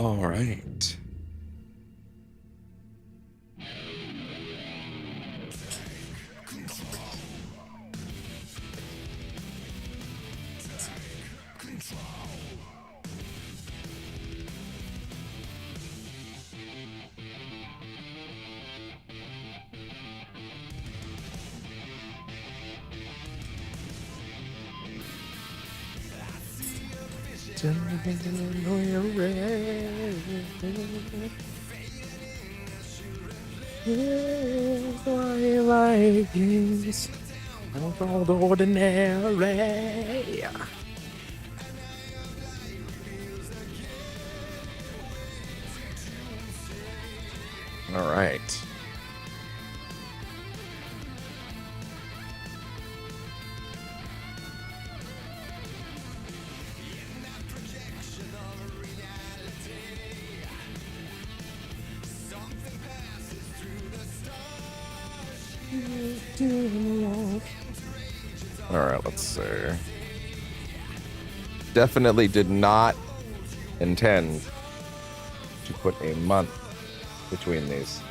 All right. Vikings, ordinary. All right. All right, let's see. Definitely did not intend to put a month between these.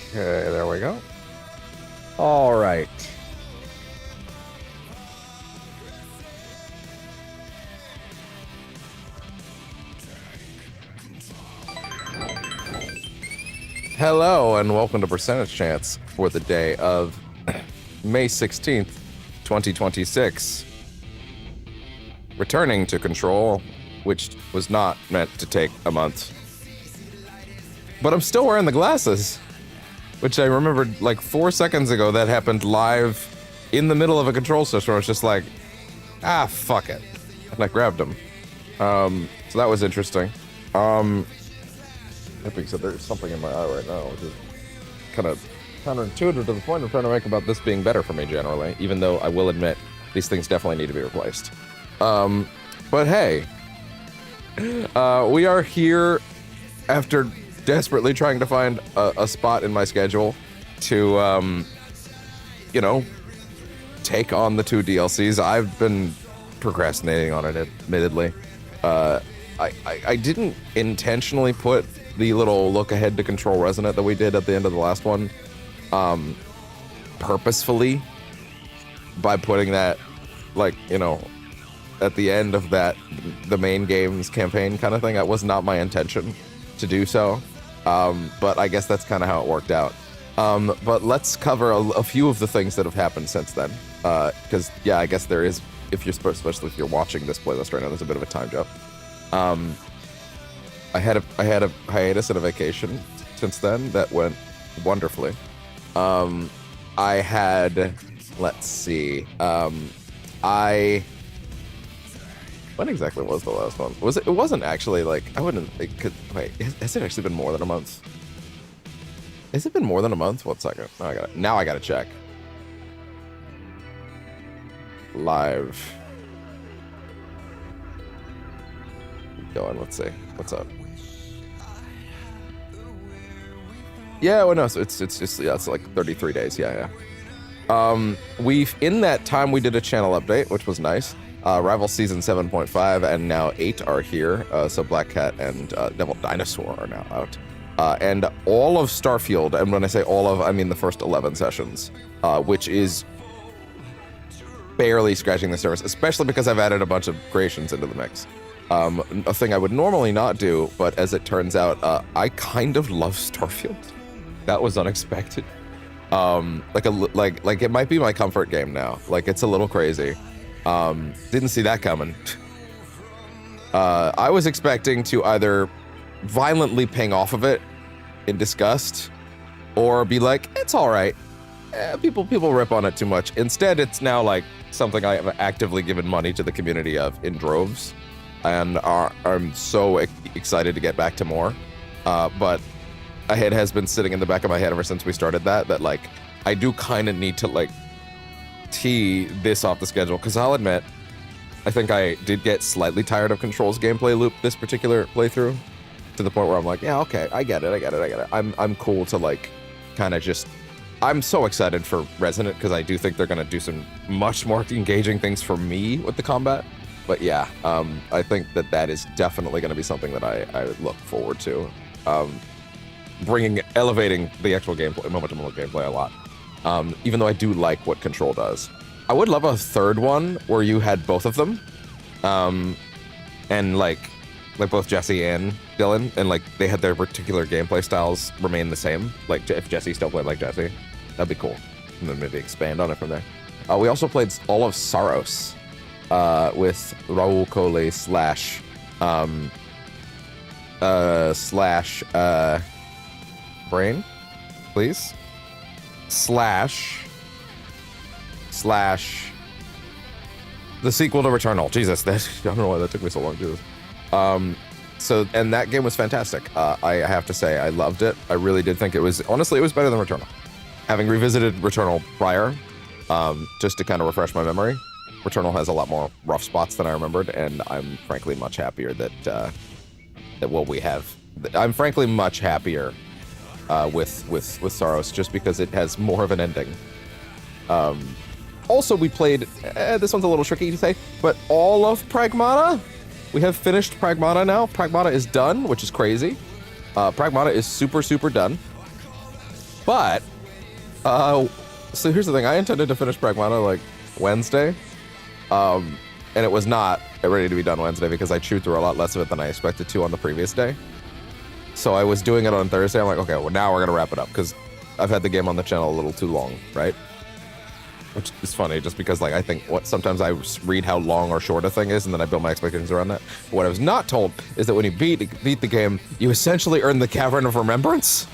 Okay, there we go. All right. Hello and welcome to Percentage Chance for the day of May 16th, 2026. Returning to Control, which was not meant to take a month. But I'm still wearing the glasses, which I remembered like 4 seconds ago that happened live in the middle of a Control session where I was just like, fuck it. And I grabbed them. So that was interesting. That being said, there's something in my eye right now, which is kind of counterintuitive to the point I'm trying to make about this being better for me generally, even though I will admit these things definitely need to be replaced. But hey, we are here after desperately trying to find a spot in my schedule to, take on the 2 DLCs. I've been procrastinating on it, admittedly. I didn't intentionally put the little look ahead to Control Resonant that we did at the end of the last one purposefully by putting that, at the end of the main game's campaign kind of thing. That was not my intention to do so, but I guess that's kind of how it worked out. But let's cover a few of the things that have happened since then, because I guess there is, especially if you're watching this playlist right now, there's a bit of a time jump. I had a hiatus and a vacation since then that went wonderfully. I had, let's see, when exactly was the last one? It wasn't actually like, wait, has it actually been more than a month? Has it been more than a month? 1 second. Now I gotta check. Live. Going, let's see. What's up? Yeah, well, no, so it's like 33 days. Yeah. In that time we did a channel update, which was nice. Rival Season 7.5 and now 8 are here. So Black Cat and Devil Dinosaur are now out. And all of Starfield, and when I say all of, I mean the first 11 sessions, which is barely scratching the surface, especially because I've added a bunch of creations into the mix. A thing I would normally not do, but as it turns out, I kind of love Starfield. That was unexpected. Like it might be my comfort game now. Like, it's a little crazy. Didn't see that coming. I was expecting to either violently ping off of it in disgust, or be like, it's all right. People rip on it too much. Instead, it's now like something I have actively given money to the community of in droves, and I'm so excited to get back to more. But it has been sitting in the back of my head ever since we started that like I do kind of need to like tee this off the schedule, because I'll admit, I think I did get slightly tired of Control's gameplay loop this particular playthrough, to the point where I'm like, yeah, okay, I get it. I'm cool to like kind of just. I'm so excited for Resident because I do think they're gonna do some much more engaging things for me with the combat. But yeah, I think that is definitely gonna be something that I look forward to. Elevating the actual gameplay, momentum of gameplay a lot. Even though I do like what Control does. I would love a third one where you had both of them. And like both Jesse and Dylan, and like they had their particular gameplay styles remain the same. Like if Jesse still played like Jesse, that'd be cool. And then maybe expand on it from there. We also played all of Saros with Raul Coley / Brain, please. / the sequel to Returnal. Jesus, I don't know why that took me so long to do this. And that game was fantastic. I have to say, I loved it. I really did think it was better than Returnal. Having revisited Returnal prior, just to kind of refresh my memory, Returnal has a lot more rough spots than I remembered, and I'm frankly much happier that what we have. I'm frankly much happier with Saros, just because it has more of an ending. Also, we played, this one's a little tricky to say, but all of Pragmata. We have finished Pragmata now. Pragmata is done, which is crazy. Pragmata is super, super done. But, so here's the thing. I intended to finish Pragmata like Wednesday. And it was not ready to be done Wednesday because I chewed through a lot less of it than I expected to on the previous day. So I was doing it on Thursday. I'm like, okay, well now we're going to wrap it up because I've had the game on the channel a little too long, right? Which is funny just because like I think sometimes I read how long or short a thing is and then I build my expectations around that. But what I was not told is that when you beat the game, you essentially earn the Cavern of Remembrance.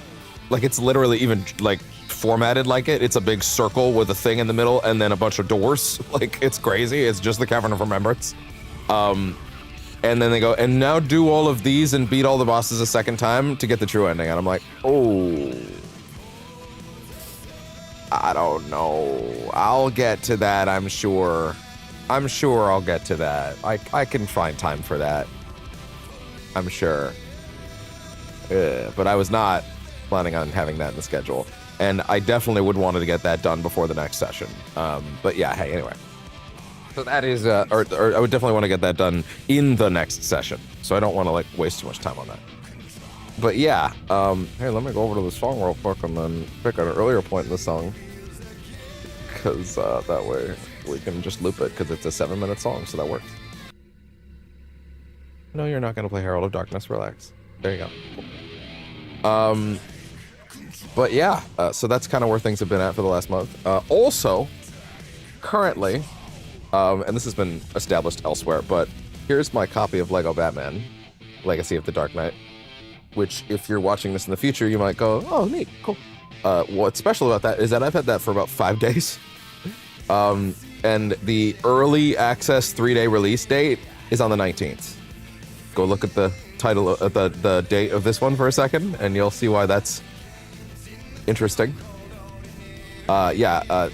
Like it's literally even like formatted like it. It's a big circle with a thing in the middle and then a bunch of doors. Like it's crazy. It's just the Cavern of Remembrance. And then they go, and now do all of these and beat all the bosses a second time to get the true ending. And I'm like, oh, I don't know. I'll get to that, I'm sure. I'm sure I'll get to that. I can find time for that. I'm sure. But I was not planning on having that in the schedule. And I definitely would want to get that done before the next session. But yeah, hey, anyway. So that is, or I would definitely want to get that done in the next session. So I don't want to like waste too much time on that. But yeah, hey, let me go over to the song real quick and then pick an earlier point in the song. Because that way we can just loop it because it's a 7-minute song, so that works. No, you're not going to play Herald of Darkness, relax. There you go. But yeah, so that's kind of where things have been at for the last month. Also, currently, and this has been established elsewhere, but here's my copy of Lego Batman, Legacy of the Dark Knight, which if you're watching this in the future, you might go, oh, neat, cool. What's special about that is that I've had that for about 5 days. And the early access 3-day release date is on the 19th. Go look at the title, the date of this one for a second, and you'll see why that's interesting. Amazon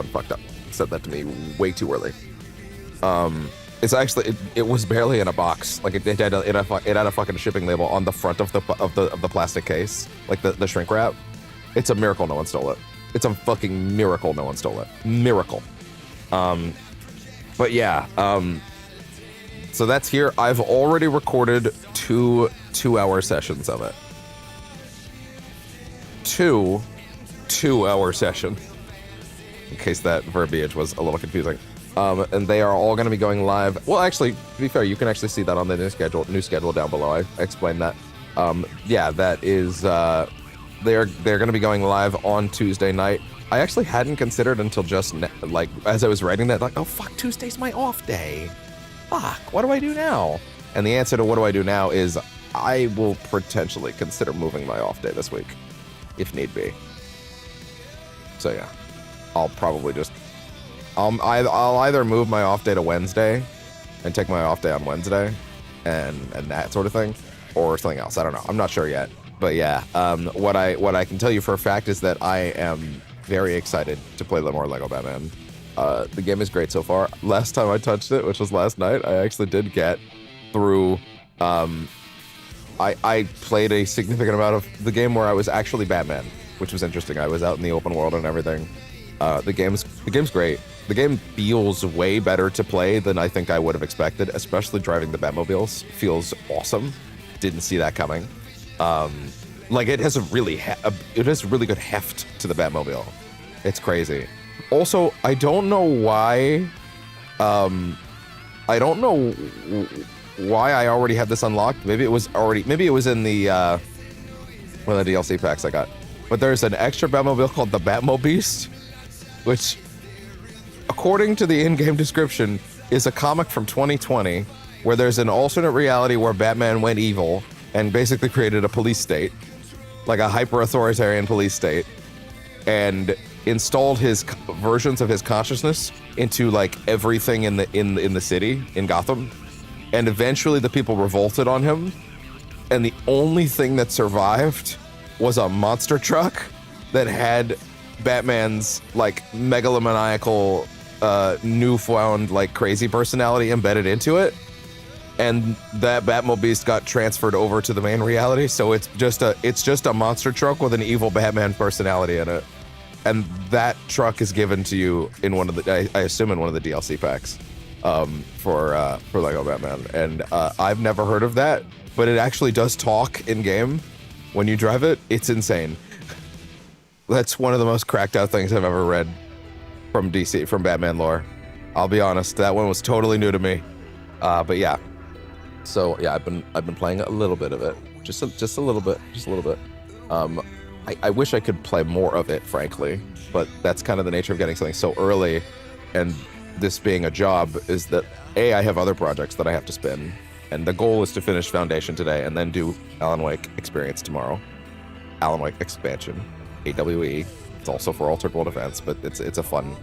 fucked up. Said that to me way too early. It's actually it was barely in a box. Like it had a fucking shipping label on the front of the plastic case, like the shrink wrap. It's a miracle no one stole it. It's a fucking miracle no one stole it. Miracle. But yeah. So that's here. I've already recorded two 2-hour sessions of it. Two 2-hour sessions. In case that verbiage was a little confusing. And they are all going to be going live. Well, actually, to be fair, you can actually see that on the new schedule down below. I explained that. Yeah, that is, they're going to be going live on Tuesday night. I actually hadn't considered until just, like, as I was writing that, like, oh, fuck, Tuesday's my off day. Fuck, what do I do now? And the answer to what do I do now is I will potentially consider moving my off day this week, if need be. So, yeah. I'll probably just, I'll either move my off day to Wednesday and take my off day on Wednesday and that sort of thing, or something else. I don't know. I'm not sure yet. But yeah, what I can tell you for a fact is that I am very excited to play more Lego Batman. The game is great so far. Last time I touched it, which was last night, I actually did get through. I played a significant amount of the game where I was actually Batman, which was interesting. I was out in the open world and everything. The game's great. The game feels way better to play than I think I would have expected, especially driving the Batmobiles. Feels awesome. Didn't see that coming. Like it has a really good heft to the Batmobile. It's crazy. Also, I don't know why. I don't know why I already had this unlocked. Maybe it was in the one of the DLC packs I got. But there's an extra Batmobile called the Batmobeast, which, according to the in-game description, is a comic from 2020 where there's an alternate reality where Batman went evil and basically created a police state, like a hyper-authoritarian police state, and installed his versions of his consciousness into like everything in the city in Gotham, and eventually the people revolted on him, and the only thing that survived was a monster truck that had Batman's like megalomaniacal newfound like crazy personality embedded into it, and that Batmobeast got transferred over to the main reality, so it's just a monster truck with an evil Batman personality in it. And that truck is given to you in one of the, I assume in one of the DLC packs, for Lego Batman. And I've never heard of that, but it actually does talk in game when you drive it. It's insane. That's one of the most cracked out things I've ever read from Batman lore. I'll be honest, that one was totally new to me. But yeah. So yeah, I've been playing a little bit of it, just a little bit. I wish I could play more of it, frankly, but that's kind of the nature of getting something so early, and this being a job, is that I have other projects that I have to spin, and the goal is to finish Foundation today and then do Alan Wake Experience tomorrow. Alan Wake Expansion, AWE. It's also for Altered World events, but it's a fun.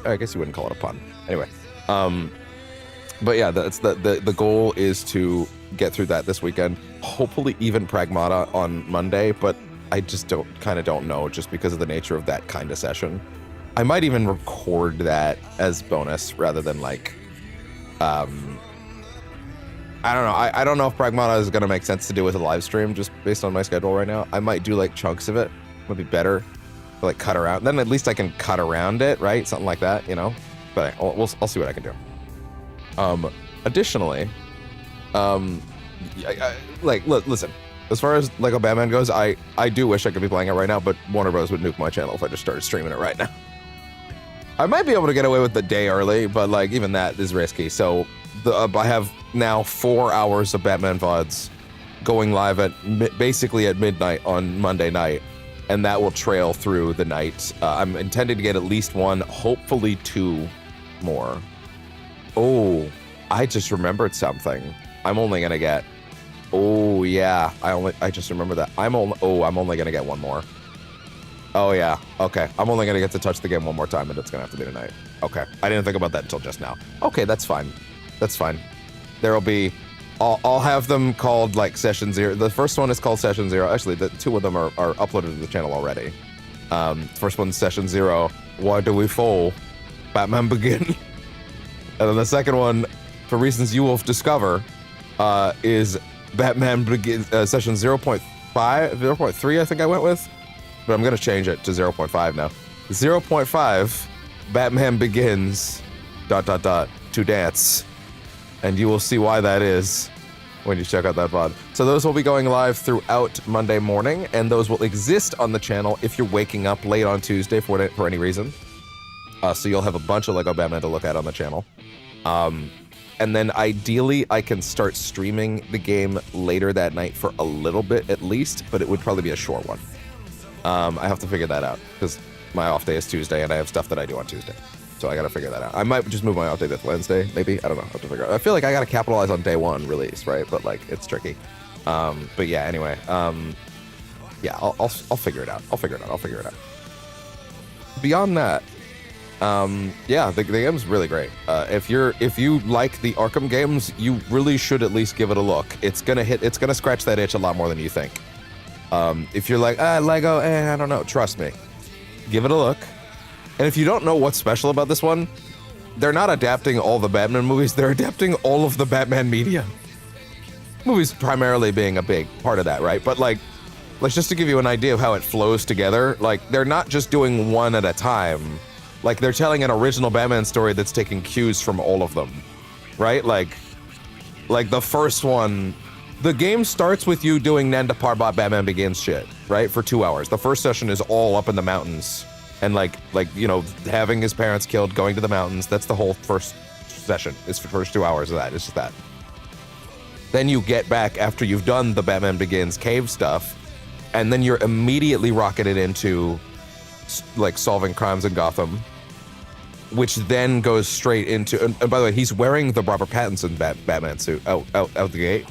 I guess you wouldn't call it a pun. Anyway, but yeah, that's the goal is to get through that this weekend. Hopefully even Pragmata on Monday, but I just don't know, just because of the nature of that kind of session. I might even record that as bonus rather than like, I don't know. I don't know if Pragmata is going to make sense to do with a live stream just based on my schedule right now. I might do like chunks of it. Would be better to like cut around. Then at least I can cut around it, right? Something like that, you know? But I'll see what I can do. Additionally, listen, as far as Lego Batman goes, I do wish I could be playing it right now, but Warner Bros. Would nuke my channel if I just started streaming it right now. I might be able to get away with the day early, but like even that is risky. So I have now 4 hours of Batman VODs going live basically at midnight on Monday night, and that will trail through the night. I'm intending to get at least one, hopefully 2 more. Oh, I just remembered something. I'm only gonna get. Oh yeah, I just remember that. I'm only gonna get one more. Oh yeah, okay. I'm only gonna get to touch the game one more time, and it's gonna have to be tonight. Okay, I didn't think about that until just now. Okay, that's fine. That's fine. There'll be. I'll have them called like Session 0. The first one is called Session 0. Actually, the 2 of them are uploaded to the channel already. First one's Session 0. Why do we fall? Batman Begin. And then the second one, for reasons you will discover, is Batman Begins, Session 0.5, 0.3 I think I went with, but I'm going to change it to 0.5 now. 0.5, Batman Begins, ... to dance. And you will see why that is when you check out that VOD. So those will be going live throughout Monday morning, and those will exist on the channel if you're waking up late on Tuesday for any reason. So you'll have a bunch of Lego Batman to look at on the channel. And then ideally, I can start streaming the game later that night for a little bit at least, but it would probably be a short one. I have to figure that out because my off day is Tuesday and I have stuff that I do on Tuesday. So I got to figure that out. I might just move my off day to Wednesday, maybe. I don't know. I have to figure out. I feel like I got to capitalize on day one release, right? But like, it's tricky. But yeah, anyway. Yeah, I'll figure it out. I'll figure it out. Beyond that, yeah, the game's really great. If you like the Arkham games, you really should at least give it a look. It's gonna scratch that itch a lot more than you think. If you're like, Lego, I don't know, trust me. Give it a look. And if you don't know what's special about this one, they're not adapting all the Batman movies, they're adapting all of the Batman media. Movies primarily being a big part of that, right? But like, let's just to give you an idea of how it flows together, like they're not just doing one at a time. Like they're telling an original Batman story that's taking cues from all of them, right? Like the first one, the game starts with you doing Nanda Parbat Batman Begins shit, right? For 2 hours. The first session is all up in the mountains and like, you know, having his parents killed, going to the mountains. That's the whole first session. It's the first 2 hours of that. It's just that. Then you get back after you've done the Batman Begins cave stuff, and then you're immediately rocketed into like solving crimes in Gotham, which then goes straight into, and by the way, he's wearing the Robert Pattinson Batman suit out the gate.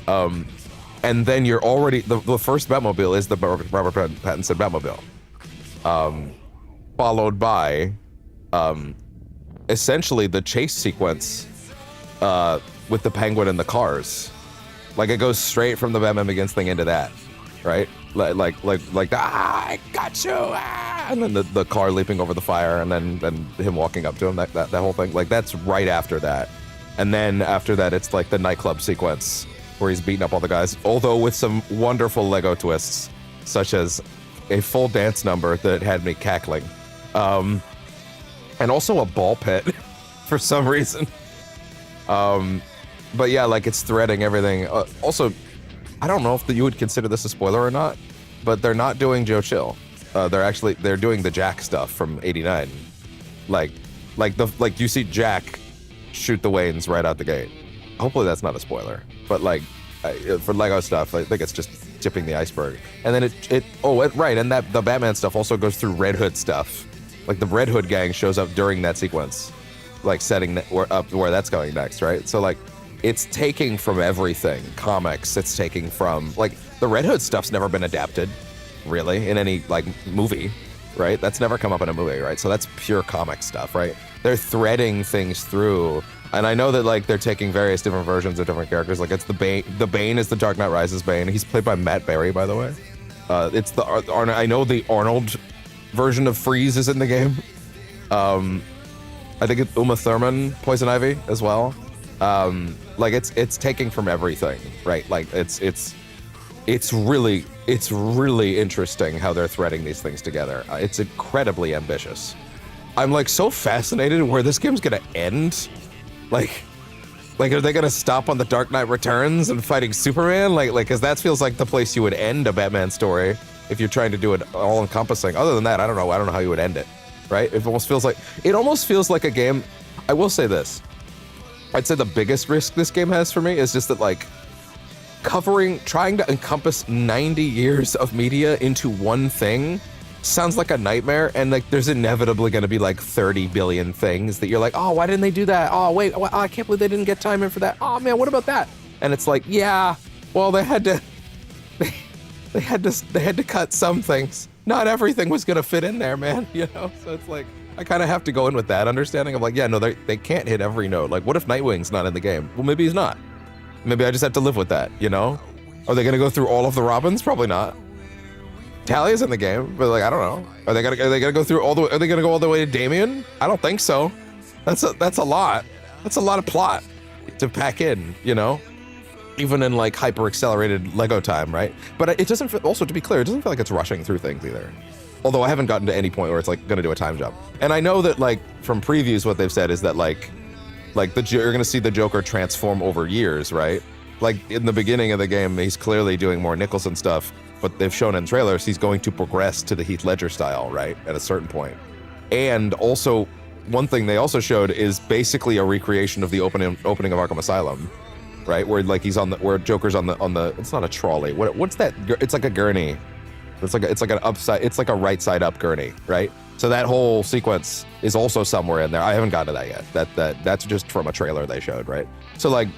And then you're already, the first Batmobile is the Robert Pattinson Batmobile. Followed by essentially the chase sequence with the Penguin and the cars. Like it goes straight from the Batman Begins thing into that, right? Like I got you, and then the car leaping over the fire, and then him walking up to him, that whole thing. Like that's right after that. And then after that, it's like the nightclub sequence where he's beating up all the guys, although with some wonderful Lego twists, such as a full dance number that had me cackling. And also a ball pit for some reason. But yeah, like it's threading everything. Also, I don't know if you would consider this a spoiler or not, but they're not doing Joe Chill. They're doing the Jack stuff from '89. Like you see Jack shoot the Waynes right out the gate. Hopefully that's not a spoiler, but like for Lego stuff, I think it's just tipping the iceberg. And then right, and that the Batman stuff also goes through Red Hood stuff. Like the Red Hood gang shows up during that sequence, like setting up where that's going next, right? So like it's taking from everything. Comics, it's taking from, like the Red Hood stuff's never been adapted, really, in any like movie, right? That's never come up in a movie, right? So that's pure comic stuff, right? They're threading things through. And I know that like they're taking various different versions of different characters. Like it's the Bane. The Bane is the Dark Knight Rises Bane. He's played by Matt Berry, by the way. It's the I know the Arnold version of Freeze is in the game. I think it's Uma Thurman, Poison Ivy as well. Like it's taking from everything, right? Like it's really interesting how they're threading these things together. It's incredibly ambitious. I'm like so fascinated where this game's gonna end. Like are they gonna stop on the Dark Knight Returns and fighting Superman? Like, cause that feels like the place you would end a Batman story if you're trying to do it all encompassing. Other than that, I don't know how you would end it, right? It almost feels like a game. I will say this. I'd say the biggest risk this game has for me is just that like trying to encompass 90 years of media into one thing sounds like a nightmare, and like there's inevitably going to be like 30 billion things that you're like, oh, why didn't they do that? Oh, wait, I can't believe they didn't get time in for that. Oh man, what about that? And it's like, yeah, well, they had to cut some things. Not everything was going to fit in there, man, you know? So it's like, I kind of have to go in with that understanding of like, yeah, no, they can't hit every note. Like, what if Nightwing's not in the game? Well, maybe he's not. Maybe I just have to live with that, you know? Are they going to go through all of the Robins? Probably not. Talia's in the game, but like I don't know. Are they gonna go through all the way? Are they gonna go all the way to Damian? I don't think so. That's a lot. That's a lot of plot to pack in, you know. Even in like hyper accelerated Lego time, right? But it doesn't. Also, to be clear, it doesn't feel like it's rushing through things either. Although I haven't gotten to any point where it's like gonna do a time jump. And I know that like from previews, what they've said is that like you're gonna see the Joker transform over years, right? Like in the beginning of the game, he's clearly doing more Nicholson stuff. But they've shown in trailers he's going to progress to the Heath Ledger style, right? At a certain point. And also, one thing they also showed is basically a recreation of the opening of Arkham Asylum, right? Where like where Joker's on the it's not a trolley. What's that? It's like a gurney. It's like a right side up gurney, right? So that whole sequence is also somewhere in there. I haven't gotten to that yet. That's just from a trailer they showed, right? So like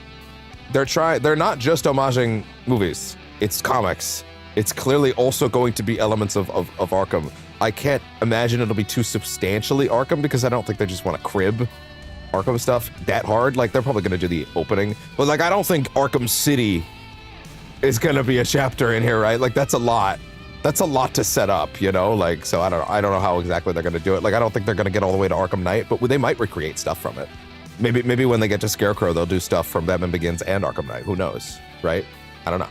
they're not just homaging movies. It's comics. It's clearly also going to be elements of Arkham. I can't imagine it'll be too substantially Arkham because I don't think they just want to crib Arkham stuff that hard. Like they're probably going to do the opening, but like I don't think Arkham City is going to be a chapter in here, right? Like that's a lot. that's a lot to set up, you know? Like, so I don't know how exactly they're gonna do it. Like, I don't think they're gonna get all the way to Arkham Knight, but they might recreate stuff from it. Maybe when they get to Scarecrow, they'll do stuff from Batman Begins and Arkham Knight. Who knows, right? I don't know.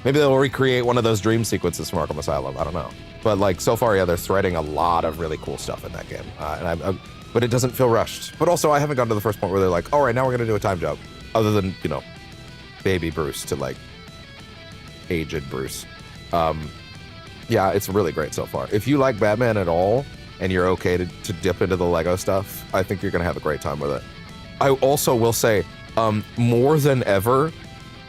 Maybe they'll recreate one of those dream sequences from Arkham Asylum. I don't know. But like so far, yeah, they're threading a lot of really cool stuff in that game, but it doesn't feel rushed. But also, I haven't gotten to the first point where they're like, all right, now we're gonna do a time jump, other than, you know, baby Bruce to like aged Bruce. Yeah, it's really great so far. If you like Batman at all and you're okay to dip into the Lego stuff, I think you're gonna have a great time with it. I also will say, more than ever,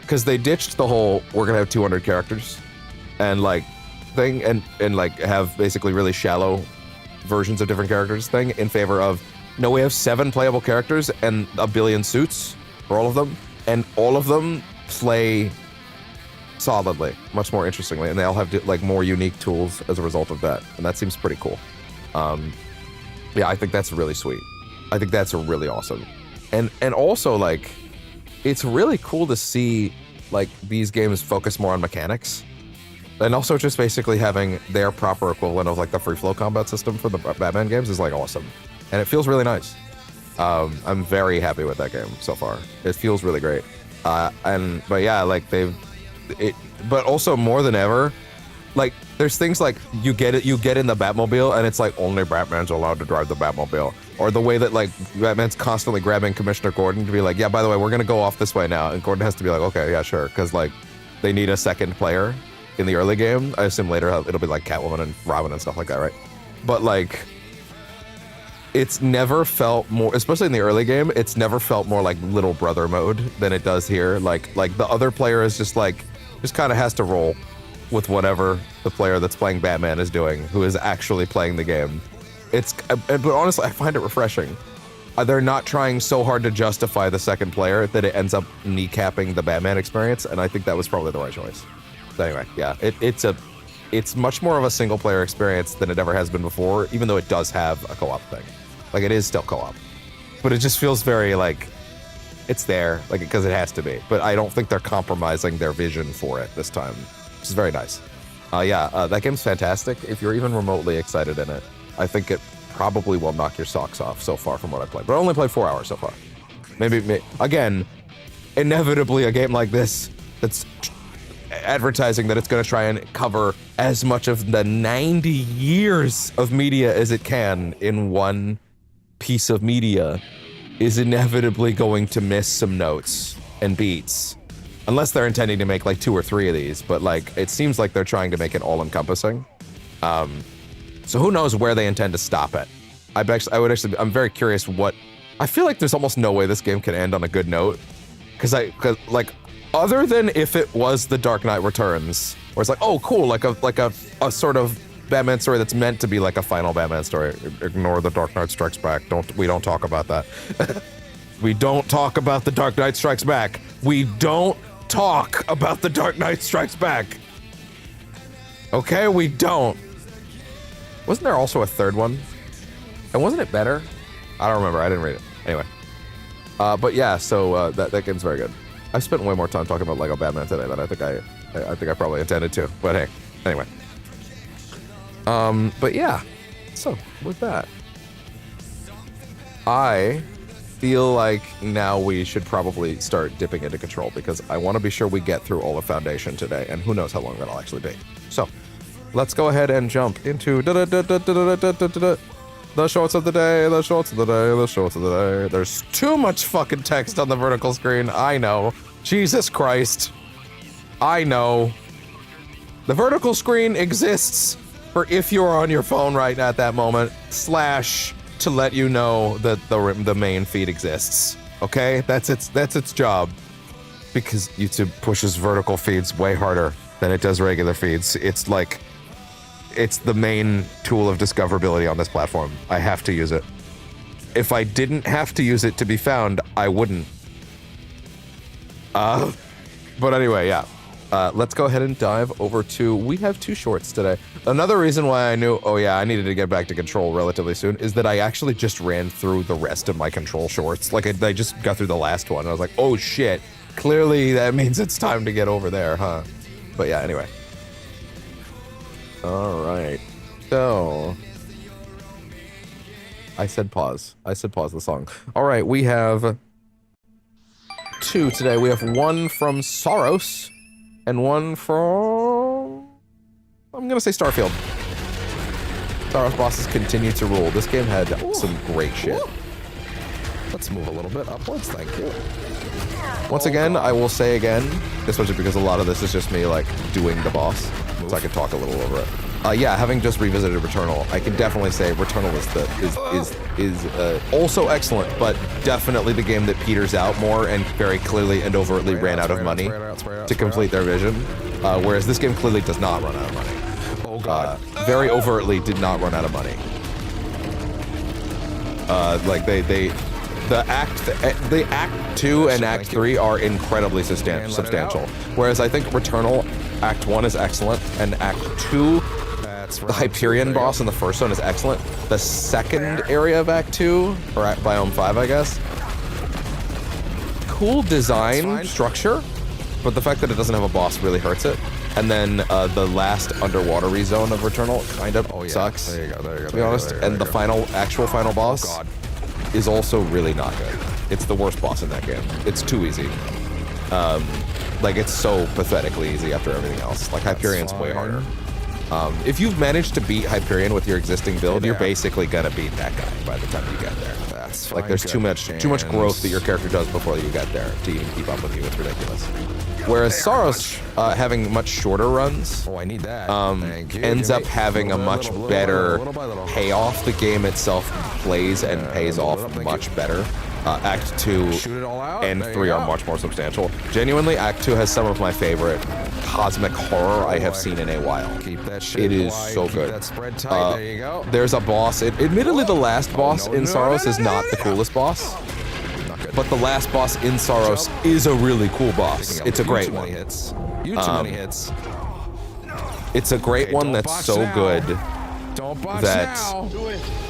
because they ditched the whole we're gonna have 200 characters and like thing and like have basically really shallow versions of different characters thing in favor of, no, we have 7 playable characters and a billion suits for all of them, and all of them play solidly, much more interestingly, and they all have like more unique tools as a result of that, and that seems pretty cool. Yeah, I think that's really sweet. I think that's really awesome. And also, like, it's really cool to see like these games focus more on mechanics, and also just basically having their proper equivalent of like the free flow combat system for the Batman games is like awesome, and it feels really nice. I'm very happy with that game so far. It feels really great. But yeah, like but also more than ever, like there's things like you get in the Batmobile and it's like only Batman's allowed to drive the Batmobile, or the way that like Batman's constantly grabbing Commissioner Gordon to be like, yeah, by the way, we're gonna go off this way now, and Gordon has to be like, okay, yeah, sure, because like they need a second player in the early game. I assume later it'll be like Catwoman and Robin and stuff like that, right? But like, it's never felt more, especially in the early game, it's never felt more like little brother mode than it does here. Like the other player is just kind of has to roll with whatever the player that's playing Batman is doing, who is actually playing the game. But honestly, I find it refreshing. They're not trying so hard to justify the second player that it ends up kneecapping the Batman experience, and I think that was probably the right choice. So anyway, yeah, it's much more of a single player experience than it ever has been before, even though it does have a co-op thing. Like, it is still co-op, but it just feels very like it's there, like, because it has to be. But I don't think they're compromising their vision for it this time, which is very nice. That game's fantastic. If you're even remotely excited in it, I think it probably will knock your socks off so far from what I played. But I only played 4 hours so far. Maybe again, inevitably a game like this that's advertising that it's going to try and cover as much of the 90 years of media as it can in one piece of media is inevitably going to miss some notes and beats, unless they're intending to make like 2 or 3 of these. But like, it seems like they're trying to make it all encompassing. So who knows where they intend to stop it. I'm very curious what, I feel like there's almost no way this game can end on a good note, because like, other than if it was The Dark Knight Returns, where it's like, oh cool, like a sort of Batman story that's meant to be like a final Batman story. Ignore The Dark Knight Strikes Back. We don't talk about that. We don't talk about The Dark Knight Strikes Back. We don't talk about The Dark Knight Strikes Back. Okay, we don't. Wasn't there also a third one? And wasn't it better? I don't remember. I didn't read it. Anyway. But yeah, so that game's very good. I've spent way more time talking about Lego Batman today than I think I probably intended to. But hey, anyway. But yeah. So with that, I feel like now we should probably start dipping into Control, because I want to be sure we get through all of Foundation today, and who knows how long that'll actually be. So let's go ahead and jump into the shorts of the day, the shorts of the day, the shorts of the day. There's too much fucking text on the vertical screen. I know. Jesus Christ. I know. The vertical screen exists for if you're on your phone right at that moment, / to let you know that the main feed exists. Okay? That's its job. Because YouTube pushes vertical feeds way harder than it does regular feeds. It's like, it's the main tool of discoverability on this platform. I have to use it. If I didn't have to use it to be found, I wouldn't. But anyway, yeah. Let's go ahead and dive over to, we have 2 shorts today. Another reason why I knew, oh yeah, I needed to get back to Control relatively soon, is that I actually just ran through the rest of my Control shorts. Like, I just got through the last one. I was like, oh shit, clearly that means it's time to get over there, huh? But yeah, anyway. All right. So I said pause. I said pause the song. All right, we have 2 today. We have one from Saros and one from, I'm gonna say Starfield. Saros bosses continue to rule. This game had some great shit. Let's move a little bit upwards, thank you. Once again, I will say again, especially because a lot of this is just me like doing the boss, so I can talk a little over it. Yeah, having just revisited Returnal, I can definitely say Returnal is also excellent, but definitely the game that peters out more and very clearly and overtly ran out of money to complete their vision, whereas this game clearly does not run out of money. Oh god. Very overtly did not run out of money. Like the Act 2 and Act 3 are incredibly substantial. Whereas I think Returnal, Act 1 is excellent, and Act 2, the Hyperion boss in the first one is excellent. The second area of Act 2, or Biome 5, I guess, cool design structure, but the fact that it doesn't have a boss really hurts it. And then the last underwatery zone of Returnal kind of sucks. There you go. To be honest, and the actual final boss is also really not good. It's the worst boss in that game. It's too easy. Like it's so pathetically easy after everything else. Like Hyperion's way harder. If you've managed to beat Hyperion with your existing build, you're basically gonna beat that guy by the time you get there. That's like there's too much growth that your character does before you get there to even keep up with you. It's ridiculous. Whereas Saros, having much shorter runs, I need that. ends up having a much better payoff. The game itself plays and pays off much better. Act 2 and 3 are much more substantial. Genuinely, Act 2 has some of my favorite cosmic horror I have seen in a while. It is so good. There's a boss. Admittedly, the last boss in Saros is not the coolest boss. But the last boss in Saros is a really cool boss. It's a great one. It's a great one that's so good that...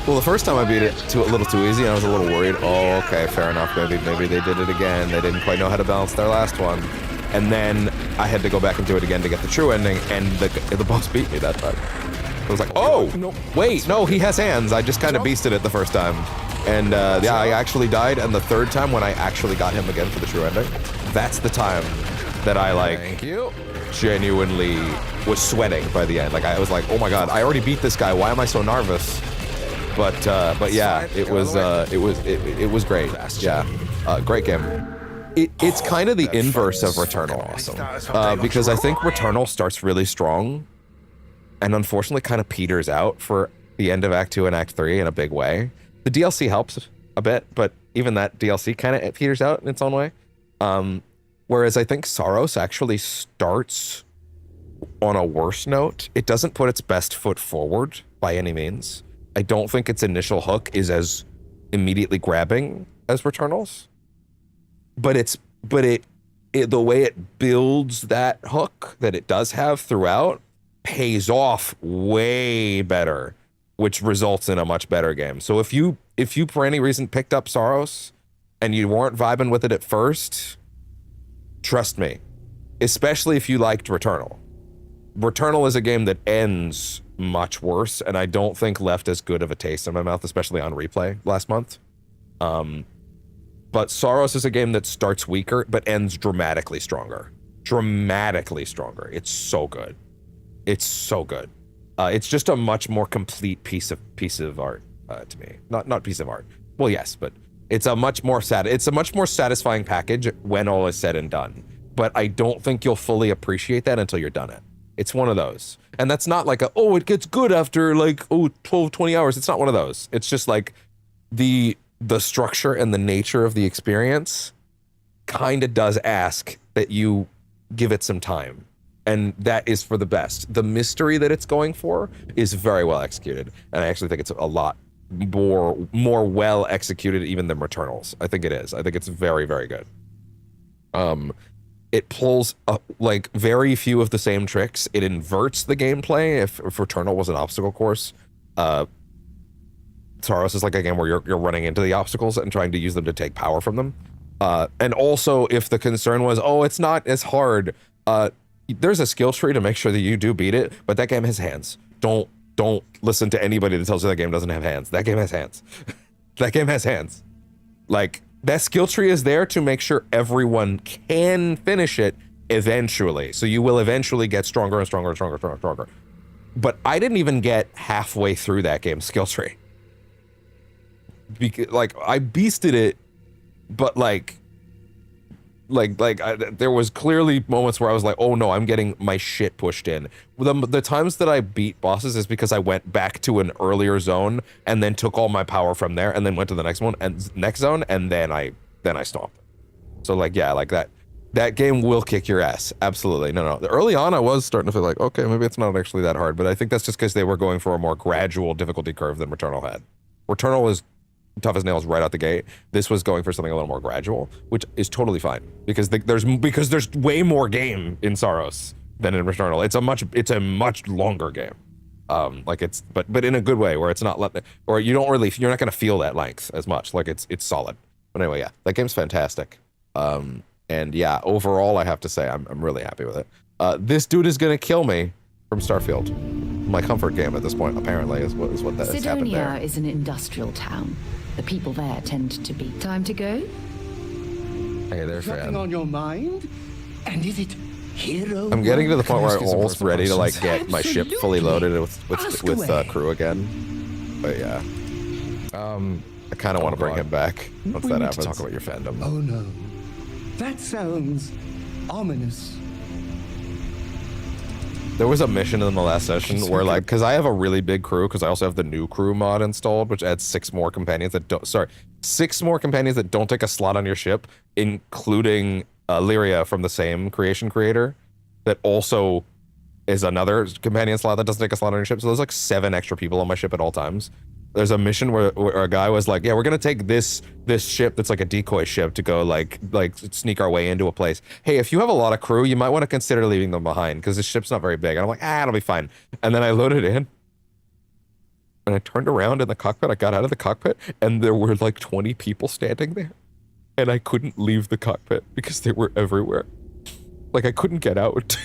Well, the first time I beat it a little too easy, and I was a little worried. Oh, okay, fair enough. Maybe they did it again. They didn't quite know how to balance their last one. And then I had to go back and do it again to get the true ending, and the boss beat me that time. I was like, oh, wait, no, he has hands. I just kind of beasted it the first time. And yeah, I actually died, and the third time when I actually got him again for the true ending, that's the time that I, like, genuinely was sweating by the end. Like, I was like, oh my god, I already beat this guy. Why am I so nervous? But yeah, it was great. Yeah, great game. It's kind of the inverse of Returnal, because I think Returnal starts really strong, and unfortunately kind of peters out for the end of Act 2 and Act 3 in a big way. The DLC helps a bit, but even that DLC kind of peters out in its own way. Whereas I think Saros actually starts on a worse note. It doesn't put its best foot forward by any means. I don't think its initial hook is as immediately grabbing as Returnal's. But the way it builds that hook that it does have throughout pays off way better, which results in a much better game. So if you for any reason picked up Saros and you weren't vibing with it at first, trust me, especially if you liked Returnal. Returnal is a game that ends much worse, and I don't think left as good of a taste in my mouth, especially on replay last month. But Saros is a game that starts weaker, but ends dramatically stronger. Dramatically stronger. It's so good. It's so good. It's just a much more complete piece of art to me. Not piece of art. Well, yes, but it's a much more satisfying package when all is said and done. But I don't think you'll fully appreciate that until you're done it. It's one of those. And that's not like it gets good after like 12, 20 hours. It's not one of those. It's just like the structure and the nature of the experience kind of does ask that you give it some time. And that is for the best. The mystery that it's going for is very well executed. And I actually think it's a lot more well executed even than Returnal's. I think it is. I think it's very, very good. It pulls up like very few of the same tricks. It inverts the gameplay. If Returnal was an obstacle course, Saros is like a game where you're running into the obstacles and trying to use them to take power from them. And also, if the concern was, it's not as hard, there's a skill tree to make sure that you do beat it, but that game has hands. Don't listen to anybody that tells you that game doesn't have hands. That game has hands. That game has hands. Like, that skill tree is there to make sure everyone can finish it eventually. So you will eventually get stronger and stronger and stronger and stronger and stronger. But I didn't even get halfway through that game's skill tree. Because, like, I beasted it, but there was clearly moments where I was like, oh no, I'm getting my shit pushed in. The times that I beat bosses is because I went back to an earlier zone and then took all my power from there and then went to the next one and next zone and then I stomped. So like, yeah, like that game will kick your ass. Absolutely. No. Early on I was starting to feel like, okay, maybe it's not actually that hard, but I think that's just because they were going for a more gradual difficulty curve than Returnal had. Returnal was tough as nails right out the gate. This was going for something a little more gradual, which is totally fine because there's way more game in Saros than in Returnal. It's a much longer game. But in a good way where it's not or you're not going to feel that length as much. Like it's solid. But anyway, yeah, that game's fantastic. And yeah, overall I have to say I'm really happy with it. This dude is going to kill me from Starfield. My comfort game at this point apparently is what that has happened there. Sidonia is an industrial town. The people there tend to be. Time to go? Hey there, Something fan. on your mind? And is it hero? I'm getting to the point where I'm ask you some almost personal ready to like questions? get my ship fully loaded with crew again. But yeah, I kind of want to bring him back once that happens. Talk about your fandom. Oh no. That sounds ominous. There was a mission in the last session where like, because I have a really big crew, because I also have the new crew mod installed, which adds 6 more companions that don't take a slot on your ship, including Lyria from the same creation creator, that also is another companion slot that doesn't take a slot on your ship. So there's like 7 extra people on my ship at all times. There's a mission where a guy was like, yeah, we're gonna take this ship that's like a decoy ship to go like sneak our way into a place. Hey, if you have a lot of crew, you might want to consider leaving them behind because this ship's not very big. And I'm like, it'll be fine. And then I loaded in and I turned around in the cockpit. I got out of the cockpit and there were like 20 people standing there and I couldn't leave the cockpit because they were everywhere. Like I couldn't get out.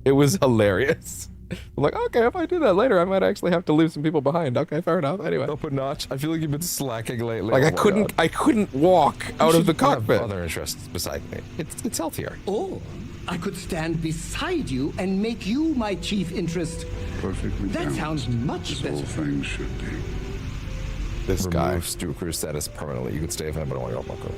It was hilarious. I'm like, okay, if I do that later, I might actually have to leave some people behind. Okay, fair enough. Anyway, Up a notch. I feel like you've been slacking lately. like Oh my I couldn't walk out of the God. I have cockpit. other interests beside me. It's healthier. Or I could stand beside you and make you my chief interest. Perfectly That balanced, sounds much as all better. things should be. This guy. Remove Stu Crew status permanently. You can stay if I don't want you on my crew.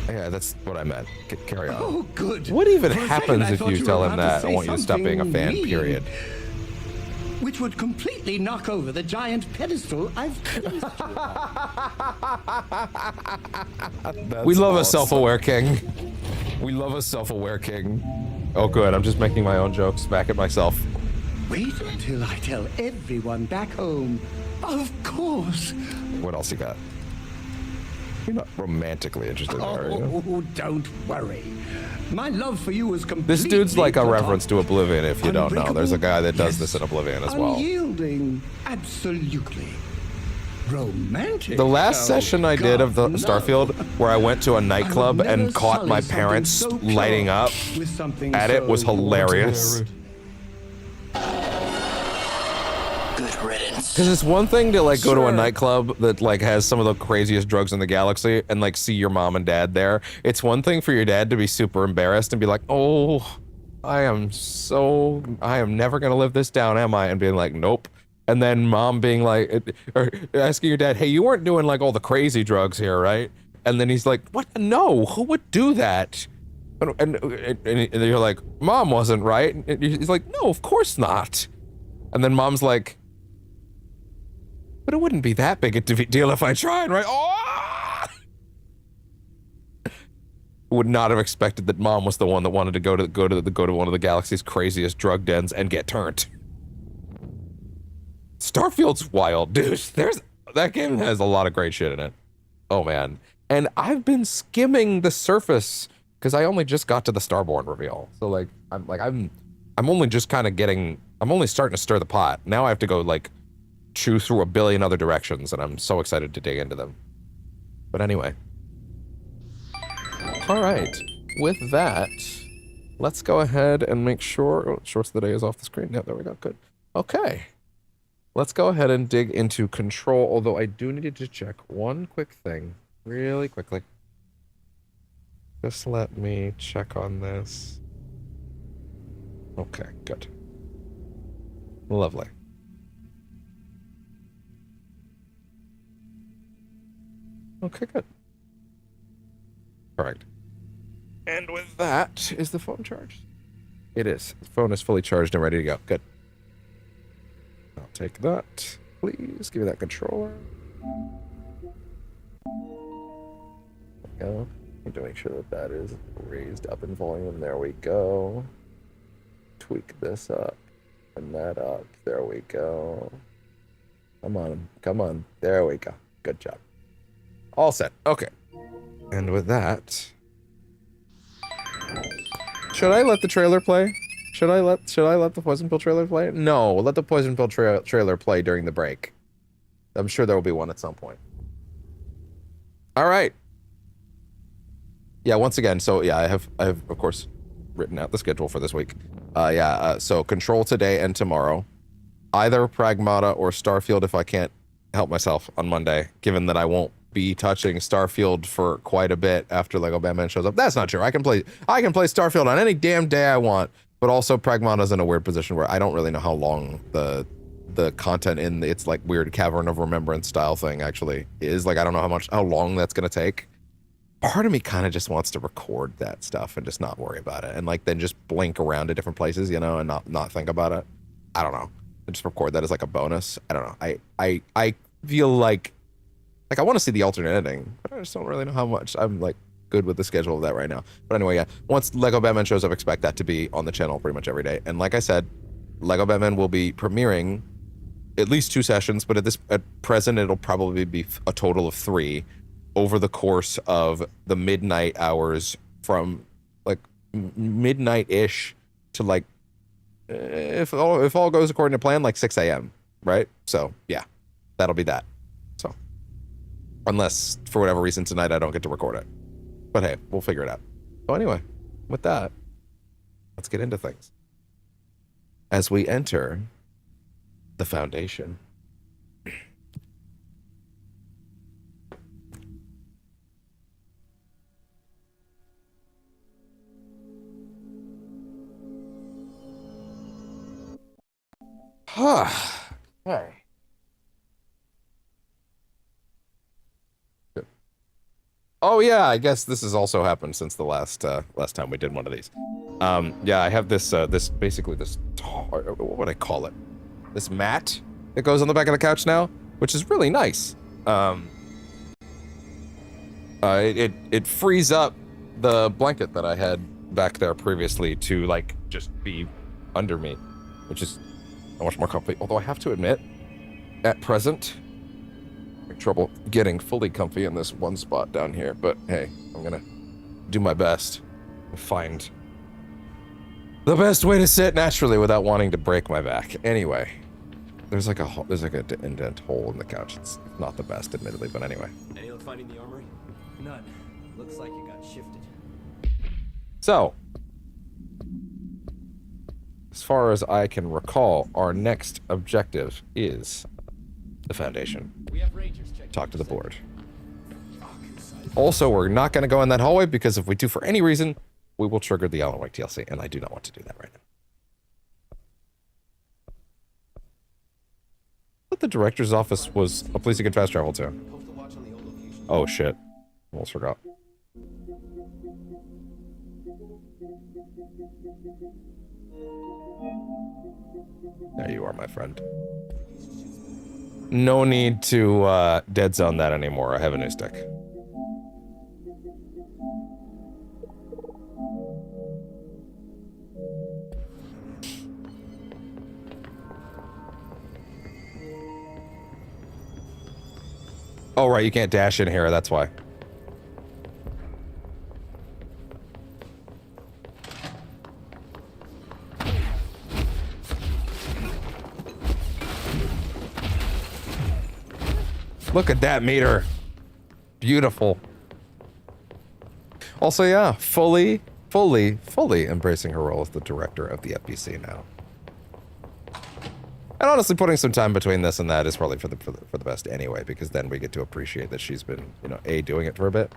Yeah, that's what I meant. Carry on. Oh, good. What even For a second, happens I if thought you were tell him about to that I say want you to stop being a fan, something mean, period? Which would completely knock over the giant pedestal I've placed you on. We love a self-aware king. We love a self-aware king. Oh good, I'm just making my own jokes back at myself. Wait until I tell everyone back home. Of course. What else you got? You're not romantically interested in her, are you? Oh, don't worry. My love for you is completely This dude's like a platonic. reference to Oblivion, if you don't know. There's a guy that does Yes. this in Oblivion as well. Unyielding, absolutely. Romantic. The last Oh, session I did of the God, no. Starfield, where I went to a I would nightclub never and caught sully my something parents so lighting pure up with something at it, was so hilarious. Good riddance. Because it's one thing to like go to a Sure. nightclub that like has some of the craziest drugs in the galaxy and like see your mom and dad there. It's one thing for your dad to be super embarrassed and be like, oh, I am never gonna live this down, am I? And being like, nope. And then mom being like, or asking your dad, hey, you weren't doing like all the crazy drugs here, right? And then he's like, what? No, who would do that? And you're like, mom wasn't, right? And he's like, no, of course not. And then mom's like, but it wouldn't be that big a deal if I tried, right? Oh! Would not have expected that mom was the one that wanted to go to one of the galaxy's craziest drug dens and get turned. Starfield's wild, dude. That game has a lot of great shit in it. Oh man. And I've been skimming the surface because I only just got to the Starborn reveal. So like I'm only just kind of I'm only starting to stir the pot. Now I have to go like chew through a billion other directions, and I'm so excited to dig into them. But anyway. All right. With that, let's go ahead and make sure... Oh, shorts of the day is off the screen. Yeah, there we go. Good. Okay. Let's go ahead and dig into control, although I do need to check one quick thing really quickly. Just let me check on this. Okay, good. Lovely. Okay, good. Correct. And with that, is the phone charged? It is. The phone is fully charged and ready to go. Good. I'll take that. Please give me that controller. There we go. I'm to make sure that that is raised up in volume. There we go. Tweak this up and that up. There we go. Come on. Come on. There we go. Good job. All set. Okay. And with that, should I let the trailer play? Should I let the Poison Pill trailer play? No, let the Poison Pill trailer play during the break. I'm sure there will be one at some point. All right. Yeah, once again, so yeah, I have of course written out the schedule for this week. So Control today and tomorrow. Either Pragmata or Starfield if I can't help myself on Monday, given that I won't be touching Starfield for quite a bit after Lego Batman shows up. That's not true. I can play Starfield on any damn day I want, but also Pragmata's in a weird position where I don't really know how long the content in its like weird Cavern of Remembrance style thing actually is. Like I don't know how long that's gonna take. Part of me kind of just wants to record that stuff and just not worry about it, and like then just blink around to different places, you know, and not think about it. I don't know. And just record that as like a bonus. I don't know. I feel like I want to see the alternate ending, but I just don't really know how much. I'm like good with the schedule of that right now. But anyway, yeah. Once Lego Batman shows up, expect that to be on the channel pretty much every day. And like I said, Lego Batman will be premiering at least 2 sessions, but at present it'll probably be a total of 3 over the course of the midnight hours from like midnight-ish to like if all goes according to plan, like 6 a.m. right? So yeah, that'll be that. So unless for whatever reason tonight I don't get to record it, but hey, we'll figure it out. So anyway, with that, let's get into things as we enter the Foundation. Hey. Good. Oh yeah, I guess this has also happened since the last time we did one of these. Yeah, I have this basically this what would I call it? This mat that goes on the back of the couch now, which is really nice. It frees up the blanket that I had back there previously to like just be under me, which is much more comfy. Although I have to admit, at present, I have trouble getting fully comfy in this one spot down here. But hey, I'm gonna do my best to find the best way to sit naturally without wanting to break my back. Anyway, there's like an indent hole in the couch. It's not the best, admittedly, but anyway. Any luck finding the armory? None. Looks like it got shifted. So, as far as I can recall, our next objective is the Foundation. We have Rangers checking. Talk to the board. Also, we're not going to go in that hallway because if we do for any reason, we will trigger the Alan Wake TLC, and I do not want to do that right now. But the director's office was a place you could fast travel to. Oh shit. Almost forgot. There you are, my friend. No need to dead zone that anymore. I have a new stick. Oh right, you can't dash in here, that's why. Look at that meter. Beautiful. Also, yeah, fully embracing her role as the director of the FBC now. And honestly, putting some time between this and that is probably for the best anyway, because then we get to appreciate that she's been, you know, A, doing it for a bit,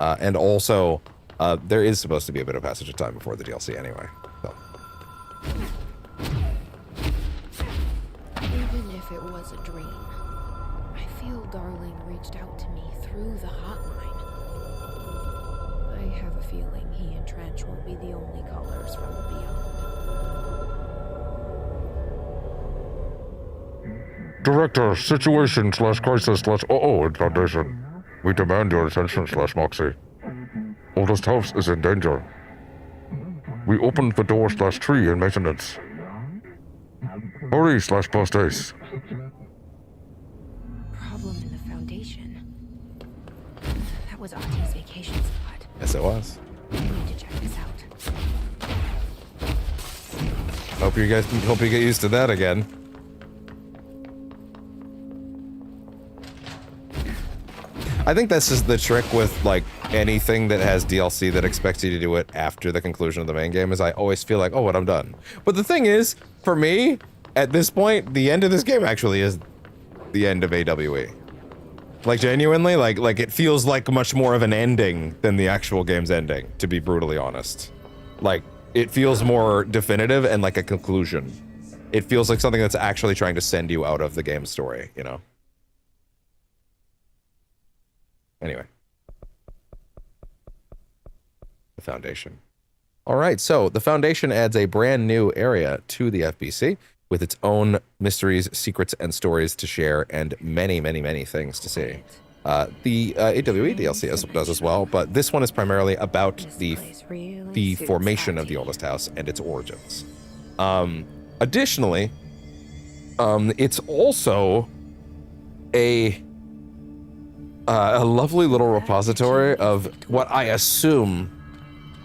and also, there is supposed to be a bit of passage of time before the DLC anyway, so. Even if it was a dream, I feel Darling reached out to me through the hotline. I have a feeling he and Trench won't be the only callers from the beyond. Director, situation slash crisis slash in Foundation. We demand your attention slash Moxie. Oldest house is in danger. We opened the door slash tree in maintenance. Hurry slash post ace. Problem in the Foundation. That was Auntie vacation spot. Yes, it was. I need to check this out. Hope you get used to that again. I think that's just the trick with, like, anything that has DLC that expects you to do it after the conclusion of the main game, is I always feel like, oh, what, I'm done. But the thing is, for me, at this point, the end of this game actually is the end of AWE. Like, genuinely, like it feels like much more of an ending than the actual game's ending, to be brutally honest. Like, it feels more definitive and like a conclusion. It feels like something that's actually trying to send you out of the game's story, you know? Anyway. The Foundation. All right, so the Foundation adds a brand new area to the FBC with its own mysteries, secrets, and stories to share, and many, many, many things to see. The AWE DLC does as well, but this one is primarily about the formation of the oldest house and its origins. Additionally, it's also a lovely little repository of what I assume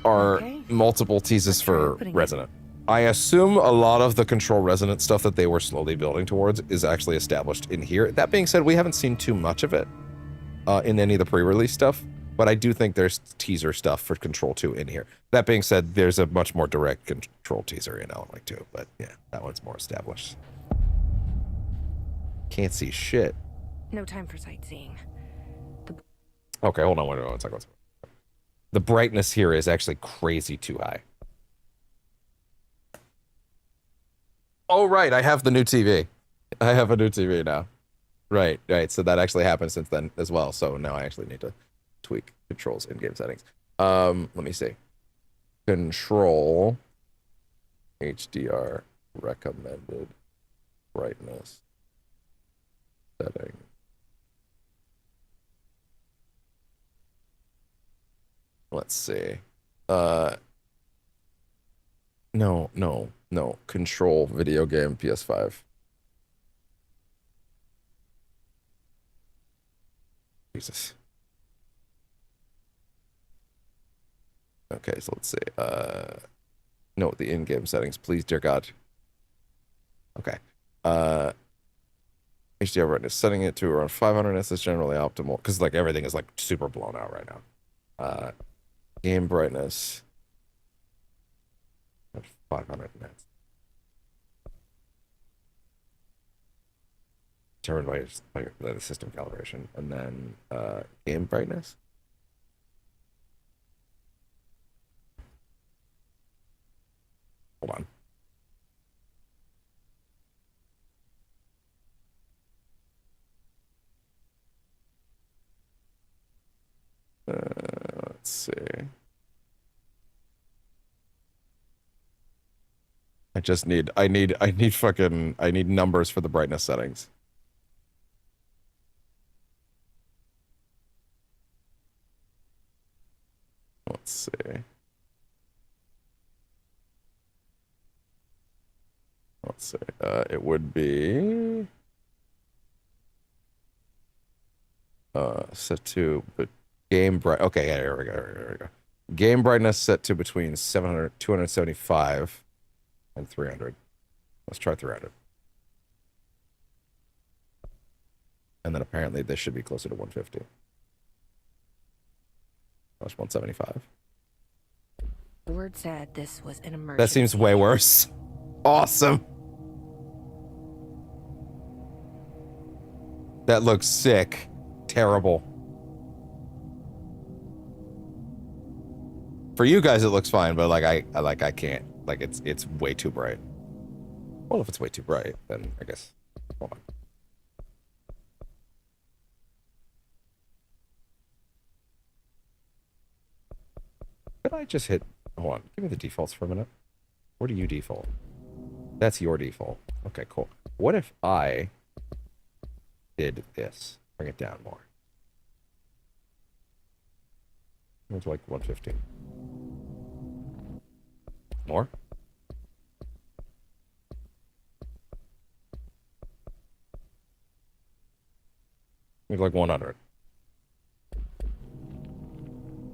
are multiple teases for Resonant. I assume a lot of the Control Resonant stuff that they were slowly building towards is actually established in here. That being said, we haven't seen too much of it in any of the pre-release stuff, but I do think there's teaser stuff for Control 2 in here. That being said, there's a much more direct Control teaser in Alan Wake 2, but yeah, that one's more established. Can't see shit. No time for sightseeing. Okay, hold on one second. The brightness here is actually crazy too high. Oh, right, I have the new TV. I have a new TV now. Right, so that actually happened since then as well, so now I actually need to tweak controls in game settings. Let me see. Control HDR recommended brightness setting. Let's see. No. Control video game PS5. Jesus. Okay, so let's see. No, the in-game settings, please, dear God. Okay. HDR brightness, setting it to around 500 nits is generally optimal, because like everything is like super blown out right now. Game brightness at 500 nits. Determined by the system calibration. And then game brightness. Hold on. Let's see. I need numbers for the brightness settings. Let's see. It would be set to game bright. Okay, yeah, here we go. Game brightness set to between 275 and 300. Let's try 300. And then apparently this should be closer to 150. 175. Word said this was an emergency. That seems way worse. Awesome. That looks sick. Terrible. For you guys, it looks fine, but like I can't. Like it's way too bright. Well, if it's way too bright, then I guess. Hold on. Could I just hit? Hold on. Give me the defaults for a minute. Where do you default? That's your default. Okay, cool. What if I did this? Bring it down more. It's like 150. More? Maybe like 100.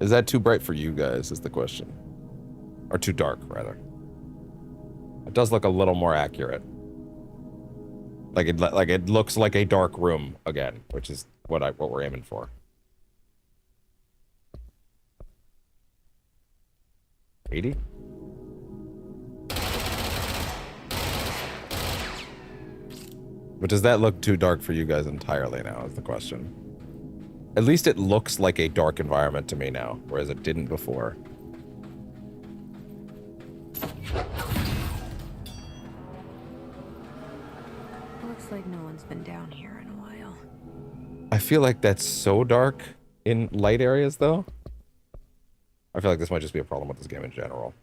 Is that too bright for you guys, is the question. Or too dark, rather. It does look a little more accurate. Like it looks like a dark room again, which is what we're aiming for. $80? But does that look too dark for you guys entirely now, is the question. At least it looks like a dark environment to me now, whereas it didn't before. Looks like no one's been down here in a while. I feel like that's so dark in light areas, though. I feel like this might just be a problem with this game in general.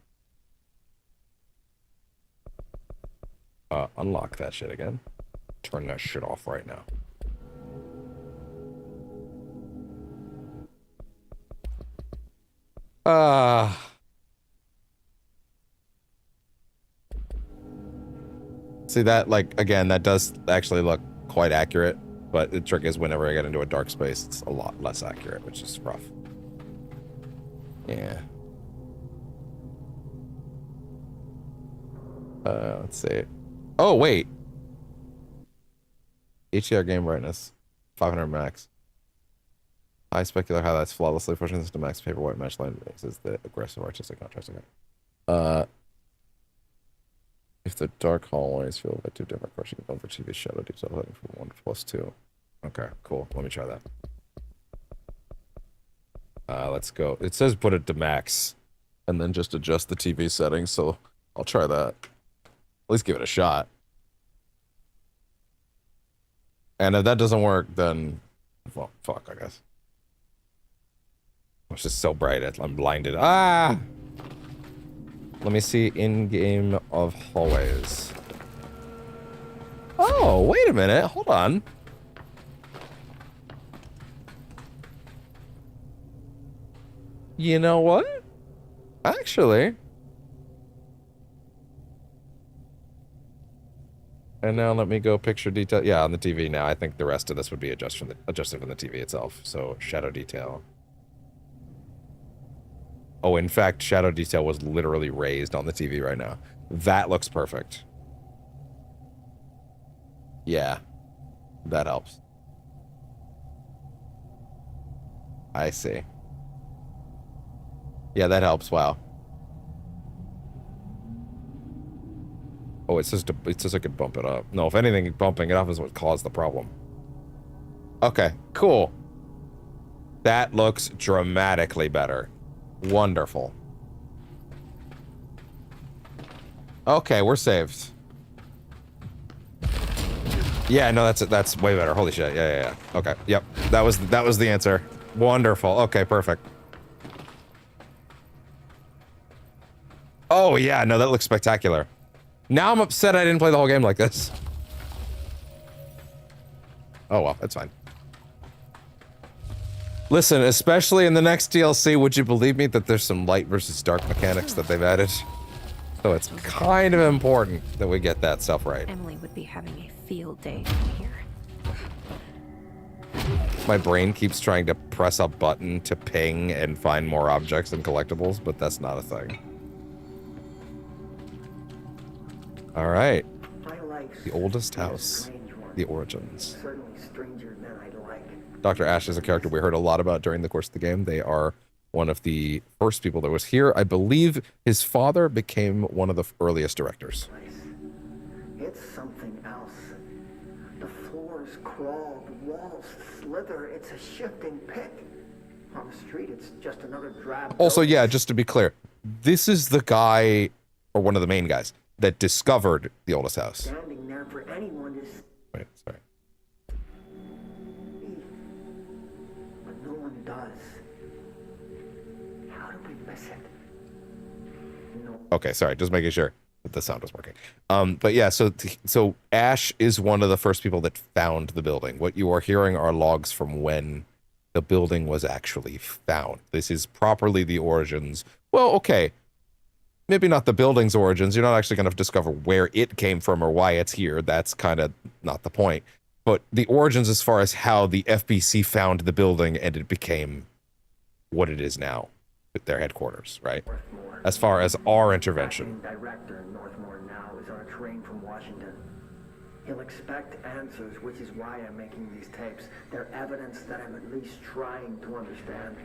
Unlock that shit again. Turn that shit off right now. See that, like, again, that does actually look quite accurate, but the trick is whenever I get into a dark space, it's a lot less accurate, which is rough. Yeah. Let's see. Oh, wait. HDR game brightness, 500 max. I speculate how that's flawlessly pushing this to max paperwhite mesh line is the aggressive artistic contrast. If the dark hallways feel a bit too different, crushing over TV shadow detail heading from 1 to +2. Okay, cool. Let me try that. Let's go. It says put it to max, and then just adjust the TV settings. So I'll try that. At least give it a shot. And if that doesn't work, then well, fuck, I guess. It's just so bright, I'm blinded. Ah! Let me see in-game of hallways. Oh, wait a minute. Hold on. You know what? Actually. And now let me go picture detail. Yeah, on the TV now. I think the rest of this would be adjusted from the TV itself. So shadow detail. Oh, in fact, shadow detail was literally raised on the TV right now. That looks perfect. Yeah, that helps. I see. Yeah, that helps. Wow. Oh, it says I could bump it up. No, if anything, bumping it up is what caused the problem. Okay, cool. That looks dramatically better. Wonderful. Okay, we're saved. Yeah, no, that's way better. Holy shit. Yeah. Okay. Yep. That was the answer. Wonderful. Okay, perfect. Oh yeah, no, that looks spectacular. Now I'm upset I didn't play the whole game like this. Oh well, that's fine. Listen, especially in the next DLC, would you believe me that there's some light versus dark mechanics that they've added? So it's kind of important that we get that stuff right. Emily would be having a field day here. My brain keeps trying to press a button to ping and find more objects and collectibles, but that's not a thing. All right. The oldest house. The origins. Dr. Ash is a character we heard a lot about during the course of the game. They are one of the first people that was here. I believe his father became one of the earliest directors. It's something else. The floors crawl, the walls slither. It's a shifting pit. On the street, it's just another drab. Also, yeah, just to be clear, this is the guy, or one of the main guys, that discovered the oldest house. Standing there for anyone to see, Wait, sorry. but no one does. How do we miss it? No. Okay, sorry, just making sure that the sound was working. But yeah, so Ash is one of the first people that found the building. What you are hearing are logs from when the building was actually found. This is properly the origins. Well, okay, maybe not the building's origins. You're not actually going to discover where it came from or why it's here. That's kind of not the point. But the origins as far as how the FBC found the building and it became what it is now, with their headquarters, right? As far as our intervention. Director in Northmore now is on a train from Washington. He'll expect answers, which is why I'm making these tapes. They're evidence that I'm at least trying to understand.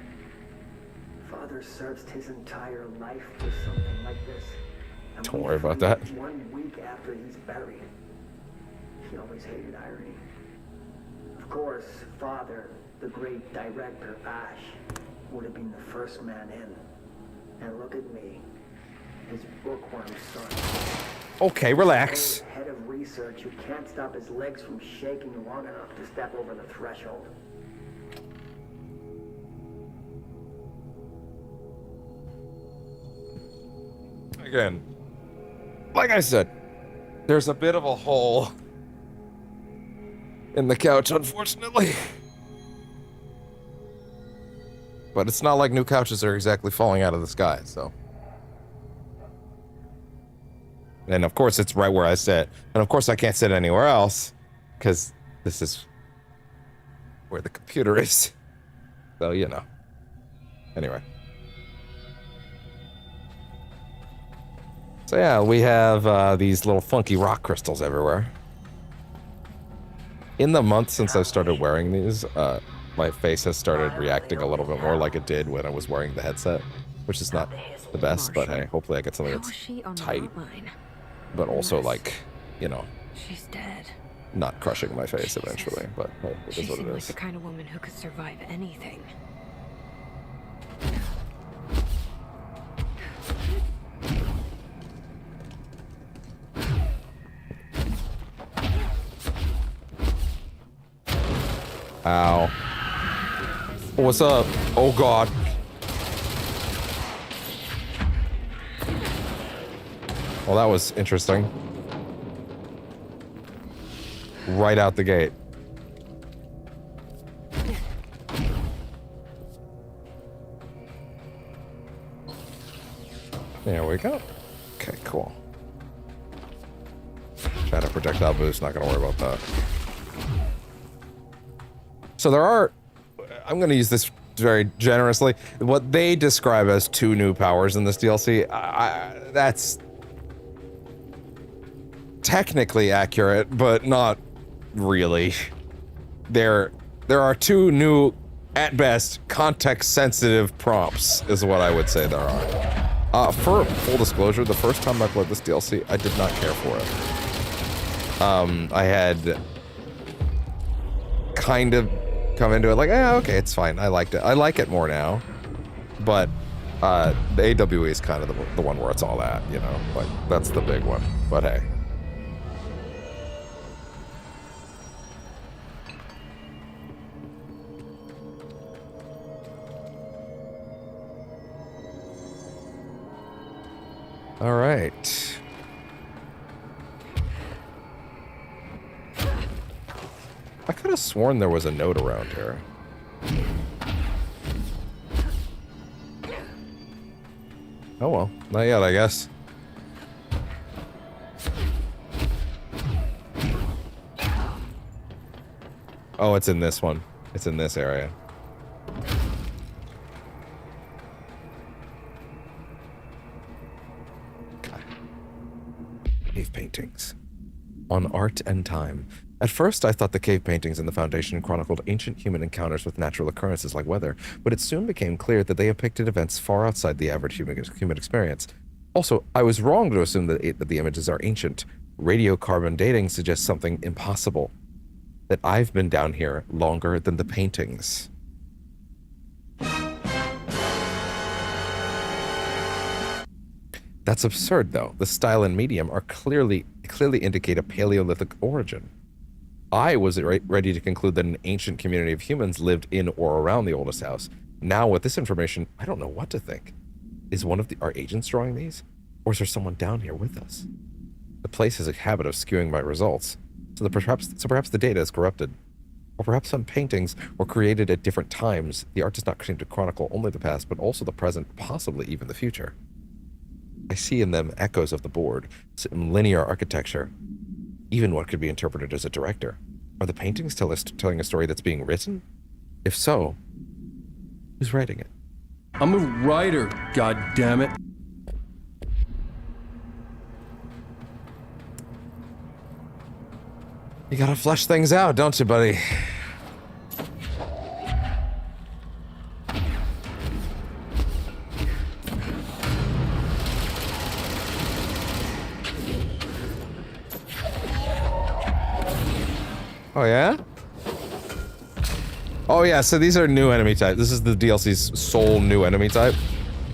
Father searched his entire life for something like this. And Don't we worry about find that. it 1 week after he's buried. He always hated irony. Of course, Father, the great director Ash, would have been the first man in. And look at me, his bookworm son. Okay, relax. Head of research who can't stop his legs from shaking long enough to step over the threshold. Again, like I said, there's a bit of a hole in the couch, unfortunately. But it's not like new couches are exactly falling out of the sky, so. And of course, it's right where I sit. And of course, I can't sit anywhere else, because this is where the computer is. So, you know. Anyway. So yeah, we have these little funky rock crystals everywhere. In the month since I started wearing these, my face has started reacting a little bit more like it did when I was wearing the headset, which is not the best, but hey, hopefully I get something that's tight, but also like, you know, She's dead. not crushing my face eventually, but hey, it She is what it seemed like is. the kind of woman who could survive anything. Ow. What's up? Oh god. Well, that was interesting. Right out the gate. There we go. Okay, cool. Shadow projectile boost, not gonna worry about that. So there are, I'm going to use this very generously, what they describe as 2 new powers in this DLC. That's technically accurate, but not really. There are 2 new, at best, context-sensitive prompts, is what I would say there are. For full disclosure, the first time I played this DLC, I did not care for it. I had kind of come into it like, okay, it's fine. I liked it. I like it more now. But the AWE is kind of the one where it's all at, you know? Like, that's the big one. But hey. All right. I could have sworn there was a note around here. Oh well, not yet, I guess. Oh, it's in this one. It's in this area. Okay. Cave paintings. On art and time, At first, I thought the cave paintings in the Foundation chronicled ancient human encounters with natural occurrences like weather, but it soon became clear that they depicted events far outside the average human experience. Also, I was wrong to assume that the images are ancient. Radiocarbon dating suggests something impossible. That I've been down here longer than the paintings. That's absurd, though. The style and medium are clearly indicate a Paleolithic origin. I was ready to conclude that an ancient community of humans lived in or around the oldest house. Now, with this information, I don't know what to think. Is one of our agents drawing these? Or is there someone down here with us? The place has a habit of skewing my results, so perhaps the data is corrupted. Or perhaps some paintings were created at different times. The art does not seem to chronicle only the past, but also the present, possibly even the future. I see in them echoes of the board, some linear architecture, even what could be interpreted as a director. Are the paintings telling a story that's being written? If so, who's writing it? I'm a writer, goddammit. You gotta flesh things out, don't you, buddy? Oh, yeah? Oh, yeah, so these are new enemy type. This is the DLC's sole new enemy type.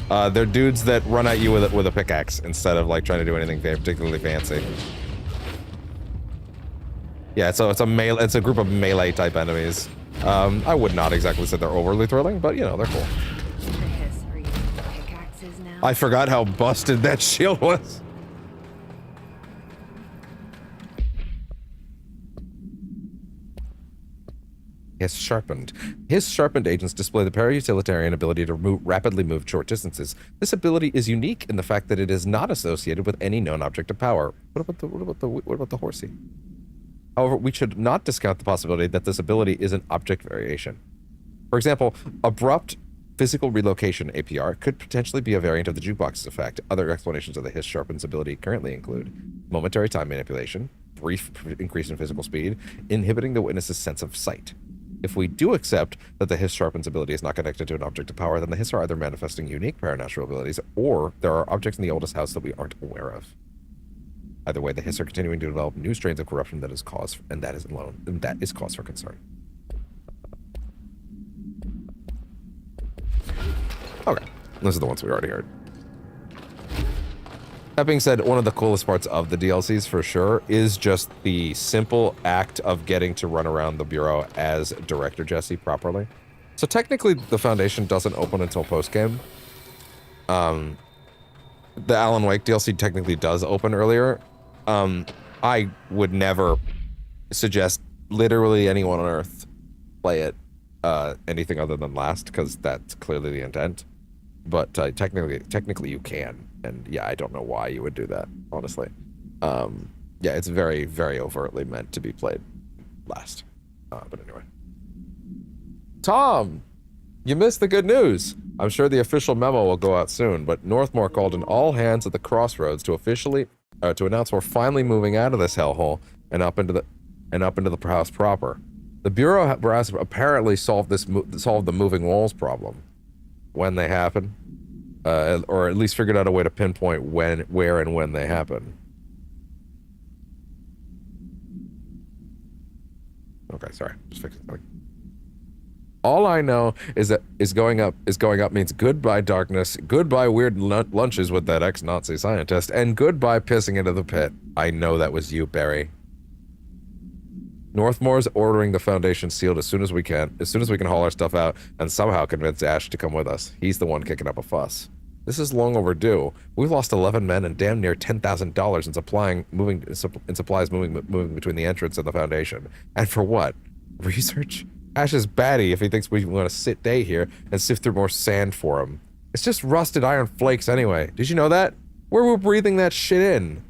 They're dudes that run at you with a pickaxe instead of, like, trying to do anything particularly fancy. Yeah, so it's a group of melee type enemies. I would not exactly say they're overly thrilling, but, you know, they're cool. Are you pickaxes now? I forgot how busted that shield was. His sharpened agents display the para-utilitarian ability to rapidly move short distances. This ability is unique in the fact that it is not associated with any known object of power. What about the horsey? However, we should not discount the possibility that this ability is an object variation. For example, abrupt physical relocation APR could potentially be a variant of the jukebox's effect. Other explanations of the His Sharpen's ability currently include momentary time manipulation, brief increase in physical speed, inhibiting the witness's sense of sight. If we do accept that the Hiss Sharpen's ability is not connected to an object of power, then the Hiss are either manifesting unique paranatural abilities, or there are objects in the oldest house that we aren't aware of. Either way, the Hiss are continuing to develop new strains of corruption that is cause for concern. Okay, those are the ones we already heard. That being said, one of the coolest parts of the DLCs for sure is just the simple act of getting to run around the Bureau as Director Jesse properly. So technically, the Foundation doesn't open until post-game. The Alan Wake DLC technically does open earlier. I would never suggest literally anyone on Earth play it anything other than last, because that's clearly the intent. But technically you can, and yeah, I don't know why you would do that, honestly. Yeah, it's very, very overtly meant to be played last. But anyway. Tom, you missed the good news. I'm sure the official memo will go out soon, but Northmore called in all hands at the crossroads to announce we're finally moving out of this hellhole and up into the house proper. The Bureau has apparently solved the moving walls problem. When they happen, or at least figured out a way to pinpoint where and when they happen. Okay, sorry, just fixing something. All I know is that going up means goodbye darkness, goodbye weird lunches with that ex-Nazi scientist, and goodbye pissing into the pit. I know that was you, Barry. Northmore's ordering the Foundation sealed as soon as we can haul our stuff out and somehow convince Ash to come with us. He's the one kicking up a fuss. This is long overdue. We've lost 11 men and damn near $10,000 in supplies moving between the entrance and the Foundation. And for what? Research? Ash is batty if he thinks we want to sit day here and sift through more sand for him. It's just rusted iron flakes anyway. Did you know that? Where we're breathing that shit in?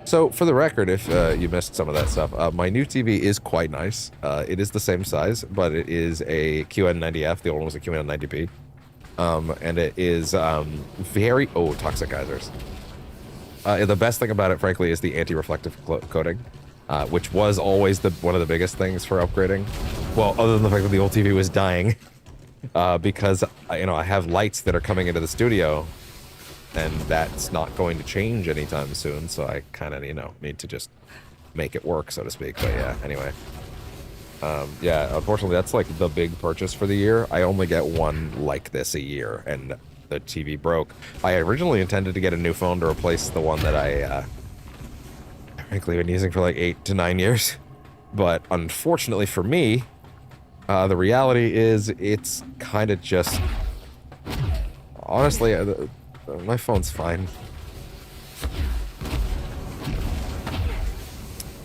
So, for the record, if you missed some of that stuff, my new TV is quite nice. It is the same size, but it is a QN90F. The old one was a QN90P. and it is very toxic geysers. The best thing about it, frankly, is the anti-reflective coating, which was always one of the biggest things for upgrading. Well, other than the fact that the old TV was dying, because I have lights that are coming into the studio, and that's not going to change anytime soon. So I kind of need to just make it work, so to speak. But yeah, anyway. Yeah, unfortunately, that's like the big purchase for the year. I only get one like this a year, and the TV broke. I originally intended to get a new phone to replace the one that I frankly been using for like 8 to 9 years. But unfortunately for me, the reality is it's kind of just... Honestly, my phone's fine.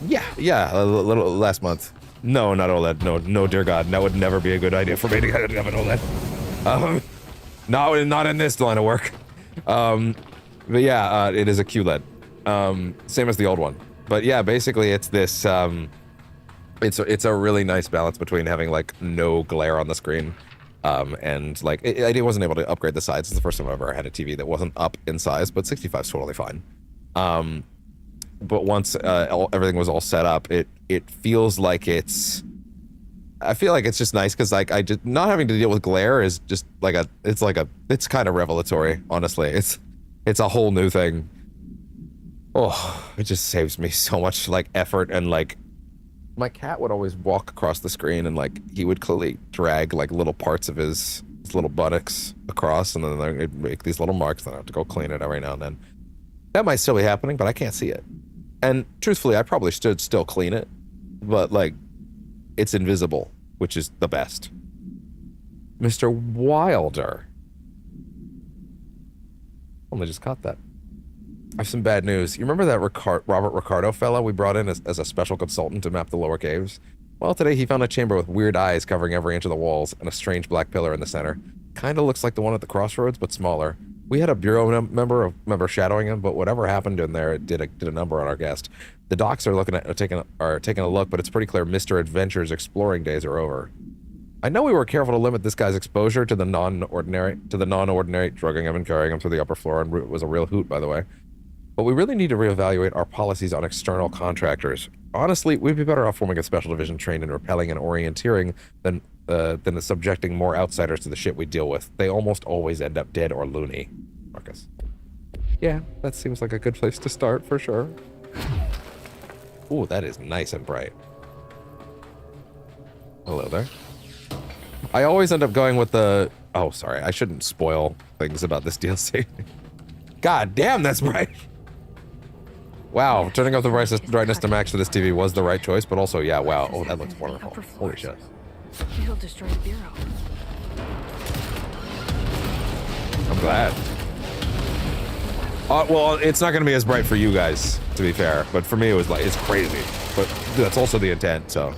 Yeah, a little last month. No, not OLED. No, dear God, that would never be a good idea for me to have an OLED. Not in this line of work. But yeah, it is a QLED. Same as the old one. But yeah, basically it's this. It's a really nice balance between having like no glare on the screen, and like I wasn't able to upgrade the size. It's the first time I've ever had a TV that wasn't up in size, but 65 is totally fine. But once everything was all set up, it feels like I feel like it's just nice because like I just not having to deal with glare is just like it's kind of revelatory. Honestly, it's a whole new thing. Oh, it just saves me so much like effort, and like my cat would always walk across the screen and like he would clearly drag like little parts of his little buttocks across, and then it'd make these little marks. Then I have to go clean it every now and then. That might still be happening, but I can't see it. And truthfully, I probably should still clean it, but like, it's invisible, which is the best. Mr. Wilder. Only just caught that. I have some bad news. You remember that Robert Ricardo fella we brought in as a special consultant to map the lower caves? Well, today he found a chamber with weird eyes covering every inch of the walls and a strange black pillar in the center. Kinda looks like the one at the crossroads, but smaller. We had a bureau member shadowing him, but whatever happened in there, it did a number on our guest. The docs are taking a look, but it's pretty clear Mr. Adventure's exploring days are over. I know we were careful to limit this guy's exposure to the non-ordinary, drugging him and carrying him through the upper floor, and it was a real hoot, by the way. But we really need to reevaluate our policies on external contractors. Honestly, we'd be better off forming a special division trained in repelling and orienteering than subjecting more outsiders to the shit we deal with. They almost always end up dead or loony. Marcus. Yeah, that seems like a good place to start for sure. Ooh, that is nice and bright. Hello there. I always end up going with the... Oh, sorry, I shouldn't spoil things about this DLC. God damn, that's bright. Wow, turning up the brightness to max for this TV was the right choice, but also, yeah, wow. Oh, that looks wonderful. Holy shit. He'll destroy the bureau. I'm glad. Well, it's not going to be as bright for you guys, to be fair, but for me it was like, it's crazy. But that's also the intent, so.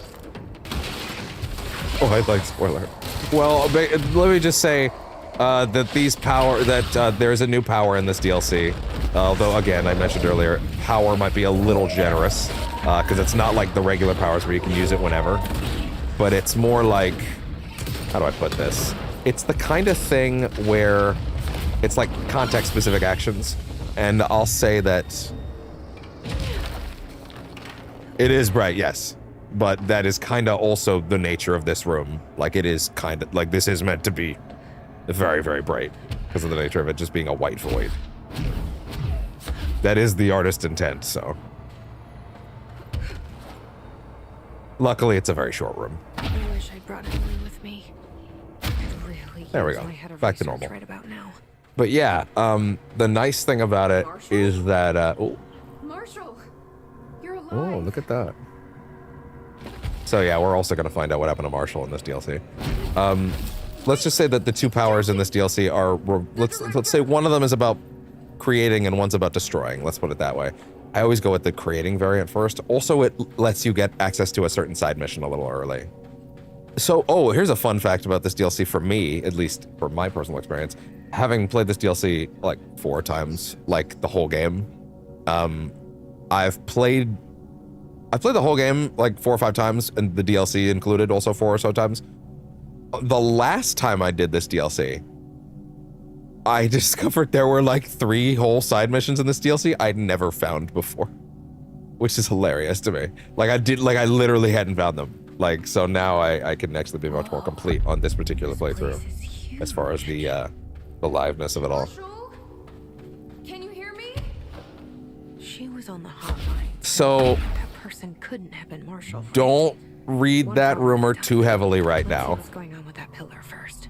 Oh, I like spoiler. Well, let me just say that there's a new power in this DLC. Although, again, I mentioned earlier, power might be a little generous, because it's not like the regular powers where you can use it whenever. But it's more like, how do I put this? It's the kind of thing where it's like context-specific actions, and I'll say that it is bright, yes, but that is kind of also the nature of this room. Like, it is kind of, like, this is meant to be very, very bright because of the nature of it just being a white void. That is the artist's intent, so. Luckily, it's a very short room. I wish I brought Emily with me. Really, there we go. Back to normal. Right about now. But yeah, the nice thing about it is that Marshall, you're alive. Oh, look at that. So yeah, we're also gonna find out what happened to Marshall in this DLC. Let's just say that the two powers in this DLC are let's say one of them is about creating and one's about destroying. Let's put it that way. I always go with the creating variant first. Also, it lets you get access to a certain side mission a little early. So, oh, here's a fun fact about this DLC for me, at least for my personal experience. Having played this DLC like 4 times, like the whole game. I've played the whole game like 4 or 5 times, and the DLC included also 4 or so times. The last time I did this DLC, I discovered there were like 3 whole side missions in this DLC I'd never found before, which is hilarious to me. Like I literally hadn't found them. Like, so now I can actually be much more complete on this particular playthrough as far as the liveness of it all. Can you hear me? She was on the hotline. So That person couldn't have been Marshall. don't read that rumor too heavily right Let's see now. what's going on with that pillar first.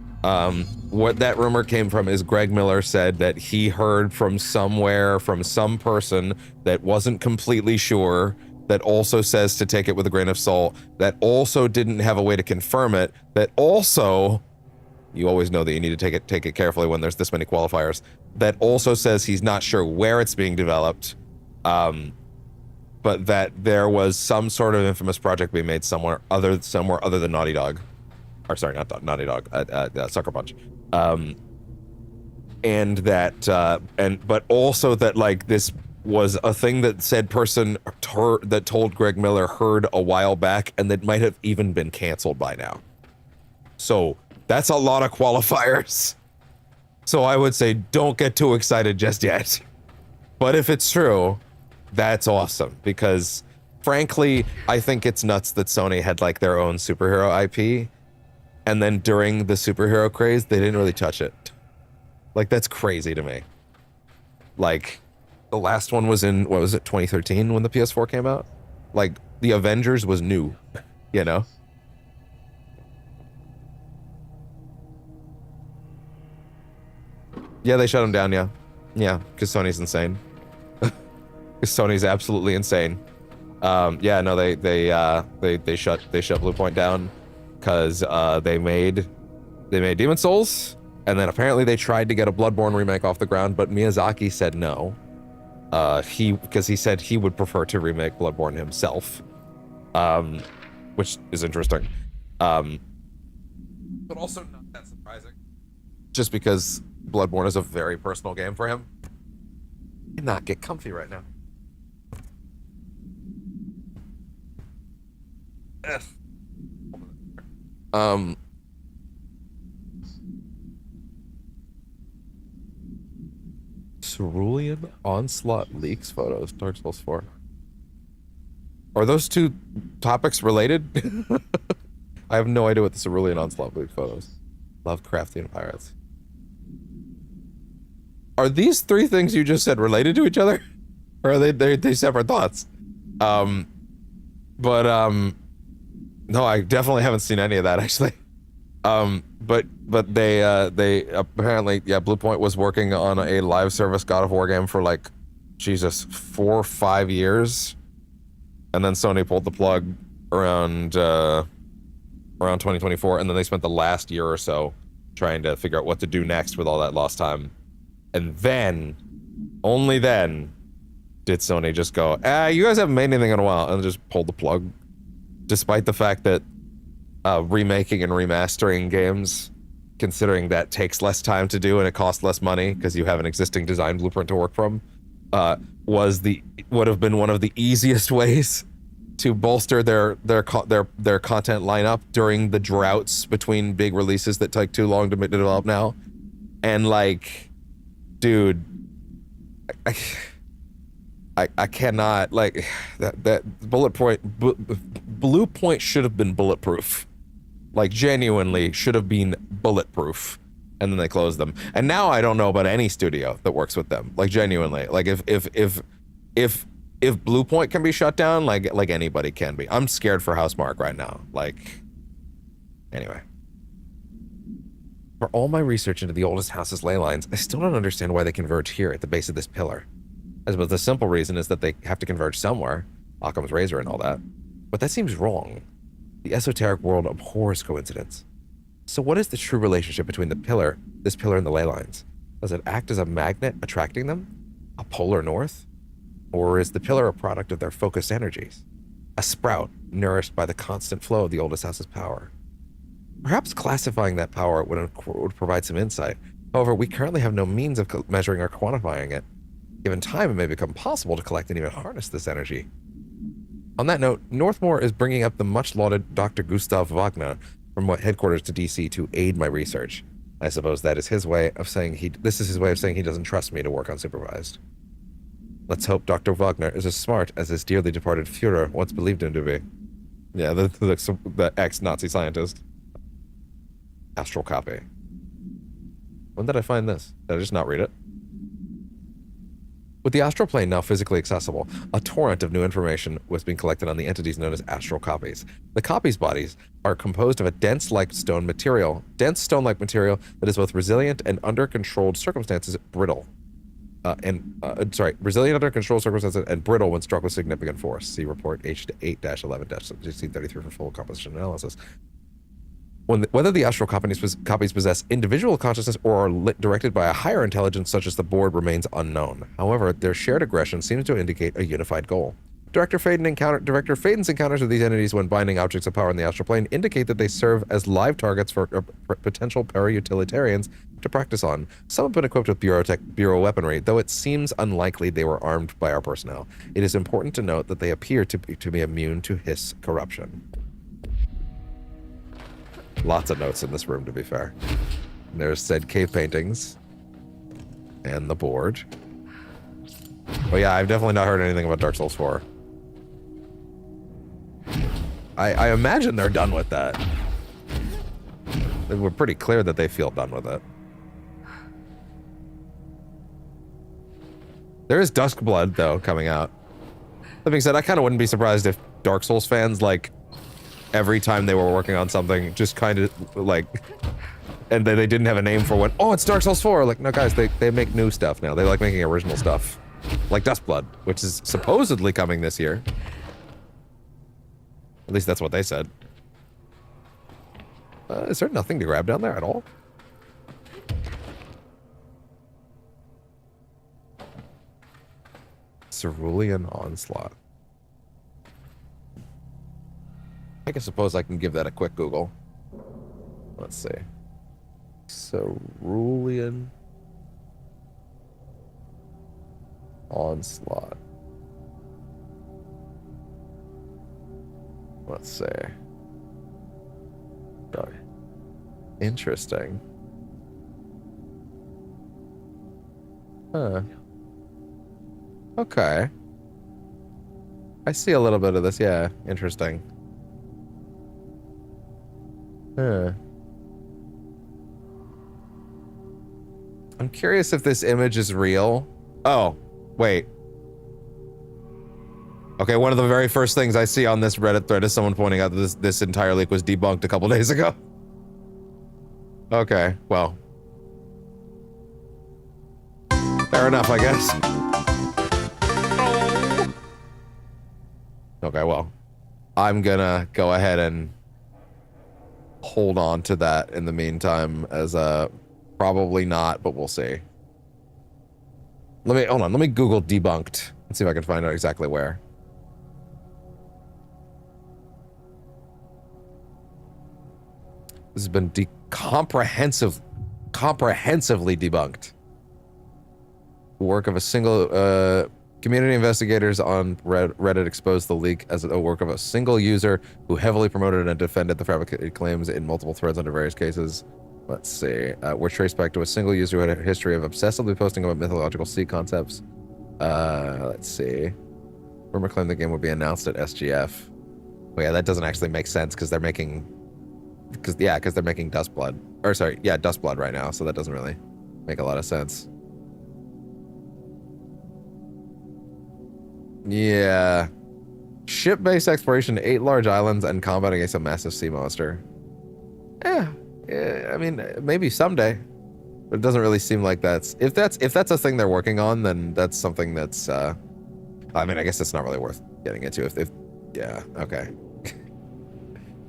What that rumor came from is Greg Miller said that he heard from somewhere, from some person that wasn't completely sure, that also says to take it with a grain of salt, that also didn't have a way to confirm it, that also, you always know that you need to take it carefully when there's this many qualifiers, that also says he's not sure where it's being developed, but that there was some sort of infamous project being made somewhere other than Naughty Dog. Or sorry, not Naughty Dog, Sucker Punch. And that, but also that like this was a thing that said person that told Greg Miller heard a while back, and that might have even been canceled by now. So that's a lot of qualifiers. So I would say don't get too excited just yet. But if it's true, that's awesome, because frankly, I think it's nuts that Sony had like their own superhero IP, and then during the superhero craze, they didn't really touch it. Like, that's crazy to me. Like, the last one was in, what was it, 2013 when the PS4 came out? Like, the Avengers was new, you know? Yeah, they shut him down, yeah. Yeah, because Sony's insane. Because Sony's absolutely insane. Yeah, no, they shut Bluepoint down because they made Demon Souls, and then apparently they tried to get a Bloodborne remake off the ground, but Miyazaki said no. Because he said he would prefer to remake Bloodborne himself, which is interesting. But also not that surprising. Just because Bloodborne is a very personal game for him. He cannot get comfy right now. Cerulean Onslaught leaks photos, Dark Souls 4. Are those two topics related? I have no idea what the Cerulean Onslaught leaks photos. Lovecraftian pirates. Are these 3 things you just said related to each other? Or are they separate thoughts? No, I definitely haven't seen any of that actually. But they apparently, yeah, Bluepoint was working on a live service God of War game for like, Jesus, 4 or 5 years, and then Sony pulled the plug around 2024, and then they spent the last year or so trying to figure out what to do next with all that lost time, and then, only then, did Sony just go, you guys haven't made anything in a while, and just pulled the plug, despite the fact that remaking and remastering games, considering that takes less time to do and it costs less money because you have an existing design blueprint to work from, would have been one of the easiest ways to bolster their content lineup during the droughts between big releases that take too long to develop now. And like, dude, I cannot, like, that Bluepoint should have been bulletproof. Like, genuinely should have been bulletproof, and then they closed them. And now I don't know about any studio that works with them. Like, genuinely, like if Bluepoint can be shut down, like anybody can be. I'm scared for Housemarque right now. Like, anyway. For all my research into the oldest house's ley lines, I still don't understand why they converge here at the base of this pillar. I suppose the simple reason is that they have to converge somewhere, Occam's razor and all that. But that seems wrong. The esoteric world abhors coincidence. So what is the true relationship between this pillar and the ley lines? Does it act as a magnet attracting them? A polar north? Or is the pillar a product of their focused energies? A sprout nourished by the constant flow of the oldest house's power? Perhaps classifying that power would provide some insight. However, we currently have no means of measuring or quantifying it. Given time, it may become possible to collect and even harness this energy. On that note, Northmore is bringing up the much-lauded Dr. Gustav Wagner from headquarters to DC to aid my research. I suppose that is his way of saying this is his way of saying he doesn't trust me to work unsupervised. Let's hope Dr. Wagner is as smart as his dearly departed Führer once believed him to be. Yeah, the ex-Nazi scientist. Astral copy. When did I find this? Did I just not read it? With the astral plane now physically accessible, a torrent of new information was being collected on the entities known as astral copies. The copies' bodies are composed of a dense stone-like material that is both resilient and under controlled circumstances brittle. Resilient under controlled circumstances and brittle when struck with significant force. See report H8-11-1633 for full composition analysis. Whether the astral copies possess individual consciousness or are directed by a higher intelligence such as the board remains unknown. However, their shared aggression seems to indicate a unified goal. Director Faden's encounters with these entities when binding objects of power in the astral plane indicate that they serve as live targets for potential para-utilitarians to practice on. Some have been equipped with bureau weaponry, though it seems unlikely they were armed by our personnel. It is important to note that they appear to be immune to Hiss corruption. Lots of notes in this room, to be fair. There's said cave paintings. And the board. Oh yeah, I've definitely not heard anything about Dark Souls 4. I imagine they're done with that. They were pretty clear that they feel done with it. There is Duskblood, though, coming out. That being said, I kind of wouldn't be surprised if Dark Souls fans, like, every time they were working on something, just kind of, like, and they didn't have a name for when, oh, it's Dark Souls 4. Like, no, guys, they make new stuff now. They like making original stuff. Like Duskblood, which is supposedly coming this year. At least that's what they said. Is there nothing to grab down there at all? Cerulean Onslaught. I suppose I can give that a quick Google. Let's see. Cerulean Onslaught. Let's see. Oh, interesting. Huh. Okay. I see a little bit of this, yeah. Interesting. Huh. I'm curious if this image is real. Oh, wait. Okay, one of the very first things I see on this Reddit thread is someone pointing out that this entire leak was debunked a couple days ago. Okay, well. Fair enough, I guess. Okay, well. I'm gonna go ahead and hold on to that in the meantime as probably not, but we'll see. Hold on, let me Google debunked and see if I can find out exactly where. This has been comprehensively debunked. The work of a single community investigators on Reddit exposed the leak as a work of a single user who heavily promoted and defended the fabricated claims in multiple threads under various cases. Let's see. We're traced back to a single user who had a history of obsessively posting about mythological sea concepts. Let's see. Rumor claimed the game would be announced at SGF. Well, yeah, that doesn't actually make sense because they're making... Because they're making Duskblood. Or sorry, yeah, Duskblood right now, so that doesn't really make a lot of sense. Yeah. Ship-based exploration, 8 large islands, and combat against a massive sea monster. Yeah, I mean, maybe someday. But it doesn't really seem like that's... If that's a thing they're working on, then that's something that's... I mean, I guess it's not really worth getting into. If yeah, okay.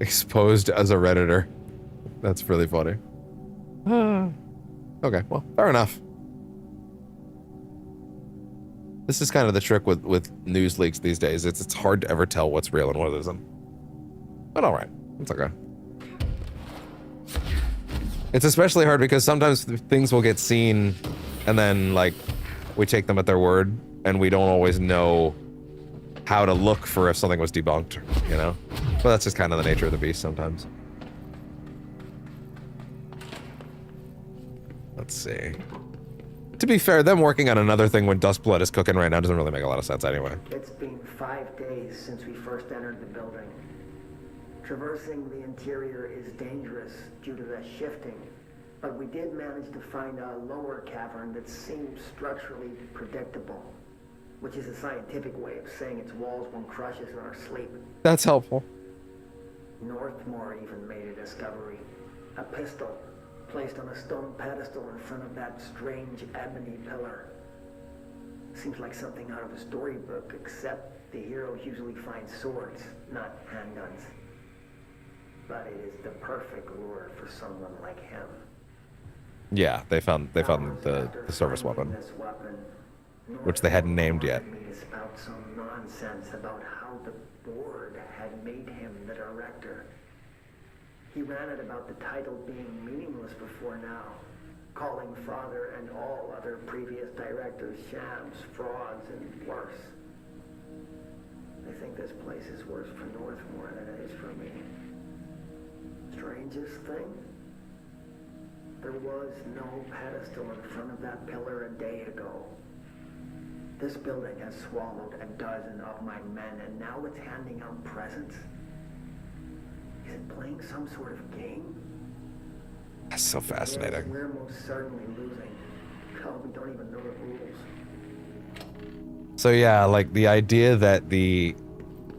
Exposed as a Redditor. That's really funny. Okay, well, fair enough. This is kind of the trick with news leaks these days. It's hard to ever tell what's real and what isn't. But all right, it's okay. It's especially hard because sometimes things will get seen and then, like, we take them at their word and we don't always know how to look for if something was debunked, you know? But that's just kind of the nature of the beast sometimes. let's see. To be fair, them working on another thing when Dustblood is cooking right now doesn't really make a lot of sense anyway. It's been 5 days since we first entered the building. Traversing the interior is dangerous due to the shifting, but we did manage to find a lower cavern that seems structurally predictable, which is a scientific way of saying its walls won't crush us in our sleep. That's helpful. Northmore even made a discovery. A pistol placed on a stone pedestal in front of that strange ebony pillar. Seems like something out of a storybook, except the heroes usually find swords, not handguns. But it is the perfect lure for someone like him. Yeah, they found the service weapon, which they hadn't named yet. To spout some nonsense about how the board had made him the director. He ranted about the title being meaningless before now, calling Father and all other previous directors shams, frauds, and worse. I think this place is worse for Northmore than it is for me. Strangest thing? There was no pedestal in front of that pillar a day ago. This building has swallowed a dozen of my men, and now it's handing out presents? Is it playing some sort of game? That's so fascinating. Yes, we're most certainly losing. Hell, we don't even know the rules. So yeah, like the idea that the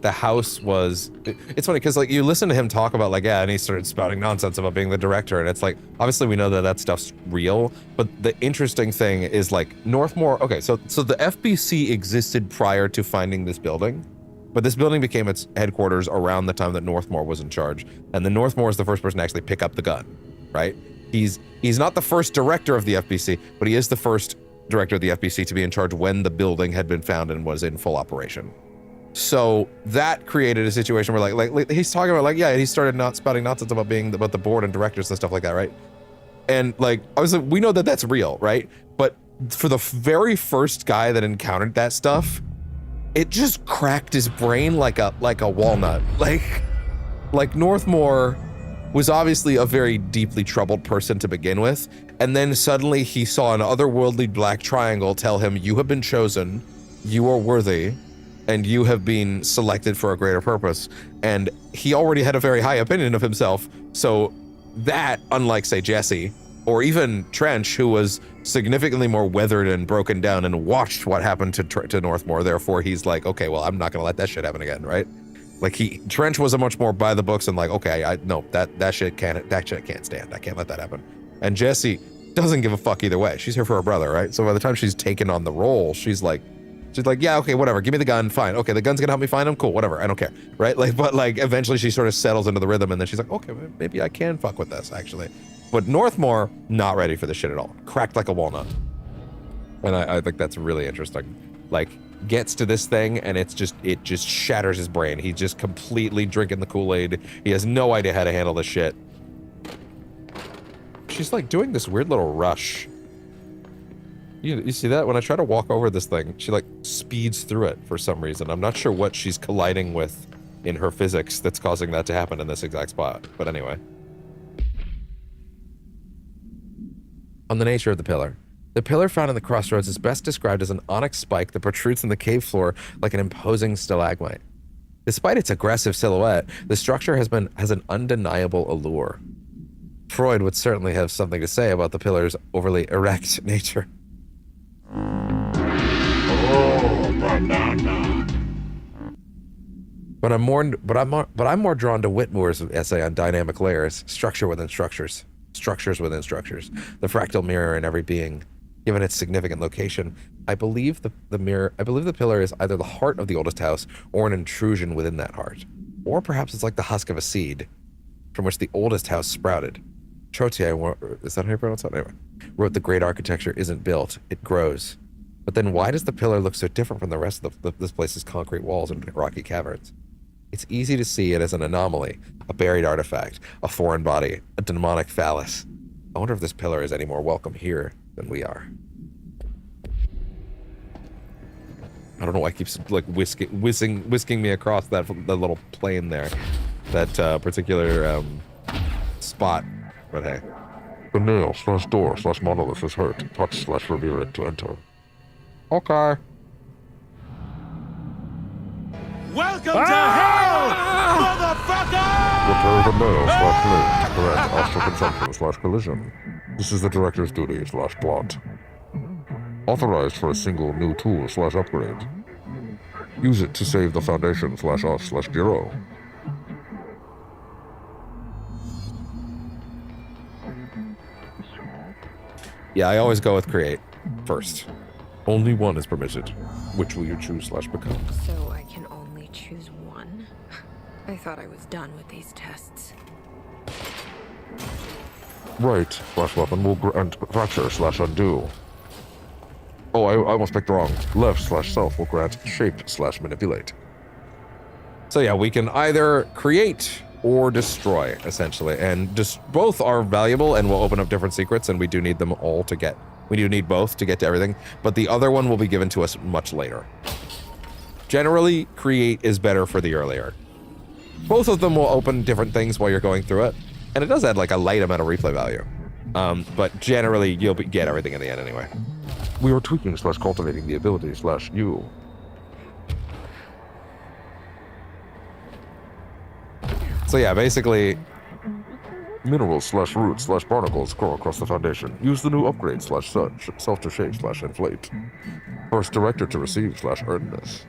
house was, it's funny because like you listen to him talk about like, yeah, and he started spouting nonsense about being the director, and it's like, obviously we know that that stuff's real, but the interesting thing is like Northmore, okay, so the FBC existed prior to finding this building, but this building became its headquarters around the time that Northmore was in charge, and then Northmore is the first person to actually pick up the gun, right? He's not the first director of the FBC, but he is the first director of the FBC to be in charge when the building had been found and was in full operation. So that created a situation where like he's talking about like, yeah, he started not spouting nonsense about the board and directors and stuff like that, right? And like, obviously we know that that's real, right? But for the very first guy that encountered that stuff, it just cracked his brain like a walnut. Like Northmore was obviously a very deeply troubled person to begin with, and then suddenly he saw an otherworldly black triangle tell him, you have been chosen, you are worthy, and you have been selected for a greater purpose. And he already had a very high opinion of himself, so that, unlike say Jesse, or even Trench, who was significantly more weathered and broken down and watched what happened to Northmore, therefore he's like, okay, well, I'm not gonna let that shit happen again, right? Like Trench was a much more by the books and like, okay, no, that shit can't stand. I can't let that happen. And Jesse doesn't give a fuck either way. She's here for her brother, right? So by the time she's taken on the role, she's like, yeah, okay, whatever, give me the gun, fine. Okay, the gun's gonna help me find him, cool, whatever, I don't care, right? Like, but like, eventually she sort of settles into the rhythm, and then she's like, okay, maybe I can fuck with this, actually. But Northmore, not ready for this shit at all. Cracked like a walnut. And I think that's really interesting. Like, gets to this thing, and it just shatters his brain. He's just completely drinking the Kool-Aid. He has no idea how to handle this shit. She's like doing this weird little rush. You see that? When I try to walk over this thing, she like speeds through it for some reason. I'm not sure what she's colliding with in her physics that's causing that to happen in this exact spot. But anyway. On the nature of the pillar. The pillar found in the crossroads is best described as an onyx spike that protrudes from the cave floor like an imposing stalagmite. Despite its aggressive silhouette, the structure has an undeniable allure. Freud would certainly have something to say about the pillar's overly erect nature. But I'm more drawn to Whitmore's essay on dynamic layers, structure within structures, structures within structures, the fractal mirror in every being. Given its significant location, I believe the pillar is either the heart of the oldest house or an intrusion within that heart. Or perhaps it's like the husk of a seed from which the oldest house sprouted. Trottier, is that how you pronounce it? Anyway, wrote the great architecture isn't built, it grows. But then why does the pillar look so different from the rest of this place's concrete walls and rocky caverns? It's easy to see it as an anomaly, a buried artifact, a foreign body, a demonic phallus. I wonder if this pillar is any more welcome here than we are. I don't know why it keeps like whisking me across that little plane there, that particular spot. But hey, The nail slash door slash monolith is hurt. Touch slash reveal it to enter. Okay. Welcome to hell, motherfucker! Repair the nail slash plate to prevent astral consumption slash collision. This is the director's duty slash plot. Authorized for a single new tool slash upgrade. Use it to save the Foundation slash us slash Bureau. Yeah, I always go with create first. Only one is permitted. Which will you choose slash become? So I can only choose one? I thought I was done with these tests. Right slash weapon will grant fracture slash undo. Oh, I almost picked wrong. Left slash self will grant shape slash manipulate. So yeah, we can either create or destroy, essentially. And just both are valuable and will open up different secrets, and we do need them all to get. We do need both to get to everything, but the other one will be given to us much later. Generally, create is better for the earlier. Both of them will open different things while you're going through it, and it does add like a light amount of replay value. But generally, you'll get everything in the end anyway. We are tweaking slash cultivating the ability slash you. So yeah, basically, minerals slash roots slash barnacles grow across the Foundation. Use the new upgrade slash self to shape slash inflate. First director to receive slash earn this.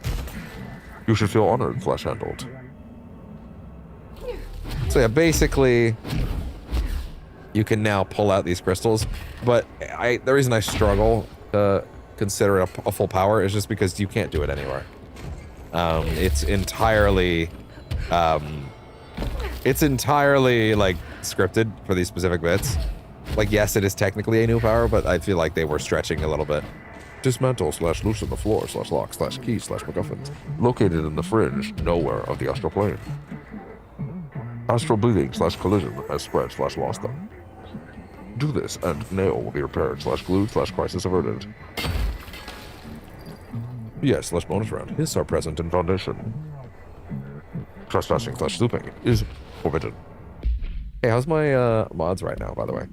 You should feel honored slash handled. So yeah, basically, you can now pull out these crystals, but the reason I struggle to consider it a full power is just because you can't do it anywhere. It's entirely like scripted for these specific bits. Like, yes, it is technically a new power, but I feel like they were stretching a little bit. Dismantle slash loosen the floor slash lock slash key slash MacGuffin. Located in the fringe, nowhere of the astral plane. Astral bleeding slash collision has spread slash lost them. Do this and nail will be repaired slash glued slash crisis averted. Yes slash bonus round. His are present in Foundation. Trespassing slash stooping is forbidden. Hey, how's my mods right now, by the way?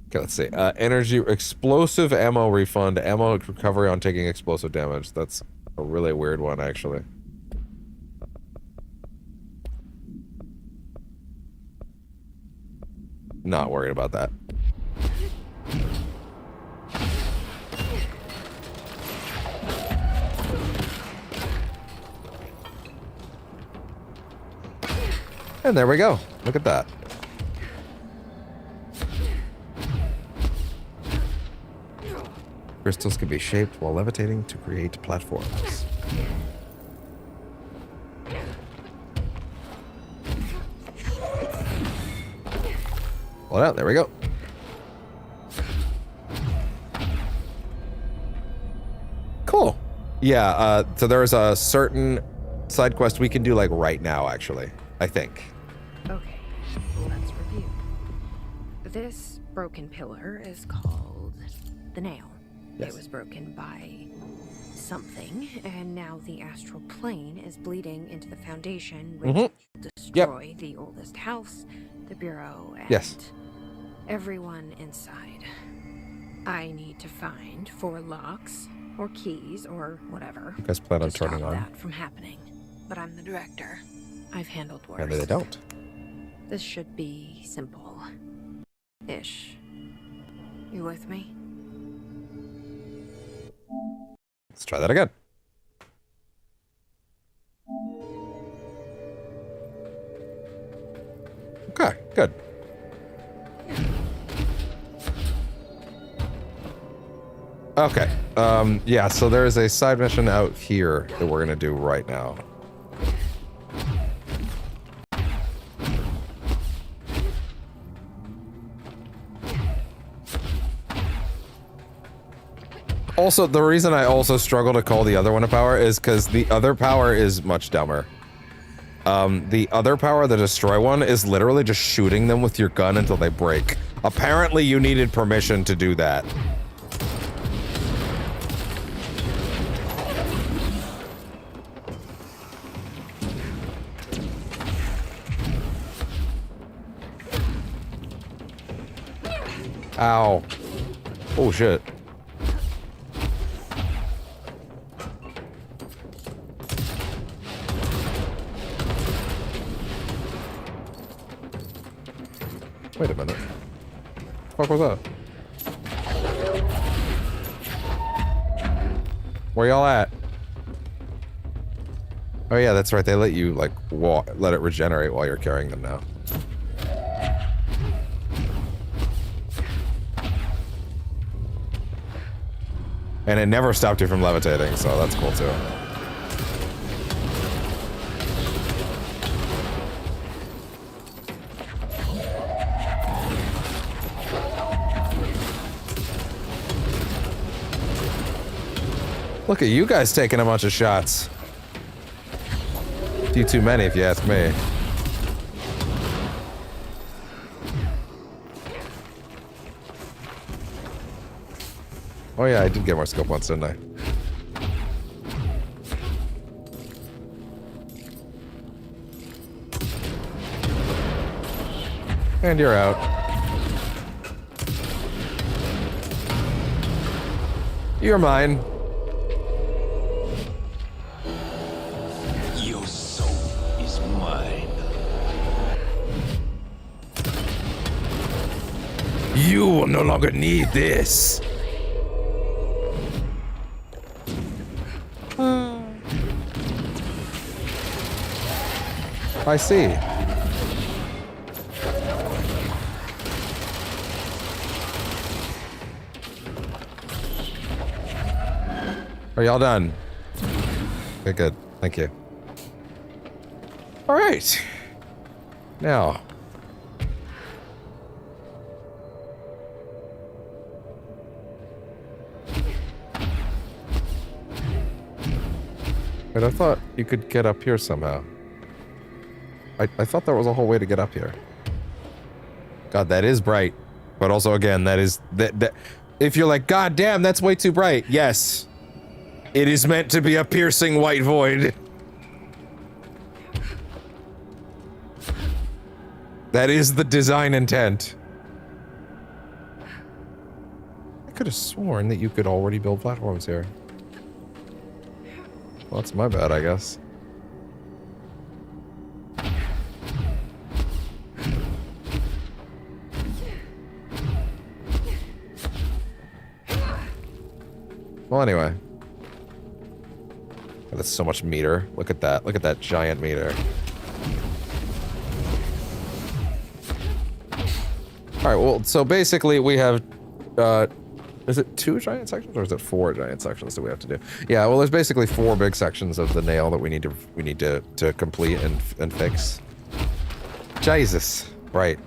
Okay, let's see. Energy, explosive ammo refund, ammo recovery on taking explosive damage. That's a really weird one, actually. Not worried about that. And there we go. Look at that. Crystals can be shaped while levitating to create platforms. Pull it out. There we go. Cool. Yeah, so there's a certain side quest we can do like right now, actually, I think. Okay, let's review. This broken pillar is called the nail. Yes. It was broken by something, and now the astral plane is bleeding into the Foundation, which will destroy the oldest house, the Bureau, and everyone inside. I need to find 4 locks, or keys, or whatever. You guys plan on to turning stop on? that from happening. But I'm the director. I've handled worse. And they don't. This should be simple. Ish. You with me? Let's try that again. Okay, good. Okay, yeah, so there is a side mission out here that we're gonna do right now. Also, the reason I also struggle to call the other one a power is because the other power is much dumber. The other power, the destroy one, is literally just shooting them with your gun until they break. Apparently you needed permission to do that. Ow. Oh shit. Wait a minute. What the fuck was that? Where y'all at? Oh yeah, that's right. They let you like let it regenerate while you're carrying them now. And it never stopped you from levitating, so that's cool too. Look at you guys taking a bunch of shots. A few too many if you ask me. Oh yeah, I did get more scope once, didn't I? And you're out. You're mine. Your soul is mine. You will no longer need this. I see. Are y'all done? Okay, good. Thank you. All right. Now. Wait, I thought you could get up here somehow. I thought there was a whole way to get up here. God, that is bright. But also, again, that is... That if you're like, God damn, that's way too bright. Yes. It is meant to be a piercing white void. That is the design intent. I could have sworn that you could already build platforms here. Well, that's my bad, I guess. Well, anyway. Oh, that's so much meter. Look at that. Look at that giant meter. Alright, well, so basically we have, is it 2 giant sections or is it 4 giant sections that we have to do? Yeah, well, there's basically 4 big sections of the nail that we need to complete and fix. Jesus. Right.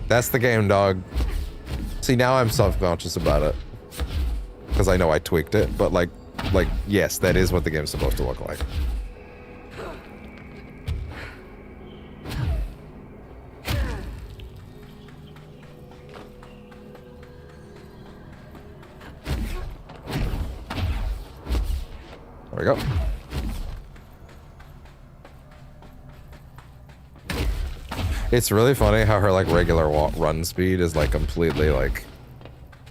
That's the game, dog. See, now I'm self-conscious about it. Because I know I tweaked it, but like, yes, that is what the game's supposed to look like. There we go. It's really funny how her like regular run speed is like completely like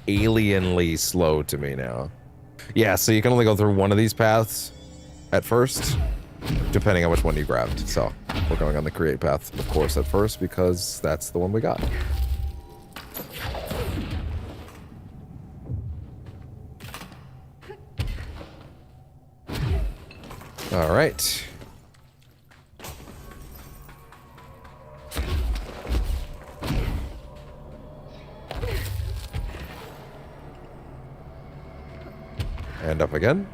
alienly slow to me now. Yeah, so you can only go through one of these paths at first, depending on which one you grabbed. So we're going on the create path, of course, at first because that's the one we got. All right. And up again.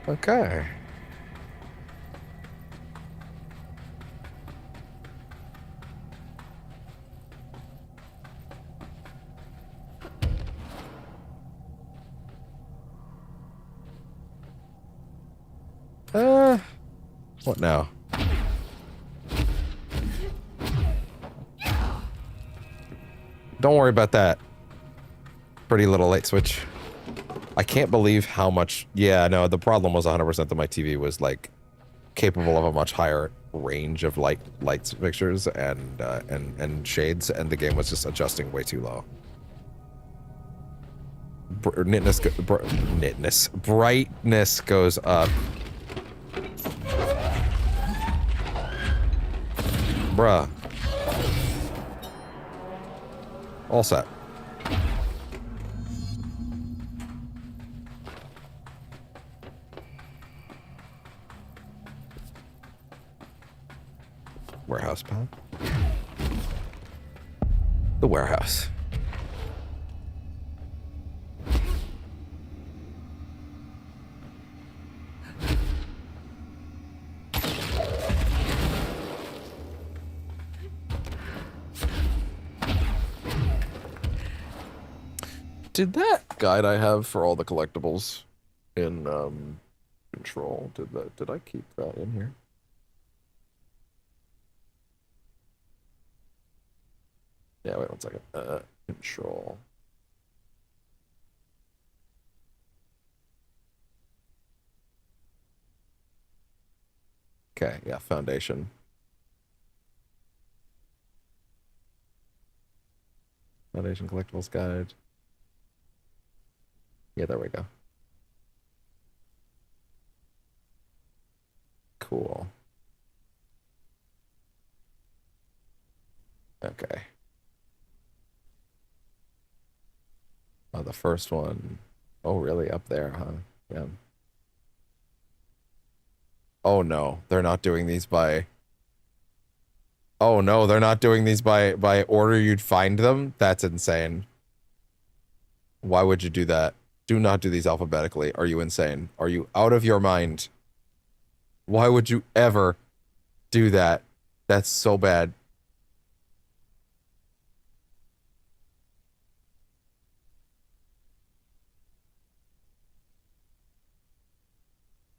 Okay. What now? Don't worry about that. Pretty little light switch. I can't believe how much... Yeah, no, the problem was 100% that my TV was, like, capable of a much higher range of light fixtures and shades, and the game was just adjusting way too low. Brightness goes up. Bruh. All set. Warehouse pad. The warehouse. Did that guide I have for all the collectibles in Control, did I keep that in here? Yeah, wait one second. Control. Okay, yeah, Foundation. Foundation Collectibles Guide. Yeah, there we go. Cool. Okay. Oh, the first one. Oh, really? Up there, huh? Yeah. Oh, no. They're not doing these by... Oh, no. They're not doing these by order you'd find them? That's insane. Why would you do that? Do not do these alphabetically. Are you insane? Are you out of your mind? Why would you ever do that? That's so bad.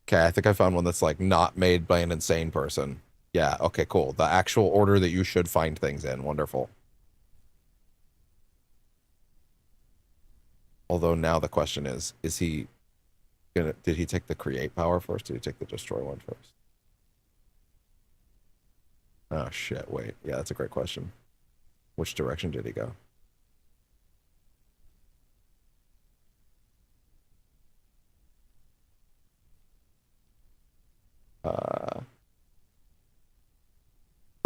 Okay, I think I found one that's like not made by an insane person. Yeah, okay, cool. The actual order that you should find things in. Wonderful. Although now the question is he gonna, did he take the create power first? Did he take the destroy one first? Oh shit, wait. Yeah, that's a great question. Which direction did he go?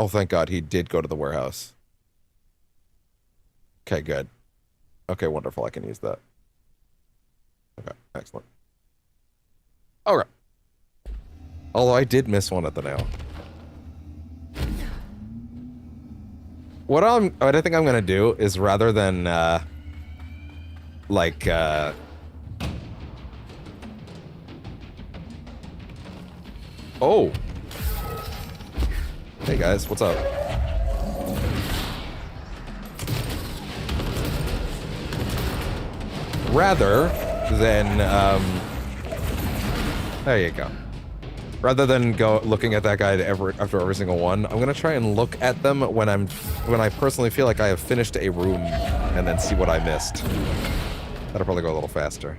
Oh, thank God, he did go to the warehouse. Okay, good. Okay, wonderful. I can use that. Okay, excellent. Alright. Although I did miss one at the nail. What I think I'm gonna do is rather than oh. Hey guys, what's up? Rather than there you go. Rather than go looking at that guide after every single one, I'm gonna try and look at them when I personally feel like I have finished a room, and then see what I missed. That'll probably go a little faster.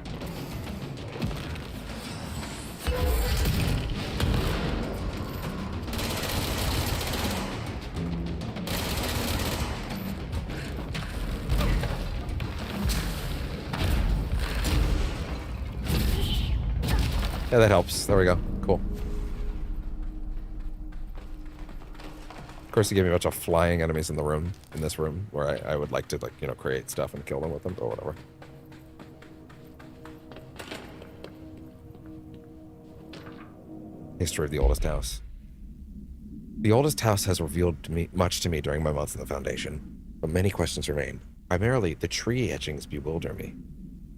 Yeah, that helps. There we go. Cool. Of course, he gave me a bunch of flying enemies in this room, where I would like to, like, you know, create stuff and kill them with them, or whatever. History of the oldest house. The oldest house has revealed much to me during my months in the Foundation, but many questions remain. Primarily, the tree etchings bewilder me.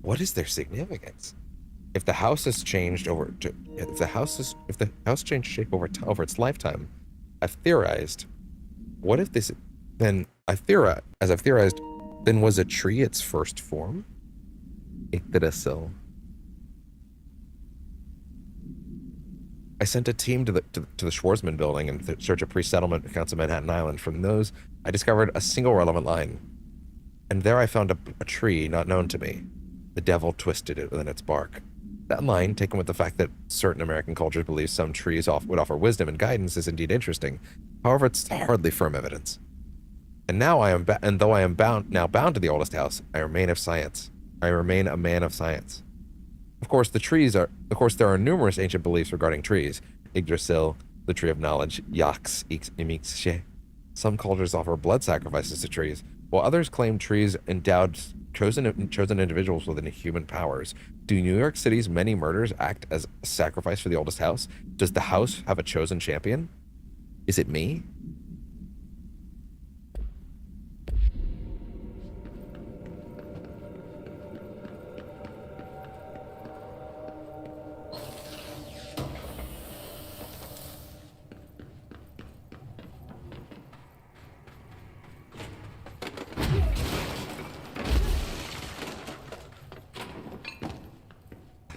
What is their significance? If the house has changed if the house changed shape over its lifetime, I've theorized, what if this, then I've theorized, then was a tree its first form? Yggdrasil. I sent a team to the Schwarzman building in search of pre-settlement accounts of Manhattan Island. From those, I discovered a single relevant line. And there I found a tree not known to me. The devil twisted it within its bark. That line, taken with the fact that certain American cultures believe some trees would offer wisdom and guidance, is indeed interesting. However, it's hardly firm evidence. And now though I am bound to the oldest house, I remain of science. I remain a man of science. Of course, there are numerous ancient beliefs regarding trees. Yggdrasil, the tree of knowledge, Yax, Imixche. Some cultures offer blood sacrifices to trees, while others claim trees endowed chosen individuals with human powers. Do New York City's many murders act as a sacrifice for the oldest house? Does the house have a chosen champion? Is it me?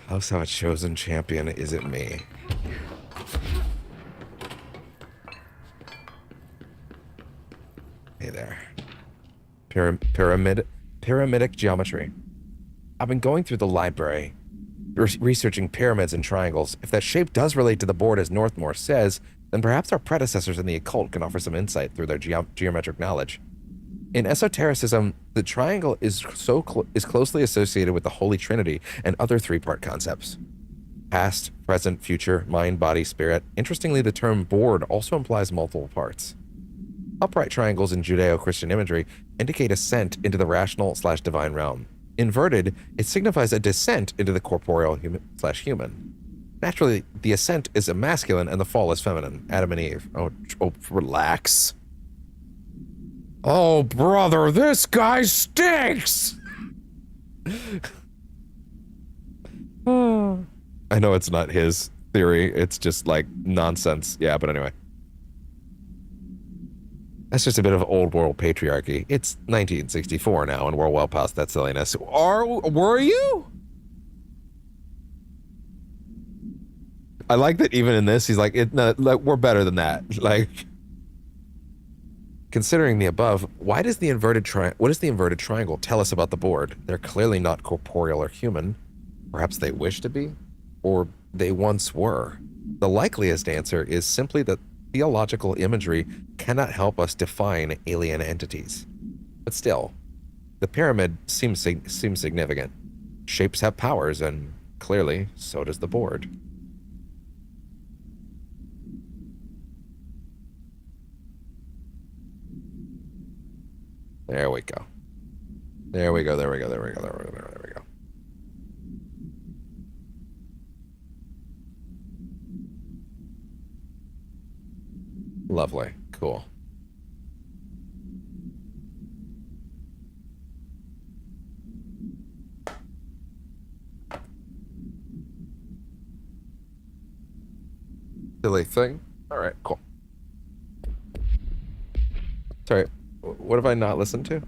House have a chosen champion. Is it me? Hey there. Pyramidic geometry. I've been going through the library, researching pyramids and triangles. If that shape does relate to the board as Northmore says, then perhaps our predecessors in the occult can offer some insight through their geometric knowledge. In esotericism, the triangle is closely associated with the Holy Trinity and other three-part concepts. Past, present, future, mind, body, spirit. Interestingly, the term board also implies multiple parts. Upright triangles in Judeo-Christian imagery indicate ascent into the rational/divine realm. Inverted, it signifies a descent into the corporeal human. Naturally, the ascent is a masculine and the fall is feminine. Adam and Eve. Oh, relax. Oh, brother, this guy stinks! I know it's not his theory, it's just like nonsense. Yeah, but anyway. That's just a bit of old world patriarchy. It's 1964 now, and we're well past that silliness. Were you? I like that even in this, he's like, we're better than that. Like... Considering the above, what does the inverted triangle tell us about the board? They're clearly not corporeal or human. Perhaps they wish to be, or they once were. The likeliest answer is simply that theological imagery cannot help us define alien entities. But still, the pyramid seems significant. Shapes have powers, and clearly, so does the board. There we go. There we go. Lovely. Cool. Silly thing. All right, cool. Sorry. What have I not listened to?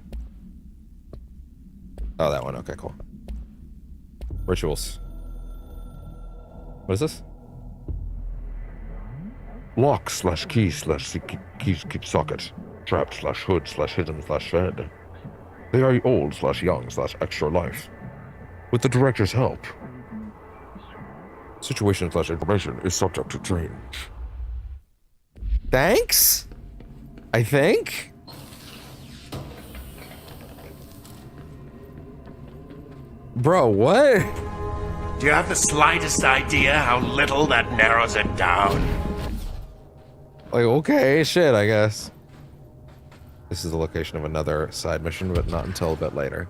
Oh, that one. Okay, cool. Rituals. What is this? Lock/key/socket. Trap/hood/hidden/fed. They are old/young/extra life. With the director's help. Situation/information is subject to change. Thanks? I think? Bro, what? Do you have the slightest idea how little that narrows it down? Like, okay, shit, I guess. This is the location of another side mission, but not until a bit later.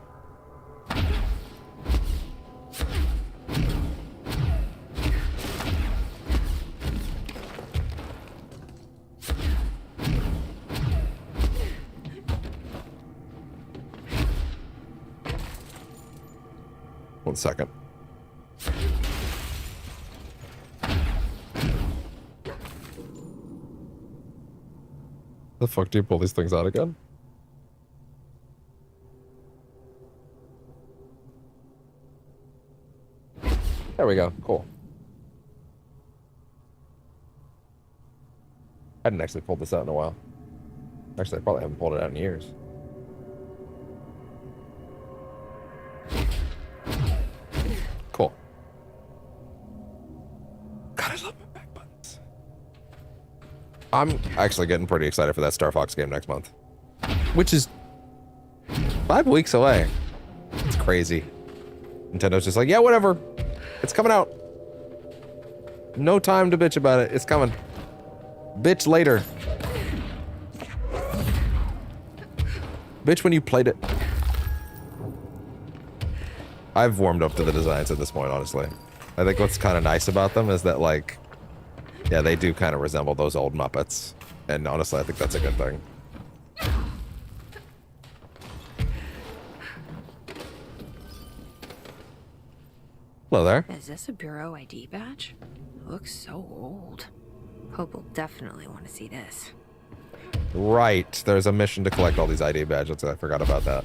One second. The fuck do you pull these things out again? There we go. Cool. hadn't actually pulled this out in a while. Actually, I probably haven't pulled it out in years. Cool. God, I love my back buttons. I'm actually getting pretty excited for that Star Fox game next month, which is 5 weeks away. It's crazy. Nintendo's just like, yeah, whatever. It's coming out. No time to bitch about it. It's coming. Bitch later. Bitch when you played it. I've warmed up to the designs at this point, honestly. I think what's kind of nice about them is that, like, yeah, they do kind of resemble those old Muppets. And honestly, I think that's a good thing. Hello there. Is this a Bureau ID badge? Looks so old. Hope will definitely want to see this. Right. There's a mission to collect all these ID badges. I forgot about that.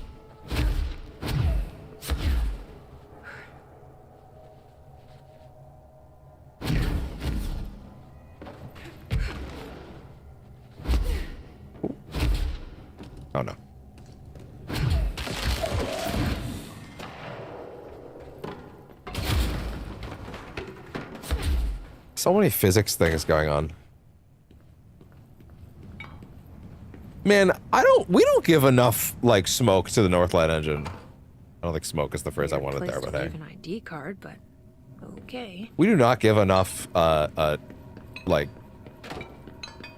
Oh no. So many physics things going on. Man, we don't give enough, like, smoke to the Northlight engine. I don't think smoke is the phrase I wanted there, but hey. An ID card, but okay. We do not give enough, like,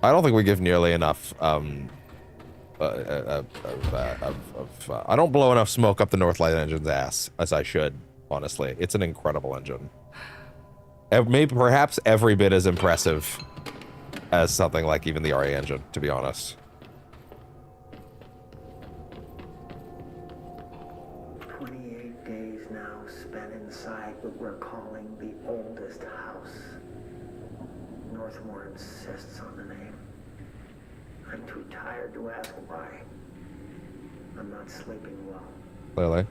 I don't think we give nearly enough, I don't blow enough smoke up the Northlight engine's ass, as I should, honestly. It's an incredible engine. Maybe perhaps every bit as impressive as something like even the RE engine, to be honest. 28 days now spent inside what we're calling the oldest house. Northmore insists on the name. I'm too tired to ask why. I'm not sleeping well. Clearly.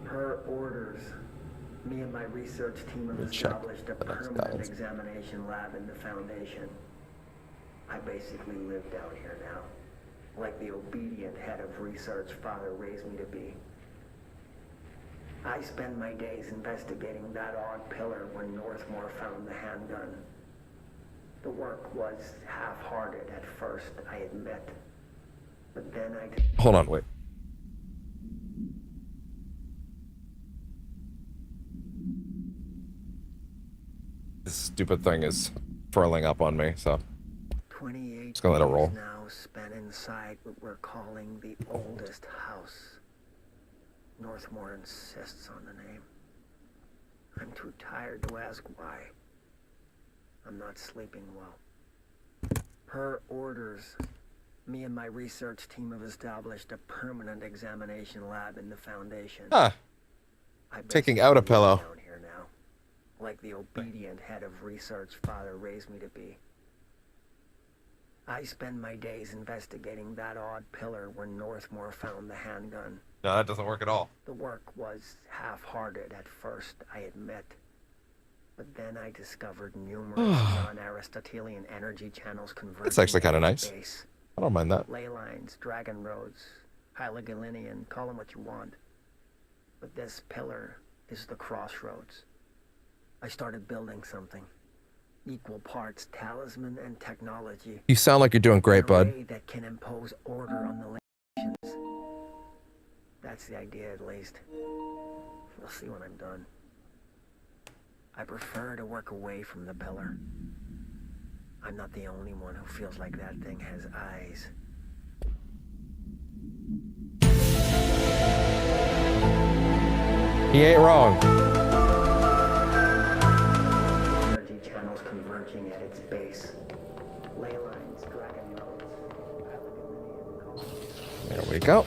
Per orders, me and my research team have established a permanent examination lab in the Foundation. I basically lived out here now, like the obedient head of research Father raised me to be. I spend my days investigating that odd pillar when Northmore found the handgun. The work was half-hearted at first, I admit. But then I... Hold on, wait. This stupid thing is furling up on me, so... 28 just gonna let it roll. now spent inside what we're calling the oldest house. Northmore insists on the name. I'm too tired to ask why. I'm not sleeping well. Per orders, me and my research team have established a permanent examination lab in the Foundation. Huh. Taking out a pillow. Down here now, like the obedient head of research Father raised me to be. I spend my days investigating that odd pillar where Northmore found the handgun. No, that doesn't work at all. The work was half-hearted at first, I admit. But then I discovered numerous non-Aristotelian energy channels converging. That's actually kind of nice. Space. I don't mind that. Ley lines, dragon roads, Hyligalinian, call them what you want. But this pillar is the crossroads. I started building something. Equal parts talisman and technology. You sound like you're doing great, bud. That can impose order on the nations. That's the idea, at least. We'll see when I'm done. I prefer to work away from the pillar. I'm not the only one who feels like that thing has eyes. He ain't wrong. Energy channels converging at its base. Ley lines, dragon roads, Hyligalinian. There we go.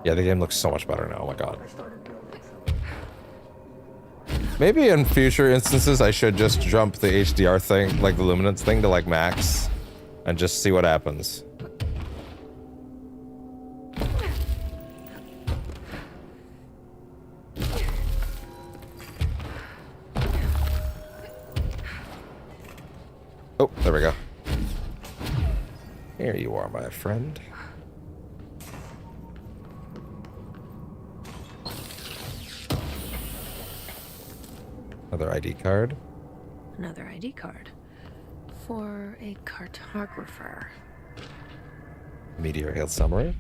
Yeah, the game looks so much better now. Oh my god. Maybe in future instances I should just jump the HDR thing, like the luminance thing, to like max and just see what happens. Oh, there we go. Here you are, my friend. Another ID card. Another ID card. For a cartographer. Meteor Hill summary.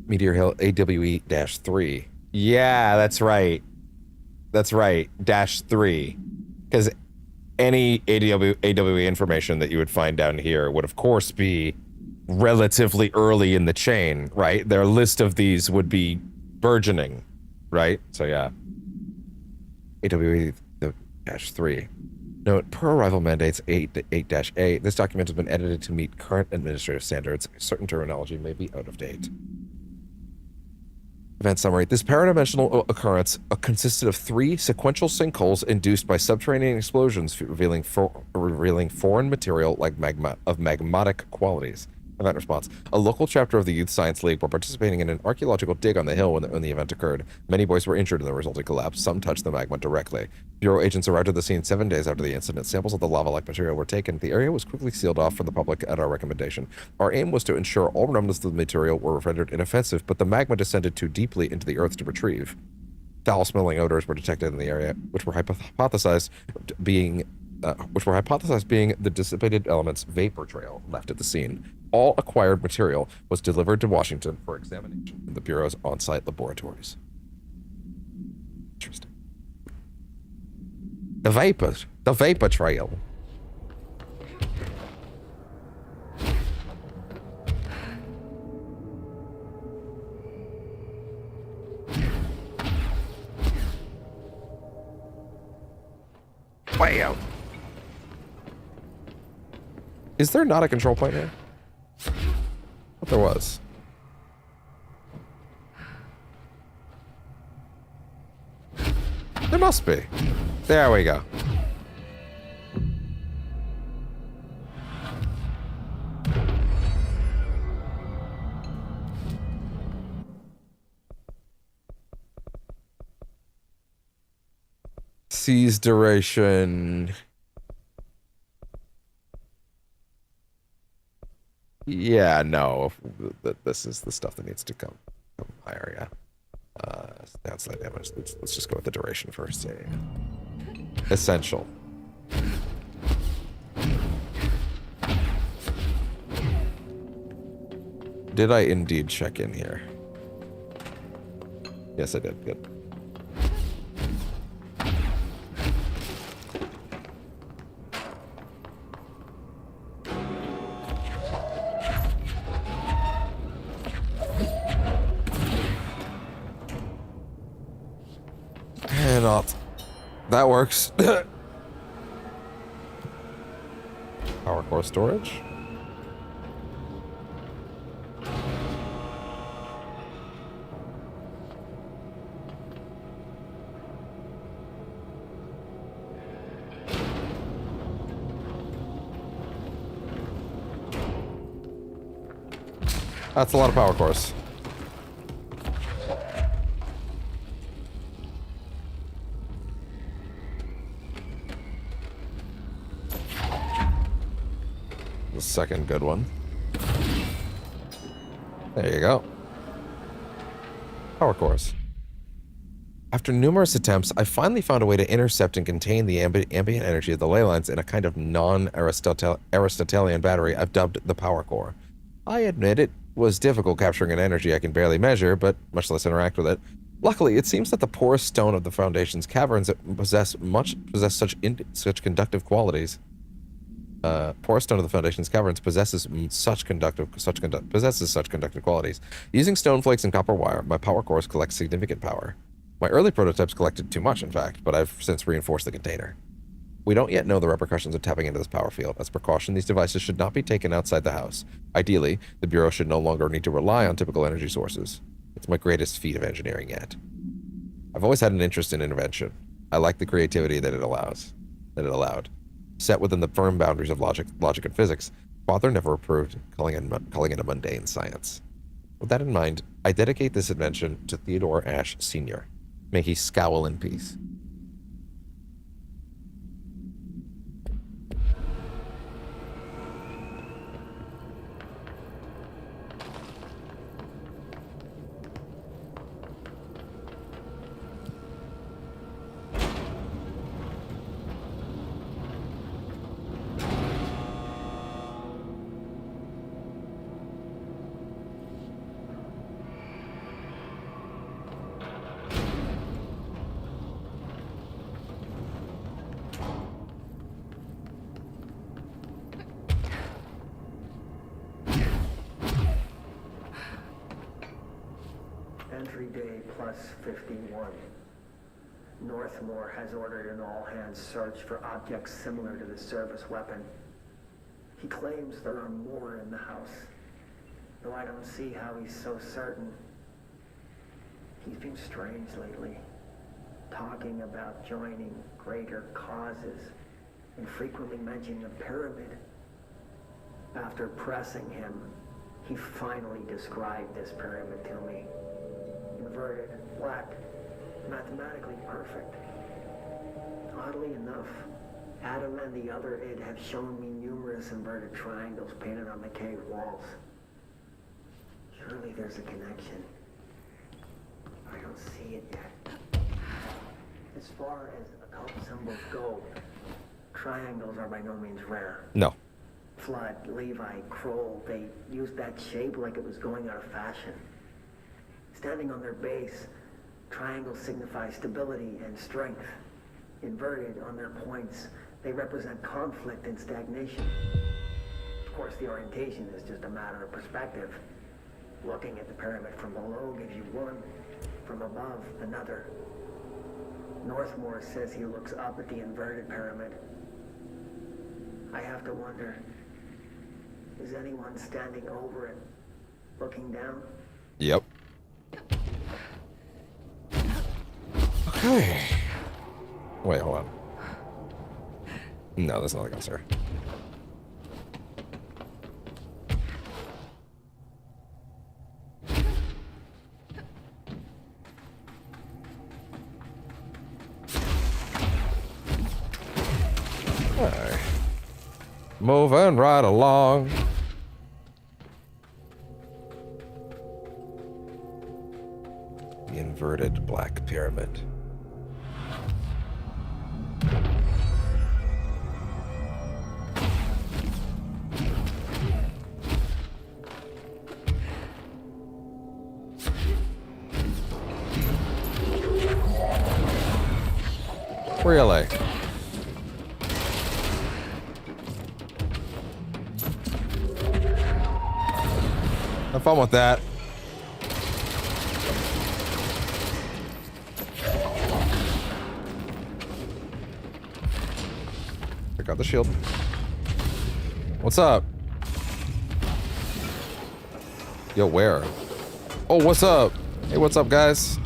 Meteor Hill AWE-3. Yeah, that's right. That's right. -3. Because any AWE information that you would find down here would, of course, be relatively early in the chain, right? Their list of these would be burgeoning, right? So, yeah. AWE-3. Note, per arrival mandates 8-A, this document has been edited to meet current administrative standards. Certain terminology may be out of date. Event summary. This paradimensional occurrence consisted of 3 sequential sinkholes induced by subterranean explosions, revealing foreign material like magmatic qualities. Event response. A local chapter of the Youth Science League were participating in an archaeological dig on the hill when the event occurred. Many boys were injured in the resulting collapse. Some touched the magma directly. Bureau agents arrived at the scene 7 days after the incident. Samples of the lava-like material were taken. The area was quickly sealed off for the public at our recommendation. Our aim was to ensure all remnants of the material were rendered inoffensive, but the magma descended too deeply into the earth to retrieve. Foul-smelling odors were detected in the area, which were hypothesized being the dissipated elements vapor trail left at the scene. All acquired material was delivered to Washington for examination in the Bureau's on-site laboratories. Interesting. The vapor trail. Wow. Is there not a control point here? I thought there was. There must be. There we go. Seize duration. Yeah, no. This is the stuff that needs to come higher, yeah. Downside damage. Let's just go with the duration first. Yeah. Essential. Did I indeed check in here? Yes, I did. Good. Not. That works. Power core storage. That's a lot of power cores. The second good one. There you go. Power cores. After numerous attempts, I finally found a way to intercept and contain the ambient energy of the ley lines in a kind of non-Aristotelian battery I've dubbed the power core. I admit it was difficult capturing an energy I can barely measure, but much less interact with it. Luckily, it seems that the porous stone of the Foundation's caverns possess such conductive qualities. Porous stone of the Foundation's caverns possesses such conductive qualities. Using stone flakes and copper wire, my power cores collect significant power. My early prototypes collected too much, in fact, but I've since reinforced the container. We don't yet know the repercussions of tapping into this power field. As precaution, these devices should not be taken outside the house. Ideally, the Bureau should no longer need to rely on typical energy sources. It's my greatest feat of engineering yet. I've always had an interest in invention. I like the creativity that it allowed. Set within the firm boundaries of logic and physics, Father never approved calling it a mundane science. With that in mind, I dedicate this invention to Theodore Ashe Sr. May he scowl in peace. Entry day plus 51. Northmore has ordered an all-hands search for objects similar to the service weapon. He claims there are more in the house, though I don't see how he's so certain. He's been strange lately, talking about joining greater causes and frequently mentioning a pyramid. After pressing him, he finally described this pyramid to me. Inverted, black, mathematically perfect. Oddly enough, Adam and the other id have shown me numerous inverted triangles painted on the cave walls. Surely there's a connection. I don't see it yet. As far as occult symbols go, triangles are by no means rare. No. Flood, Levi, Kroll, they used that shape like it was going out of fashion. Standing on their base, triangles signify stability and strength. Inverted on their points, they represent conflict and stagnation. Of course, the orientation is just a matter of perspective. Looking at the pyramid from below gives you one, from above another. Northmore says he looks up at the inverted pyramid. I have to wonder, is anyone standing over it, looking down? Yep. Okay. Wait, hold on. No, there's nothing else here. Alright. Moving right along. The inverted black pyramid. Really? Have fun with that. Pick out the shield. What's up? Yo, where? Oh, what's up? Hey, what's up, guys?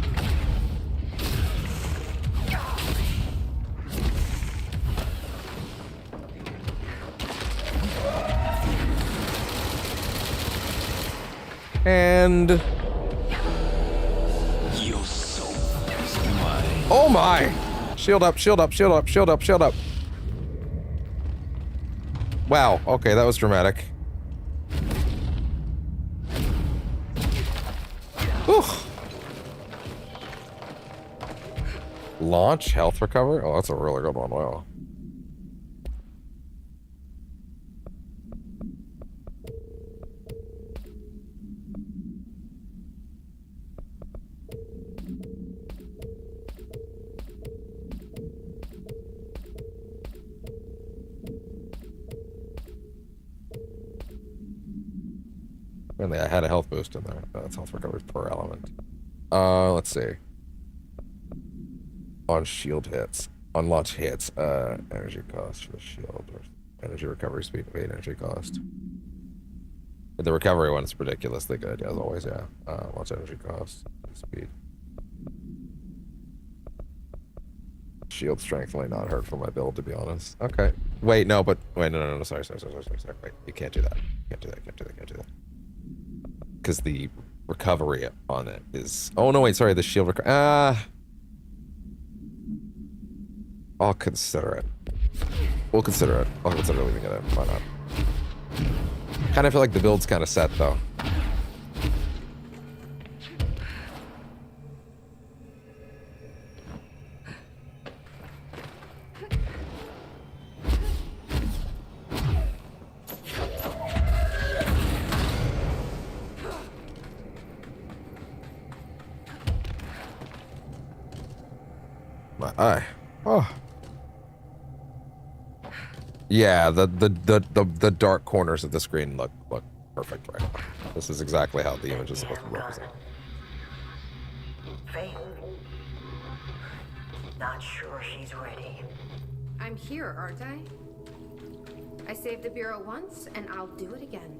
And You're so mine. oh my! Shield up, shield up, shield up, shield up, shield up. Wow, okay, that was dramatic. Whew. Launch, health recover? Oh, that's a really good one, wow. Apparently I had a health boost in there. That's health recovery per element. Let's see. On shield hits. On launch hits, energy cost for the shield. Or energy recovery speed, wait, energy cost. But the recovery one is ridiculously good, as always, yeah. Launch energy cost, speed. Shield strength might not hurt for my build, to be honest. Okay. Wait, no, but wait, no, sorry. Wait, you can't do that. Can't do that. Because the recovery on it is... Oh, no, wait, sorry, the shield I'll consider it. We'll consider it. I'll consider leaving it in. Why not? Kind of feel like the build's kind of set, though. My eye. Oh. Yeah, the dark corners of the screen look perfect right now. This is exactly how the image is supposed to represent. Faith. Not sure she's ready. I'm here, aren't I? I saved the Bureau once, and I'll do it again.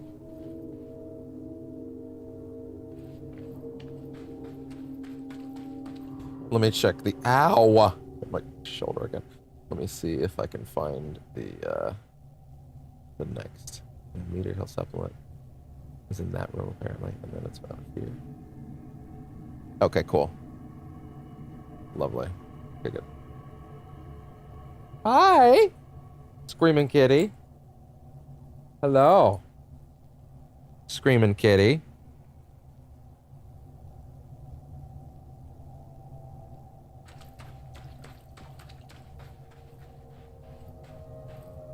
Let me check the ow. My shoulder again. Let me see if I can find the next meteor health supplement. Is in that room apparently, and then it's about here. Okay, cool. Lovely. Okay, good. Hi, Screaming Kitty. Hello, Screaming Kitty.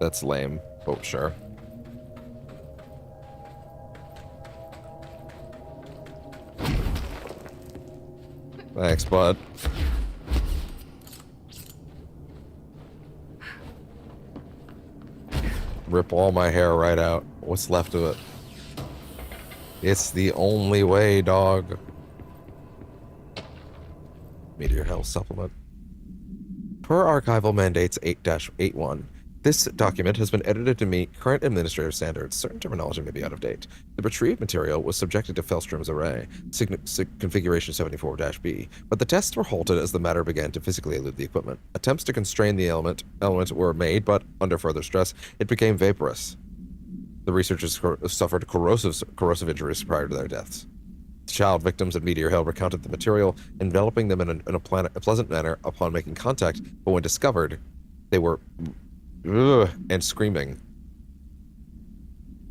That's lame. Oh, sure. Thanks, bud. Rip all my hair right out. What's left of it? It's the only way, dog. Meteor health supplement. Per archival mandates 8-81. This document has been edited to meet current administrative standards. Certain terminology may be out of date. The retrieved material was subjected to Fellstrom's array, configuration 74-B, but the tests were halted as the matter began to physically elude the equipment. Attempts to constrain the element were made, but under further stress, it became vaporous. The researchers suffered corrosive injuries prior to their deaths. Child victims at Meteor Hill recounted the material, enveloping them in a pleasant manner upon making contact, but when discovered, they were and screaming.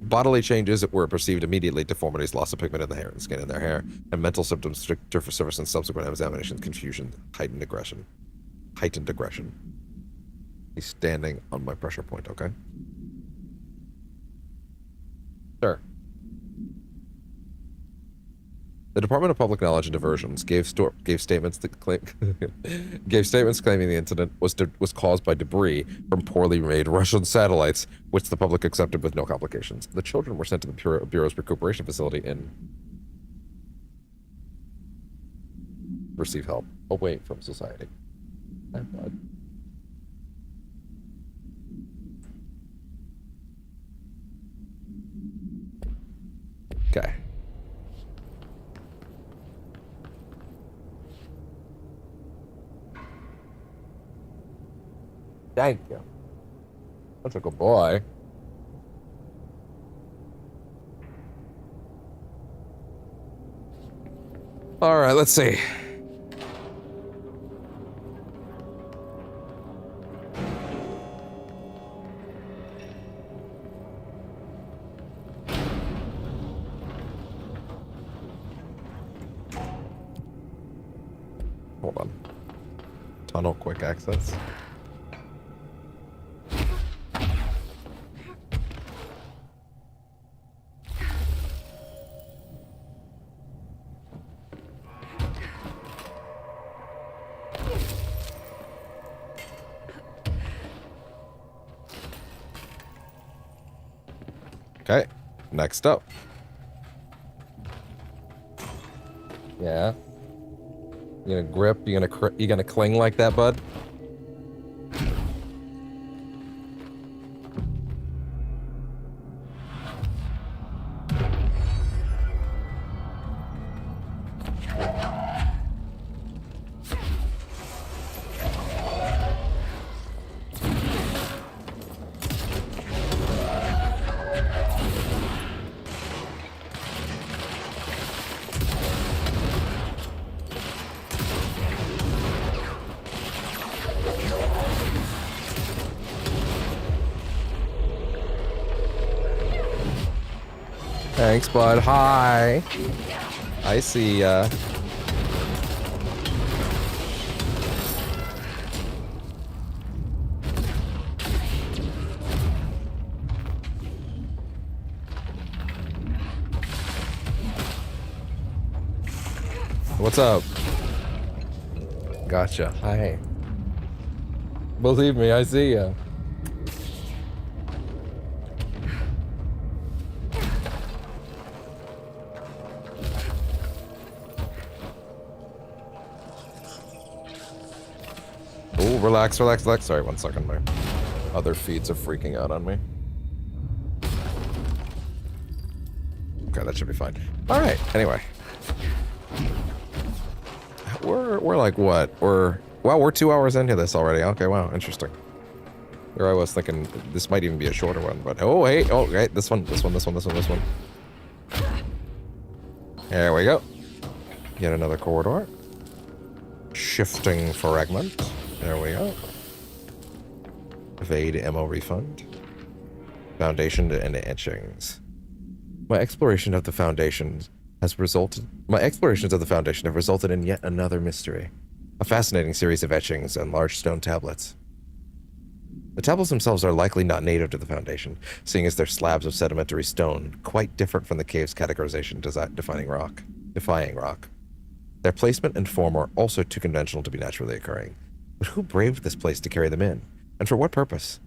Bodily changes were perceived immediately: deformities, loss of pigment in the hair and skin in their hair, and mental symptoms stricter for service and subsequent examinations, confusion, heightened aggression. He's standing on my pressure point, okay? Sure. The Department of Public Knowledge and Diversions gave statements claiming the incident was caused by debris from poorly made Russian satellites, which the public accepted with no complications. The children were sent to the Bureau's recuperation facility in receive help away from society. Okay. Thank you. Such a good boy. All right, let's see. Hold on. Tunnel quick access. Okay, next up. Yeah. You gonna grip? You gonna cling like that, bud? Thanks, bud. Hi. I see ya. What's up? Gotcha. Hi. Believe me, I see ya. Cool. Relax, relax, relax. Sorry, 1 second. My other feeds are freaking out on me. Okay, that should be fine. All right. Anyway, we're like what? We're 2 hours into this already. Okay, wow, interesting. Here I was thinking this might even be a shorter one, but oh hey, oh right, this one. There we go. Yet another corridor. Shifting fragment. There we go. Evade ammo refund. Foundation and etchings. My explorations of the Foundation have resulted in yet another mystery. A fascinating series of etchings and large stone tablets. The tablets themselves are likely not native to the Foundation, seeing as they're slabs of sedimentary stone, quite different from the cave's categorization defying rock. Their placement and form are also too conventional to be naturally occurring. But who braved this place to carry them in? And for what purpose?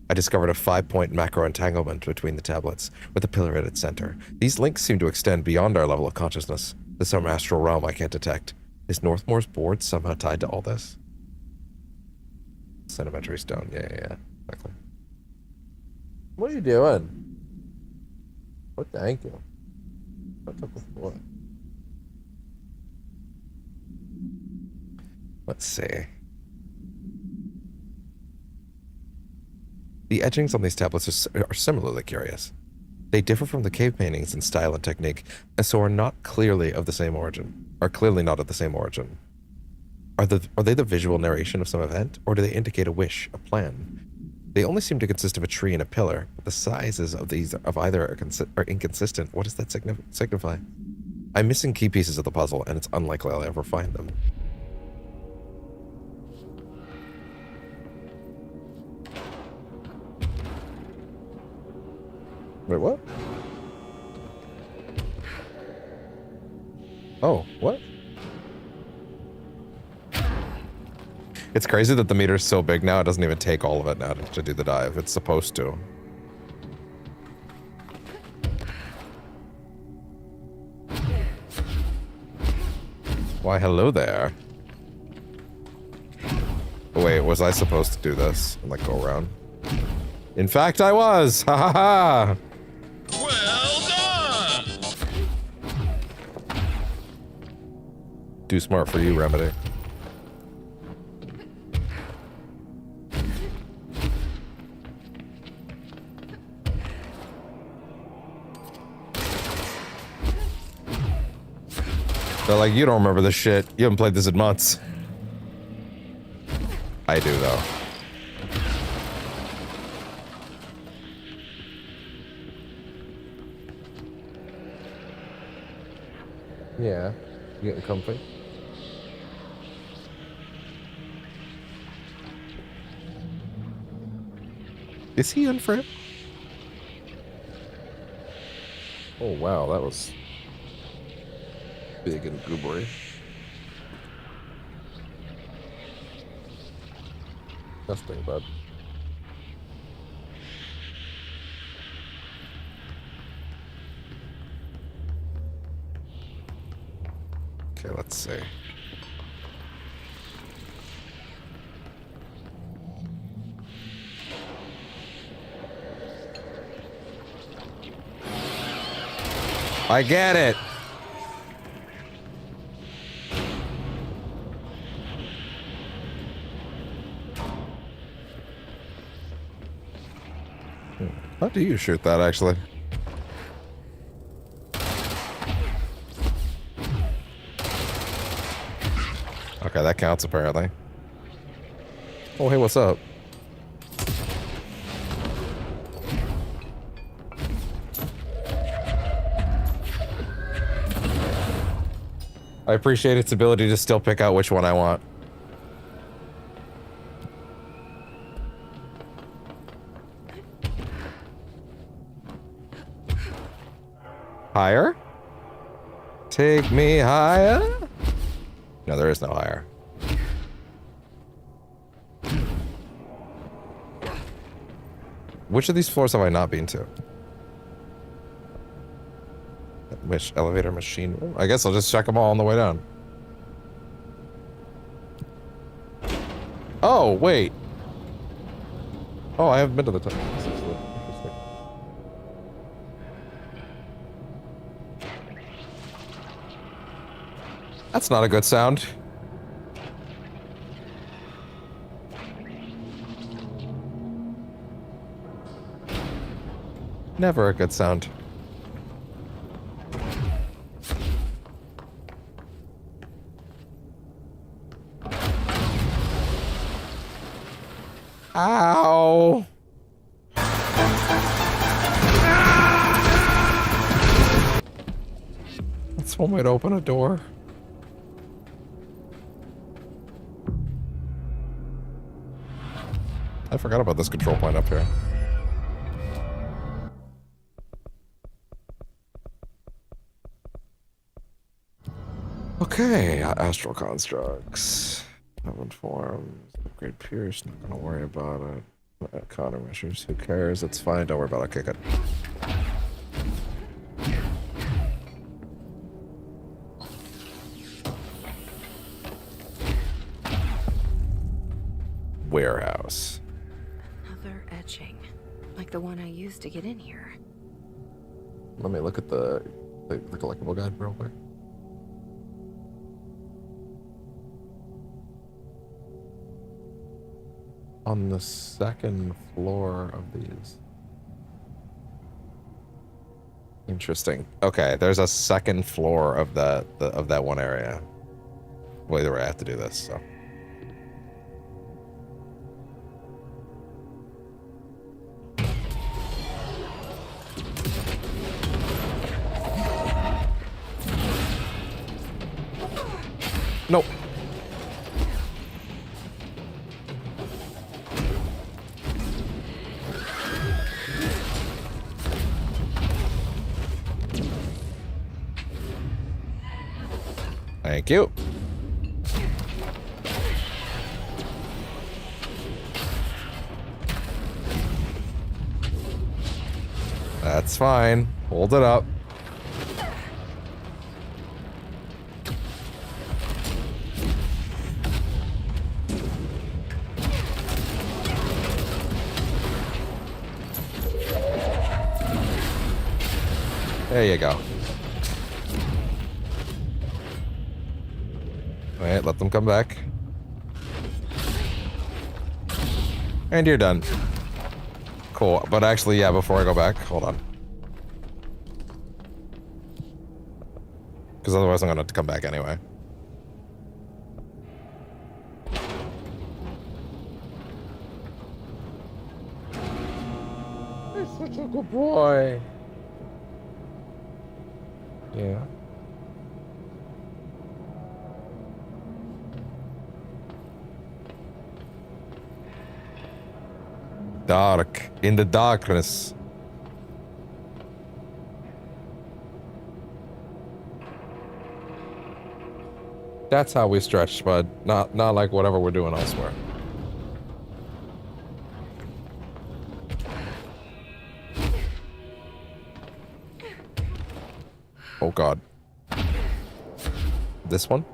I discovered a 5-point macro entanglement between the tablets, with a pillar at its center. These links seem to extend beyond our level of consciousness, to some astral realm I can't detect. Is Northmore's board somehow tied to all this? Sedimentary stone, yeah, exactly. What are you doing? Oh, thank you. What? Let's see. The etchings on these tablets are similarly curious. They differ from the cave paintings in style and technique, and so are clearly not of the same origin. Are they the visual narration of some event, or do they indicate a wish, a plan? They only seem to consist of a tree and a pillar, but the sizes of either are inconsistent. What does that signify? I'm missing key pieces of the puzzle, and it's unlikely I'll ever find them. Wait, what? Oh, what? It's crazy that the meter's so big now, it doesn't even take all of it now to do the dive. It's supposed to. Why, hello there. Wait, was I supposed to do this and like go around? In fact, I was! Ha ha ha! Well done! Too smart for you, Remedy. They're like, you don't remember this shit. You haven't played this in months. I do, though. Yeah, you getting comfy? Is he unfriend? Oh wow, that was big and goobery. Disgusting, bud. Okay, let's see. I get it. How do you shoot that, actually? Okay, that counts, apparently. Oh, hey, what's up? I appreciate its ability to still pick out which one I want. Higher? Take me higher? No, there is no higher. Which of these floors have I not been to? Which elevator, machine room? I guess I'll just check them all on the way down. Oh, wait. Oh, I haven't been to the tunnel. This is interesting. That's not a good sound. Never a good sound. Ow! That's one way to open a door. I forgot about this control point up here. Okay, astral constructs. Haven't forms. Upgrade Pierce, not gonna worry about it. Countermeasures, who cares? It's fine, don't worry about it, kick it. Warehouse. Another etching. Like the one I used to get in here. Let me look at the collectible guide real quick. On the second floor of these. Interesting. Okay, there's a second floor of that one area. Well, either way, I have to do this, so. Nope. Thank you. That's fine. Hold it up. There you go. Wait, let them come back. And you're done. Cool, but actually, yeah, before I go back, hold on. Because otherwise I'm gonna have to come back anyway. You're such a good boy. Yeah. Dark. In the darkness. That's how we stretch, bud. Not like whatever we're doing elsewhere. Oh god. This one?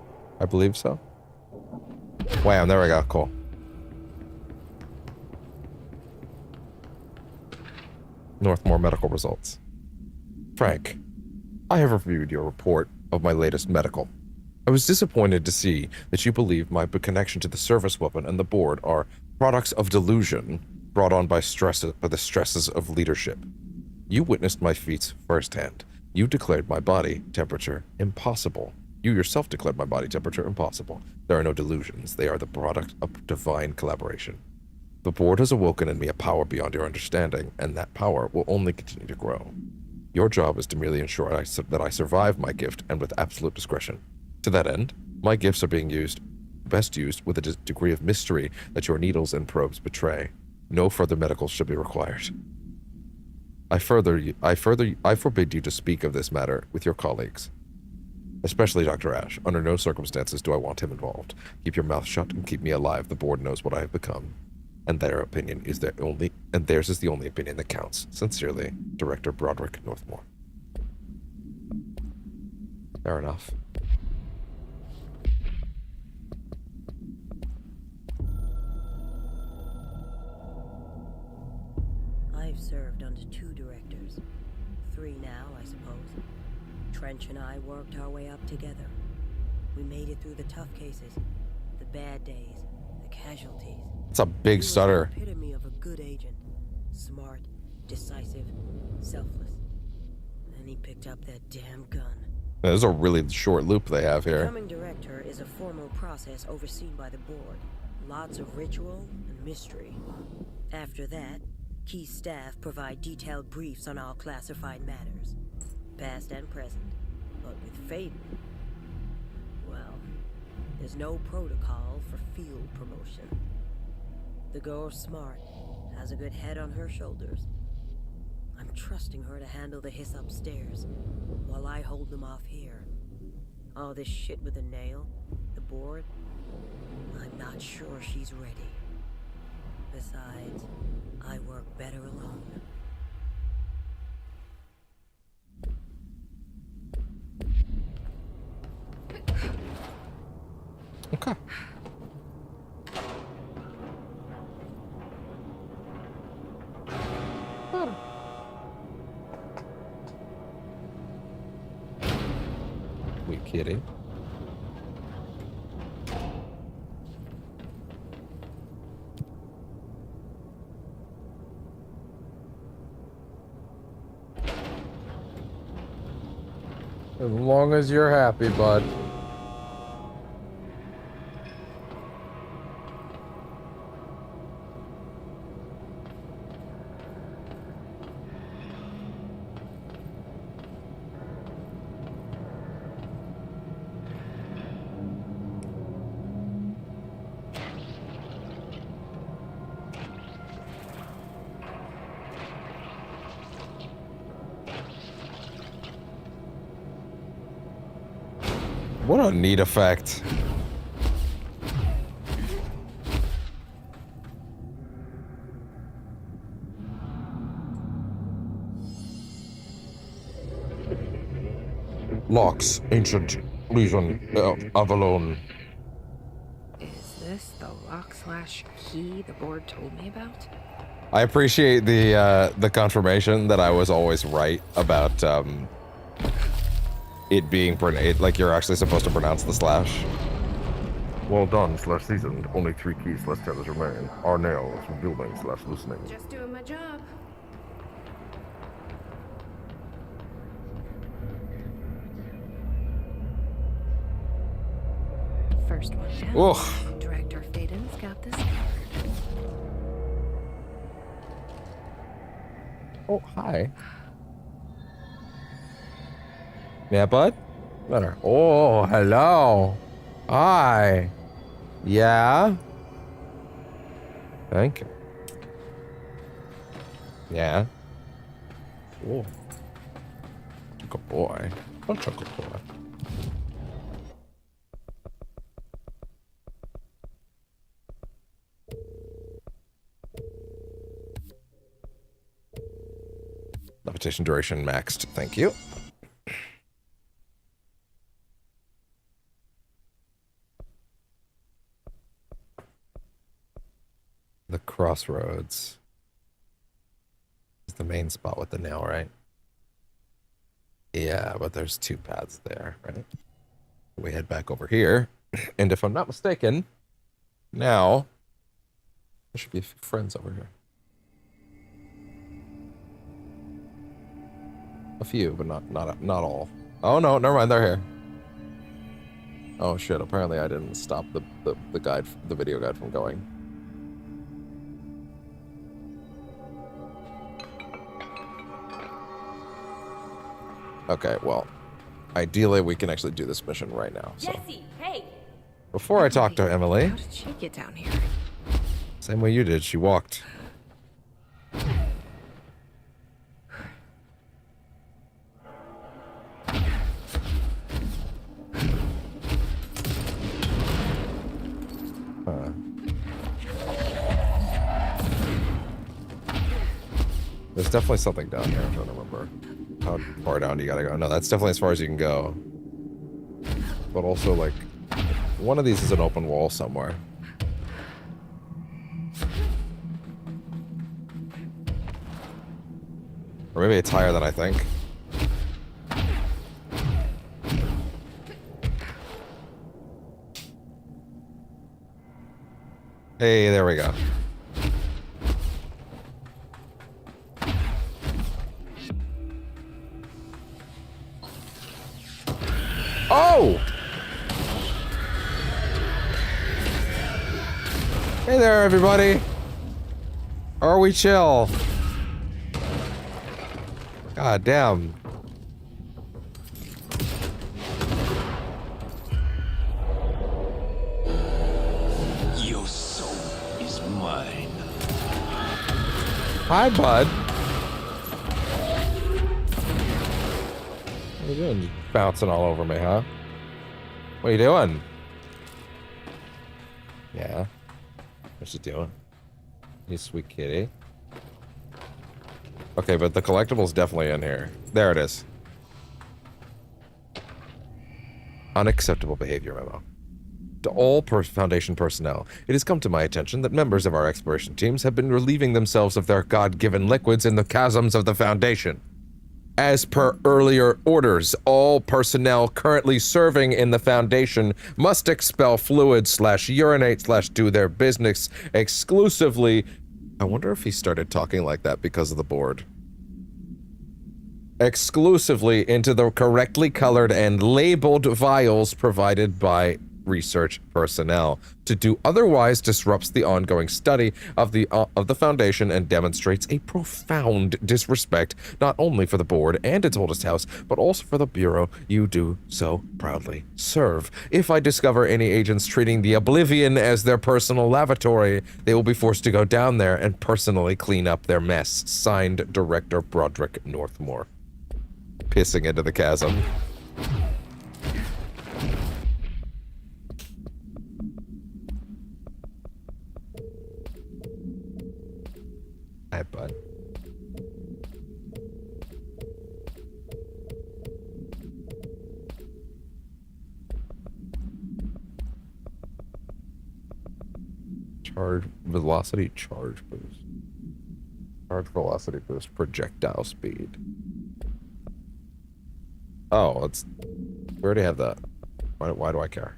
I believe so. Wham, there we go. Cool. Northmore medical results. Frank, I have reviewed your report of my latest medical. I was disappointed to see that you believe my connection to the service weapon and the board are products of delusion brought on by the stresses of leadership. You witnessed my feats firsthand. You declared my body temperature impossible. You yourself declared my body temperature impossible. There are no delusions. They are the product of divine collaboration. The board has awoken in me a power beyond your understanding, and that power will only continue to grow. Your job is to merely ensure that I survive my gift and with absolute discretion. To that end, my gifts are being best used with a degree of mystery that your needles and probes betray. No further medicals should be required. I forbid you to speak of this matter with your colleagues, especially Dr. Ash. Under no circumstances do I want him involved. Keep your mouth shut and keep me alive. The board knows what I have become, and theirs is the only opinion that counts. Sincerely, Director Broderick Northmore. Fair enough. found 2 directors. 3 now, I suppose. Trench and I worked our way up together. We made it through the tough cases, the bad days, the casualties. It's a big stutter. He was the epitome of a good agent. Smart, decisive, selfless. Then he picked up that damn gun. There's a really short loop they have here. Becoming director is a formal process overseen by the board. Lots of ritual and mystery. After that, key staff provide detailed briefs on all classified matters, past and present. But with Faden, well, there's no protocol for field promotion. The girl's smart, has a good head on her shoulders. I'm trusting her to handle the hiss upstairs, while I hold them off here. All this shit with the nail, the board, I'm not sure she's ready. Besides, I work better alone. Okay. We kidding? As long as you're happy, bud. What a neat effect. Locks, ancient legion, Avalon. Is this the lock/key the board told me about? I appreciate the confirmation that I was always right about it being like you're actually supposed to pronounce the slash. Well done, /seasoned. Only 3 keys /tellers remain. Our nails, building /loosening. Just doing my job. First one down. Ugh. Director Faden's got this covered. Oh, hi. Yeah, bud? Better. Oh, hello. Hi. Yeah? Thank you. Yeah. Oh. Good boy. Such a good boy. Levitation duration maxed. Thank you. The crossroads is the main spot with the nail, right? Yeah, but there's 2 paths there, right? We head back over here, and if I'm not mistaken, now there should be a few friends over here. A few, but not all. Oh no, never mind, they're here. Oh shit! Apparently, I didn't stop the guide, the video guide from going. Okay, well, ideally we can actually do this mission right now. So. Jesse, hey. Before I talk to Emily, How did she get down here? same way you did, she walked. There's definitely something down here. I'm trying to remember. How far down do you gotta go? No, that's definitely as far as you can go. But also, like, one of these is an open wall somewhere. Or maybe it's higher than I think. Hey, there we go. Oh! Hey there, everybody. Are we chill? God damn. Your soul is mine. Hi, bud. What are you doing? Just bouncing all over me, huh? What are you doing? Yeah. What's she doing? You sweet kitty. Okay, but the collectible's definitely in here. There it is. Unacceptable behavior memo. To all Foundation personnel, it has come to my attention that members of our exploration teams have been relieving themselves of their God-given liquids in the chasms of the Foundation. As per earlier orders, all personnel currently serving in the Foundation must expel fluids/urinate/do their business exclusively. I wonder if he started talking like that because of the board. Exclusively into the correctly colored and labeled vials provided by research personnel. To do otherwise disrupts the ongoing study of the Foundation and demonstrates a profound disrespect not only for the board and its oldest house, but also for the Bureau you do so proudly serve. If I discover any agents treating the Oblivion as their personal lavatory, they will be forced to go down there and personally clean up their mess. Signed, Director Broderick Northmore. Pissing into the chasm. Hi, bud. Charge velocity charge boost. Charge velocity boost projectile speed. Oh, we already have that. Why do I care?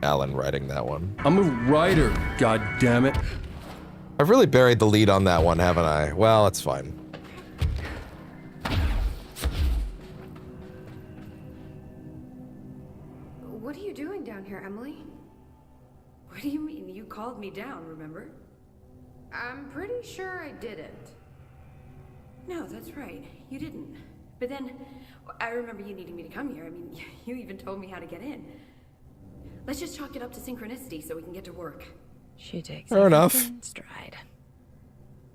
Alan writing that one. I'm a writer, goddammit. I've really buried the lead on that one, haven't I? Well, it's fine. What are you doing down here, Emily? What do you mean? You called me down, remember? I'm pretty sure I didn't. No, that's right. You didn't. But then, I remember you needing me to come here. I mean, you even told me how to get in. Let's just chalk it up to synchronicity so we can get to work. She takes Fair enough. in stride.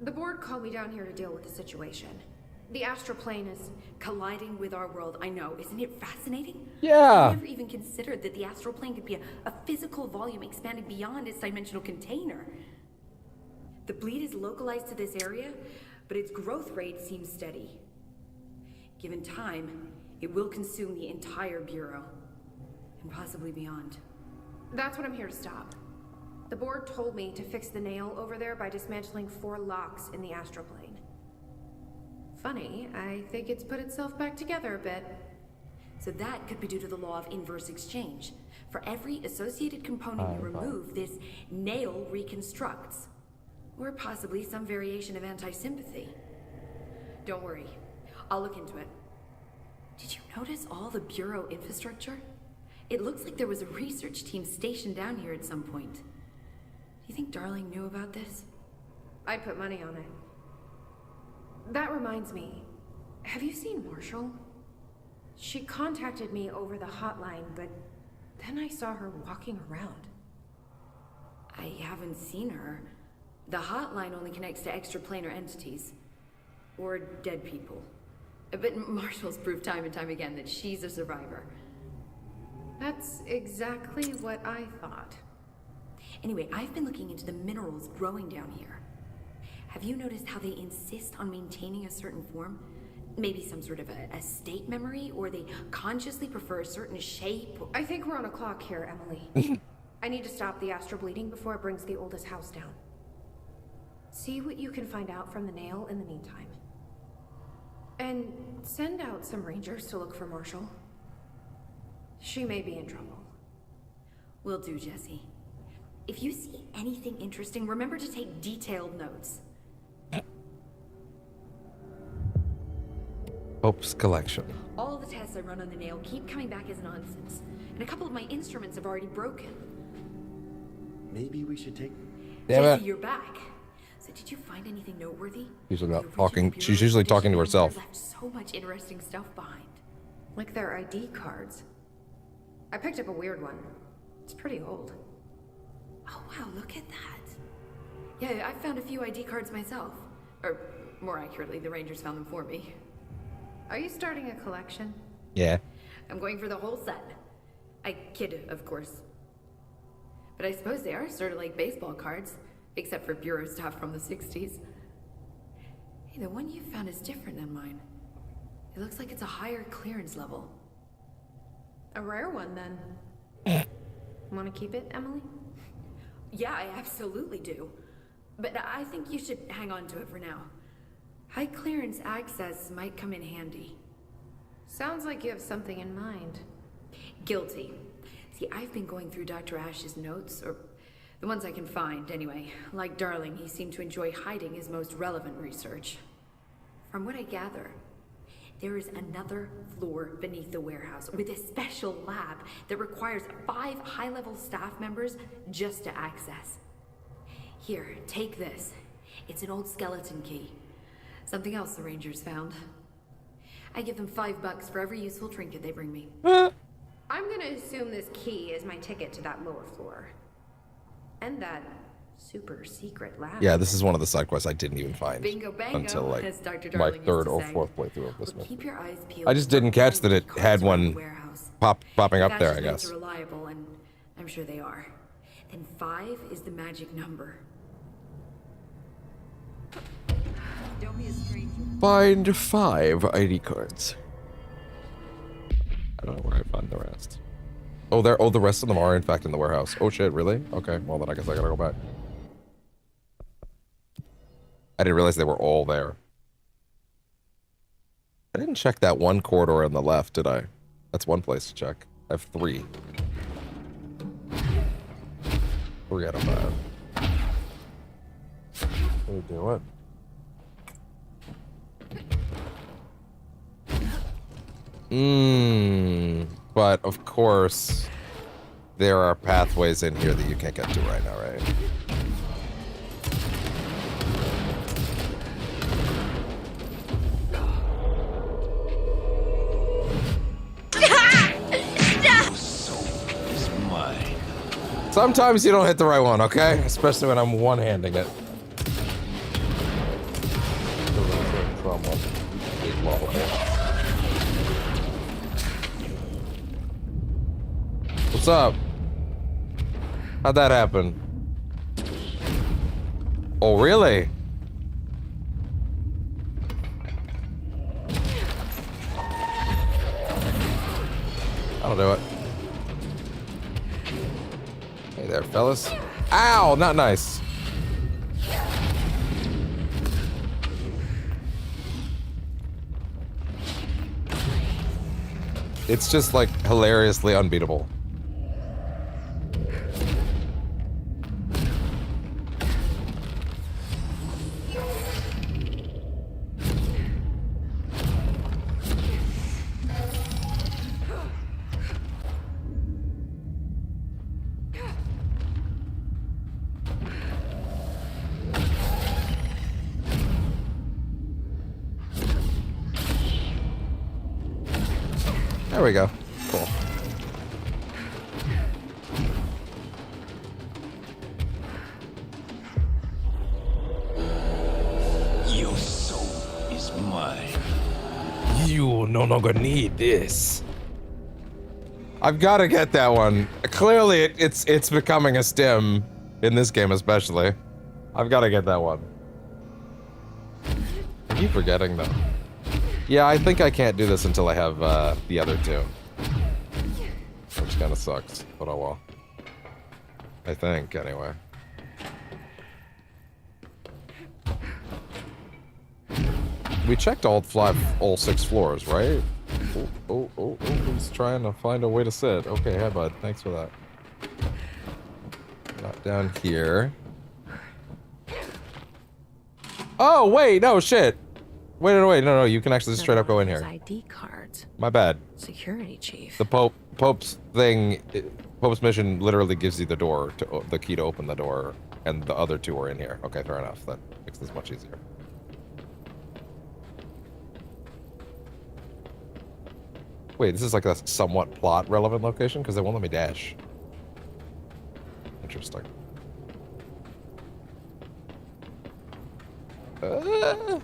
The board called me down here to deal with the situation. The astral plane is Colliding with our world, I know. Isn't it fascinating? Yeah. I never even considered that the astral plane could be a physical volume expanding beyond its dimensional container. The bleed is localized to this area, but its growth rate seems steady. Given time, it will consume the entire Bureau, and possibly beyond. That's what I'm here to stop. The board told me to fix the nail over there by dismantling 4 locks in the astral plane. Funny, I think it's put itself back together a bit. So that could be due to the law of inverse exchange. For every associated component you remove, this nail reconstructs. Or possibly some variation of anti-sympathy. Don't worry, I'll look into it. Did you notice all the Bureau infrastructure? It looks like there was a research team stationed down here at some point. Do you think Darling knew about this? I'd put money on it. That reminds me, have you seen Marshall? She contacted me over the hotline, but then I saw her walking around. I haven't seen her. The hotline only connects to extraplanar entities. Or dead people. But Marshall's proved time and time again that she's a survivor. That's exactly what I thought. Anyway, I've been looking into the minerals growing down here. Have you noticed how they insist on maintaining a certain form? Maybe some sort of a state memory, or they consciously prefer a certain shape. I think we're on a clock here, Emily. I need to stop the astral bleeding before it brings the oldest house down. See what you can find out from the nail in the meantime. And send out some rangers to look for Marshall. She may be in trouble. Will do, Jesse. If you see anything interesting, remember to take detailed notes. Hope's collection. All the tests I run on the nail keep coming back as nonsense, and a couple of my instruments have already broken. Maybe we should take... Damn Jesse, it. you're back. So did you find anything noteworthy? Usually not talking. She's usually talking to herself. Left so much interesting stuff behind. Like their ID cards. I picked up a weird one. It's pretty old. Oh wow, look at that. Yeah, I found a few ID cards myself. Or, more accurately, the Rangers found them for me. Are you starting a collection? Yeah. I'm going for the whole set. I kid, of course. But I suppose they are sort of like baseball cards, except for bureau stuff from the 60s. Hey, the one you found is different than mine. It looks like it's a higher clearance level. A rare one, then. Want to keep it, Emily? Yeah, I absolutely do. But I think you should hang on to it for now. High clearance access might come in handy. Sounds like you have something in mind. Guilty. See, I've been going through Dr. Ash's notes, or the ones I can find, anyway. Like Darling, he seemed to enjoy hiding his most relevant research. From what I gather, there is another floor beneath the warehouse with a special lab that requires 5 high-level staff members just to access. Here, take this. It's an old skeleton key. Something else the Rangers found. I give them $5 for every useful trinket they bring me. I'm gonna assume this key is my ticket to that lower floor. And that super secret lab. Yeah, this is one of the side quests I didn't even find Bingo bango, until like as Dr. my Darling third used to or say. fourth playthrough of this Well, one. keep your eyes peeled. I just didn't catch that it had one popping up there, I Fashion's guess. are reliable, and I'm sure they are. And 5 is the magic number. Don't be a stranger. Find 5 ID cards. I don't know where I find the rest. Oh, the rest of them are in fact in the warehouse. Oh shit, really? Okay, well then I guess I gotta go back. I didn't realize they were all there. I didn't check that one corridor on the left, did I? That's one place to check. I have 3. 3 out of 5. What are you doing? But of course, there are pathways in here that you can't get to right now, right? Sometimes you don't hit the right one, okay? Especially when I'm one-handing it. What's up? How'd that happen? Oh, really? That'll do it. Hey there, fellas. Ow, not nice. It's just like hilariously unbeatable. There we go. Cool. Your soul is mine. You no longer need this. I've got to get that one. Clearly, it's becoming a stim in this game, especially. I've got to get that one. I keep forgetting though. Yeah, I think I can't do this until I have the other two. Which kind of sucks, but oh well. I think, anyway. We checked all 6 floors, right? Oh, he's trying to find a way to sit. Okay, hey bud, thanks for that. Not down here. Oh, wait, no, shit. Wait, no, you can actually straight up go in here. ID cards. My bad. Security chief. The Pope's mission literally gives you the key to open the door, and the other 2 are in here. Okay, fair enough. That makes this much easier. Wait, this is like a somewhat plot-relevant location? Because they won't let me dash. Interesting. I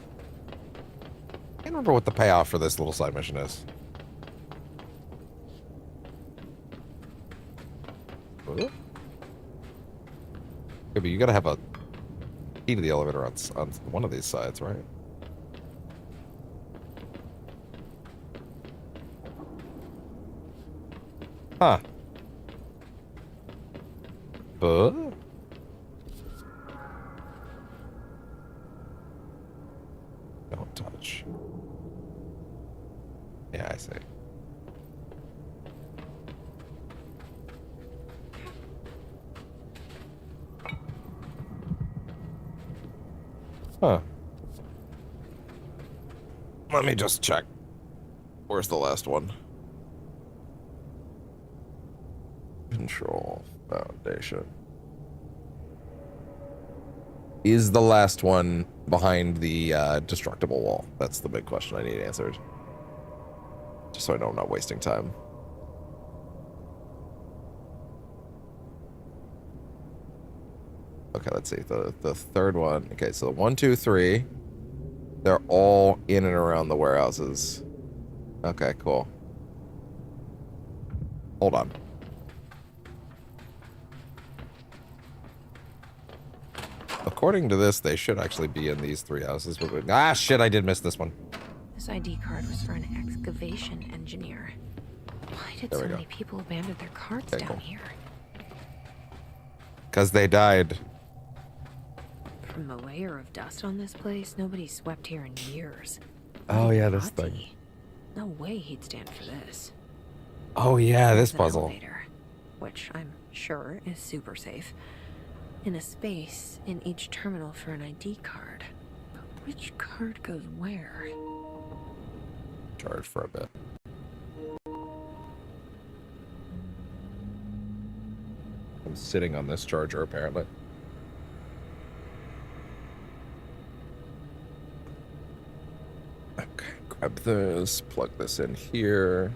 can't remember what the payoff for this little side mission is. Okay, but you gotta have a key to the elevator on one of these sides, right? Huh. Don't touch. Yeah, I see. Huh. Let me just check. Where's the last one? Control Foundation. Is the last one behind the destructible wall? That's the big question I need answered. Just so I know I'm not wasting time. Okay, let's see. The third one. Okay, so 1, 2, 3. They're all in and around the warehouses. Okay, cool. Hold on. According to this, they should actually be in these 3 houses. Ah, shit, I did miss this one. This ID card was for an excavation engineer. Why did so many people abandon their cards down here? Because they died. From the layer of dust on this place, nobody swept here in years. Oh, yeah, this thing. No way he'd stand for this. Oh, yeah, this puzzle. Elevator, which I'm sure is super safe. In a space in each terminal for an ID card. But which card goes where? Charge for a bit. I'm sitting on this charger, apparently. Okay, grab this, plug this in here.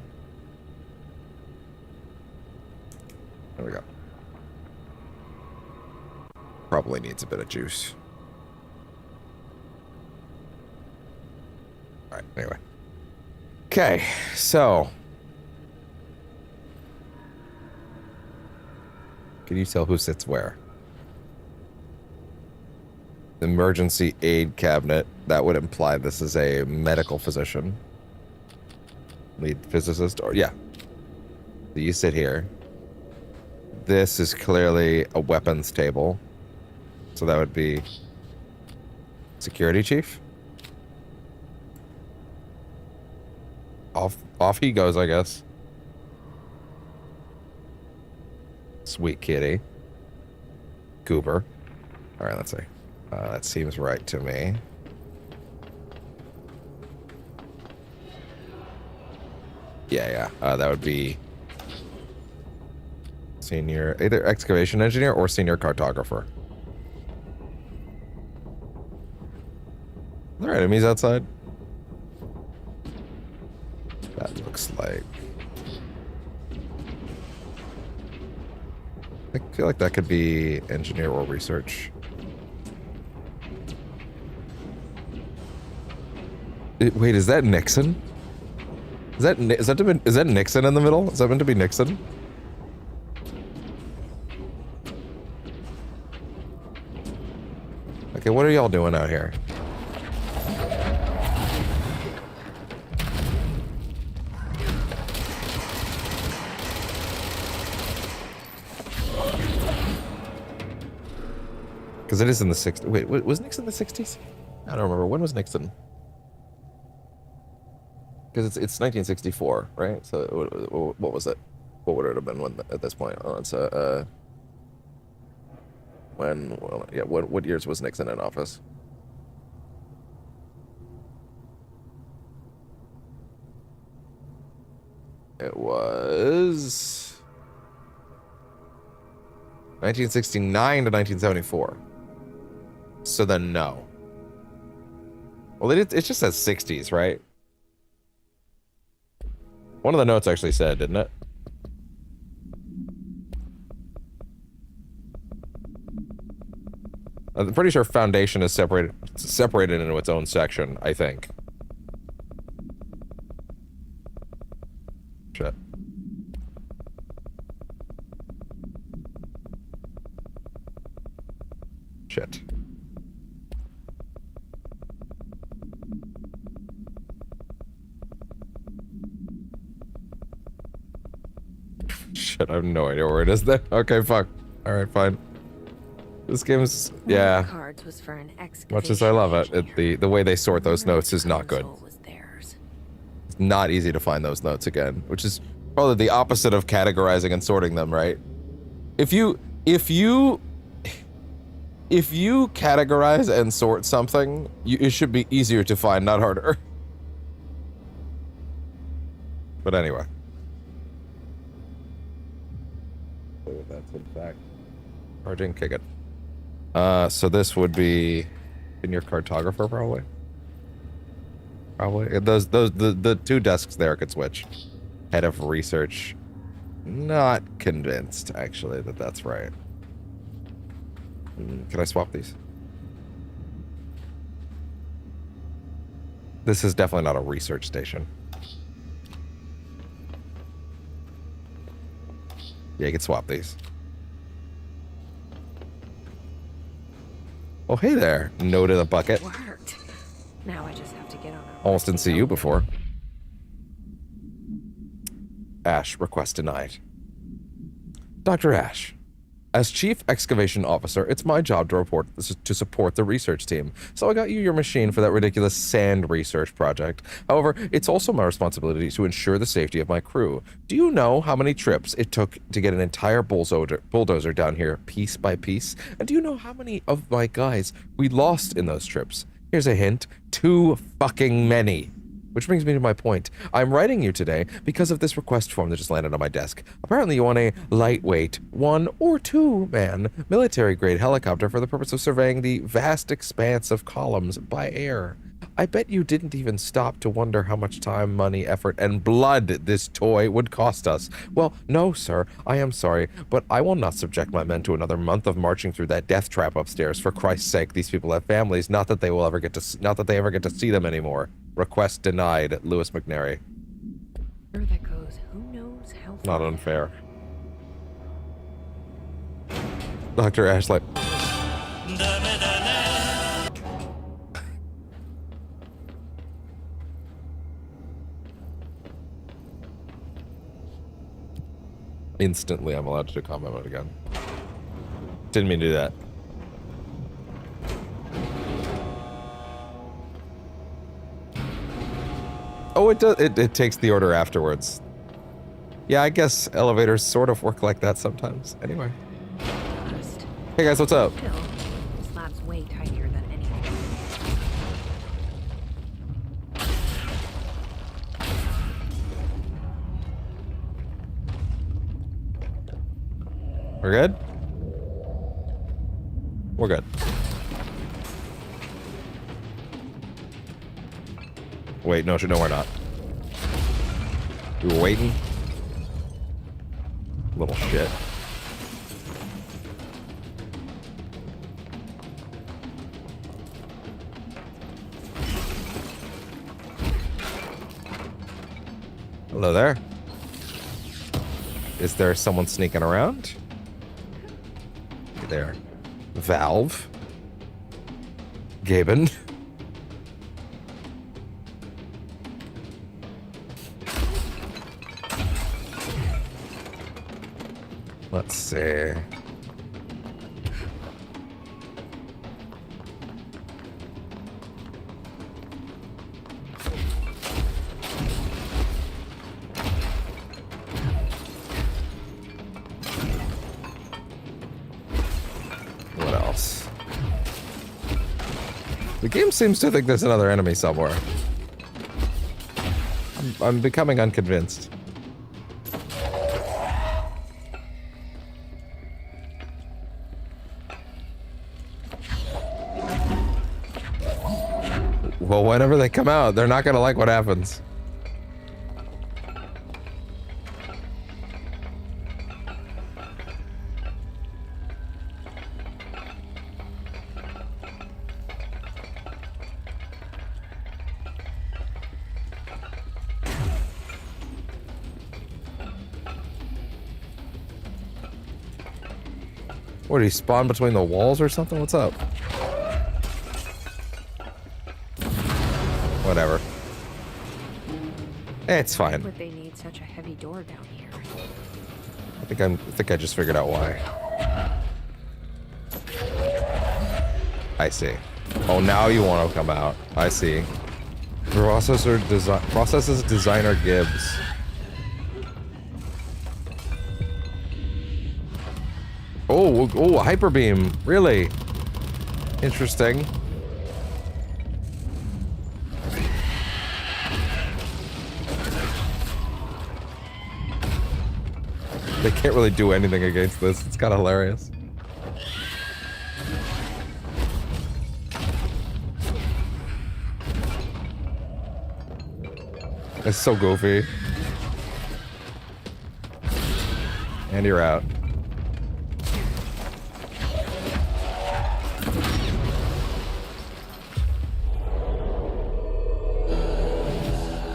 There we go. Probably needs a bit of juice. Alright, anyway. Okay, so. Can you tell who sits where? Emergency aid cabinet. That would imply this is a medical physician. Lead physicist, or yeah. So you sit here. This is clearly a weapons table. So that would be security chief. Off he goes, I guess. Sweet kitty. Goober. All right, let's see. That seems right to me. Yeah. That would be senior, either excavation engineer or senior cartographer. Are there enemies outside? That looks like... I feel like that could be engineer or research. Wait, is that Nixon? Is that Nixon in the middle? Is that meant to be Nixon? Okay, what are y'all doing out here? Because it is in the 60s. Wait, was Nixon the 60s? I don't remember. When was Nixon? Because it's 1964, right? So what was it? What would it have been at this point? Oh, it's when? Well, yeah. What years was Nixon in office? It was 1969 to 1974. So then no. Well, it just says 60s, right? One of the notes actually said, didn't it? I'm pretty sure Foundation is separated into its own section, I think. Shit. Shit. Shit, I have no idea where it is there. Okay, fuck. Alright, fine. This game's, yeah. Cards was for an Much as I love it, the way they sort those notes is not good. It's not easy to find those notes again, which is probably the opposite of categorizing and sorting them, right? If you categorize and sort something, it should be easier to find, not harder. But anyway. So that's in fact. Charging, kick it. So this would be in your cartographer, probably. Probably. The two desks there could switch. Head of research. Not convinced, actually, that that's right. Can I swap these? This is definitely not a research station. Yeah, you can swap these. Oh, hey there. Note in the bucket. Worked. Now I just have to get on a Almost didn't see you before. Ash, request denied. Dr. Ash, as Chief Excavation Officer, it's my job to support the research team. So I got you your machine for that ridiculous sand research project. However, it's also my responsibility to ensure the safety of my crew. Do you know how many trips it took to get an entire bulldozer down here piece by piece? And do you know how many of my guys we lost in those trips? Here's a hint. Too fucking many. Which brings me to my point. I'm writing you today because of this request form that just landed on my desk. Apparently you want a lightweight 1 or 2 man military-grade helicopter for the purpose of surveying the vast expanse of columns by air. I bet you didn't even stop to wonder how much time, money, effort, and blood this toy would cost us. Well, no, sir, I am sorry, but I will not subject my men to another month of marching through that death trap upstairs. For Christ's sake, these people have families, not that they ever get to see them anymore. Request denied, Lewis McNary. Where that goes, who knows how far. Not unfair. Dr. Ashley. Instantly, I'm allowed to do combat mode again. Didn't mean to do that. Oh, it does. It takes the order afterwards. Yeah, I guess elevators sort of work like that sometimes. Anyway. Hey guys, what's up? Still, this lab's way tighter than anything. We're good? We're good. Wait, no, we're not. We were waiting. Little shit. Hello there. Is there someone sneaking around? Hey there. Valve. Gaben. Let's see. else. The game seems to think there's another enemy somewhere. I'm becoming unconvinced. Well, whenever they come out, they're not gonna like what happens. What, did he spawn between the walls or something? What's up? Whatever. It's fine. Why would they need such a heavy door down here? I think I just figured out why. I see. Oh, now you want to come out. I see. Processes designer Gibbs. Oh, hyper beam. Really? Interesting. They can't really do anything against this. It's kind of hilarious. It's so goofy. And you're out.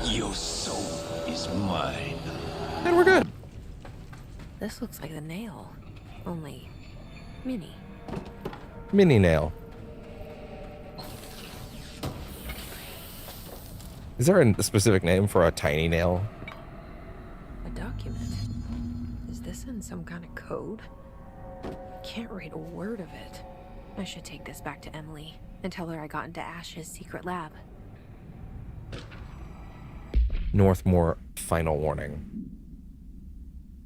Your soul is mine. And we're good. This looks like the nail, only mini. Mini nail. Is there a specific name for a tiny nail? A document. Is this in some kind of code? Can't read a word of it. I should take this back to Emily and tell her I got into Ash's secret lab. Northmore final warning.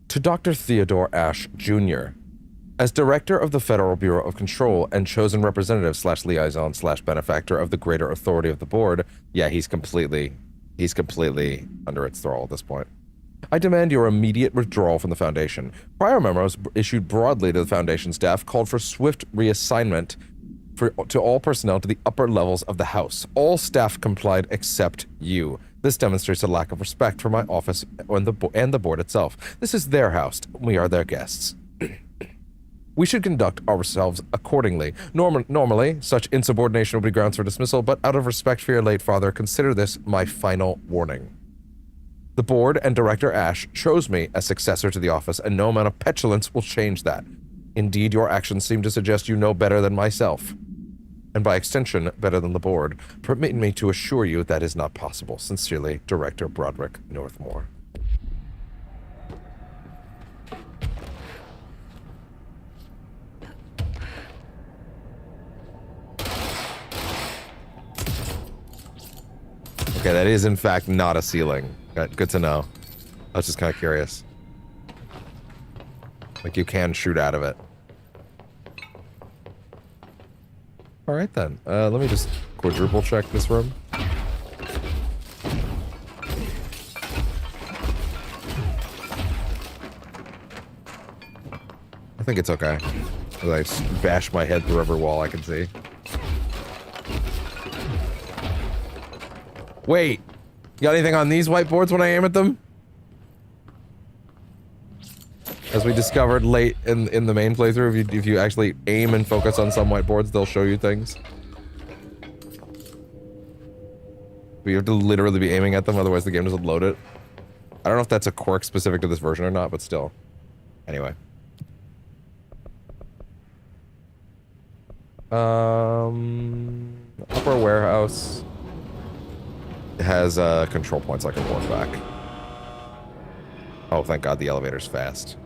To Dr. Theodore Ash, Jr., as director of the Federal Bureau of Control and chosen representative / liaison / benefactor of the greater authority of the board, yeah, he's completely under its thrall at this point. I demand your immediate withdrawal from the Foundation. Prior memos issued broadly to the Foundation staff called for swift reassignment to all personnel to the upper levels of the House. All staff complied except you. This demonstrates a lack of respect for my office and the board itself. This is their house. We are their guests. We should conduct ourselves accordingly. Normally, such insubordination would be grounds for dismissal, but out of respect for your late father, consider this my final warning. The board and Director Ash chose me as successor to the office, and no amount of petulance will change that. Indeed, your actions seem to suggest you know better than myself. And by extension, better than the board. Permit me to assure you that is not possible. Sincerely, Director Broderick Northmore. Okay, that is in fact not a ceiling. Good to know. I was just kind of curious. Like you can shoot out of it. All right then. Let me just quadruple check this room. I think it's okay. As I bash my head through every wall I can see. Wait, you got anything on these whiteboards when I aim at them? As we discovered late in the main playthrough, if you actually aim and focus on some whiteboards, they'll show you things. But you have to literally be aiming at them, otherwise the game doesn't load it. I don't know if that's a quirk specific to this version or not, but still. Anyway. Upper warehouse has control points I can walk back. Oh, thank God the elevator's fast.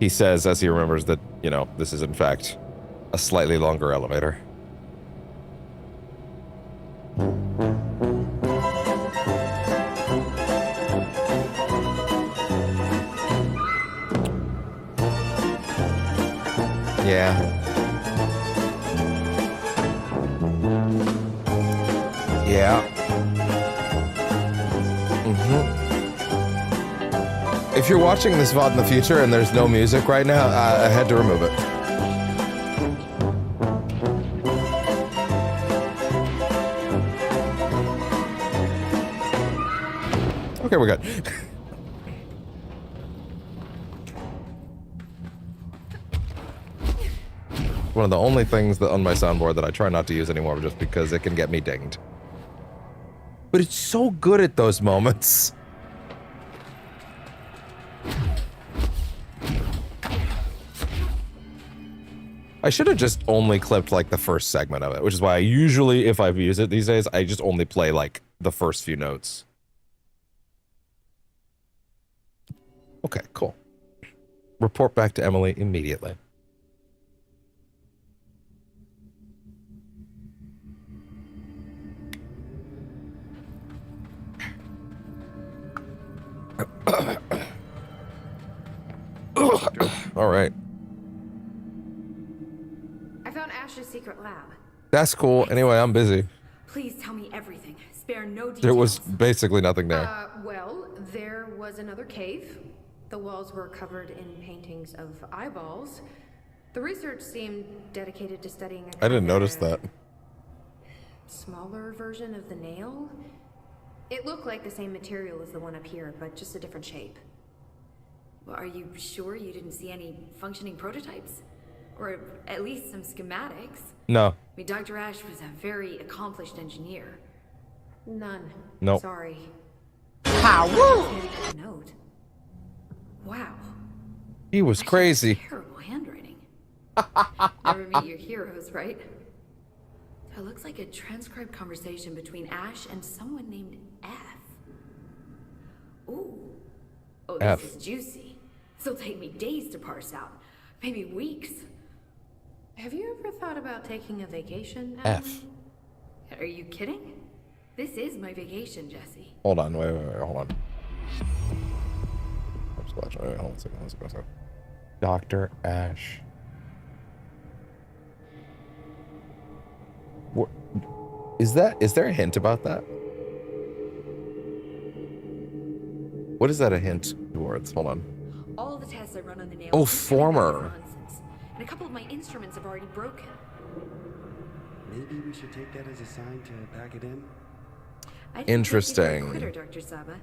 He says, as he remembers, that, you know, this is in fact a slightly longer elevator. Yeah. Yeah. If you're watching this VOD in the future and there's no music right now, I had to remove it. Okay, we're good. One of the only things that on my soundboard that I try not to use anymore just because it can get me dinged. But it's so good at those moments. I should have just only clipped like the first segment of it, which is why I usually, if I've used it these days, I just only play like the first few notes. Okay, cool. Report back to Emily immediately. All right. I found Ash's secret lab. That's cool. Anyway, I'm busy. Please tell me everything. Spare no details. There was basically nothing there. Well, there was another cave. The walls were covered in paintings of eyeballs. The research seemed dedicated to studying I didn't notice that. Smaller version of the nail. It looked like the same material as the one up here, but just a different shape. Well, are you sure you didn't see any functioning prototypes? Or at least some schematics? No. I mean, Dr. Ash was a very accomplished engineer. None. Nope. Sorry. How? Note. Wow. He was crazy. Terrible handwriting. Never meet your heroes, right? It looks like a transcribed conversation between Ash and someone named F. Ooh. Oh, this F. is juicy. This'll take me days to parse out. Maybe weeks. Have you ever thought about taking a vacation, F. Are you kidding? This is my vacation, Jesse. Hold on, wait, hold on. Wait, hold on a second. Dr. Ash. What is that? Is there a hint about that? What is that a hint towards? Hold on. All the tests I run on the nails. Oh, former. Nonsense. And a couple of my instruments have already broken. Maybe we should take that as a sign to pack it in. Interesting. Quitter, Dr. Saba.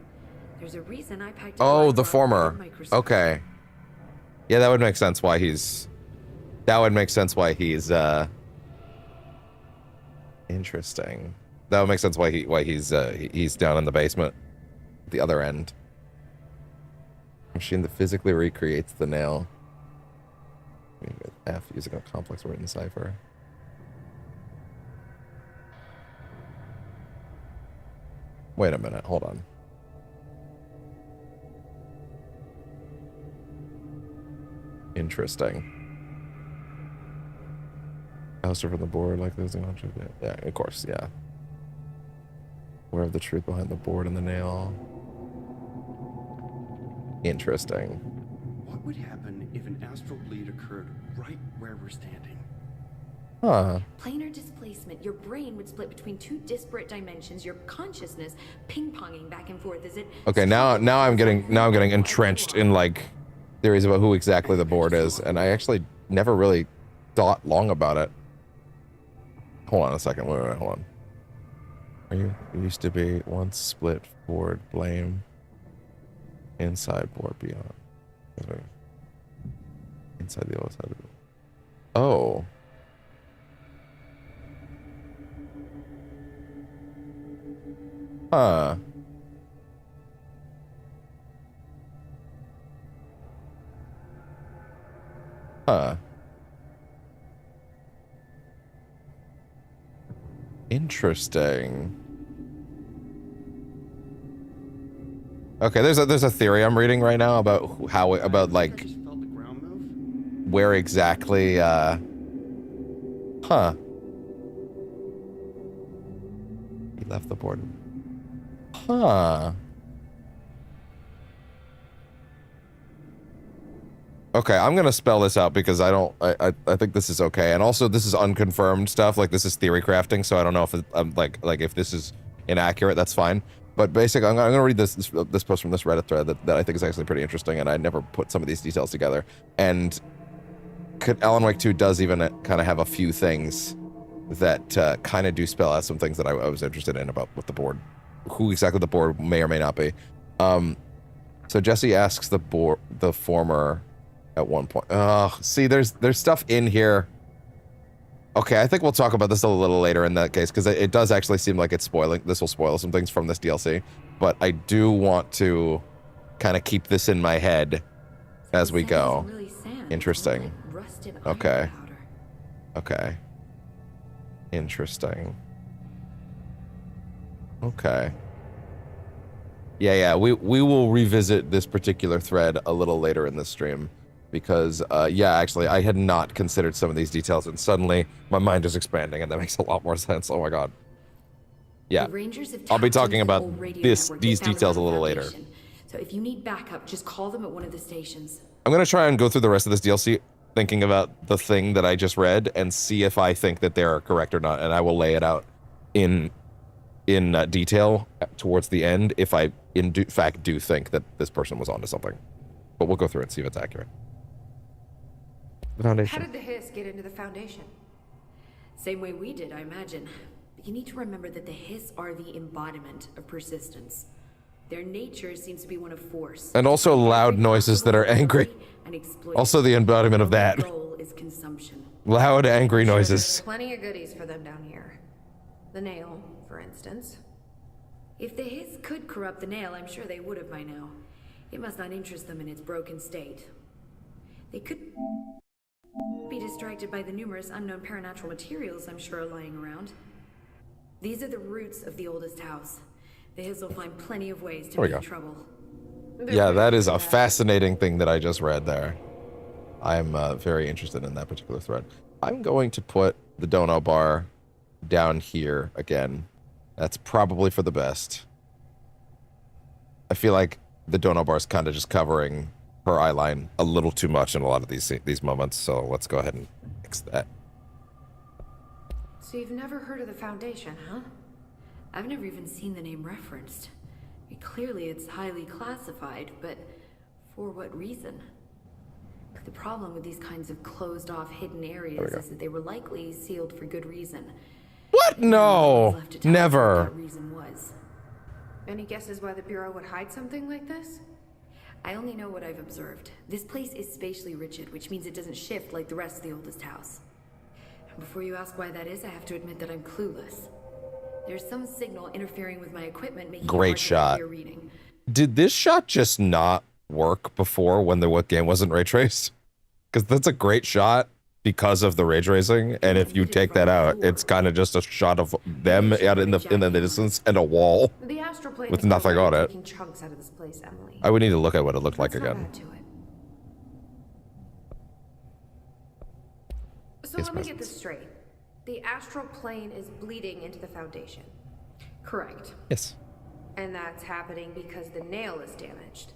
There's a reason I packed. Oh, the former. Okay. Yeah, that would make sense why he's. That would make sense why he's. Interesting. That would make sense why he's down in the basement, at the other end. Machine that physically recreates the nail. F using a complex written cipher. Wait a minute. Hold on. Interesting. Ouster from the board like losing on truth. Yeah, of course, yeah. Aware of the truth behind the board and the nail. Interesting. What would happen if an astral bleed occurred right where we're standing? Huh. Planar displacement. Your brain would split between two disparate dimensions. Your consciousness ping-ponging back and forth as it. Okay, now I'm getting entrenched in like theories about who exactly the board is, and I actually never really thought long about it. Hold on a second. Wait, hold on. Are you used to be once split board blame inside board beyond inside the other side of it. Oh. Huh. Huh. Interesting. Okay, there's a theory I'm reading right now about how about like where exactly huh. He left the board. Huh. Okay, I'm gonna spell this out because I think this is okay, and also this is unconfirmed stuff. Like this is theory crafting, so I don't know if like if this is inaccurate. That's fine. But basically, I'm gonna read this post from this Reddit thread that I think is actually pretty interesting, and I never put some of these details together. And Alan Wake 2 does even kind of have a few things that kind of do spell out some things that I was interested in about what the board, who exactly the board may or may not be. So Jesse asks the former at one point. See, there's stuff in here. Okay, I think we'll talk about this a little later in that case, because it does actually seem like it's spoiling. This will spoil some things from this DLC, but I do want to kind of keep this in my head as we go. Interesting. Okay. Okay. Interesting. Okay. Yeah, we will revisit this particular thread a little later in this stream. Because, yeah, actually, I had not considered some of these details, and suddenly my mind is expanding, and that makes a lot more sense. Oh my god. Yeah, I'll be talking about these details a little later. So if you need backup, just call them at one of the stations. I'm gonna try and go through the rest of this DLC, thinking about the thing that I just read, and see if I think that they're correct or not, and I will lay it out in detail towards the end if I, in fact, do think that this person was onto something. But we'll go through it and see if it's accurate. The Foundation. How did the Hiss get into the Foundation? Same way we did, I imagine. But you need to remember that the Hiss are the embodiment of persistence. Their nature seems to be one of force. And also loud noises that are angry. Also the embodiment of that. Goal is consumption. Loud, angry noises. Plenty of goodies for them down here. The nail, for instance. If the Hiss could corrupt the nail, I'm sure they would have by now. It must not interest them in its broken state. They could be distracted by the numerous unknown paranatural materials I'm sure are lying around. These are the roots of the oldest house. The Hiss will find plenty of ways to make trouble. Yeah, that is a fascinating thing that I just read there. I'm very interested in that particular thread. I'm going to put the dono bar down here again. That's probably for the best. I feel like the dono bar is kind of just covering her eye line a little too much in a lot of these moments, so let's go ahead and fix that. So you've never heard of the Foundation, huh? I've never even seen the name referenced. Clearly it's highly classified, but for what reason? The problem with these kinds of closed-off hidden areas is that they were likely sealed for good reason. What? No, never. What that reason was. Any guesses why the Bureau would hide something like this? I only know what I've observed. This place is spatially rigid, which means it doesn't shift like the rest of the oldest house. And before you ask why that is, I have to admit that I'm clueless. There's some signal interfering with my equipment, making great shot. Did this shot just not work before when the game wasn't ray traced? Because that's a great shot because of the ray tracing, and if you take that out, it's kind of just a shot of them out in the distance and a wall with nothing on it. Chunks out of this place, Emily. I would need to look at what it looked like again. So let me get this straight. The astral plane is bleeding into the Foundation. Correct. Yes. And that's happening because the nail is damaged.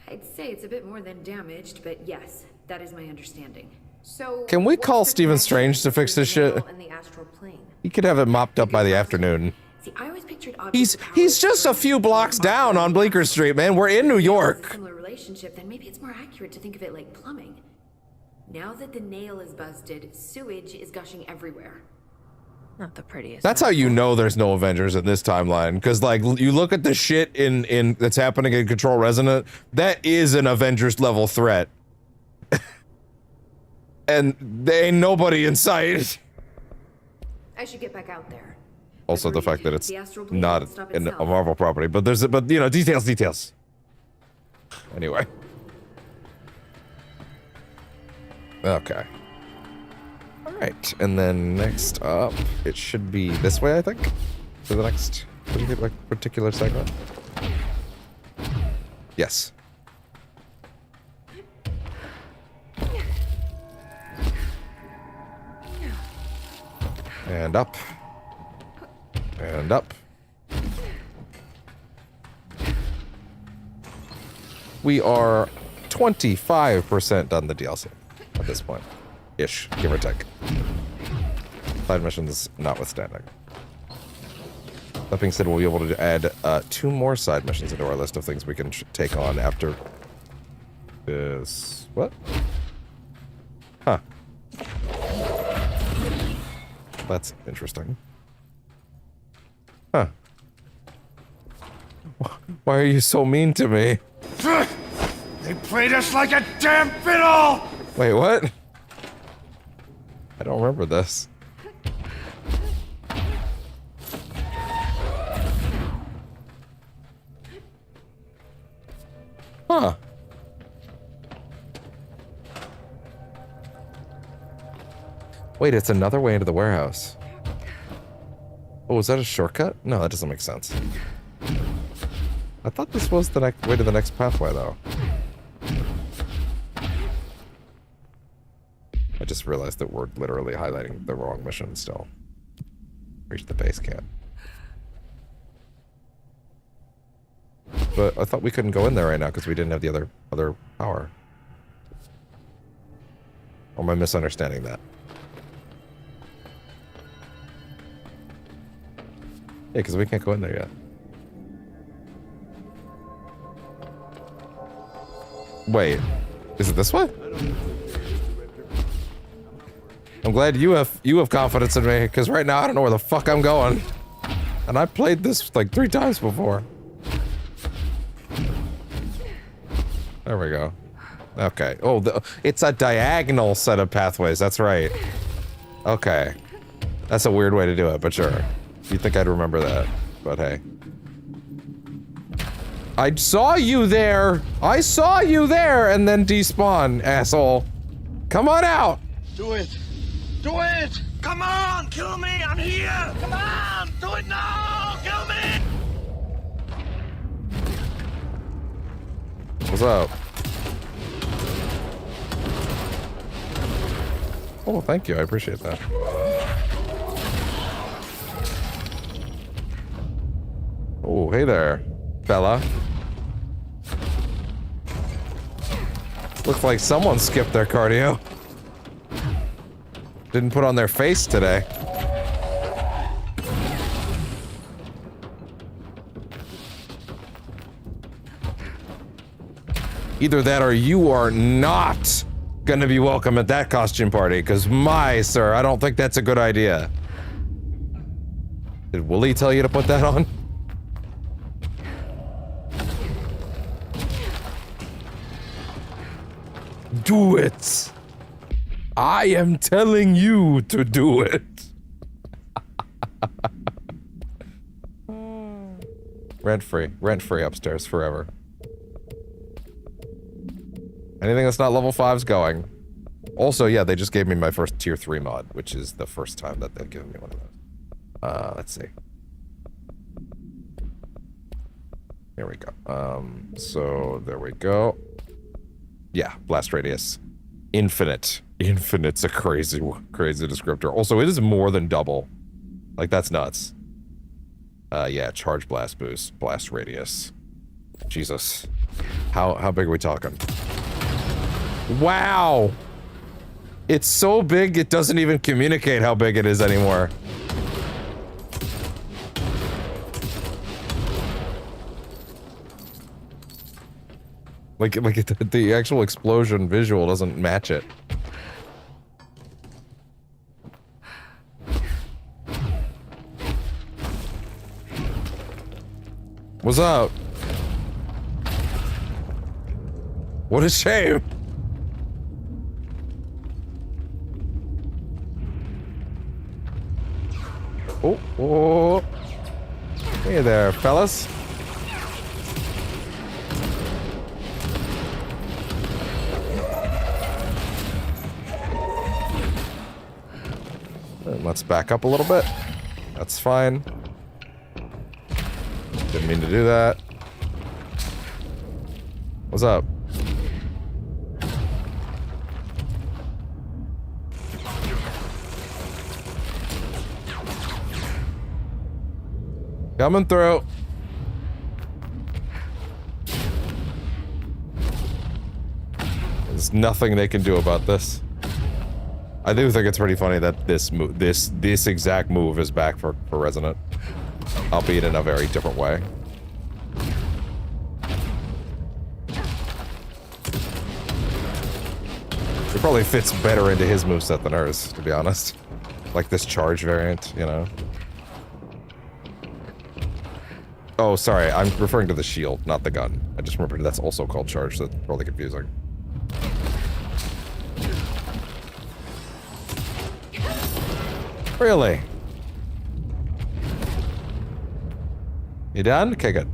I'd say it's a bit more than damaged, but yes, that is my understanding. So can we call Stephen Strange to fix this shit? He could have it mopped up by the afternoon. See, I always pictured He's just a few blocks down on Bleecker Street, man. We're in New York. Similar relationship, then maybe it's more accurate to think of it like plumbing. Now that the nail is busted, sewage is gushing everywhere. Not the prettiest. That's how you know there's no Avengers in this timeline, because like you look at the shit in that's happening in Control Resonant, that is an Avengers level threat. And there ain't nobody in sight. I should get back out there. Also the fact that it's not a Marvel property, but you know, details. Anyway. Okay. All right, and then next up, it should be this way, I think, for the next particular segment. Yes. And up. And up. We are 25% done the DLC at this point. Ish, give or take. Side missions notwithstanding. That being said, we'll be able to add 2 more side missions into our list of things we can take on after this. What? Huh. That's interesting. Huh. Why are you so mean to me? They played us like a damn fiddle! Wait, what? I don't remember this. Huh. Wait, it's another way into the warehouse. Oh, is that a shortcut? No, that doesn't make sense. I thought this was the next way to the next pathway, though. I just realized that we're literally highlighting the wrong mission still. Reach the base camp. But I thought we couldn't go in there right now because we didn't have the other power. Or am I misunderstanding that? Yeah, because we can't go in there yet. Wait, is it this way? I'm glad you have confidence in me, because right now I don't know where the fuck I'm going. And I played this like 3 times before. There we go. Okay. Oh, it's a diagonal set of pathways. That's right. Okay. That's a weird way to do it, but sure. You'd think I'd remember that, but hey. I saw you there! I saw you there! And then despawn, asshole. Come on out! Do it! Do it! Come on! Kill me! I'm here! Come on! Do it now! Kill me! What's up? Oh, thank you. I appreciate that. Oh, hey there, fella. Looks like someone skipped their cardio. Didn't put on their face today. Either that or you are not gonna be welcome at that costume party, because my sir, I don't think that's a good idea. Did Wooly tell you to put that on? Do it! I am telling you to do it! Rent-free upstairs forever. Anything that's not level 5's going. Also, yeah, they just gave me my first tier 3 mod, which is the first time that they've given me one of those. Let's see. Here we go. So there we go. Yeah, blast radius. Infinite. Infinite's a crazy descriptor. Also, it is more than double. Like, that's nuts. Yeah, charge blast boost, blast radius. Jesus. How big are we talking? Wow! It's so big, it doesn't even communicate how big it is anymore. Like the actual explosion visual doesn't match it. What's up? What a shame. Oh. Hey there, fellas. Let's back up a little bit. That's fine. Didn't mean to do that. What's up? Coming through. There's nothing they can do about this. I do think it's pretty funny that this exact move is back for Resident, albeit in a very different way. It probably fits better into his moveset than hers, to be honest. Like this charge variant, you know? Oh, sorry, I'm referring to the shield, not the gun. I just remembered that's also called charge, so that's probably confusing. Really? You done? Okay, good.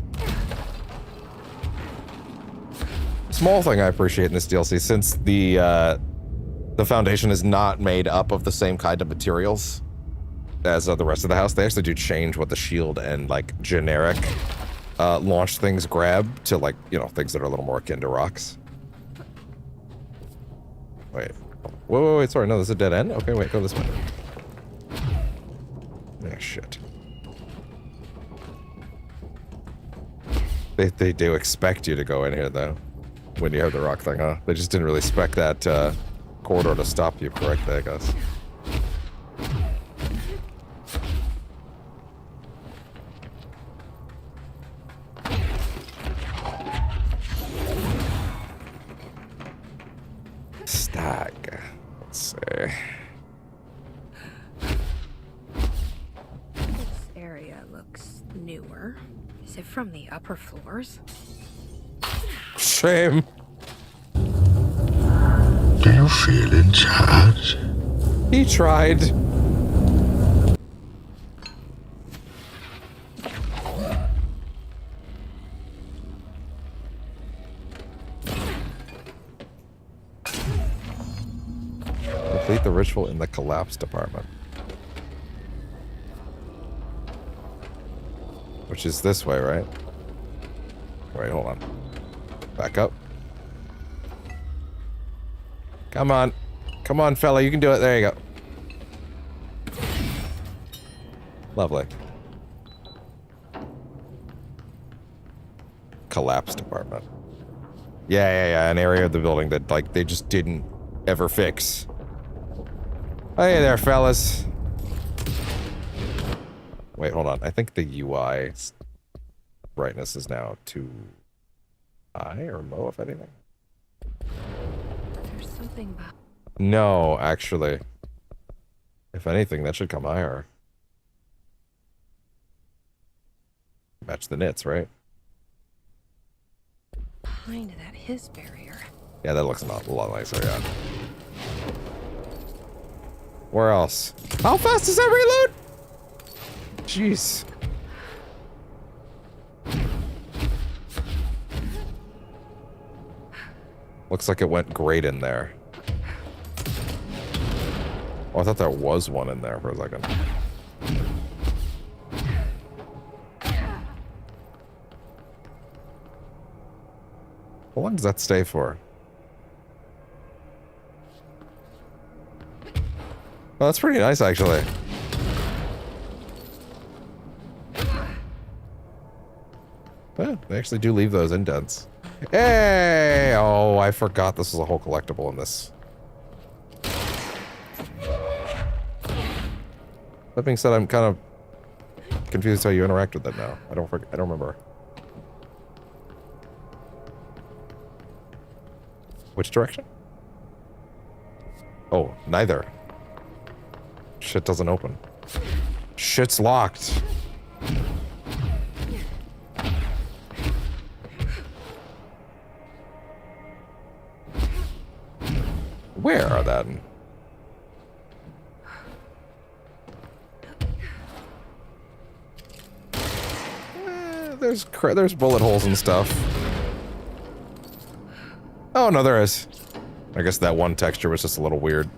Small thing I appreciate in this DLC, since the Foundation is not made up of the same kind of materials as the rest of the house, they actually do change what the shield and, like, generic launch things grab to, like, you know, things that are a little more akin to rocks. Wait. Whoa, wait, sorry, no, this is a dead end? Okay, wait, go this way. Yeah, shit. They do expect you to go in here, though, when you have the rock thing, huh? They just didn't really spec that corridor to stop you correctly, I guess. Stag. Let's see. This area looks newer. Is it from the upper floors? Shame. Do you feel in charge? He tried. Complete the ritual in the collapse department. Which is this way, right? Wait, hold on. Back up. Come on. Come on, fella. You can do it. There you go. Lovely. Collapse department. Yeah. An area of the building that, like, they just didn't ever fix. Hey there, fellas. Wait, hold on. I think the UI brightness is now too high or low, if anything. There's something about... No, actually. If anything, that should come higher. Match the knits, right? behind that his barrier. Yeah, that looks a lot nicer, yeah. Where else? How fast does that reload? Jeez. Looks like it went great in there. Oh, I thought there was one in there for a second. How long does that stay for? Oh, that's pretty nice, actually. Yeah, they actually do leave those indents. Hey! Oh, I forgot this was a whole collectible in this. That being said, I'm kind of confused how you interact with that now. I don't remember. Which direction? Oh, neither. Shit doesn't open. Shit's locked. Where are that? There's bullet holes and stuff. Oh, no, there is. I guess that one texture was just a little weird.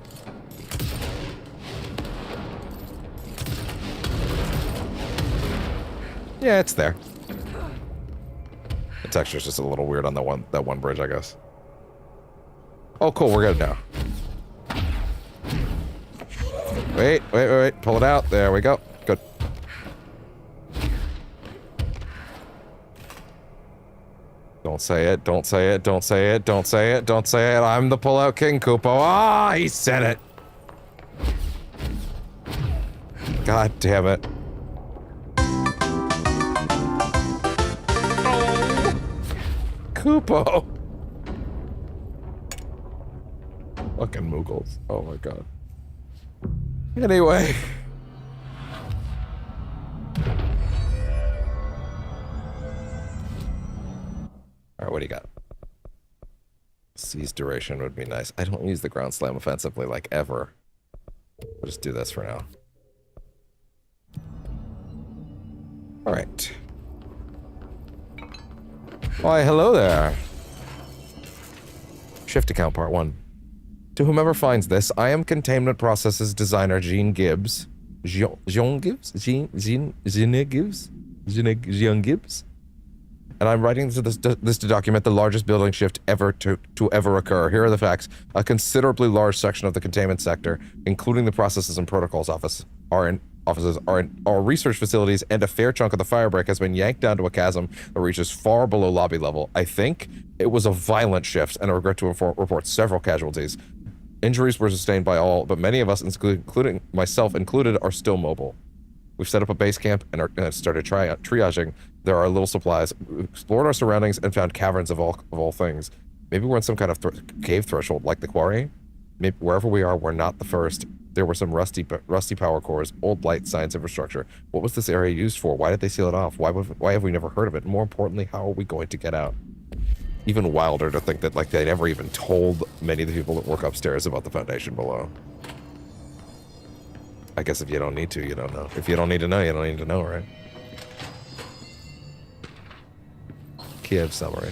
Yeah, it's there. The texture's just a little weird on that one bridge, I guess. Oh, cool, we're good now. Wait. Pull it out. There we go. Good. Don't say it, don't say it, don't say it, don't say it, don't say it. I'm the pullout king, Koopo. Ah, he said it. God damn it. Koopo. Fucking Moogles. Oh my god. Anyway. Alright, what do you got? Seize duration would be nice. I don't use the ground slam offensively like ever. We'll just do this for now. Alright. Why, hello there. Shift account part 1. To whomever finds this, I am Containment Processes designer Jean Gibbs. Jean Gibbs? Jean Gibbs? And I'm writing this to document the largest building shift ever to ever occur. Here are the facts. A considerably large section of the containment sector, including the processes and protocols offices, are in our research facilities, and a fair chunk of the firebreak has been yanked down to a chasm that reaches far below lobby level. I think it was a violent shift, and I regret to report several casualties. Injuries were sustained by all, but many of us, including myself included, are still mobile. We've set up a base camp and started triaging. There are little supplies. We explored our surroundings and found caverns of all things. Maybe we're in some kind of cave threshold, like the quarry. Maybe wherever we are, we're not the first. There were some rusty power cores, old light science infrastructure. What was this area used for? Why did they seal it off? Why have we never heard of it? And more importantly, how are we going to get out? Even wilder to think that, like, they never even told many of the people that work upstairs about the foundation below. I guess if you don't need to, you don't know. If you don't need to know, you don't need to know, right? Kiev summary.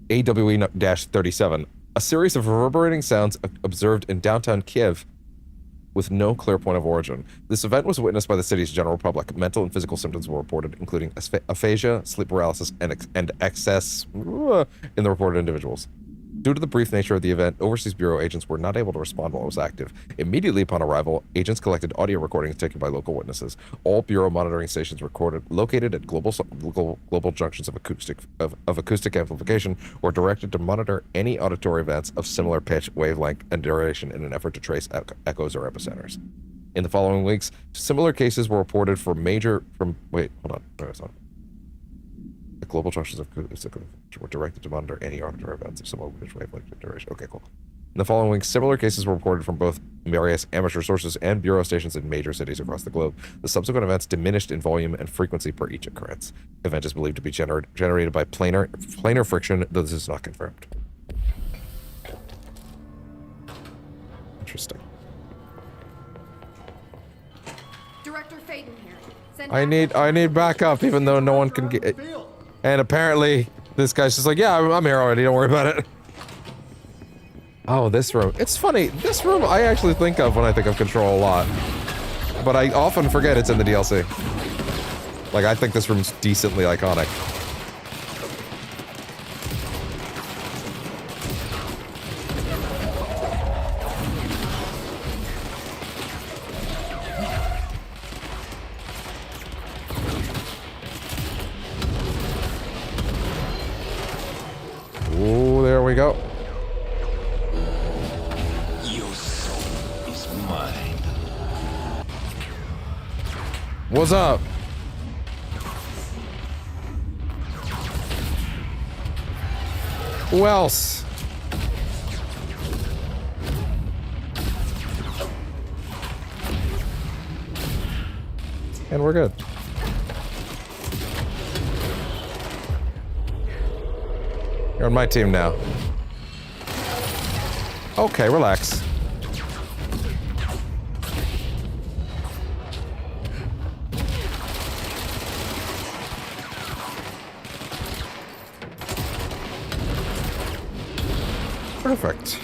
AWE-37. A series of reverberating sounds observed in downtown Kiev with no clear point of origin. This event was witnessed by the city's general public. Mental and physical symptoms were reported, including aphasia, sleep paralysis, and excess in the reported individuals. Due to the brief nature of the event, Overseas Bureau agents were not able to respond while it was active. Immediately upon arrival, agents collected audio recordings taken by local witnesses. All Bureau monitoring stations located at global junctions of acoustic amplification were directed to monitor any auditory events of similar pitch, wavelength, and duration in an effort to trace echoes or epicenters. In the following weeks, similar cases were reported wait, hold on. No, it's not. The global junctions of acoustic were directed to monitor any auditory events of similar pitch, wavelength, and duration. Okay, cool. In the following weeks, similar cases were reported from both various amateur sources and Bureau stations in major cities across the globe. The subsequent events diminished in volume and frequency per each occurrence. The event is believed to be generated by planar friction, though this is not confirmed. Interesting. Director Faden here. Send I need backup, even though no one can get. And apparently, this guy's just like, yeah, I'm here already. Don't worry about it. Oh, this room. It's funny. This room I actually think of when I think of Control a lot, but I often forget it's in the DLC. Like, I think this room's decently iconic. Oh, there we go. Your soul is mine. What's up? Who else? And we're good. You're on my team now. Okay, relax. Perfect.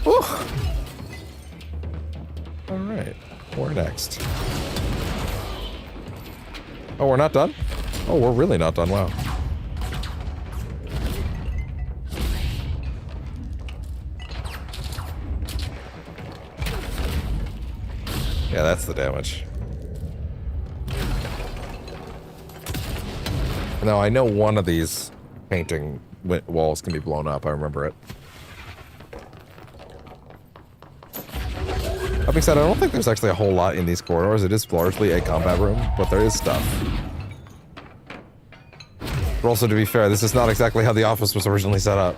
Whew. All right, where next? Oh, we're not done? Oh, we're really not done, wow. Yeah, that's the damage. No, I know one of these painting walls can be blown up. I remember it. That being said, I don't think there's actually a whole lot in these corridors. It is largely a combat room, but there is stuff. But also, to be fair, this is not exactly how the office was originally set up.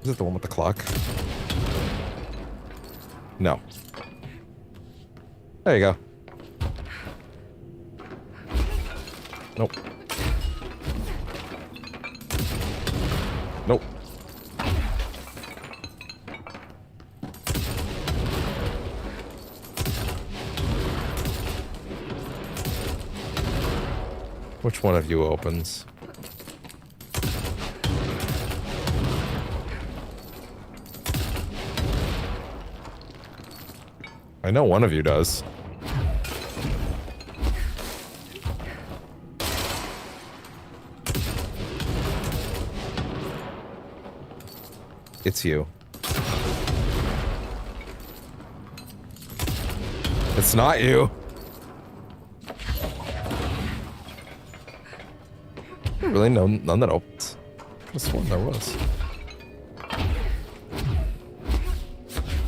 Is it the one with the clock? No. There you go. Nope. Nope. Which one of you opens? I know one of you does. It's you. It's not you. Really? No, none that opens. I could have sworn there was.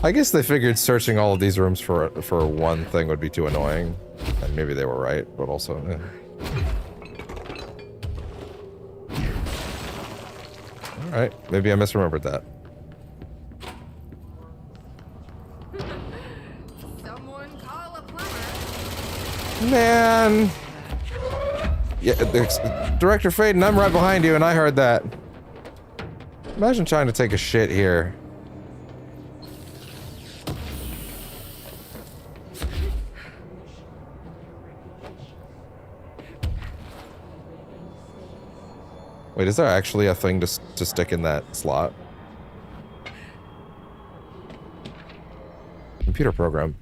I guess they figured searching all of these rooms for one thing would be too annoying. And maybe they were right, but also... Alright, maybe I misremembered that. Someone call a plumber. Man! Yeah, Director Faden, I'm right behind you and I heard that. Imagine trying to take a shit here. Wait, is there actually a thing to stick in that slot? Computer program.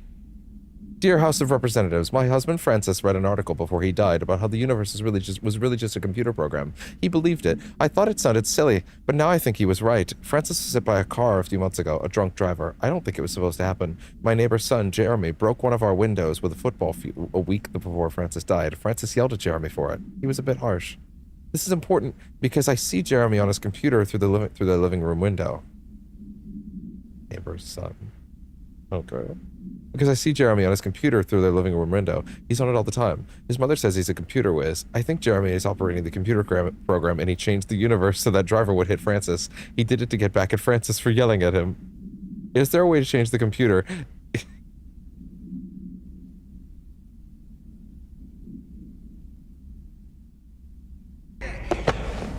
Dear House of Representatives, my husband Francis read an article before he died about how the universe was really just a computer program. He believed it. I thought it sounded silly, but now I think he was right. Francis was hit by a car a few months ago, a drunk driver. I don't think it was supposed to happen. My neighbor's son, Jeremy, broke one of our windows with a football a week before Francis died. Francis yelled at Jeremy for it. He was a bit harsh. This is important because I see Jeremy on his computer through the living room window. Neighbor's son. Okay. Because I see Jeremy on his computer through their living room window. He's on it all the time. His mother says he's a computer whiz. I think Jeremy is operating the computer program and he changed the universe so that driver would hit Francis. He did it to get back at Francis for yelling at him. Is there a way to change the computer?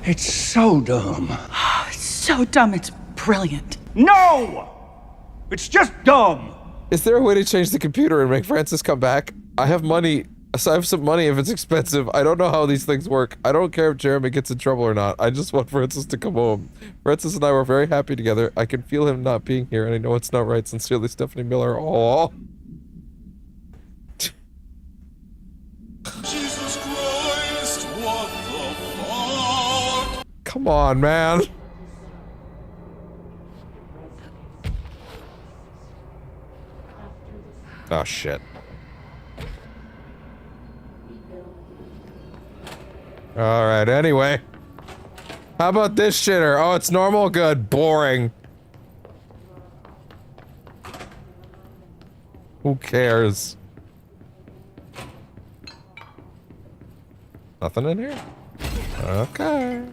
It's so dumb. It's so dumb, it's brilliant. No! It's just dumb! Is there a way to change the computer and make Francis come back? I have money. So I have some money if it's expensive. I don't know how these things work. I don't care if Jeremy gets in trouble or not. I just want Francis to come home. Francis and I were very happy together. I can feel him not being here and I know it's not right. Sincerely, Stephanie Miller. Aww. Jesus Christ, what the fuck? Come on, man. Oh, shit. Alright, anyway. How about this shitter? Oh, it's normal? Good. Boring. Who cares? Nothing in here? Okay.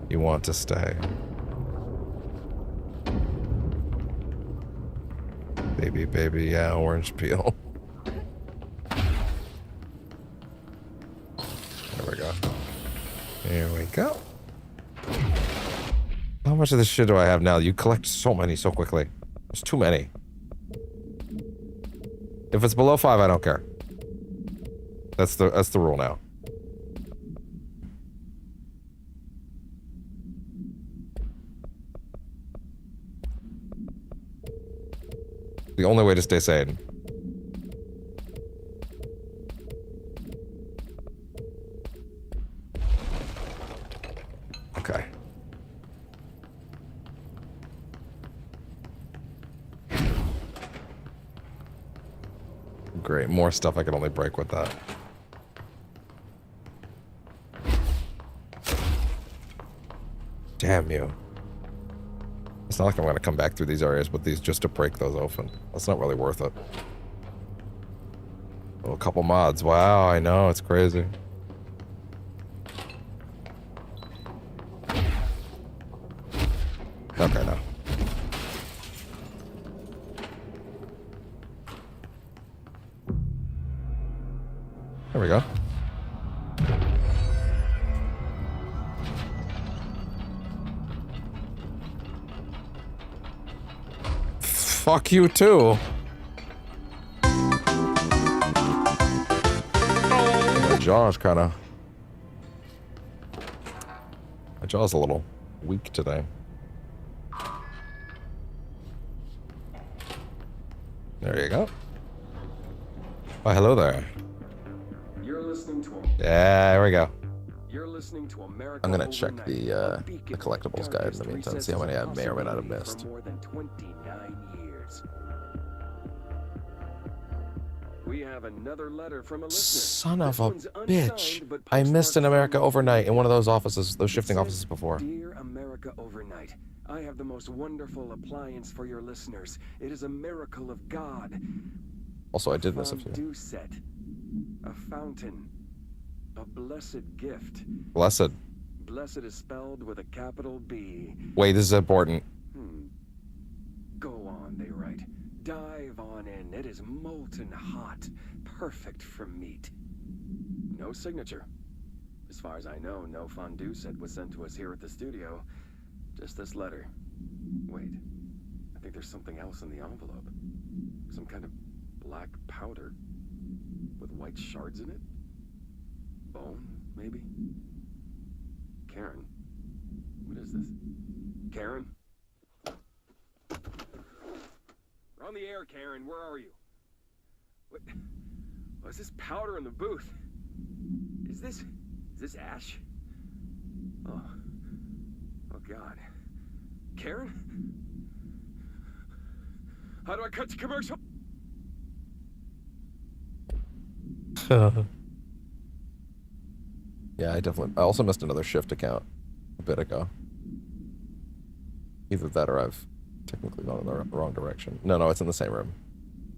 You want to stay. Baby, baby, yeah, orange peel. There we go. Here we go. How much of this shit do I have now? You collect so many so quickly. There's too many. If it's below 5, I don't care. That's the rule now. The only way to stay sane. Okay. Great, more stuff I can only break with that. Damn you. It's not like I'm gonna come back through these areas with these just to break those open. That's not really worth it. Oh, a couple mods. Wow, I know, it's crazy. Okay, no. There we go. Fuck you too. My jaw's kinda... My jaw's a little weak today. There you go. Oh, hello there. You're listening to Yeah, there we go. You're listening to America. I'm gonna check the collectibles guide in the meantime, see how many I may or may not have missed. More than 29 years. We have another letter from a listener. Son of a bitch. I missed an America Overnight in one of those offices, those shifting offices before. Dear America Overnight, I have the most wonderful appliance for your listeners. It is a miracle of God. Also, I did miss a few. Fondue set. A fountain. A blessed gift. Blessed. Blessed is spelled with a capital B. Wait, this is important. Go on, they write. Dive on in. It is molten hot. Perfect for meat. No signature. As far as I know, no fondue set was sent to us here at the studio. Just this letter. Wait. I think there's something else in the envelope. Some kind of black powder. With white shards in it? Bone, maybe? Karen. What is this? Karen? We're on the air, Karen. Where are you? What? What's this powder in the booth? Is this ash? Oh. Oh, God. Karen? How do I cut to commercial? Yeah, I also missed another shift account a bit ago. Either that or I've technically gone in the wrong direction. No, it's in the same room.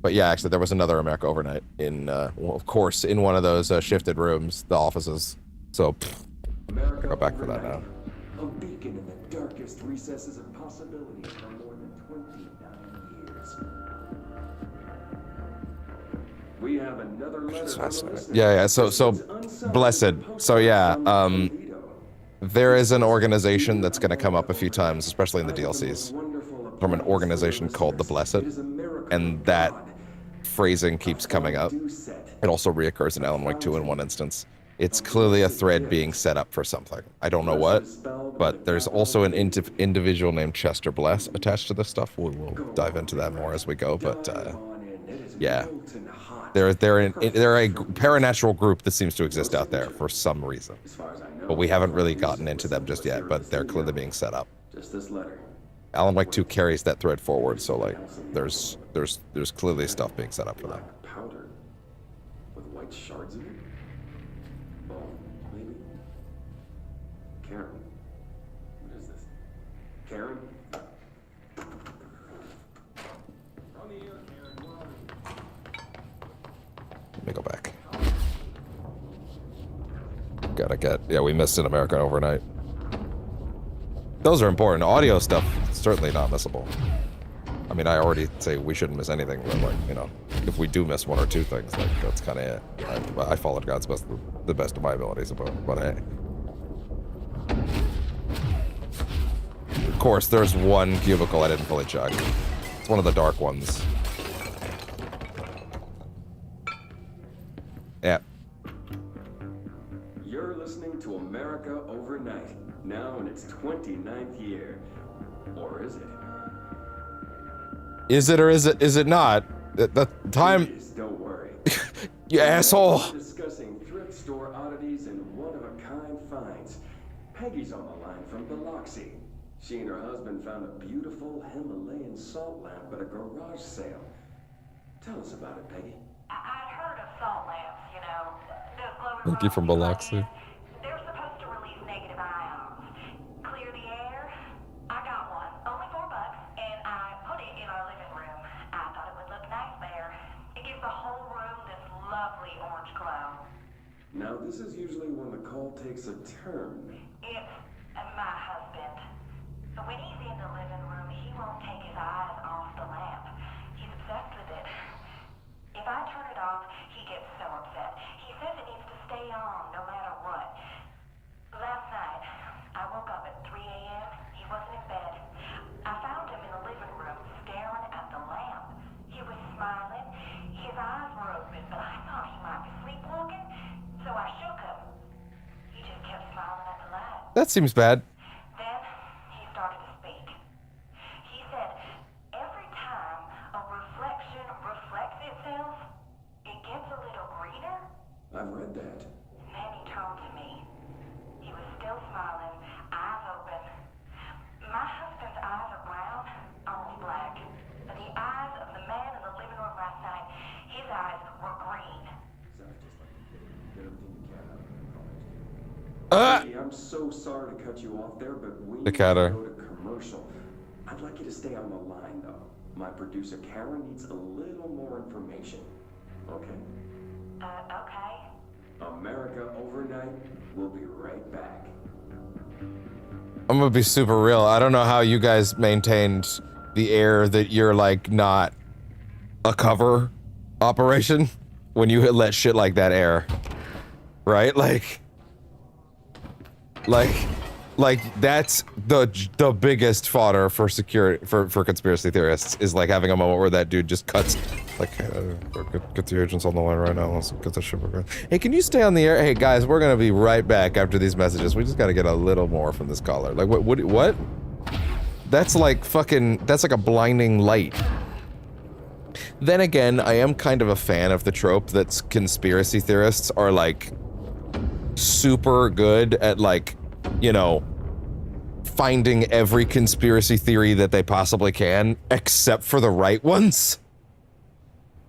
But yeah, actually, there was another America Overnight in, well, of course, in one of those shifted rooms, the offices. So, go back for that now. A beacon in the darkest recesses of possibility for more than 29 years. We have another letter from a listener. Yeah. So blessed. So yeah, there is an organization that's going to come up a few times, especially in the DLCs, from an organization called the Blessed, and that phrasing keeps coming up. It also reoccurs in Alan Wake 2 in one instance. It's clearly a thread being set up for something. I don't know what, but there's also an individual named Chester Bless attached to this stuff. We'll dive into that more as we go, but yeah. They're a paranatural group that seems to exist out there for some reason. But we haven't really gotten into them just yet, but they're clearly being set up. Just this letter. Alan Wake 2 carries that thread forward, so like there's clearly stuff being set up for them. Powder with white shards in it? Bone, maybe? Karen. What is this? Karen? On the air, Karen. Where are you? Let me go back. Yeah, we missed an American Overnight. Those are important. Audio stuff, certainly not missable. I mean, I already say we shouldn't miss anything, but like, you know, if we do miss one or two things, like, that's kind of it. I followed God's best, the best of my abilities, but hey. Of course, there's one cubicle I didn't fully check. It's one of the dark ones. Yeah. You're listening to America Overnight, now in its 29th year. Or is it? Is it or is it not? The time. Please, don't worry. You asshole. We're discussing thrift store oddities and one-of-a-kind finds. Peggy's on the line from Biloxi. She and her husband found a beautiful Himalayan salt lamp at a garage sale. Tell us about it, Peggy. I'd heard of salt lamps, you know. Those glowing Thank you from Biloxi. They're supposed to release negative ions. Clear the air. I got one, only $4, and I put it in our living room. I thought it would look nice there. It gives the whole room this lovely orange glow. Now, this is usually when the call takes a turn. It's my husband. But when he's in the living room, he won't take his eyes off the lamp. He's obsessed with it. If I turn it off, he gets so upset. He says it needs to stay on no matter what. Last night, I woke up at 3 a.m. He wasn't in bed. I found him in the living room staring at the lamp. He was smiling. His eyes were open, but I thought he might be sleepwalking, so I shook him. He just kept smiling at the light. That seems bad. Then he started to speak. He said, every time a reflection reflects itself, it gets a little greener. I've read that. Then he turned to me. He was still smiling, eyes open. My husband's eyes are brown, almost black. But the eyes of the man in the living room last night, his eyes were green. Sounds just like get everything you can out of the Hey, I'm so sorry to cut you off there, but we need to go to commercial. I'd like you to stay on the line, though. My producer, Karen, needs a little more information. Okay? Okay. America Overnight. We'll be right back. I'm gonna be super real. I don't know how you guys maintained the air that you're like not a cover operation when you let shit like that air. Right? Like that's the biggest fodder for security for conspiracy theorists is like having a moment where that dude just cuts like get the agents on the line right now. Let's get the shit going. Hey, can you stay on the air? Hey guys, we're gonna be right back after these messages. We just gotta get a little more from this caller. Like what? That's like fucking, that's like a blinding light. Then again, I am kind of a fan of the trope that conspiracy theorists are like super good at like, you know, finding every conspiracy theory that they possibly can, except for the right ones.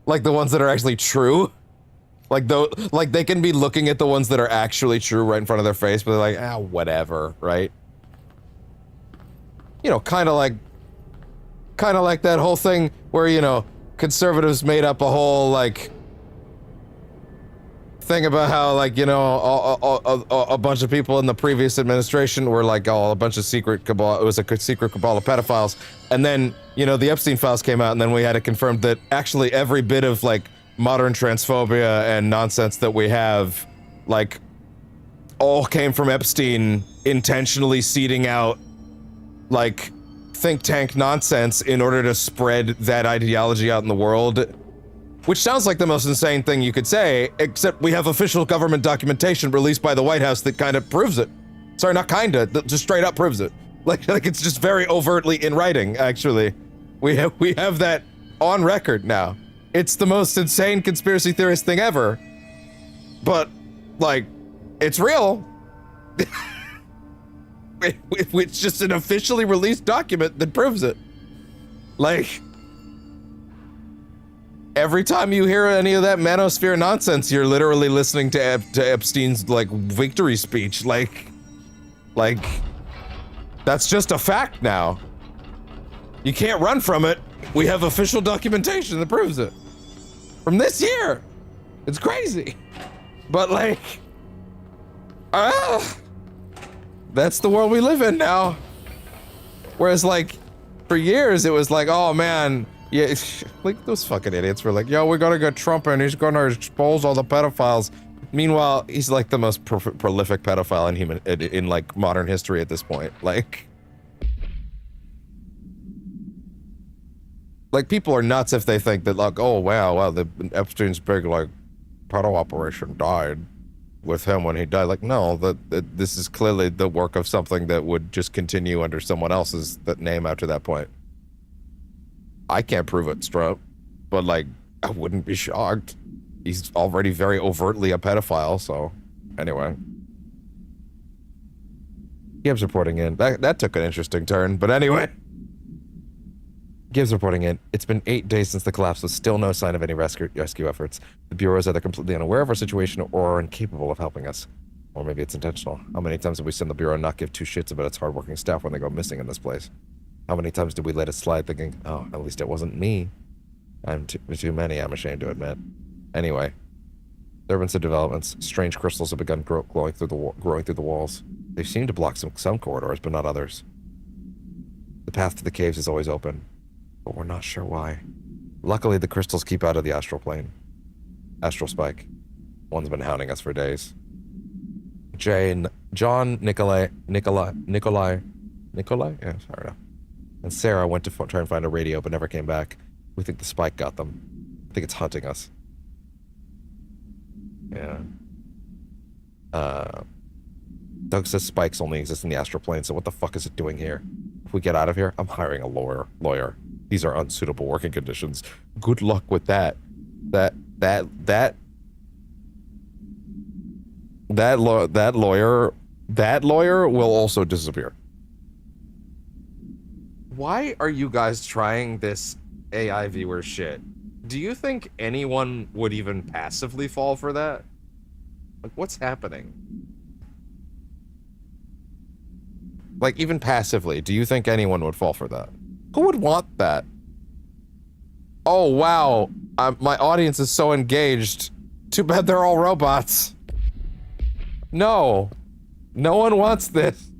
Like the ones that are actually true. Like they can be looking at the ones that are actually true right in front of their face, but they're like, ah, whatever, right? You know, kind of like that whole thing where, you know, conservatives made up a whole like thing about how, like, you know, a bunch of people in the previous administration were like a bunch of secret cabal. It was a secret cabal of pedophiles, and then, you know, the Epstein files came out, and then we had it confirmed that actually every bit of like modern transphobia and nonsense that we have, like, all came from Epstein intentionally seeding out like think tank nonsense in order to spread that ideology out in the world. Which sounds like the most insane thing you could say, except we have official government documentation released by the White House that kind of proves it. Sorry, not kinda, that just straight up proves it. Like it's just very overtly in writing, actually. We have that on record now. It's the most insane conspiracy theorist thing ever. But, like, it's real. It's just an officially released document that proves it. Like, every time you hear any of that manosphere nonsense, you're literally listening to Epstein's, like, victory speech. Like, that's just a fact now. You can't run from it. We have official documentation that proves it. From this year. It's crazy. But, like, that's the world we live in now. Whereas, like, for years, it was like, oh, man, yeah, like, those fucking idiots were like, yo, we gotta get Trump in, he's gonna expose all the pedophiles. Meanwhile, he's, like, the most prolific pedophile in like, modern history at this point. Like, people are nuts if they think that, like, oh, wow, the Epstein's big, like, pedo operation died with him when he died. Like, no, this is clearly the work of something that would just continue under someone else's name after that point. I can't prove it's Trump, but like, I wouldn't be shocked. He's already very overtly a pedophile, so anyway. Gibbs reporting in. That took an interesting turn, but anyway. Gibbs reporting in. It's been 8 days since the collapse with still no sign of any rescue efforts. The Bureau is either completely unaware of our situation or incapable of helping us. Or maybe it's intentional. How many times have we seen the Bureau not give two shits about its hardworking staff when they go missing in this place? How many times did we let it slide thinking, oh, at least it wasn't me? I'm too many, I'm ashamed to admit. Anyway, there have been some developments. Strange crystals have begun growing through the walls. They seem to block some corridors, but not others. The path to the caves is always open, but we're not sure why. Luckily, the crystals keep out of the astral plane. Astral spike. One's been hounding us for days. John, Nikolai? Yeah, sorry enough. And Sarah went to try and find a radio, but never came back. We think the spike got them. I think it's hunting us. Yeah. Doug says spikes only exist in the astral plane, so what the fuck is it doing here? If we get out of here, I'm hiring a lawyer. These are unsuitable working conditions. Good luck with that. That lawyer will also disappear. Why are you guys trying this AI viewer shit? Do you think anyone would even passively fall for that? Like, what's happening? Like, even passively, do you think anyone would fall for that? Who would want that? Oh, wow. My audience is so engaged. Too bad they're all robots. No. No one wants this.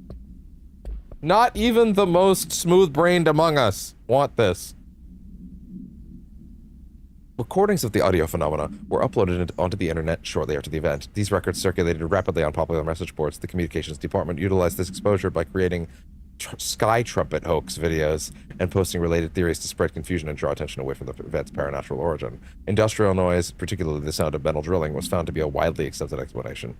Not even the most smooth-brained among us want this. Recordings of the audio phenomena were uploaded onto the internet shortly after the event. These records circulated rapidly on popular message boards. The communications department utilized this exposure by creating sky trumpet hoax videos and posting related theories to spread confusion and draw attention away from the event's paranatural origin. Industrial noise, particularly the sound of metal drilling, was found to be a widely accepted explanation.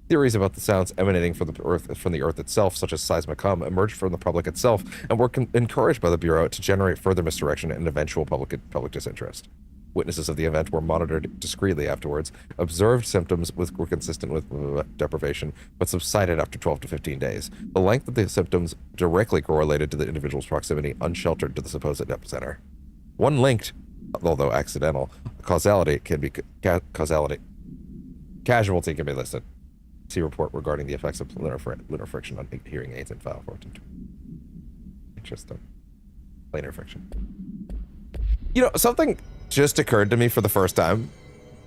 Theories about the sounds emanating from the Earth itself, such as seismic hum, emerged from the public itself and were encouraged by the Bureau to generate further misdirection and eventual public disinterest. Witnesses of the event were monitored discreetly afterwards. Observed symptoms were consistent with deprivation, but subsided after 12 to 15 days. The length of the symptoms directly correlated to the individual's proximity, unsheltered to the supposed epicenter. One linked, although accidental, causality can be casualty can be listed. See report regarding the effects of lunar friction on hearing aids in file 14. Interesting. Planar friction. You know, something just occurred to me for the first time,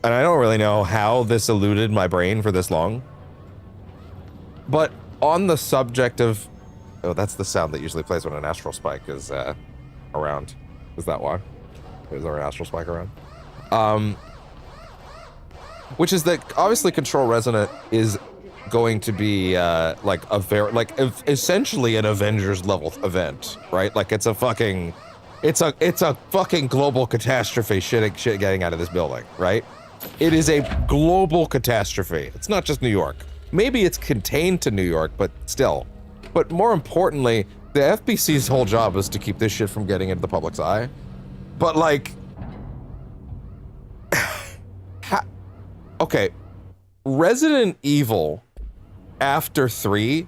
and I don't really know how this eluded my brain for this long. But on the subject of... Oh, that's the sound that usually plays when an astral spike is around. Is that why? Is there an astral spike around? Which is that obviously Control Resonant is going to be essentially an Avengers level event, right? Like it's a fucking global catastrophe shit getting out of this building, right? It is a global catastrophe. It's not just New York. Maybe it's contained to New York, but still. But more importantly, the FBC's whole job is to keep this shit from getting into the public's eye. But like, okay, Resident Evil after 3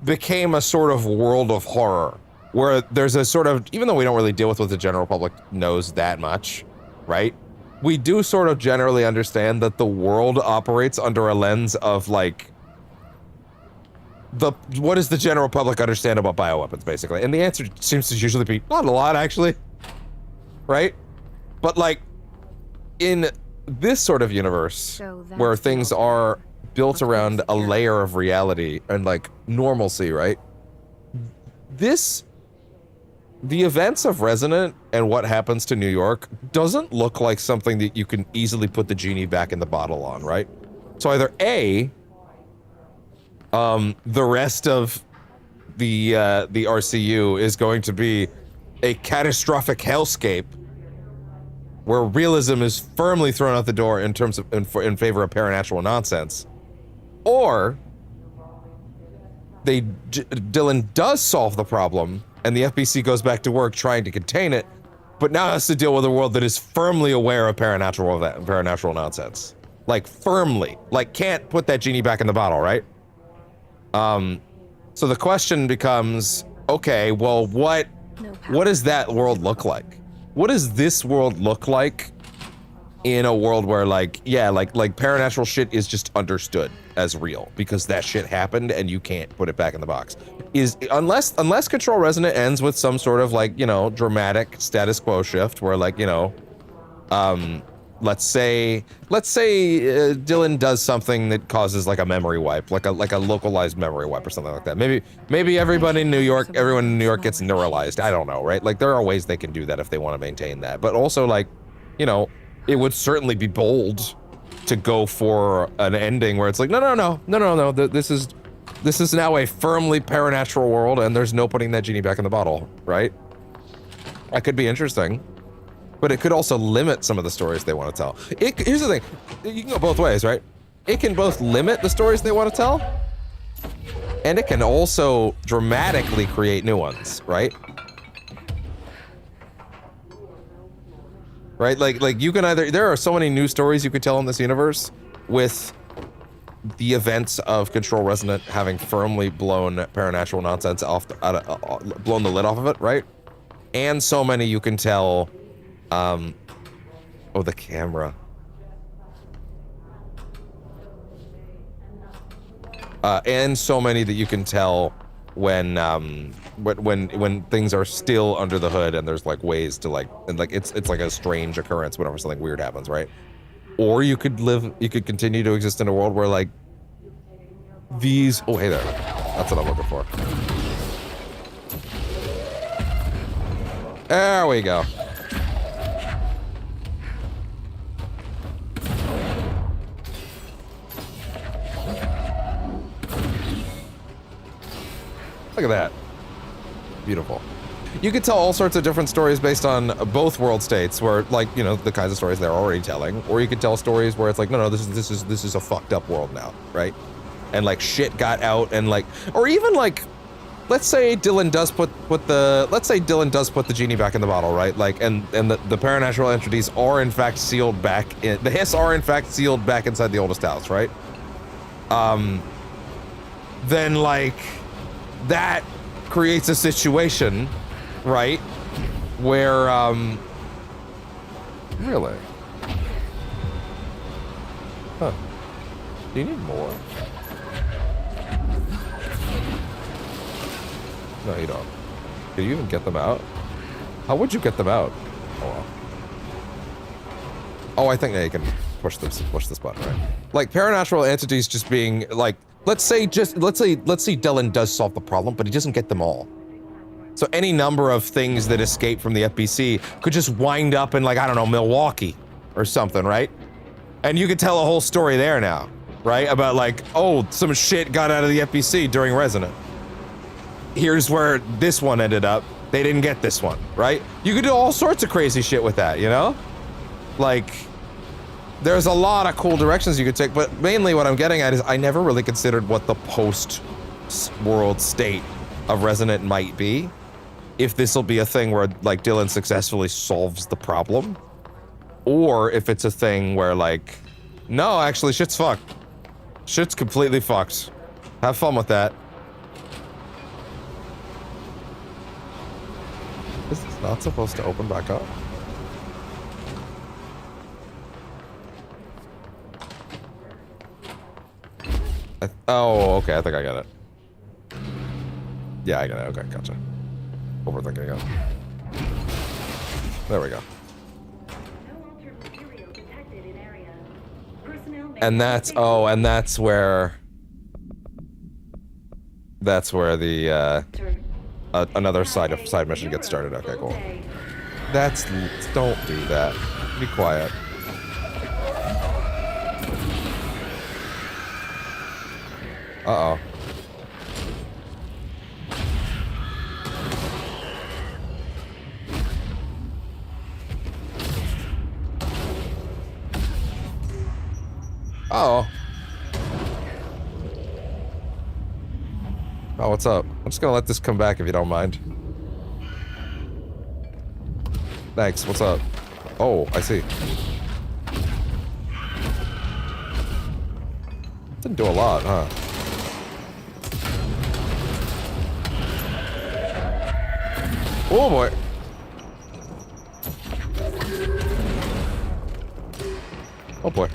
became a sort of world of horror where there's a sort of, even though we don't really deal with what the general public knows that much, right? We do sort of generally understand that the world operates under a lens of like, what does the general public understand about bioweapons, basically? And the answer seems to usually be, not a lot, actually, right? But like, in this sort of universe, where things are built around a layer of reality and like normalcy, right? The events of Resonant and what happens to New York doesn't look like something that you can easily put the genie back in the bottle on, right? So either A, the rest of the RCU is going to be a catastrophic hellscape where realism is firmly thrown out the door in terms of in favor of paranatural nonsense, or Dylan does solve the problem and the FBC goes back to work trying to contain it, but now has to deal with a world that is firmly aware of paranatural nonsense. Like, firmly. Like, can't put that genie back in the bottle, right? So the question becomes, okay, well, what does that world look like? What does this world look like in a world where, like, yeah, like paranatural shit is just understood as real because that shit happened and you can't put it back in the box? Unless Control Resonant ends with some sort of, like, you know, dramatic status quo shift where, like, you know, let's say Dylan does something that causes like a memory wipe, like a localized memory wipe or something like that. Maybe everyone in New York gets neuralized. I don't know, right? Like, there are ways they can do that if they want to maintain that. But also, like, you know, it would certainly be bold to go for an ending where it's like, no. This is now a firmly paranatural world, and there's no putting that genie back in the bottle, right? That could be interesting. But it could also limit some of the stories they want to tell. Here's the thing, you can go both ways, right? It can both limit the stories they want to tell, and it can also dramatically create new ones, right? Right, like you can either, there are so many new stories you could tell in this universe with the events of Control Resonant having firmly blown paranatural nonsense off, blown the lid off of it, right? And so many you can tell. Oh, the camera. And so many that you can tell when things are still under the hood and there's like ways to like, and like it's like a strange occurrence whenever something weird happens, right? Or you could continue to exist in a world where like these, oh hey there, that's what I'm looking for. There we go. Look at that. Beautiful. You could tell all sorts of different stories based on both world states where, like, you know, the kinds of stories they're already telling, or you could tell stories where it's like, no, this is a fucked up world now, right? And like shit got out and like, or even like, let's say Dylan does put the genie back in the bottle, right? Like, and the paranatural entities are in fact sealed back in, the hiss are in fact sealed back inside the oldest house, right? Then like, that creates a situation, right, where, really? Huh. Do you need more? No, you don't. Can you even get them out? How would you get them out? Oh, well. Oh, I think that you can push this button, right? Like, paranatural entities just being, like, let's say Dylan does solve the problem, but he doesn't get them all. So any number of things that escape from the FBC could just wind up in, like, I don't know, Milwaukee or something, right? And you could tell a whole story there now, right? About like, oh, some shit got out of the FBC during Resonant. Here's where this one ended up. They didn't get this one, right? You could do all sorts of crazy shit with that, you know? Like, there's a lot of cool directions you could take, but mainly what I'm getting at is I never really considered what the post-world state of Resonant might be. If this will be a thing where, like, Dylan successfully solves the problem, or if it's a thing where, like, no, actually, shit's fucked. Shit's completely fucked. Have fun with that. Is this not supposed to open back up? Oh, okay, I think I got it. Yeah, I got it. Okay, gotcha. Overthinking it. There we go. And that's, oh, and that's where the, another side mission gets started. Okay, cool. Don't do that. Be quiet. Uh-oh. Uh-oh. Oh, what's up? I'm just gonna let this come back if you don't mind. Thanks, what's up? Oh, I see. Didn't do a lot, huh? Oh boy. Oh boy.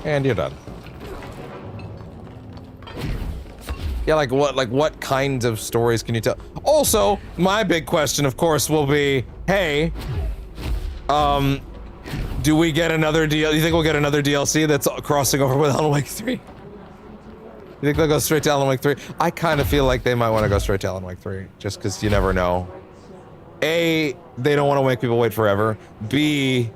And you're done. Yeah, like what kinds of stories can you tell? Also, my big question, of course, will be, hey, do we get another deal? You think we'll get another DLC that's crossing over with Alan Wake 3? You think they'll go straight to Alan Wake 3? I kind of feel like they might want to go straight to Alan Wake 3, just because you never know. A, they don't want to make people wait forever. B,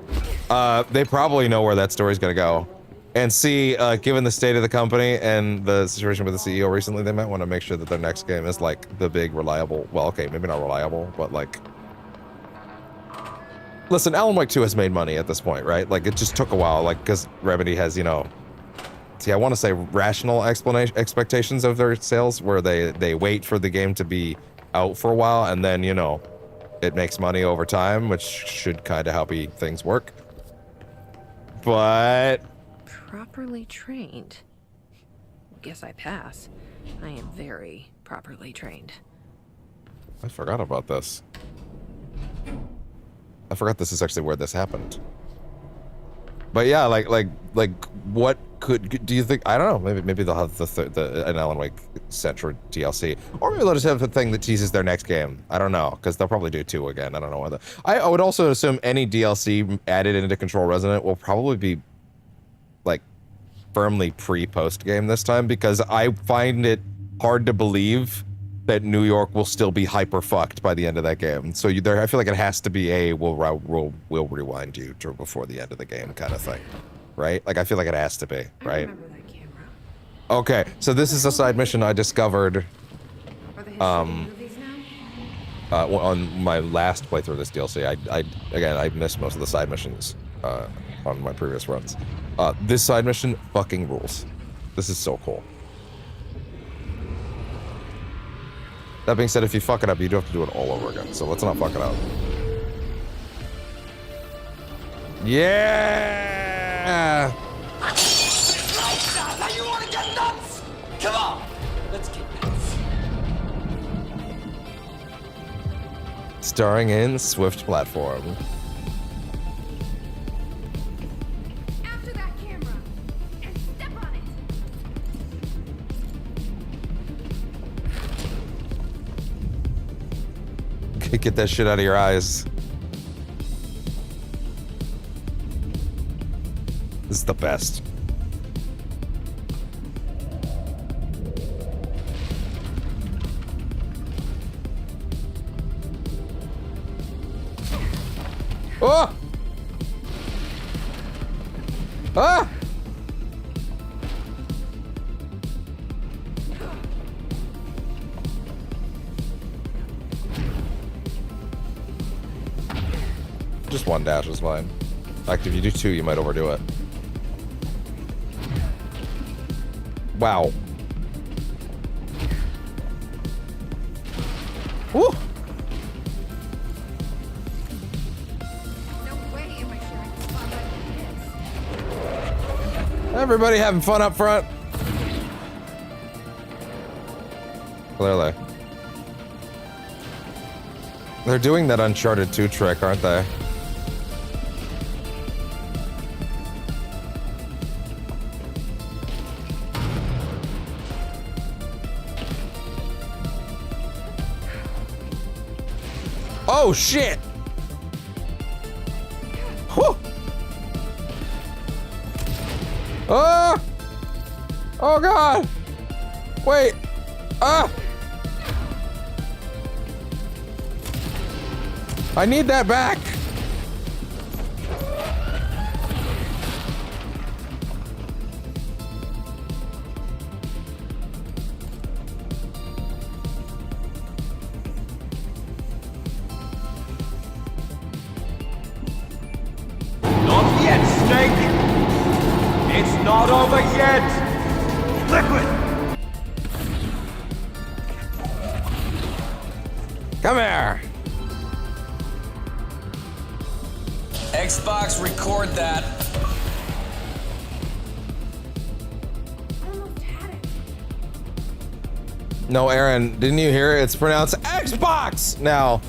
they probably know where that story's gonna go. And C, given the state of the company and the situation with the CEO recently, they might want to make sure that their next game is like the big, reliable, well, okay, maybe not reliable, but like... Listen, Alan Wake 2 has made money at this point, right? Like, it just took a while, like, because Remedy has, you know... See, I want to say rational expectations of their sales, where they wait for the game to be out for a while, and then, you know, it makes money over time, which should kind of help things work. But... Properly trained. Guess I pass. I am very properly trained. I forgot about this. I forgot this is actually where this happened. But yeah, like what could do you think? I don't know. Maybe they'll have an Alan Wake centric DLC, or maybe they'll just have a thing that teases their next game. I don't know, because they'll probably do 2 again. I don't know whether. I would also assume any DLC added into Control Resonant will probably be like firmly pre-post game this time, because I find it hard to believe that New York will still be hyper fucked by the end of that game. So I feel like it has to be a we'll rewind you to before the end of the game kind of thing, right? Like I feel like it has to be, right? I remember that camera. Okay, so this is a side mission I discovered on my last playthrough of this DLC. I missed most of the side missions on my previous runs. This side mission fucking rules. This is so cool. That being said, if you fuck it up, you do have to do it all over again, so let's not fuck it up. Yeah! Now you want to get nuts? Come on, let's get nuts. Starring in Swift Platform. After that camera, and step on it. Get that shit out of your eyes. This is the best. Oh! Ah! Just 1 dash is fine. In fact, if you do 2, you might overdo it. Wow. Woo! No way am I sharing the spotlight with this. Everybody having fun up front? Clearly. They're doing that Uncharted 2 trick, aren't they? Oh shit! Whew! Ah! Oh god! Wait! Ah! I need that back! Not yet, Snake! It's not over yet! Liquid! Come here! Xbox, record that. No, Aaron, didn't you hear it? It's pronounced Xbox now.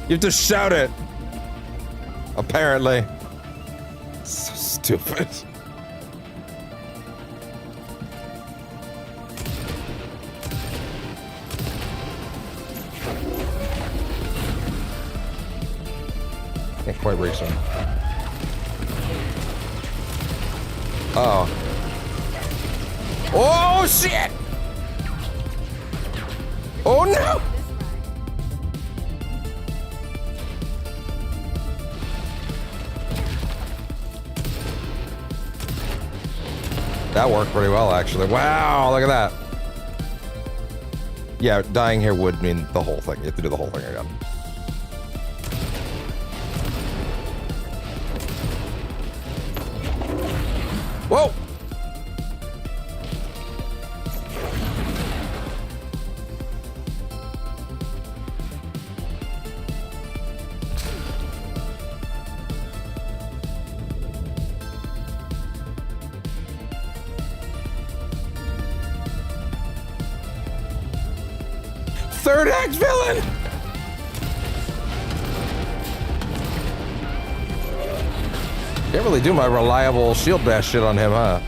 You have to shout it. Apparently. So stupid. Can't quite reach him. Oh. Oh shit! Oh no! That worked pretty well, actually. Wow, look at that. Yeah, dying here would mean the whole thing. You have to do the whole thing again. Whoa! Third act villain! Can't really do my reliable shield bash shit on him, huh?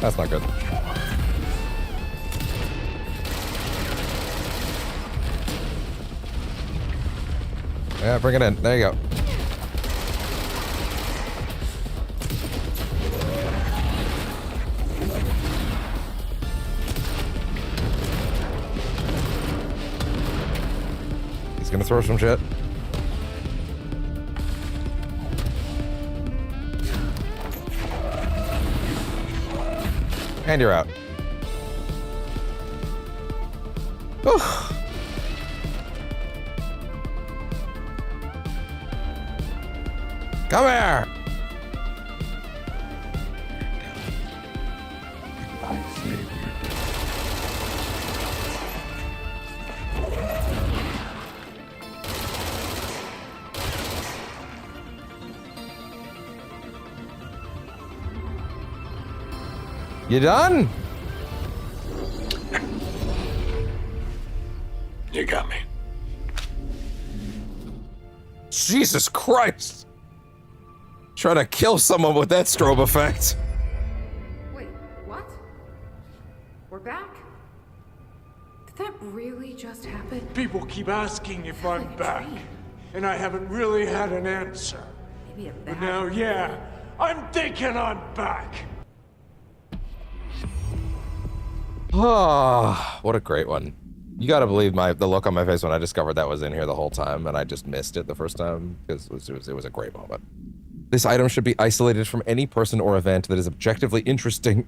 That's not good. Yeah, bring it in. There you go. He's gonna throw some shit. And you're out. Whew. Come here! You done? You got me. Jesus Christ! Try to kill someone with that strobe effect. Wait, what? We're back? Did that really just happen? People keep asking if I'm back, and I haven't really had an answer. Maybe a But now, yeah, I'm thinking I'm back. Ah, what a great one. You gotta believe the look on my face when I discovered that was in here the whole time, and I just missed it the first time, because it was a great moment. This item should be isolated from any person or event that is objectively interesting.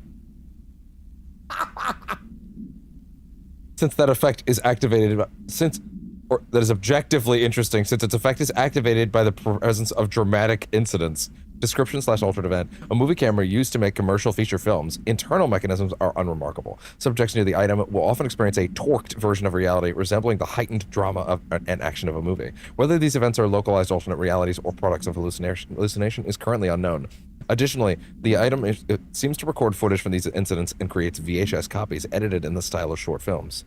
Since that effect is activated, that is objectively interesting, since its effect is activated by the presence of dramatic incidents. Description / alternate event. A movie camera used to make commercial feature films. Internal mechanisms are unremarkable. Subjects near the item will often experience a torqued version of reality, resembling the heightened drama and action of a movie. Whether these events are localized alternate realities or products of hallucination is currently unknown. Additionally, the item it seems to record footage from these incidents and creates VHS copies edited in the style of short films.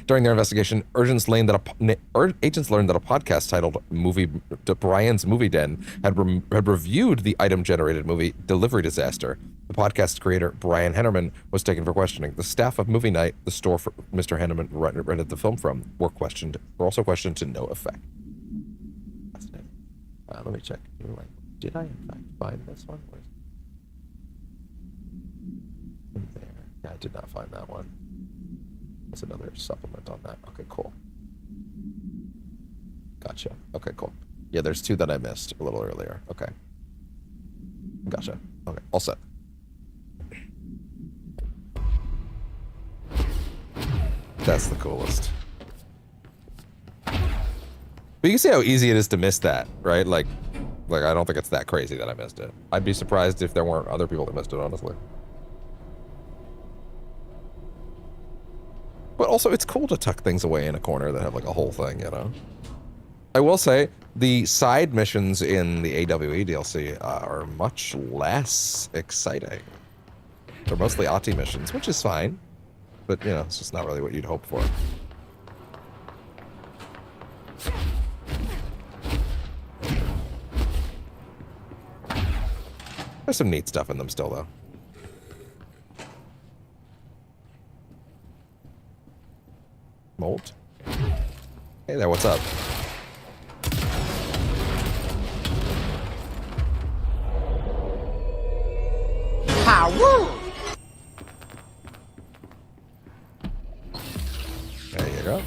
During their investigation, agents learned that a podcast titled Brian's Movie Den had reviewed the item-generated movie Delivery Disaster. The podcast creator, Brian Hennerman, was taken for questioning. The staff of Movie Night, the store for Mr. Hennerman rented the film from, were also questioned to no effect. Let me check. Did I in fact find this one? Where's there? Yeah, I did not find that one. There's another supplement on that. Okay, cool. Gotcha. Okay, cool. Yeah, there's two that I missed a little earlier. Okay. Gotcha. Okay, all set. That's the coolest. But you can see how easy it is to miss that, right? Like I don't think it's that crazy that I missed it. I'd be surprised if there weren't other people that missed it, honestly. But also, it's cool to tuck things away in a corner that have like a whole thing, you know? I will say, the side missions in the AWE DLC are much less exciting. They're mostly ATI missions, which is fine. But, you know, it's just not really what you'd hope for. There's some neat stuff in them still, though. Molt? Hey there, what's up? Power! There you go.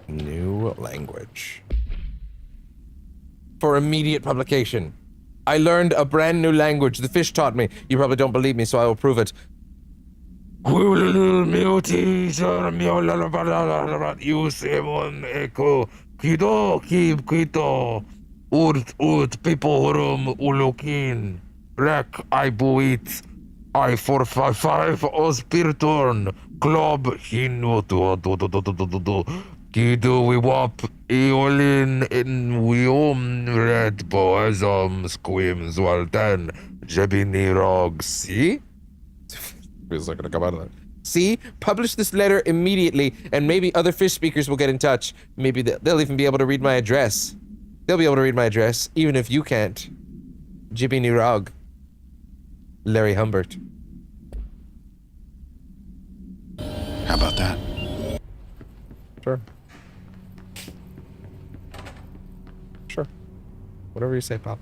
New language. For immediate publication. I learned a brand new language. The fish taught me. You probably don't believe me, so I will prove it. Black Ibuit I-455 Ospirtorn Club Kido we wap Eolin in Wiom Red Boazom Squims Waltan Jebini Rog. See? Feels like gonna come out of that. See? Publish this letter immediately, and maybe other fish speakers will get in touch. Maybe they'll even be able to read my address. They'll be able to read my address, even if you can't. Jibby Nirog. Larry Humbert. How about that? Sure. Sure. Whatever you say, Pop.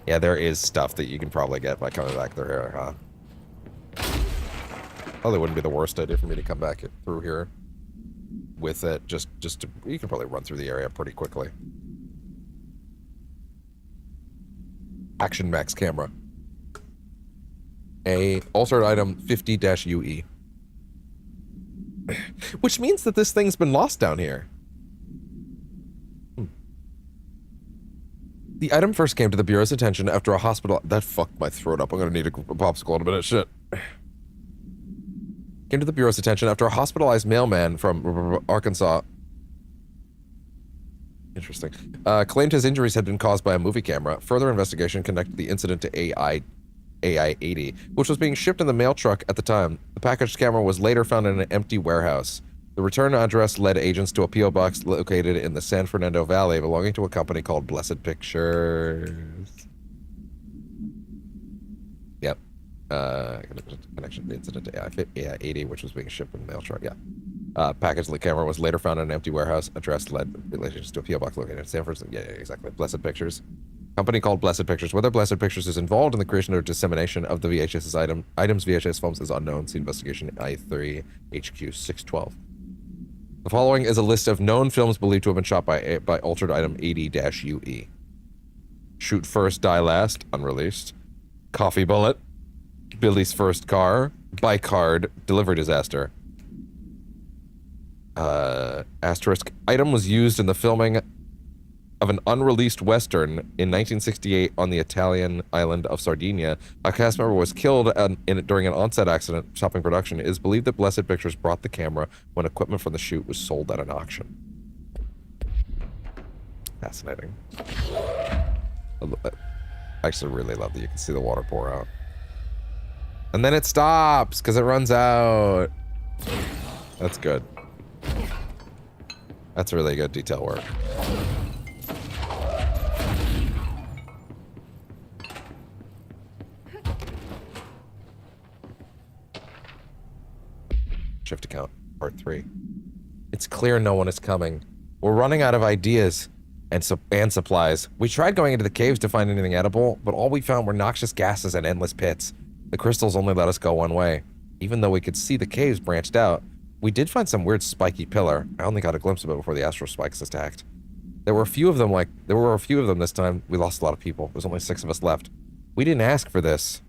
Yeah, there is stuff that you can probably get by coming back through here, huh? Probably wouldn't be the worst idea for me to come back through here with it. Just to, you can probably run through the area pretty quickly. Action Max camera. A altered item 50-UE. Which means that this thing's been lost down here. The item first came to the Bureau's attention after a hospital... That fucked my throat up. I'm gonna need a popsicle in a minute. Shit. Came to the Bureau's attention after a hospitalized mailman from Arkansas... Interesting. Claimed his injuries had been caused by a movie camera. Further investigation connected the incident to AI-80, which was being shipped in the mail truck at the time. The packaged camera was later found in an empty warehouse. The return address led agents to a P.O. box located in the San Fernando Valley belonging to a company called Blessed Pictures. Yep. Connection to the incident to AI-80, which was being shipped in the mail truck. Yeah. Packaged camera was later found in an empty warehouse. Address led agents to a P.O. box located in San Fernando. Yeah, exactly. Blessed Pictures. Company called Blessed Pictures. Whether Blessed Pictures is involved in the creation or dissemination of the VHS's items VHS films is unknown. See investigation I3 HQ 612. The following is a list of known films believed to have been shot by altered item 80-UE. Shoot First, Die Last, unreleased. Coffee Bullet. Billy's First Car. Bike Hard. Delivery Disaster. Asterisk. Item was used in the filming of an unreleased Western in 1968 on the Italian island of Sardinia. A cast member was killed during an on-set accident stopping production. It is believed that Blessed Pictures brought the camera when equipment from the shoot was sold at an auction. Fascinating. I actually really love that you can see the water pour out. And then it stops because it runs out. That's good. That's really good detail work. Shift account, part 3. It's clear no one is coming. We're running out of ideas and supplies. We tried going into the caves to find anything edible, but all we found were noxious gases and endless pits. The crystals only let us go one way. Even though we could see the caves branched out, we did find some weird spiky pillar. I only got a glimpse of it before the astral spikes attacked. There were a few of them this time. We lost a lot of people. There's only 6 of us left. We didn't ask for this.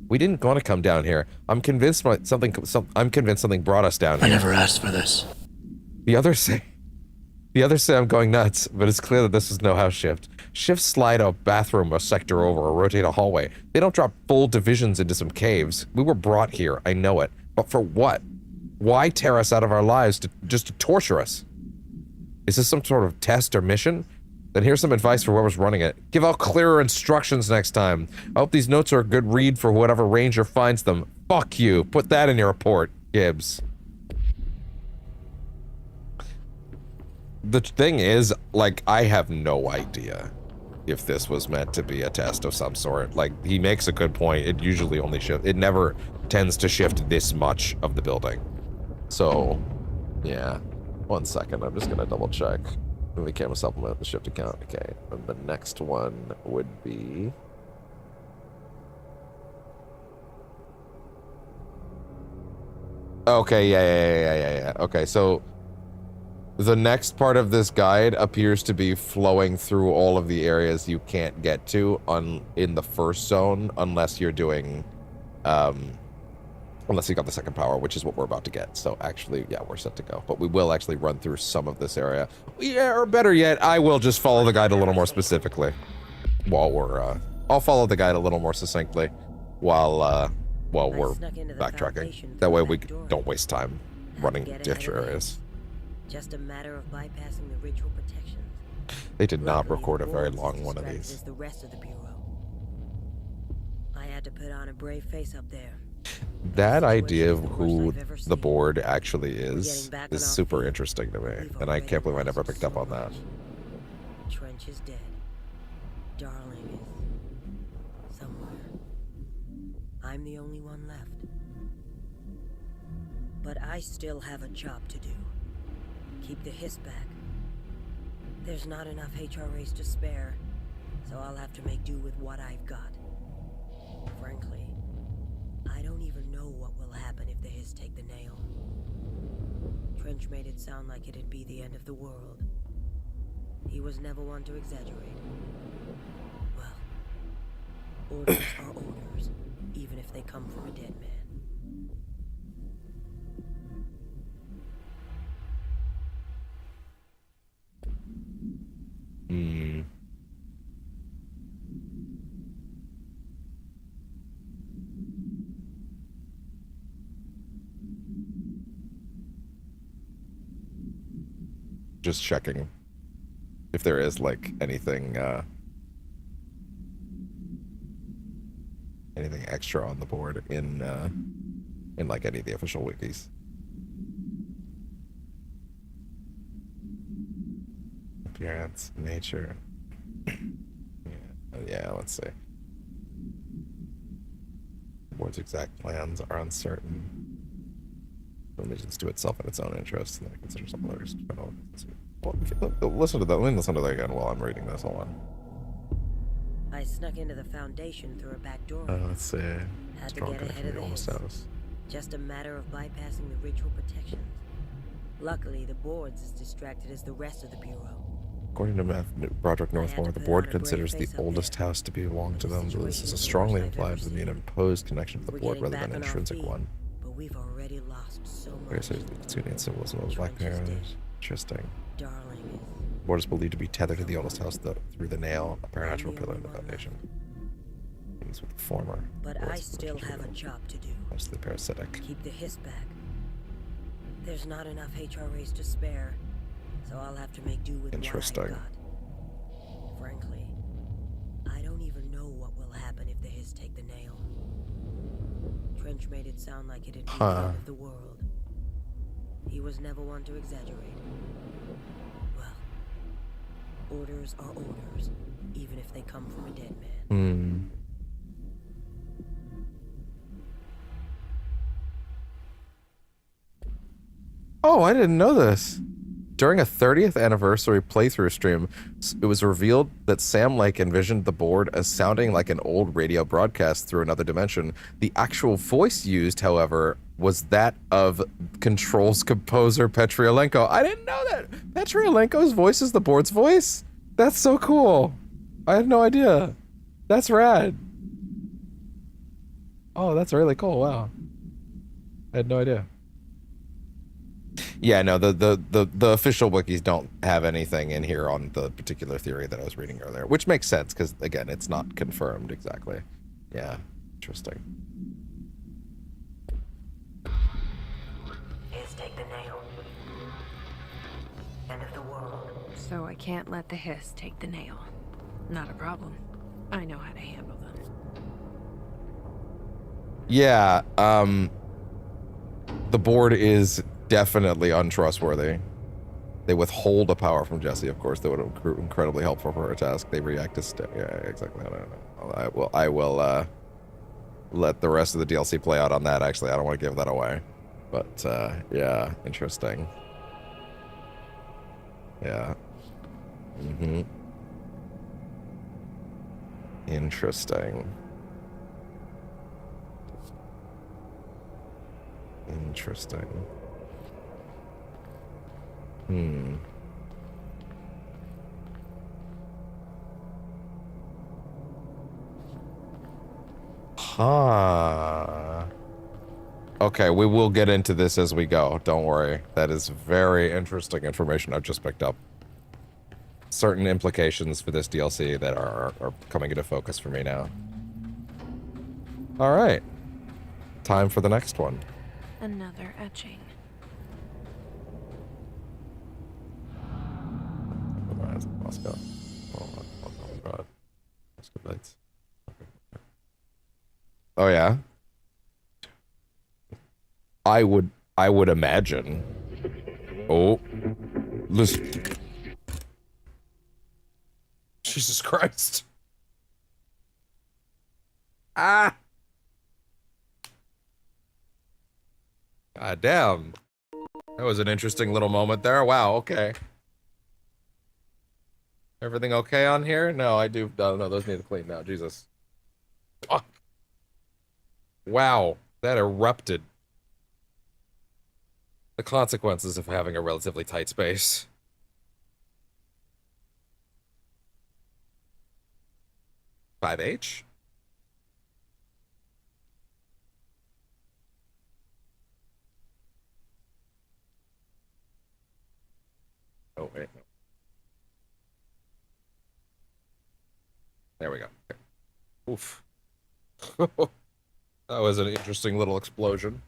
We didn't want to come down here. I'm convinced something brought us down here. I never asked for this. The others say I'm going nuts, but it's clear that this was no house shift. Shift slide a bathroom a sector over or rotate a hallway. They don't drop full divisions into some caves. We were brought here, I know it. But for what? Why tear us out of our lives just to torture us? Is this some sort of test or mission? Then here's some advice for whoever's running it. Give out clearer instructions next time. I hope these notes are a good read for whatever ranger finds them. Fuck you. Put that in your report, Gibbs. The thing is, like, I have no idea if this was meant to be a test of some sort. Like, he makes a good point. It usually only shifts. It never tends to shift this much of the building. So, yeah. 1 second. I'm just gonna double check. The camera supplement, the shift account. Okay. And the next one would be... Okay, yeah. Okay, so... The next part of this guide appears to be flowing through all of the areas you can't get to in the first zone unless you're doing, unless you got the second power, which is what we're about to get. So actually, yeah, we're set to go. But we will actually run through some of this area. Yeah, or better yet, I will just follow the guide a little more specifically while we're, I'll follow the guide a little more succinctly while we're backtracking. That way we don't waste time running to extra areas. Just a matter of bypassing the ritual protections. They did not record a very long one of these. The rest of the bureau. I had to put on a brave face up there. That idea of who the board actually is super interesting to me, and I can't believe I never picked up on that. Trench is dead. Darling is somewhere. I'm the only one left. But I still have a job to do. Keep the hiss back. There's not enough HRAs to spare, so I'll have to make do with what I've got. Frankly, I don't even know what will happen if the hiss take the nail. Trench made it sound like it'd be the end of the world. He was never one to exaggerate. Well, orders are orders, even if they come from a dead man. Just checking if there is like anything extra on the board in like any of the official wikis. Appearance, nature. Yeah, let's see. The board's exact plans are uncertain. Allegiance to itself and its own interests, and then consider some others. Well, listen to that. Let me listen to that again while I'm reading this. Hold on. I snuck into the Foundation through a back door. Let's see. Had to get ahead of the hiss. Just a matter of bypassing the ritual protections. Luckily, the board's as distracted as the rest of the bureau. According to Project Northmore, the board considers the oldest house to belong to them, but this is strongly implied to be an imposed connection to the board rather than an intrinsic one. But we've already lost so much. Okay, so the symbolism of Black Parents. Interesting. Darling. The board is believed to be tethered to the oldest house through the nail, a paranatural pillar in the foundation. Things with the former. But I still have a job to do. That's the parasitic. Keep the hiss back. There's not enough HRAs to spare, so I'll have to make do with what I've got. Frankly, I don't even know what will happen if the hiss take the nail. Trench made it sound like it'd be the end of the world. He was never one to exaggerate. Well, orders are orders, even if they come from a dead man. Oh, I didn't know this. During a 30th anniversary playthrough stream, it was revealed that Sam Lake envisioned the board as sounding like an old radio broadcast through another dimension. The actual voice used, however, was that of Control's composer Petryalenko. I didn't know that! Petryalenko's voice is the board's voice? That's so cool. I had no idea. That's rad. Oh, that's really cool. Wow. I had no idea. Yeah, no, the official wikis don't have anything in here on the particular theory that I was reading earlier, which makes sense because again, it's not confirmed exactly. Yeah, interesting. Here's take the nail. End of the world. So I can't let the hiss take the nail. Not a problem. I know how to handle them. Yeah, the board is definitely untrustworthy. They withhold a power from Jessie, of course, that would have been incredibly helpful for her task. They react to yeah, exactly. I don't know. I will let the rest of the DLC play out on that. Actually, I don't want to give that away. But yeah, interesting. Yeah. Mm-hmm. Interesting. Interesting. Hmm. Huh. Okay, we will get into this as we go. Don't worry. That is very interesting information I've just picked up. Certain implications for this DLC that are coming into focus for me now. All right. Time for the next one. Another etching. Let's go. Oh god. Let's go lights. Oh yeah. I would imagine. Oh. Listen. Jesus Christ. Ah. God damn. That was an interesting little moment there. Wow, okay. Everything okay on here? No, I do. No, those need to clean now. Jesus. Fuck. Wow, that erupted. The consequences of having a relatively tight space. $5H? Oh, wait. No. There we go. Okay. Oof. That was an interesting little explosion.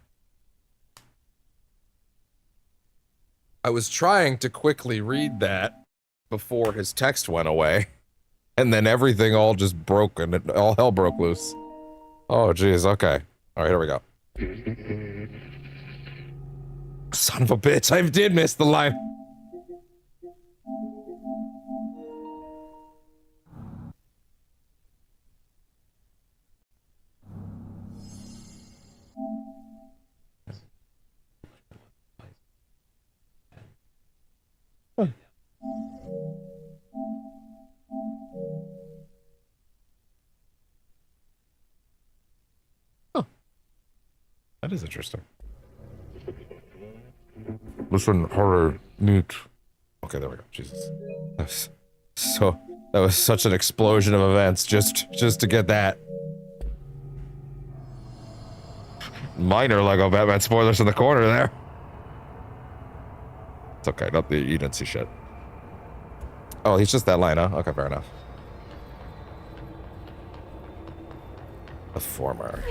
I was trying to quickly read that before his text went away, and then everything all just broke and all hell broke loose. Oh, geez. Okay. All right, here we go. Son of a bitch, I did miss the line. That is interesting. Listen, hurry, neat. Okay, there we go. Jesus. That was such an explosion of events just to get that. Minor Lego Batman spoilers in the corner there. It's okay. Not you didn't see shit. Oh, he's just that line, huh? Okay, fair enough. The former.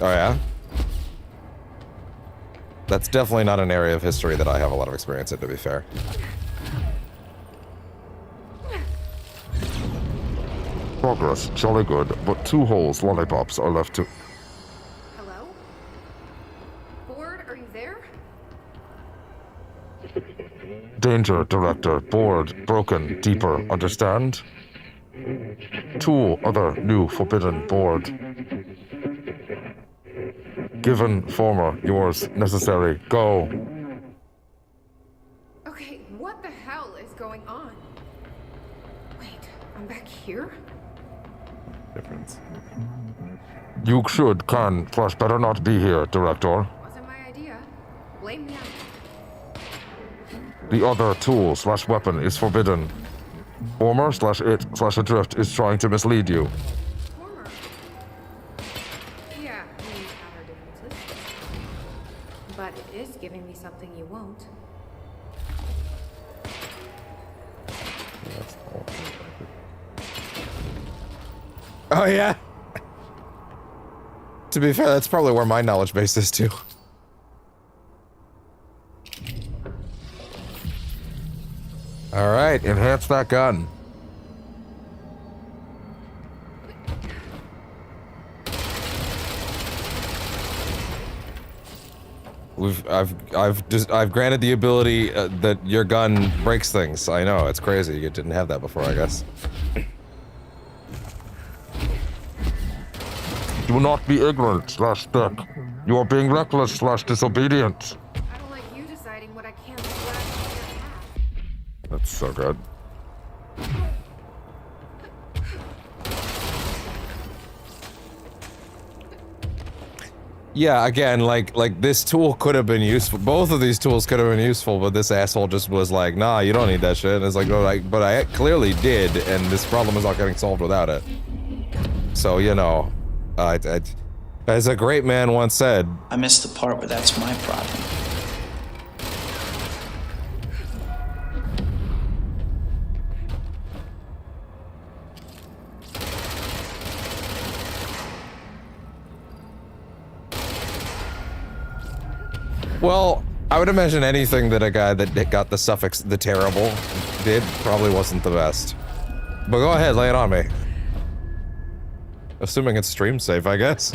Oh yeah? That's definitely not an area of history that I have a lot of experience in, to be fair. Progress, jolly good, but 2 holes lollipops are left to... Hello? Board, are you there? Danger, Director. Board, broken, deeper, understand? 2 other new forbidden board. Given, former, yours, necessary, go. Okay, what the hell is going on? Wait, I'm back here? Difference. You should, can, / better not be here, Director. Wasn't my idea. Blame me out. The other tool / weapon is forbidden. Former / it / adrift is trying to mislead you. Former? Yeah, we have our differences. But it is giving me something you won't. Oh yeah. To be fair, that's probably where my knowledge base is too. All right, enhance that gun. I've granted the ability that your gun breaks things. I know, it's crazy. You didn't have that before, I guess. Do not be ignorant slash dick. You are being reckless slash disobedient. I don't like you deciding what I can slash on your path. That's so good. Yeah, again, like this tool could have been useful. Both of these tools could have been useful, but this asshole just was like, nah, you don't need that shit. And it's like, oh, but I clearly did, and this problem is not getting solved without it. So, you know, as a great man once said, I missed the part where that's my problem. well, I would imagine anything that a guy that got the suffix "the terrible" did probably wasn't the best. But go ahead, lay it on me. Assuming it's stream safe, I guess.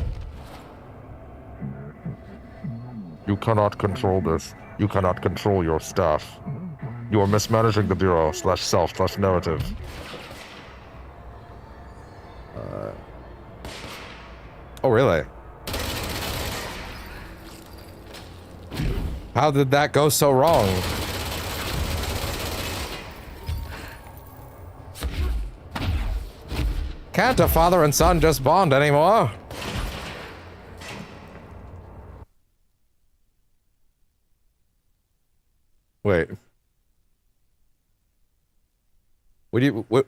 You cannot control this. You cannot control your staff. You are mismanaging the Bureau slash self slash narrative. Oh, really? How did that go so wrong? Can't a father and son just bond anymore? Wait. What?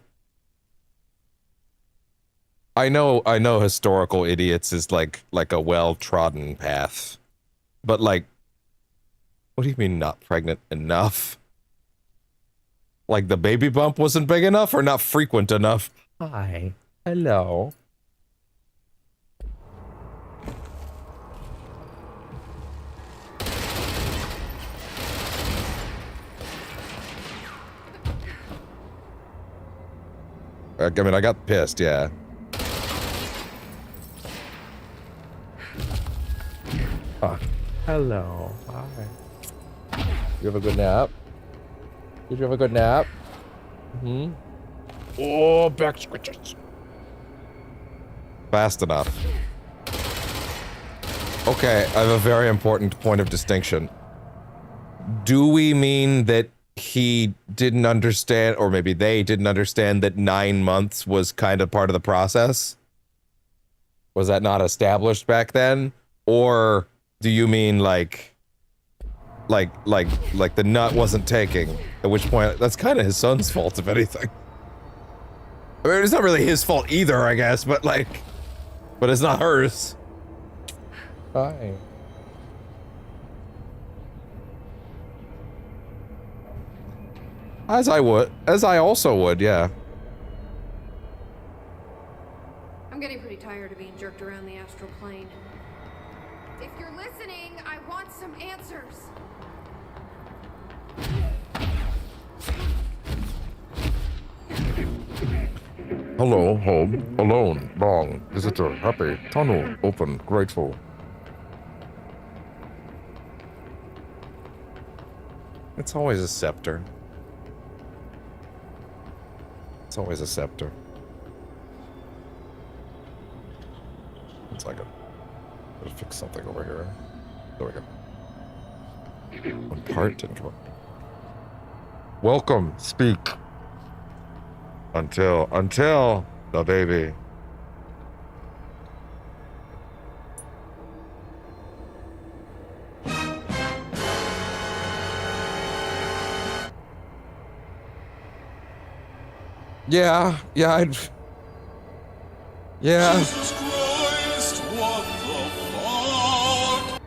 I know historical idiots is like a well-trodden path. But like, what do you mean not pregnant enough? Like the baby bump wasn't big enough or not frequent enough? Hi. Hello. I mean, I got pissed, yeah. Hello. Hi. You have a good nap? Did you have a good nap? Hmm? Oh, back switches. Fast enough. Okay, I have a very important point of distinction. Do we mean that he didn't understand, or maybe they didn't understand that 9 months was kind of part of the process? Was that not established back then? Or do you mean like the nut wasn't taking? At which point, that's kind of his son's fault, if anything. I mean, it's not really his fault either, I guess, but it's not hers. Hi. As I also would, yeah. I'm getting pretty tired of being jerked around the astral plane. If you're listening, I want some answers. Hello, home, alone, wrong, visitor, happy, tunnel, open, grateful. It's always a scepter. It's always a scepter. It's like gotta fix something over here. There we go. One part didn't work. Welcome, speak. Until the baby. Yeah, yeah. Jesus Christ, what the fuck?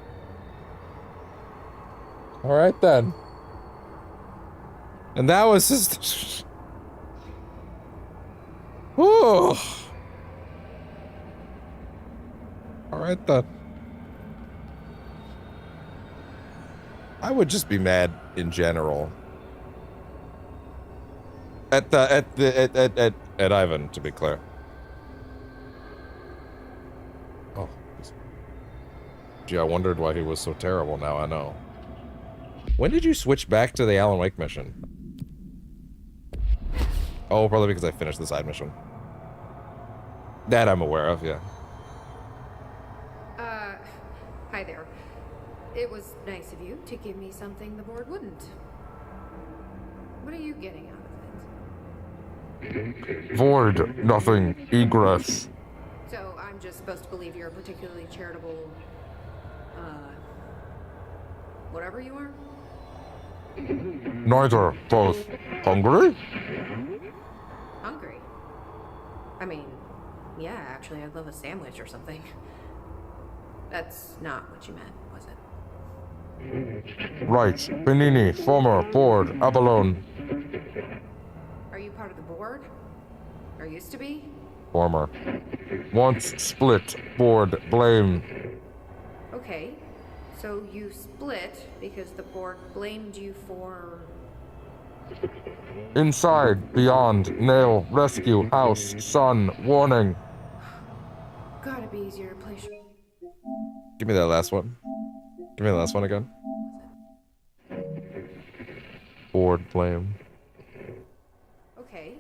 All right then. And that was just... Whew. All right then. I would just be mad in general. At Ivan, to be clear. Oh. Gee, I wondered why he was so terrible. Now I know. When did you switch back to the Alan Wake mission? Oh, probably because I finished the side mission. That I'm aware of, yeah. Hi there. It was nice of you to give me something the board wouldn't. What are you getting out of it? Void, nothing, egress. So I'm just supposed to believe you're a particularly charitable, whatever you are? Neither, both. Hungry? Hungry? I mean, yeah, actually, I'd love a sandwich or something. That's not what you meant, was it? Right, Benini, former, board, abalone. Are you part of the board? Or used to be? Former. Once split, board, blame. Okay, so you split because the board blamed you for... Inside, beyond, nail, rescue, house, sun, warning. Gotta be easier to place... Give me that last one. Give me the last one again. Board blame. Okay,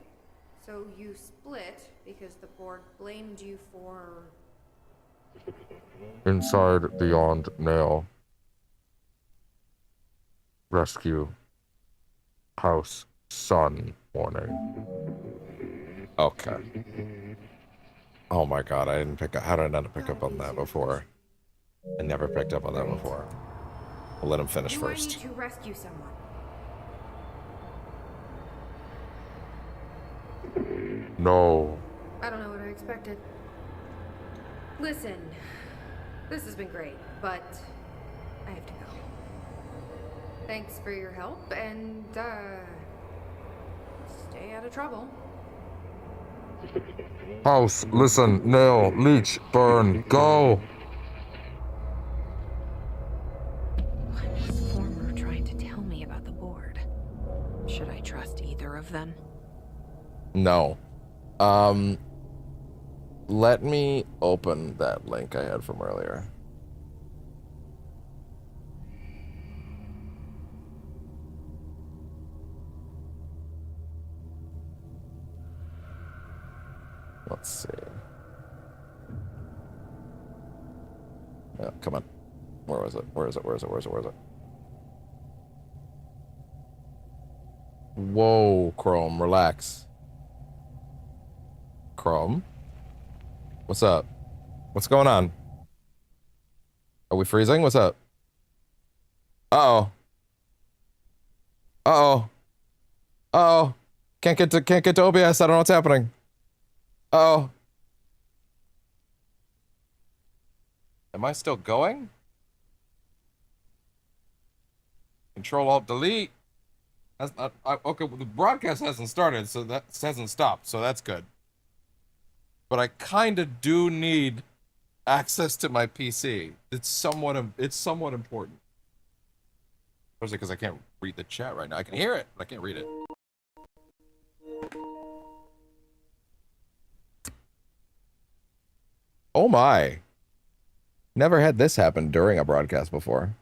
so you split because the board blamed you for... Inside, beyond, nail. Rescue. House, sun, warning. Okay. Oh my god, I didn't pick up. How did I not pick up on that before? I never picked up on that before. We'll let him finish first. Do I need to rescue someone? No. I don't know what I expected. Listen, this has been great, but I have to go. Thanks for your help, and, stay out of trouble. House, listen, nail, leech, burn, go! What was Former trying to tell me about the board? Should I trust either of them? No. Let me open that link I had from earlier. Let's see. Yeah, come on. Where was it? Where is it? Where is it? Where is it? Where is it? Whoa, Chrome, relax. Chrome? What's up? What's going on? Are we freezing? What's up? Uh-oh. Uh-oh. Uh-oh. Can't get to OBS. I don't know what's happening. Uh-oh. Am I still going? Control-Alt-Delete. Okay, well, the broadcast hasn't started, so that hasn't stopped, so that's good. But I kind of do need access to my PC. It's somewhat important. Especially because I can't read the chat right now. I can hear it, but I can't read it. Oh my. Never had this happen during a broadcast before.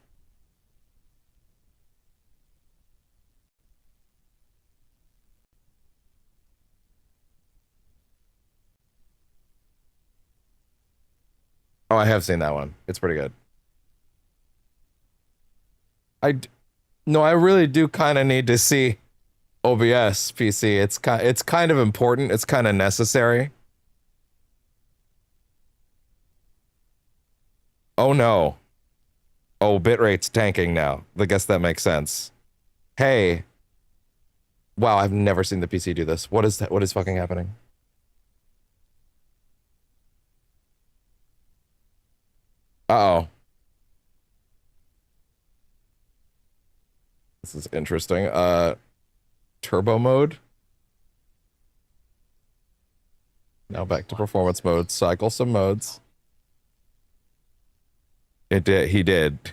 Oh, I have seen that one. It's pretty good. No, I really do kind of need to see OBS PC. It's kind of important. It's kind of necessary. Oh no. Oh, bitrate's tanking now. I guess that makes sense. Hey. Wow, I've never seen the PC do this. What is that? What is fucking happening? Uh-oh. This is interesting. Turbo mode. Now back to performance mode. Cycle some modes. It did. He did.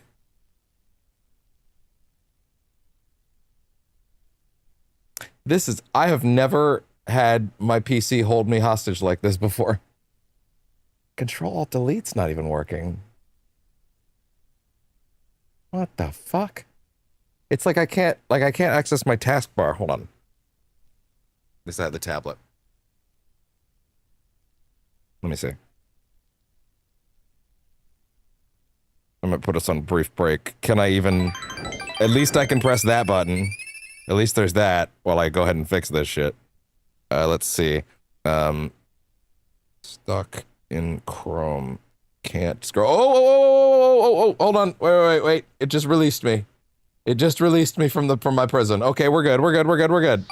This is... I have never had my PC hold me hostage like this before. Control-Alt-Delete's not even working. What the fuck? It's like I can't access my taskbar. Hold on. This I had the tablet. Let me see. I'm gonna put us on brief break. Can I even... At least I can press that button. At least there's that while I go ahead and fix this shit. Let's see. Stuck in Chrome. Can't scroll. Oh, hold on. Wait. It just released me. It just released me from my prison. Okay, we're good. We're good.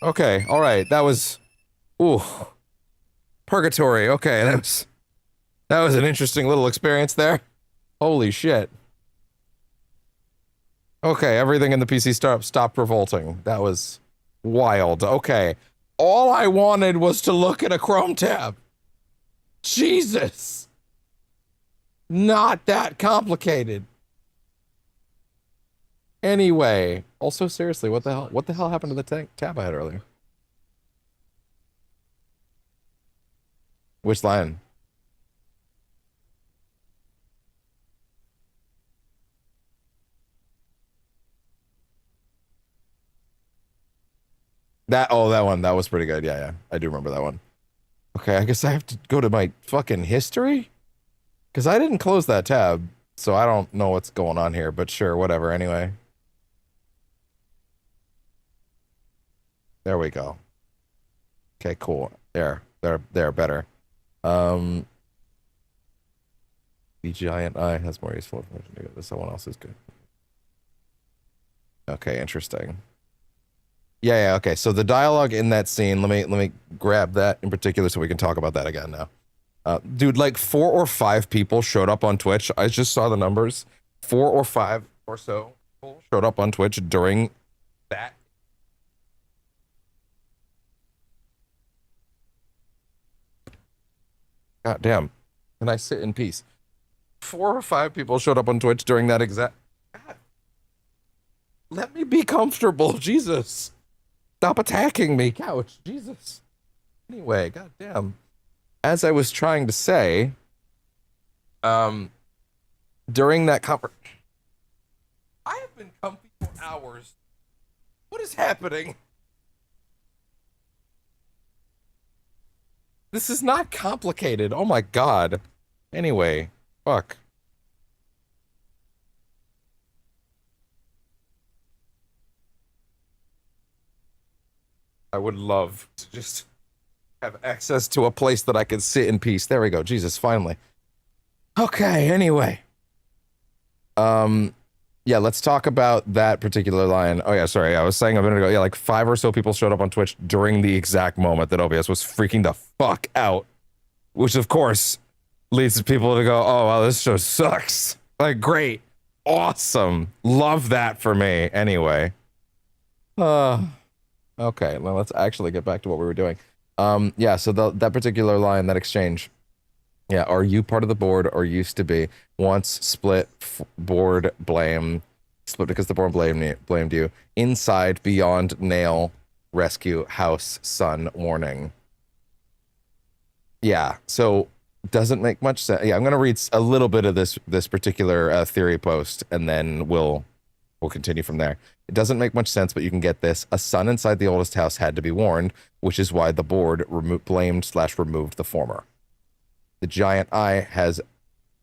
Okay, all right. That was... Ooh. Purgatory. Okay, that was an interesting little experience there. Holy shit. Okay, everything in the PC stopped revolting. That was wild. Okay. All I wanted was to look at a Chrome tab. Jesus. Not that complicated. Anyway. Also, seriously, what the hell happened to the tab I had earlier? Which line? That one. That was pretty good. Yeah. I do remember that one. Okay, I guess I have to go to my fucking history? Because I didn't close that tab, so I don't know what's going on here, but sure, whatever, anyway. There we go. Okay, cool. There, better. The giant eye has more useful information. Someone else is good. Okay, interesting. Yeah, okay. So the dialogue in that scene, let me grab that in particular so we can talk about that again now. Dude, like 4 or 5 people showed up on Twitch. I just saw the numbers. 4 or 5 or so people showed up on Twitch during that. God damn. Can I sit in peace? 4 or 5 people showed up on Twitch during that exact... God. Let me be comfortable, Jesus. Stop attacking me, couch. Jesus. Anyway, goddamn. As I was trying to say, during that conference, I have been comfy for hours. What is happening? This is not complicated. Oh my god. Anyway, fuck. I would love to just have access to a place that I can sit in peace. There we go. Jesus, finally. Okay, anyway. Yeah, let's talk about that particular line. Oh yeah, sorry. I was saying a minute ago, yeah, like 5 or so people showed up on Twitch during the exact moment that OBS was freaking the fuck out. Which, of course, leads to people to go, oh, wow, this show sucks. Like, great. Awesome. Love that for me. Anyway. Okay, well, let's actually get back to what we were doing. Yeah, so that particular line, that exchange. Yeah, are you part of the board or used to be? Once split, board blame. Split because the board blamed you. Inside, beyond, nail, rescue, house, sun, warning. Yeah, so doesn't make much sense. Yeah, I'm going to read a little bit of this particular theory post, and then we'll continue from there. It doesn't make much sense, but you can get this. A son inside the oldest house had to be warned, which is why the board blamed/removed the former. The giant eye has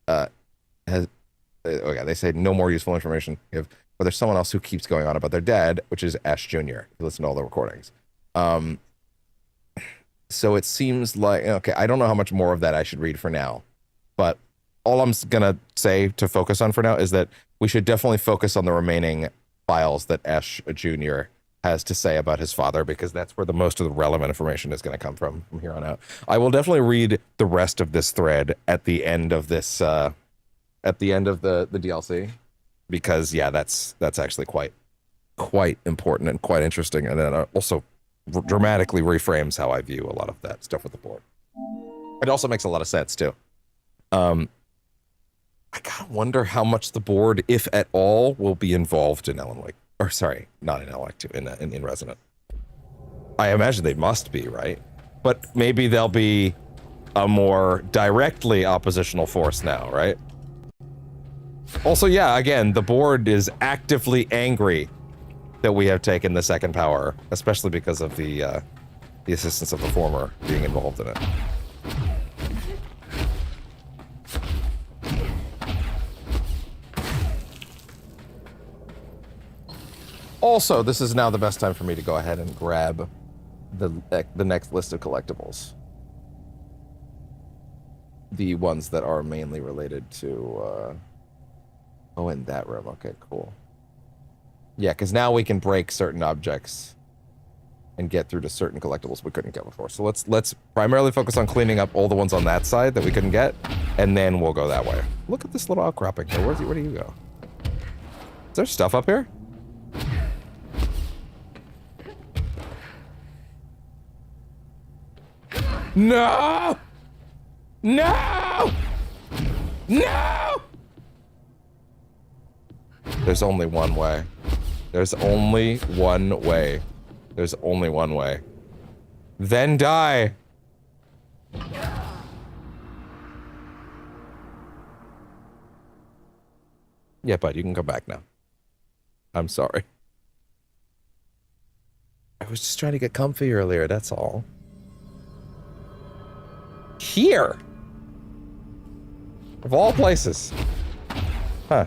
oh yeah, they say no more useful information. But there's someone else who keeps going on about their dad, which is Ash Jr. If you listen to all the recordings. So it seems like, okay, I don't know how much more of that I should read for now, but all I'm gonna say to focus on for now is that we should definitely focus on the remaining files that Ash Jr. has to say about his father, because that's where the most of the relevant information is going to come from here on out. I will definitely read the rest of this thread at the end of this, at the end of the DLC. because yeah, that's actually quite important and quite interesting, and then also dramatically reframes how I view a lot of that stuff with the board. It also makes a lot of sense too. I gotta wonder how much the board, if at all, will be involved in Alan Wake. Or sorry, not in Alan Wake 2, in Resident. I imagine they must be, right? But maybe they'll be a more directly oppositional force now, right? Also, yeah, again, the board is actively angry that we have taken the second power, especially because of the assistance of the former being involved in it. Also, this is now the best time for me to go ahead and grab the next list of collectibles. The ones that are mainly related to, oh, in that room. Okay, cool. Yeah, because now we can break certain objects and get through to certain collectibles we couldn't get before. So let's primarily focus on cleaning up all the ones on that side that we couldn't get, and then we'll go that way. Look at this little outcropping here. Where do you go? Is there stuff up here? No! No! No! There's only one way. There's only one way. There's only one way. Then die. Yeah, bud, you can come back now. I'm sorry. I was just trying to get comfy earlier, that's all. Here! Of all places. Huh.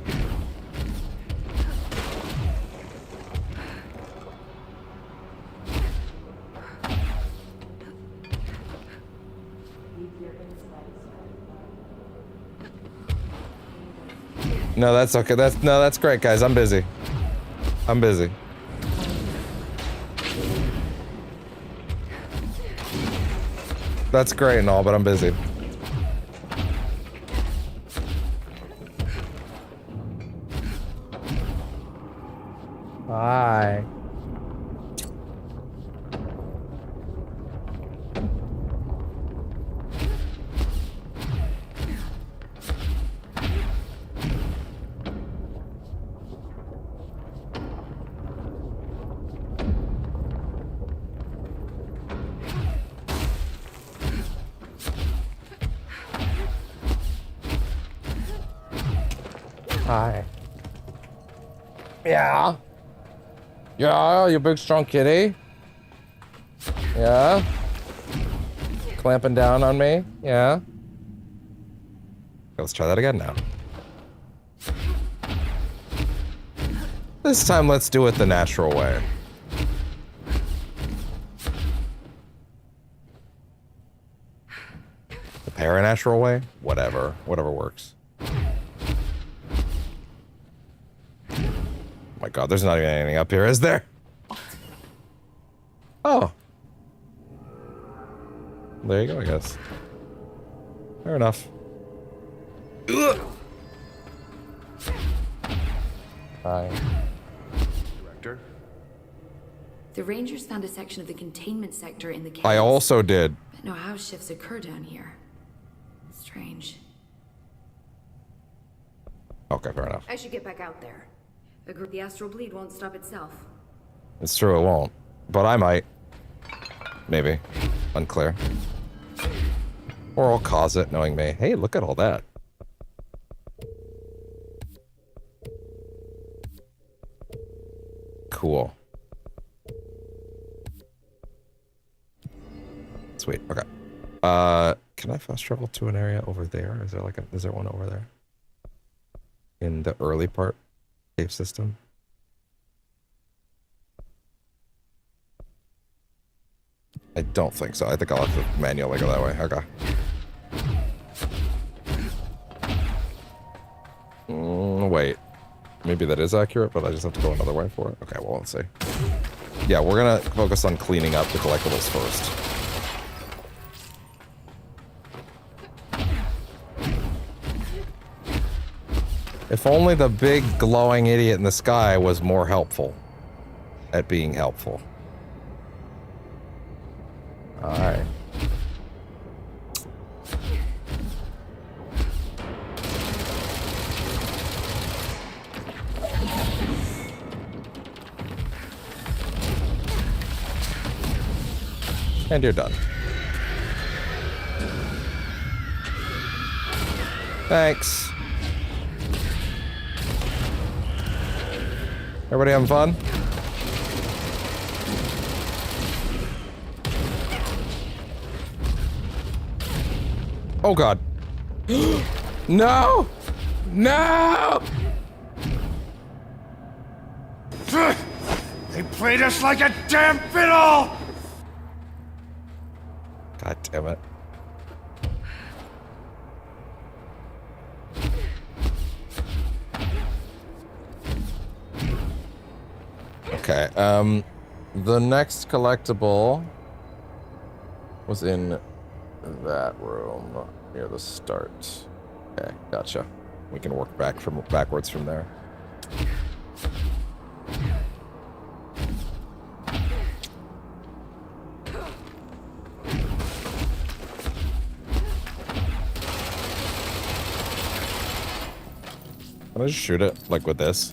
No, that's okay. That's great, guys. I'm busy. I'm busy. That's great and all, but I'm busy. Bye. Hi. Yeah. Yeah, you big strong kitty. Yeah. Clamping down on me. Yeah. Let's try that again now. This time, let's do it the natural way. The paranatural way? Whatever. Whatever works. My god, there's not even anything up here, is there? Oh. There you go, I guess. Fair enough. Ugh. Hi. Director? The Rangers found a section of the containment sector in the cave. I also did. But no house shifts occur down here. Strange. Okay, fair enough. I should get back out there. The astral bleed won't stop itself. It's true, it won't. But I might. Maybe. Unclear. Or I'll cause it, knowing me. Hey, look at all that. Cool. Sweet, okay. Can I fast travel to an area over there? Is there like is there one over there? In the early part? Cave system. I don't think so. I think I'll have to manually go that way. Okay. Wait. Maybe that is accurate, but I just have to go another way for it. Okay, well, let's see. Yeah, we're gonna focus on cleaning up the collectibles first. If only the big glowing idiot in the sky was more helpful at being helpful. Alright. And you're done. Thanks. Everybody having fun? Oh god. No! No! They played us like a damn fiddle! God damn it. Okay, the next collectible was in that room near the start. Okay, gotcha. We can work backwards from there. Can I just shoot it, like with this?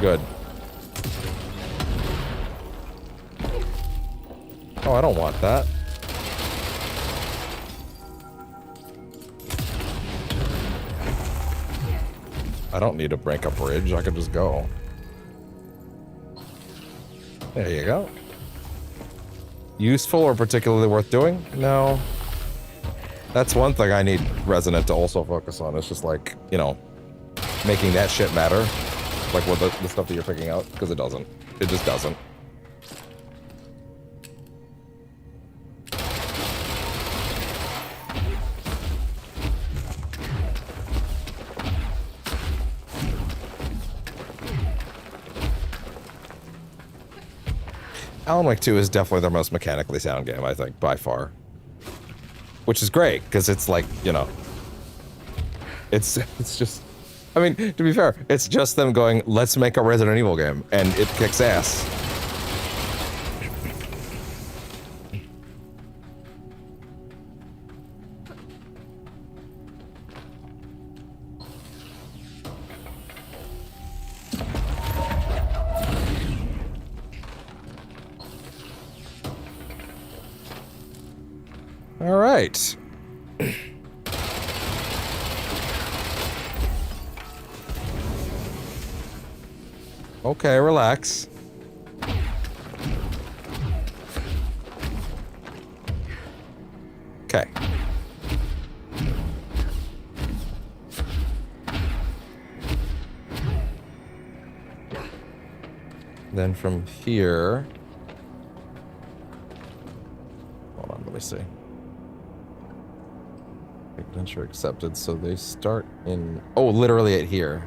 Good. Oh, I don't want that. I don't need to break a bridge, I can just go. There you go. Useful or particularly worth doing? No. That's one thing I need Resonant to also focus on. It's just like, you know, making that shit matter. Like with the stuff that you're picking out, because it doesn't. It just doesn't. Alan Wake 2 is definitely their most mechanically sound game, I think, by far. Which is great, because it's like, you know, it's just, I mean, to be fair, it's just them going, let's make a Resident Evil game, and it kicks ass. All right. Okay, relax. Okay. Then from here... Hold on, let me see. Adventure accepted, so they start in... Oh, literally at here.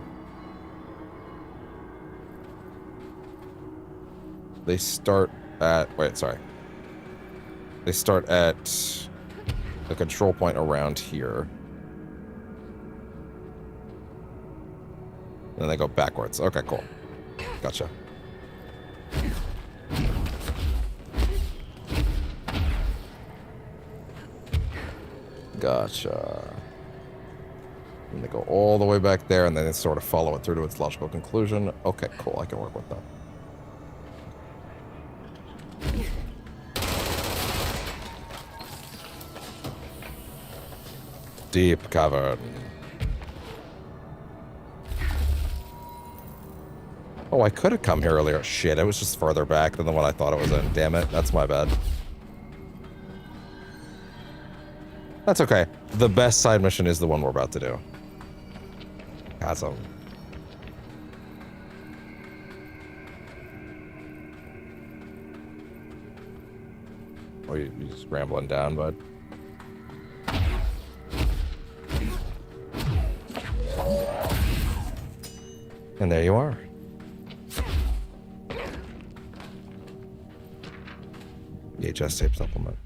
They start at... Wait, sorry. They start at the control point around here. And then they go backwards. Okay, cool. Gotcha. Gotcha. And they go all the way back there, and then they sort of follow it through to its logical conclusion. Okay, cool. I can work with that. Deep cavern. Oh, I could have come here earlier. Shit, it was just further back than the one I thought it was in. Damn it, that's my bad. That's okay. The best side mission is the one we're about to do. Awesome. Oh, you just rambling down, bud. And there you are. VHS tape supplement.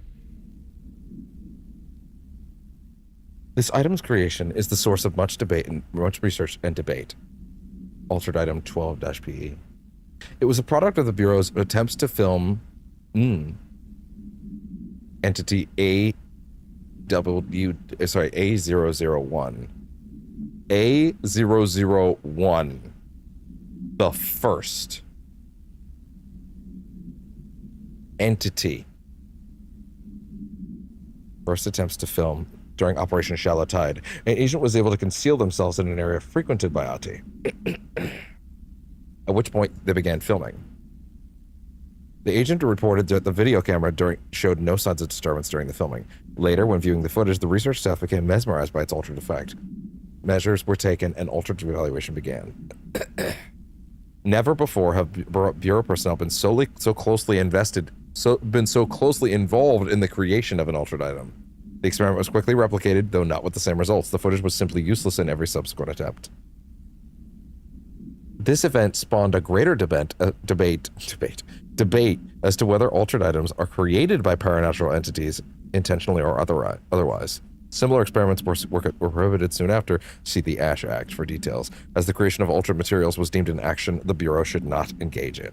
This item's creation is the source of much debate and much research and debate. Altered item 12-PE. It was a product of the Bureau's attempts to film entity A001. A001. The first entity. First attempts to film during Operation Shallow Tide. An agent was able to conceal themselves in an area frequented by Ati. At which point they began filming. The agent reported that the video camera showed no signs of disturbance during the filming. Later, when viewing the footage, the research staff became mesmerized by its altered effect. Measures were taken and altered evaluation began. Never before have Bureau personnel been so closely involved in the creation of an altered item. The experiment was quickly replicated, though not with the same results. The footage was simply useless in every subsequent attempt. This event spawned a greater debate as to whether altered items are created by paranatural entities intentionally or otherwise. Similar experiments were prohibited soon after. See the Ash Act for details, as the creation of altered materials was deemed an action the Bureau should not engage in.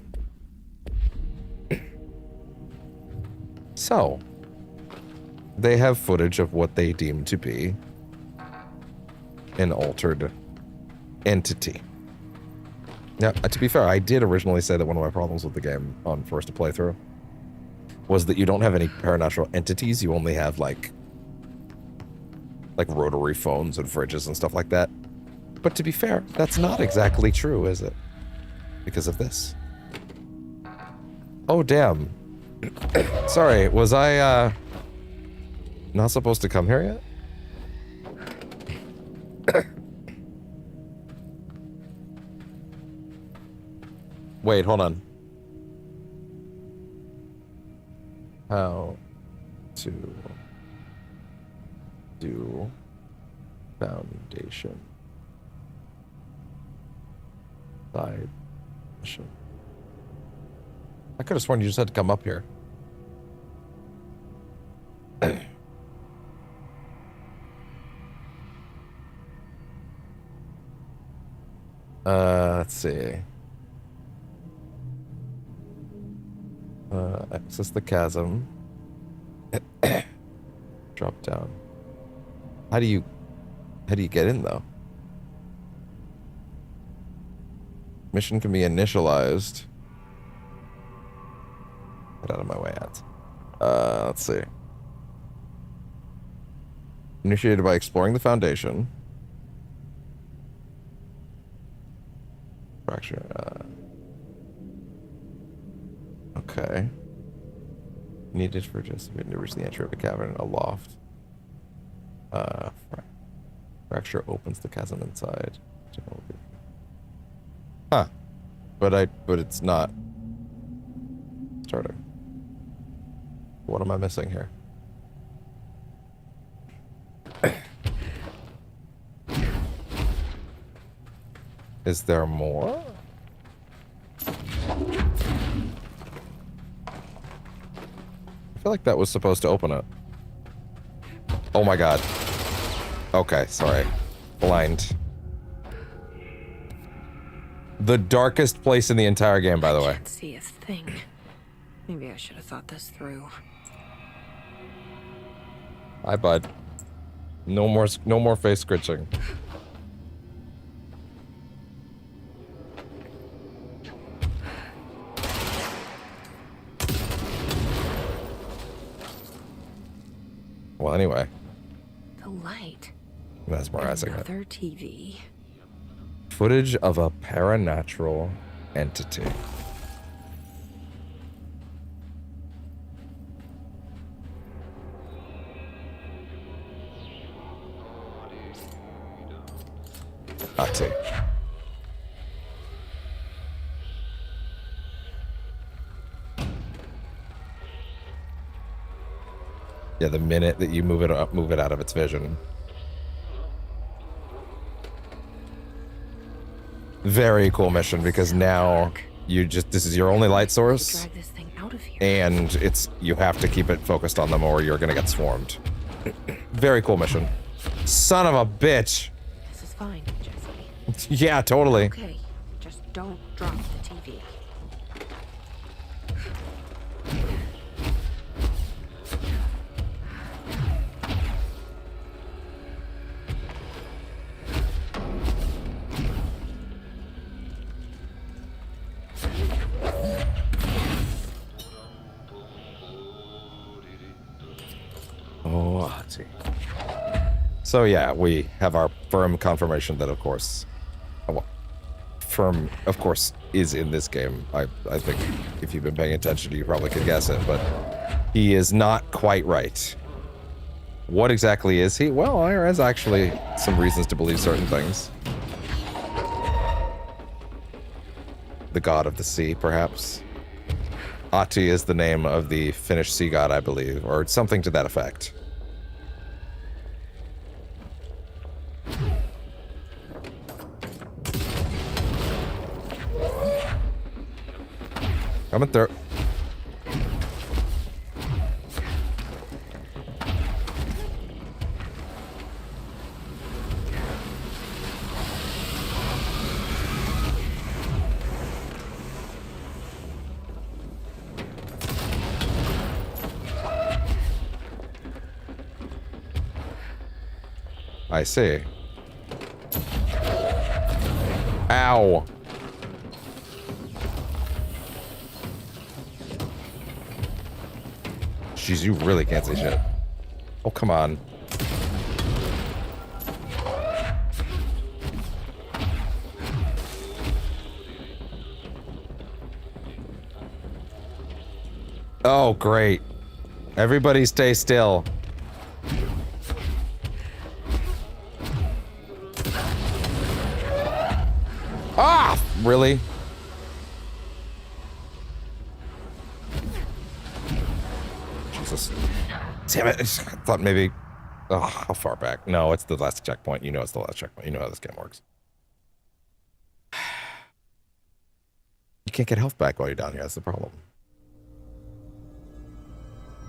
So, they have footage of what they deem to be an altered entity. Now, to be fair, I did originally say that one of my problems with the game on first playthrough was that you don't have any paranatural entities. You only have like rotary phones and fridges and stuff like that. But to be fair, that's not exactly true, is it? Because of this. Oh, damn. Sorry, was I, not supposed to come here yet? Wait, hold on. How to do foundation side mission. I could have sworn you just had to come up here. Let's see. Access the chasm. Drop down. How do you get in though? Mission can be initialized. Get out of my way, ads. Let's see. Initiated by exploring the foundation. Fracture. Okay. Needed for just to reach the entry of a cavern aloft. Fracture opens the chasm inside. Huh. But it's not starting. What am I missing here? Is there more? I feel like that was supposed to open it. Oh my god. Okay, sorry. Blind. The darkest place in the entire game, by the way. Can't see a thing. Maybe I should have thought this through. Hi, bud. No more face scritching. Well, anyway. The light. Mesmerizing. Another TV. Footage of a paranatural entity. Ati. Yeah, the minute that you move it out of its vision. Very cool mission, because now this is your only light source, Drag this thing out of here. and you have to keep it focused on them or you're gonna get swarmed. Very cool mission. Son of a bitch. This is fine, Jesse. Yeah, totally. Okay, just don't drop the TV. Oh, I see. So yeah, we have our firm confirmation that, of course, well, firm, of course, is in this game. I think if you've been paying attention, you probably could guess it, but he is not quite right. What exactly is he? Well, there is actually some reasons to believe certain things. The god of the sea, perhaps. Ahti is the name of the Finnish sea god, I believe, or something to that effect. Coming through. I see. Ow. Jeez, you really can't say shit. Oh, come on. Oh, great. Everybody stay still. Ah! Really? Jesus. Damn it. I thought maybe... Oh, how far back? No, it's the last checkpoint. You know it's the last checkpoint. You know how this game works. You can't get health back while you're down here. That's the problem.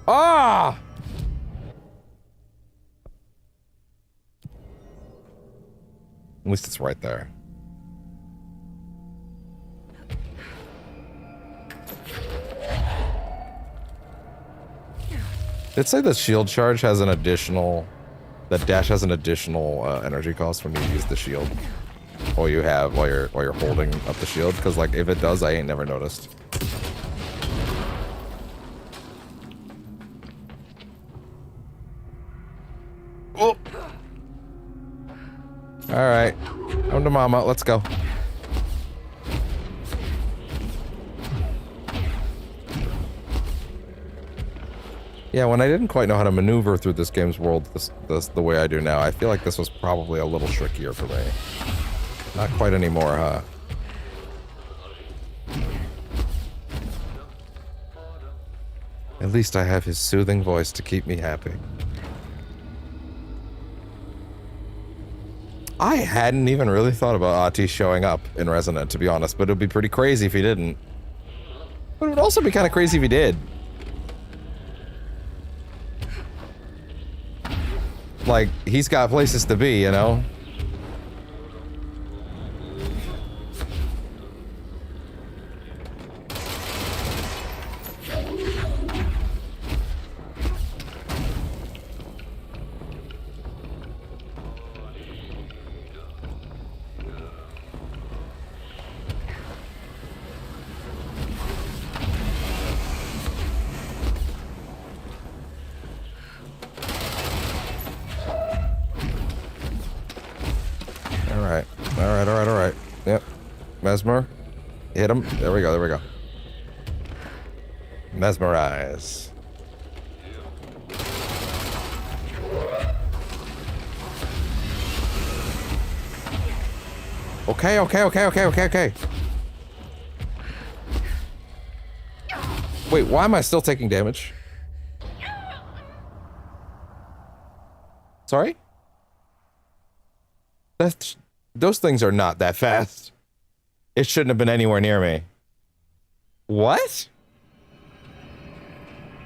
Ah! At least it's right there. Did it say the shield charge has an additional... That dash has an additional energy cost when you use the shield? Or you have while you're holding up the shield? Because like if it does, I ain't never noticed. Oh! Alright. Come to mama, let's go. Yeah, when I didn't quite know how to maneuver through this game's world the way I do now, I feel like this was probably a little trickier for me. Not quite anymore, huh? At least I have his soothing voice to keep me happy. I hadn't even really thought about Ahti showing up in Resonant, to be honest, but it would be pretty crazy if he didn't. But it would also be kind of crazy if he did. Like, he's got places to be, you know? Alright. Yep. Mesmer. Hit him. There we go. Mesmerize. Okay. Wait, why am I still taking damage? Sorry? Those things are not that fast. It shouldn't have been anywhere near me. What?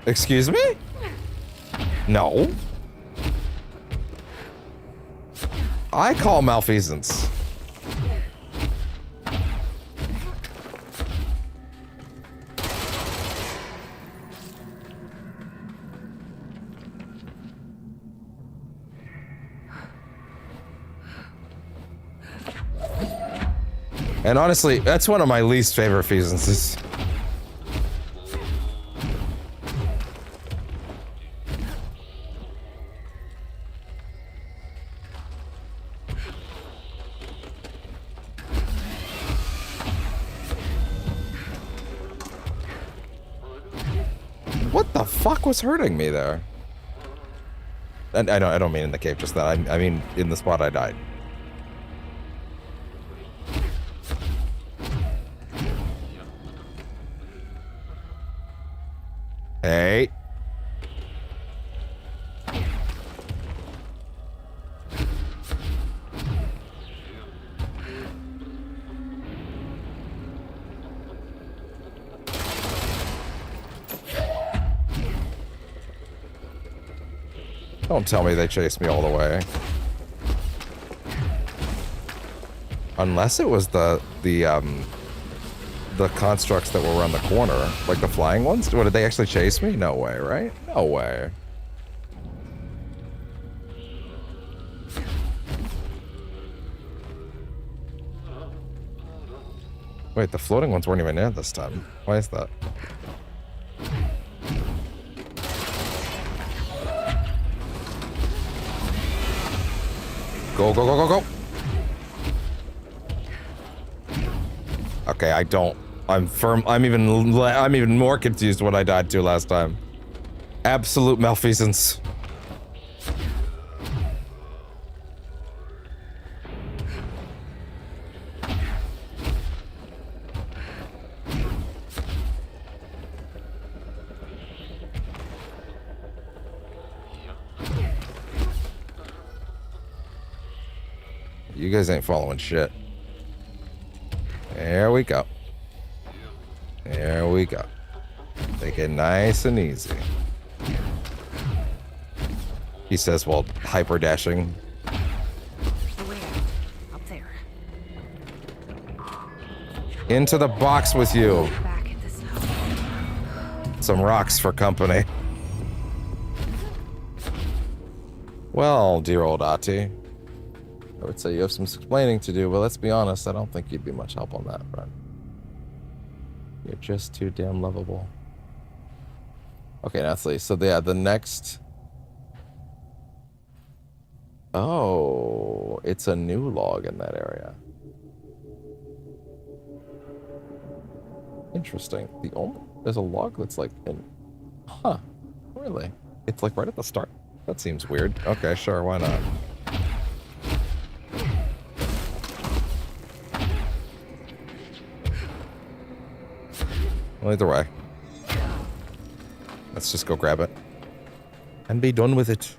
Excuse me? No. I call malfeasance. And honestly, that's one of my least favorite feasances. What the fuck was hurting me there? And I don't mean in the cave, just that. I mean in the spot I died. Hey. Don't tell me they chased me all the way. Unless it was the constructs that were around the corner, like the flying ones. What, did they actually chase me? No way, right? No way. Wait, the floating ones weren't even in this time. Why is that? Go, go, go, go, go. Okay, I'm even more confused what I died to last time. Absolute malfeasance. You guys ain't following shit. There we go. There we go. Take it nice and easy. He says while hyper dashing. The way out. Up there. Into the box with you. Back in the snow. Some rocks for company. Well, dear old Ati. I would say you have some explaining to do, but let's be honest, I don't think you'd be much help on that front. You're just too damn lovable. Okay, Nathalie, so yeah, the next... Oh, it's a new log in that area. Interesting. There's a log that's like in... Huh, really? It's like right at the start? That seems weird. Okay, sure, why not? Well, either way. Let's just go grab it. And be done with it.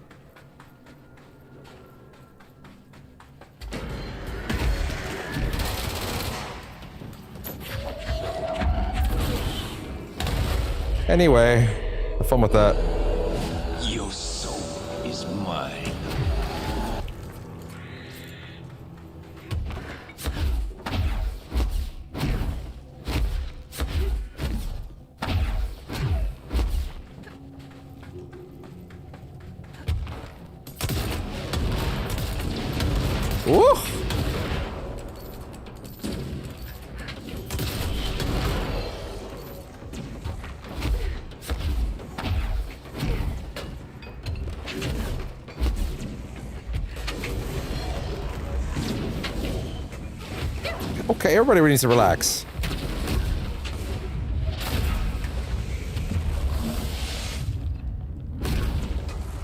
Anyway, have fun with that. Your soul is mine. Woo! Okay, everybody needs to relax.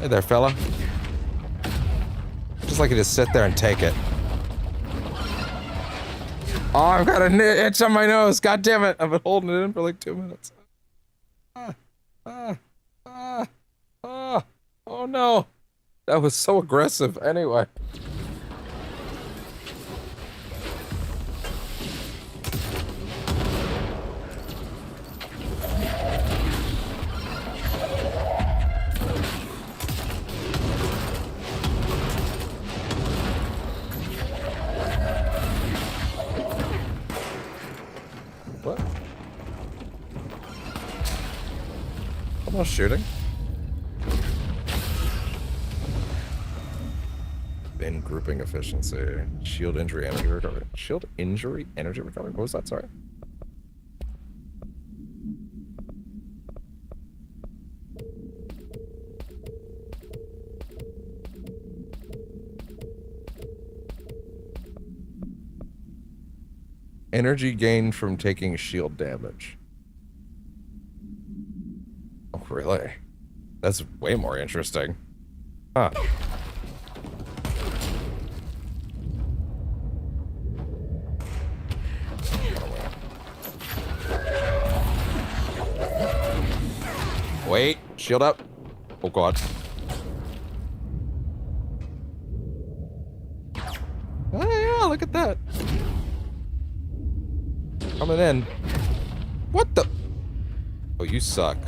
Hey there, fella. Just like you just sit there and take it. Oh, I've got an itch on my nose. God damn it. I've been holding it in for like 2 minutes. Oh no. That was so aggressive. Anyway. Almost shooting. In grouping efficiency. Shield injury energy recovery. Shield injury energy recovery? What was that? Sorry. Energy gained from taking shield damage. Oh, really? That's way more interesting. Huh. Wait, shield up. Oh god. Oh yeah, look at that. Coming in. What the? Oh, you suck.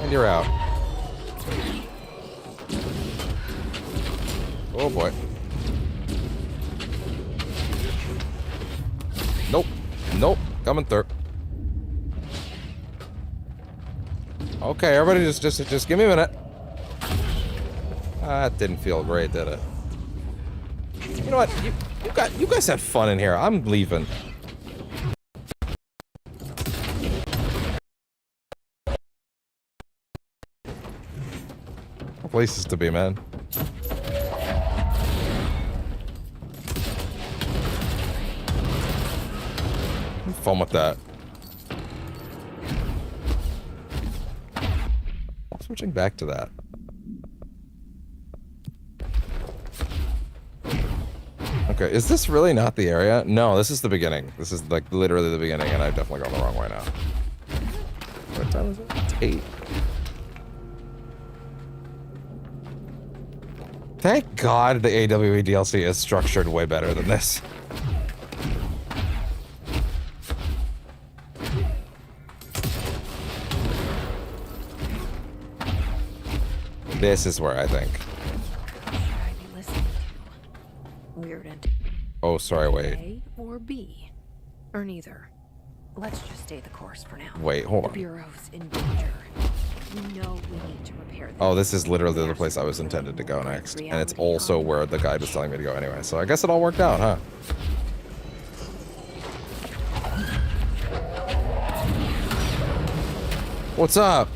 And you're out. Oh boy. Nope. Nope. Coming through. Okay, everybody just give me a minute. That didn't feel great, did it? You know what? You guys had fun in here. I'm leaving. Places to be, man. Have fun with that. Switching back to that. Okay, is this really not the area? No, this is the beginning. This is like literally the beginning, and I've definitely gone the wrong way now. What time is it? It's 8. Thank God the AWE DLC is structured way better than this. This is where I think. Should I be listening to? Weird and Oh, sorry, wait. A or B? Or neither. Let's just stay the course for now. Wait, hold on. The Bureau's in danger. We know we need to repair this. Oh, this is literally the place I was intended to go next. And it's also where the guide was telling me to go anyway. So I guess it all worked out, huh? What's up?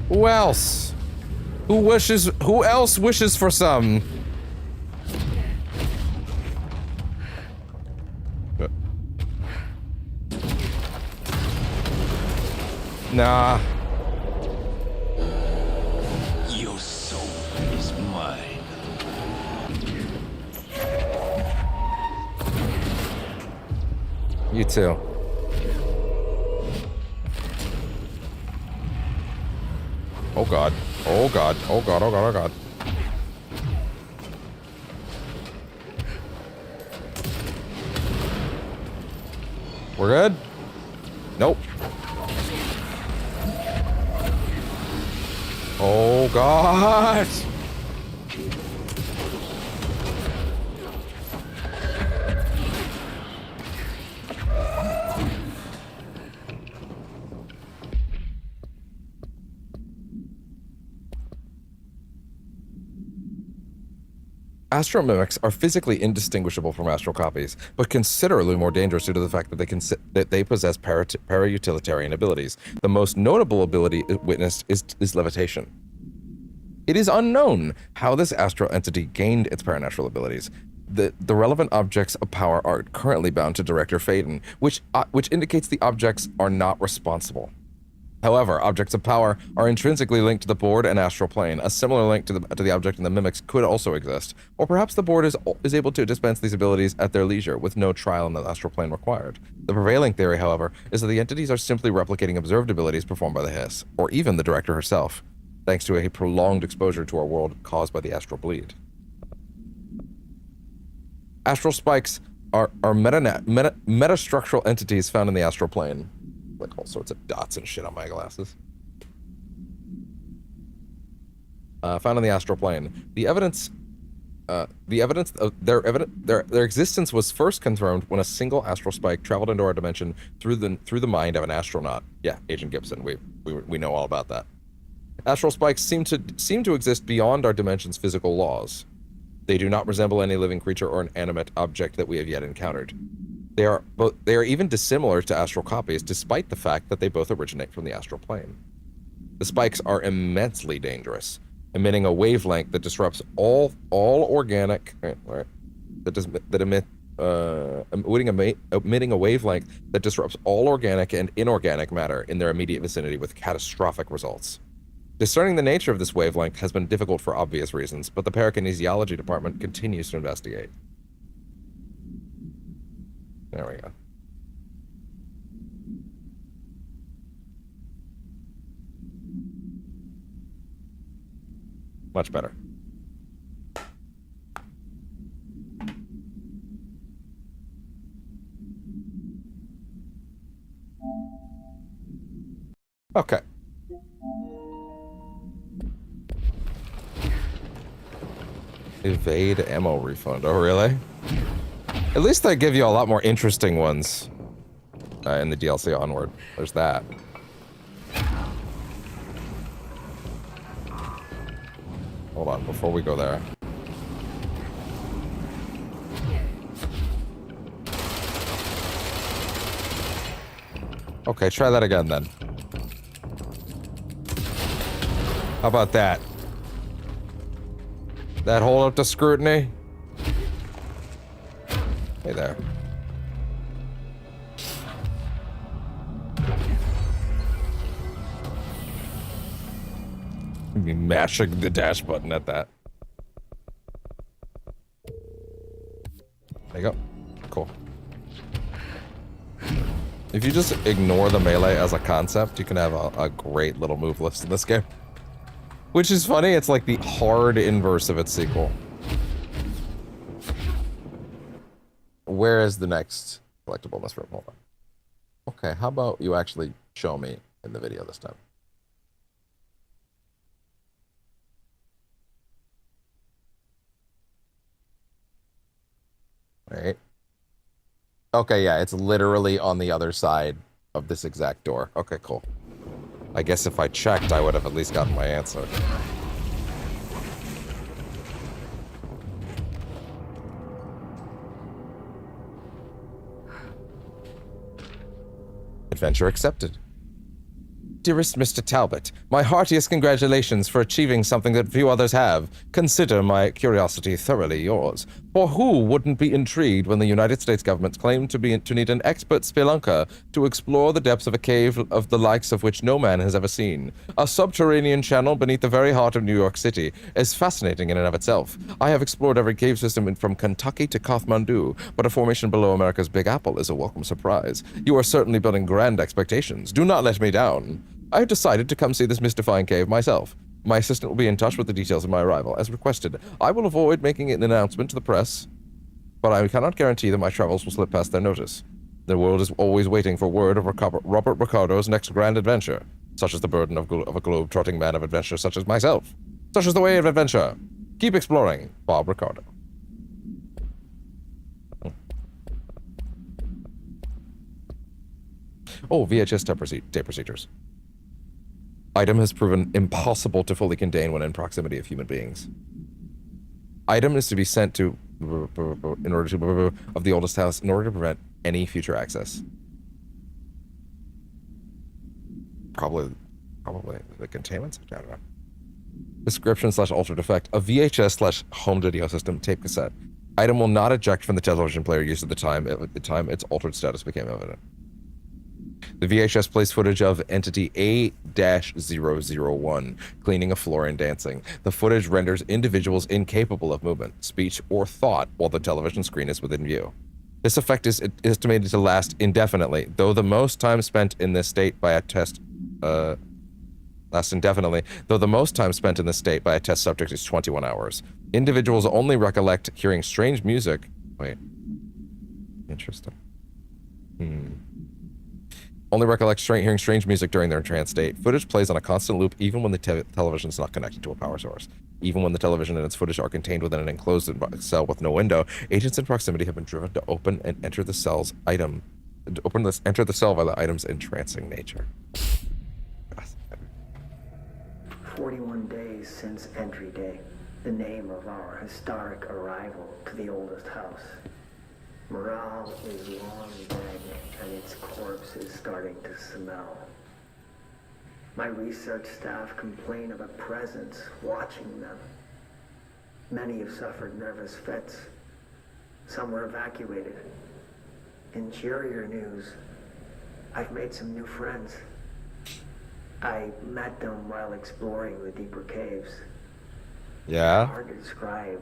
Who else? Who else wishes for some? Nah. Your soul is mine. You too. Oh god. Oh god. Oh god. Oh god. Oh god. We're good? Nope. Oh god. Astral mimics are physically indistinguishable from astral copies, but considerably more dangerous due to the fact that they possess para-utilitarian abilities. The most notable ability witnessed is levitation. It is unknown how this astral entity gained its paranatural abilities. The relevant objects of power are currently bound to Director Faden, which indicates the objects are not responsible. However, objects of power are intrinsically linked to the board and astral plane. A similar link to the object in the mimics could also exist. Or perhaps the board is able to dispense these abilities at their leisure, with no trial in the astral plane required. The prevailing theory, however, is that the entities are simply replicating observed abilities performed by the Hiss, or even the director herself, thanks to a prolonged exposure to our world caused by the astral bleed. Astral spikes are metastructural entities found in the astral plane. Like all sorts of dots and shit on my glasses. found in the astral plane. The evidence of their existence was first confirmed when a single astral spike traveled into our dimension through the mind of an astronaut. Yeah, Agent Gibson. We know all about that. Astral spikes seem to exist beyond our dimension's physical laws. They do not resemble any living creature or an animate object that we have yet encountered. They are even dissimilar to astral copies, despite the fact that they both originate from the astral plane. The spikes are immensely dangerous, emitting a wavelength that disrupts all organic emitting a wavelength that disrupts all organic and inorganic matter in their immediate vicinity with catastrophic results. Discerning the nature of this wavelength has been difficult for obvious reasons, but the parakinesiology department continues to investigate. There we go. Much better. Okay. Evade ammo refund. Oh, really? At least they give you a lot more interesting ones in the DLC onward. There's that. Hold on, before we go there. Okay, try that again then. How about that? That hold up to scrutiny? Hey there. Be mashing the dash button at that. There you go. Cool. If you just ignore the melee as a concept, you can have a great little move list in this game. Which is funny, it's like the hard inverse of its sequel. Where is the next collectible in this room? Hold on. Okay, how about you actually show me in the video this time? Right. Okay, yeah, it's literally on the other side of this exact door. Okay, cool. I guess if I checked, I would have at least gotten my answer. Adventure accepted. Dearest Mr. Talbot, my heartiest congratulations for achieving something that few others have. Consider my curiosity thoroughly yours. For who wouldn't be intrigued when the United States government claimed to need an expert spelunker to explore the depths of a cave of the likes of which no man has ever seen? A subterranean channel beneath the very heart of New York City is fascinating in and of itself. I have explored every cave system from Kentucky to Kathmandu, but a formation below America's Big Apple is a welcome surprise. You are certainly building grand expectations. Do not let me down. I have decided to come see this mystifying cave myself. My assistant will be in touch with the details of my arrival, as requested. I will avoid making an announcement to the press, but I cannot guarantee that my travels will slip past their notice. The world is always waiting for word of Robert Ricardo's next grand adventure. Such is the burden of a globe-trotting man of adventure such as myself. Such is the way of adventure. Keep exploring, Bob Ricardo. Oh, VHS tape procedures. Item has proven impossible to fully contain when in proximity of human beings. Item is to be sent to of the oldest house in order to prevent any future access. Probably the containment section. I don't know. Description / altered effect. A VHS / home video system tape cassette. Item will not eject from the television player used at the time its altered status became evident. The VHS plays footage of entity A-001 cleaning a floor and dancing. The footage renders individuals incapable of movement, speech, or thought while the television screen is within view. This effect is estimated to last indefinitely, though the most time spent in this state by a test subject is 21 hours. Individuals only recollect hearing strange music. Wait. Interesting. only recollect hearing strange music during their entranced state. Footage plays on a constant loop even when the television is not connected to a power source. Even when the television and its footage are contained within an enclosed cell with no window, agents in proximity have been driven to open and enter the cell's enter the cell by the item's entrancing nature. 41 days since entry day, the name of our historic arrival to the oldest house. Morale is long dead, and its corpse is starting to smell. My research staff complain of a presence watching them. Many have suffered nervous fits. Some were evacuated. In cheerier news, I've made some new friends. I met them while exploring the deeper caves. Yeah? Hard to describe,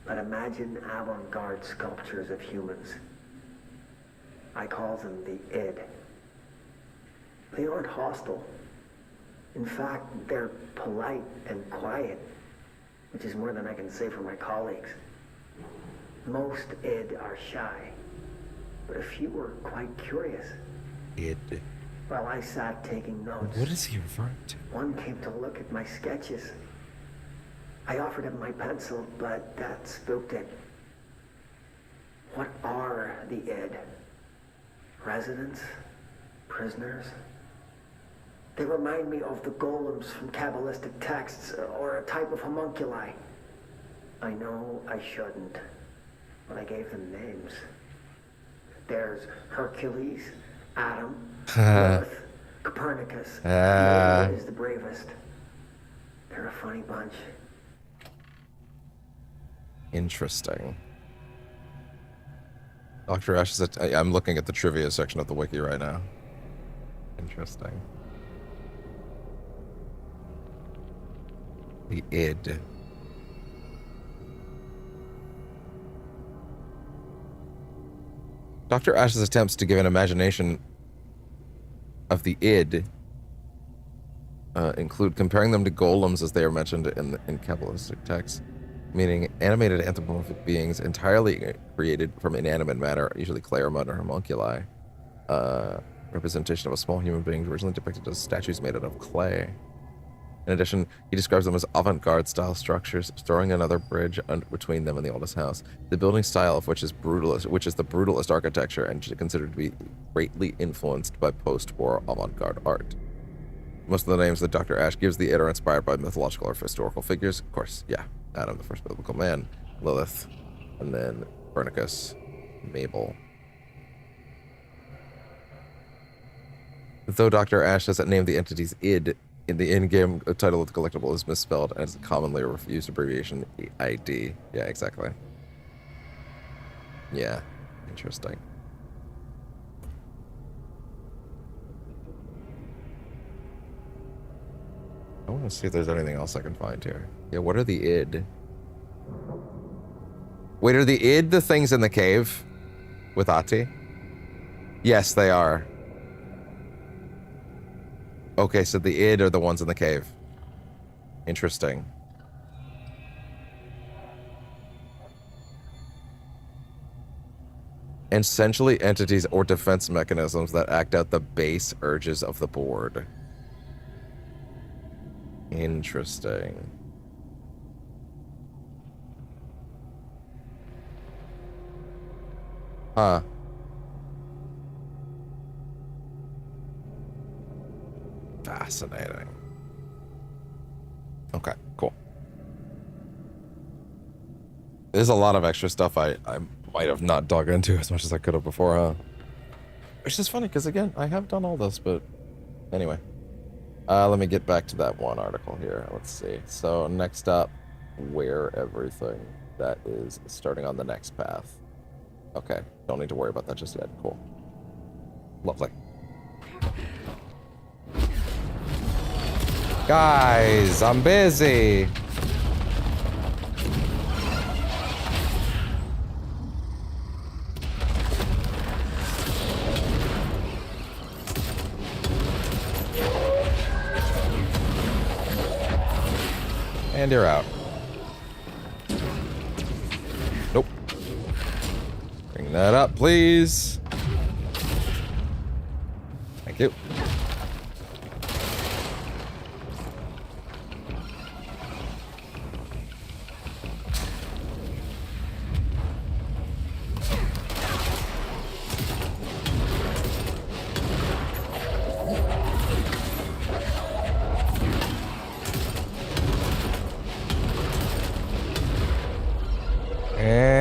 but imagine avant-garde sculptures of humans. I call them the id. They aren't hostile. In fact, they're polite and quiet, which is more than I can say for my colleagues. Most id are shy, but a few were quite curious. Id. While I sat taking notes, What is he referring to? one came to look at my sketches. I offered him my pencil, but that spooked it. What are the id? Residents? Prisoners? They remind me of the golems from Kabbalistic texts, or a type of homunculi. I know I shouldn't, but I gave them names. There's Hercules, Adam, Lilith, Copernicus. Noah is the bravest. They're a funny bunch. Interesting. Dr. Ash is I'm looking at the trivia section of the wiki right now. Interesting. The id. Dr. Ash's attempts to give an imagination of the id include comparing them to golems as they are mentioned in Kabbalistic texts, meaning animated anthropomorphic beings entirely created from inanimate matter, usually clay or mud or homunculi. Representation of a small human being originally depicted as statues made out of clay. In addition, he describes them as avant-garde style structures, throwing another bridge between them and the oldest house. The building style of which is the brutalist architecture and considered to be greatly influenced by post-war avant-garde art. Most of the names that Dr. Ash gives the id are inspired by mythological or historical figures. Of course, yeah, Adam, the first biblical man, Lilith, and then Copernicus, Mabel. Though Dr. Ash doesn't name the entity's id, in the in-game title of the collectible is misspelled and is a commonly used abbreviation ID. Yeah, exactly. Yeah, interesting. I want to see if there's anything else I can find here. Yeah, what are the id? Wait, are the id the things in the cave with Ati? Yes, they are. Okay, so the id are the ones in the cave. Interesting. Essentially entities or defense mechanisms that act out the base urges of the board. Interesting. Huh. Fascinating. Okay, cool. There's a lot of extra stuff I might have not dug into as much as I could have before, huh? Which is funny, because again, I have done all this, but anyway. Let me get back to that one article here. Let's see. So next up, where everything. That is starting on the next path. Okay, don't need to worry about that just yet. Cool. Lovely. Guys, I'm busy. And you're out. Nope. Bring that up, please. Yep. And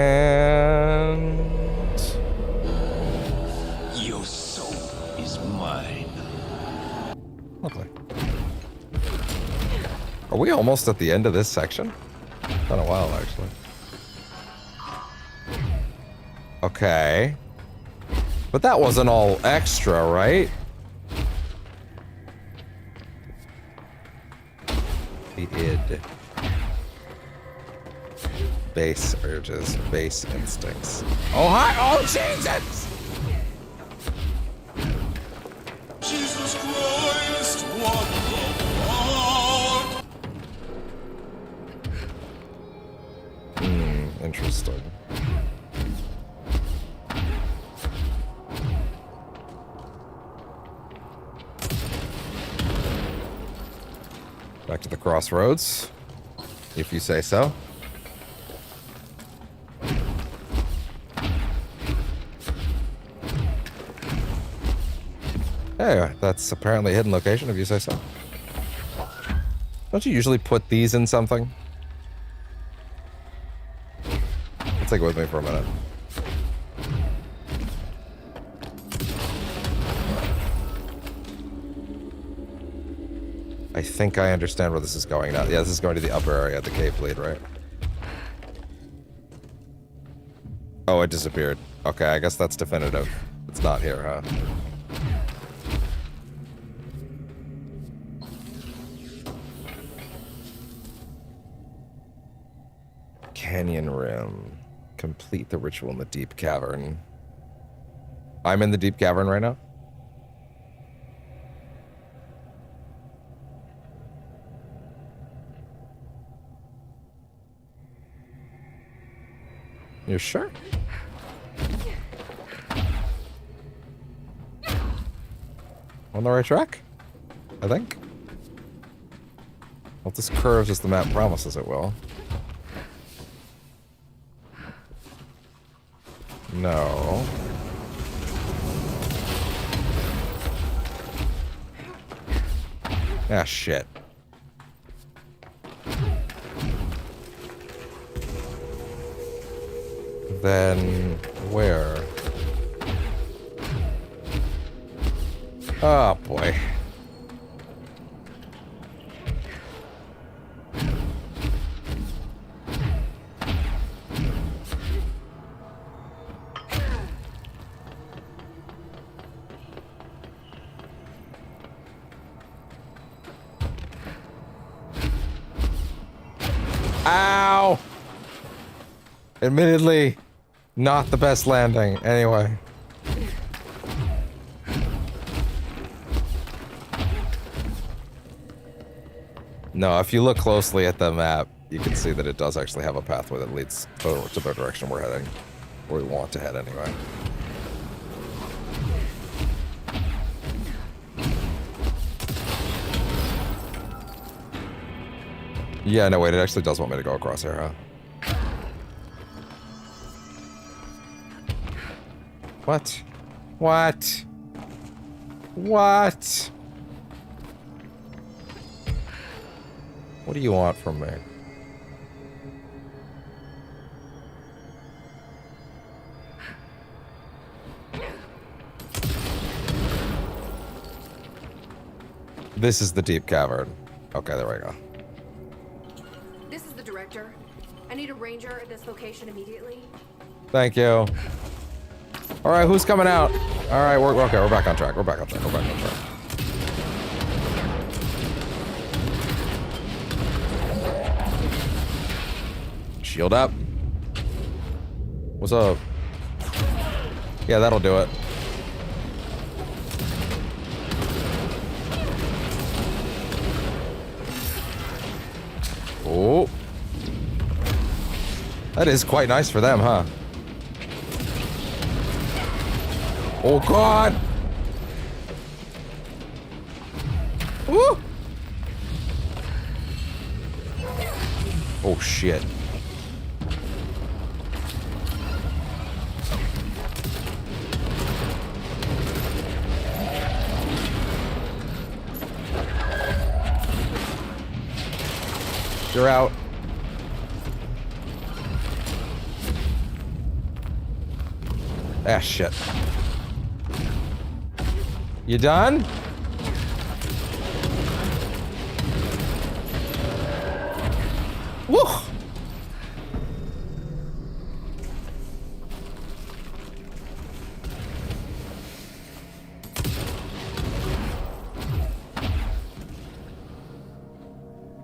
Your soul is mine. lovely. Are we almost at the end of this section? Been a while, actually. Okay. But that wasn't all extra, right? The id. Base urges, base instincts. Oh, hi! Oh, Jesus! Jesus Christ, what the fuck? Interesting. Back to the crossroads, if you say so. Hey, that's apparently a hidden location, if you say so. Don't you usually put these in something? Let's take it with me for a minute. I think I understand where this is going now. Yeah, this is going to the upper area, the cave lead, right? Oh, it disappeared. Okay, I guess that's definitive. It's not here, huh? Canyon Rim. Complete the ritual in the deep cavern. I'm in the deep cavern right now? You sure? On the right track? I think. Well, if this curves as the map promises it will. No. Ah, shit. Then where? Oh boy. Ow! Admittedly, not the best landing. Anyway. No, if you look closely at the map, you can see that it does actually have a pathway that leads to the direction we're heading. Or we want to head anyway. Yeah, no, wait, it actually does want me to go across here, huh? What? What? What? What do you want from me? This is the deep cavern. Okay, there we go. This is the director. I need a ranger at this location immediately. Thank you. All right, who's coming out? All right, we're okay. We're back on track. We're back on track. We're back on track. Shield up. What's up? Yeah, that'll do it. Oh. That is quite nice for them, huh? Oh, God! Woo! Oh shit. You're out. Ah, shit. You done? Woo!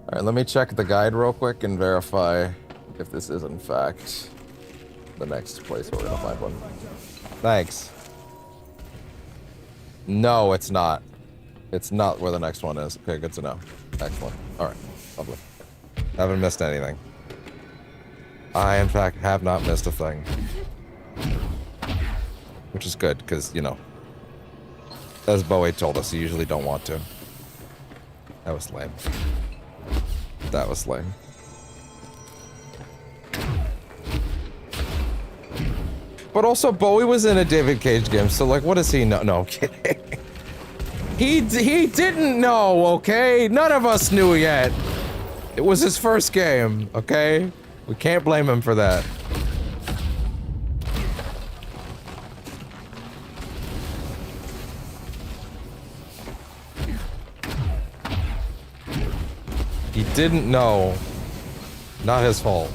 Alright, let me check the guide real quick and verify if this is in fact the next place where we're gonna find one. Thanks. No, it's not. It's not where the next one is. Okay, good to know. Excellent. Alright, lovely. Haven't missed anything. I, in fact, have not missed a thing. Which is good, because, you know, as Bowie told us, you usually don't want to. That was lame. That was lame. But also, Bowie was in a David Cage game, so like, what does he know? No, I'm kidding. He didn't know, okay? None of us knew yet. It was his first game, okay? We can't blame him for that. He didn't know. Not his fault.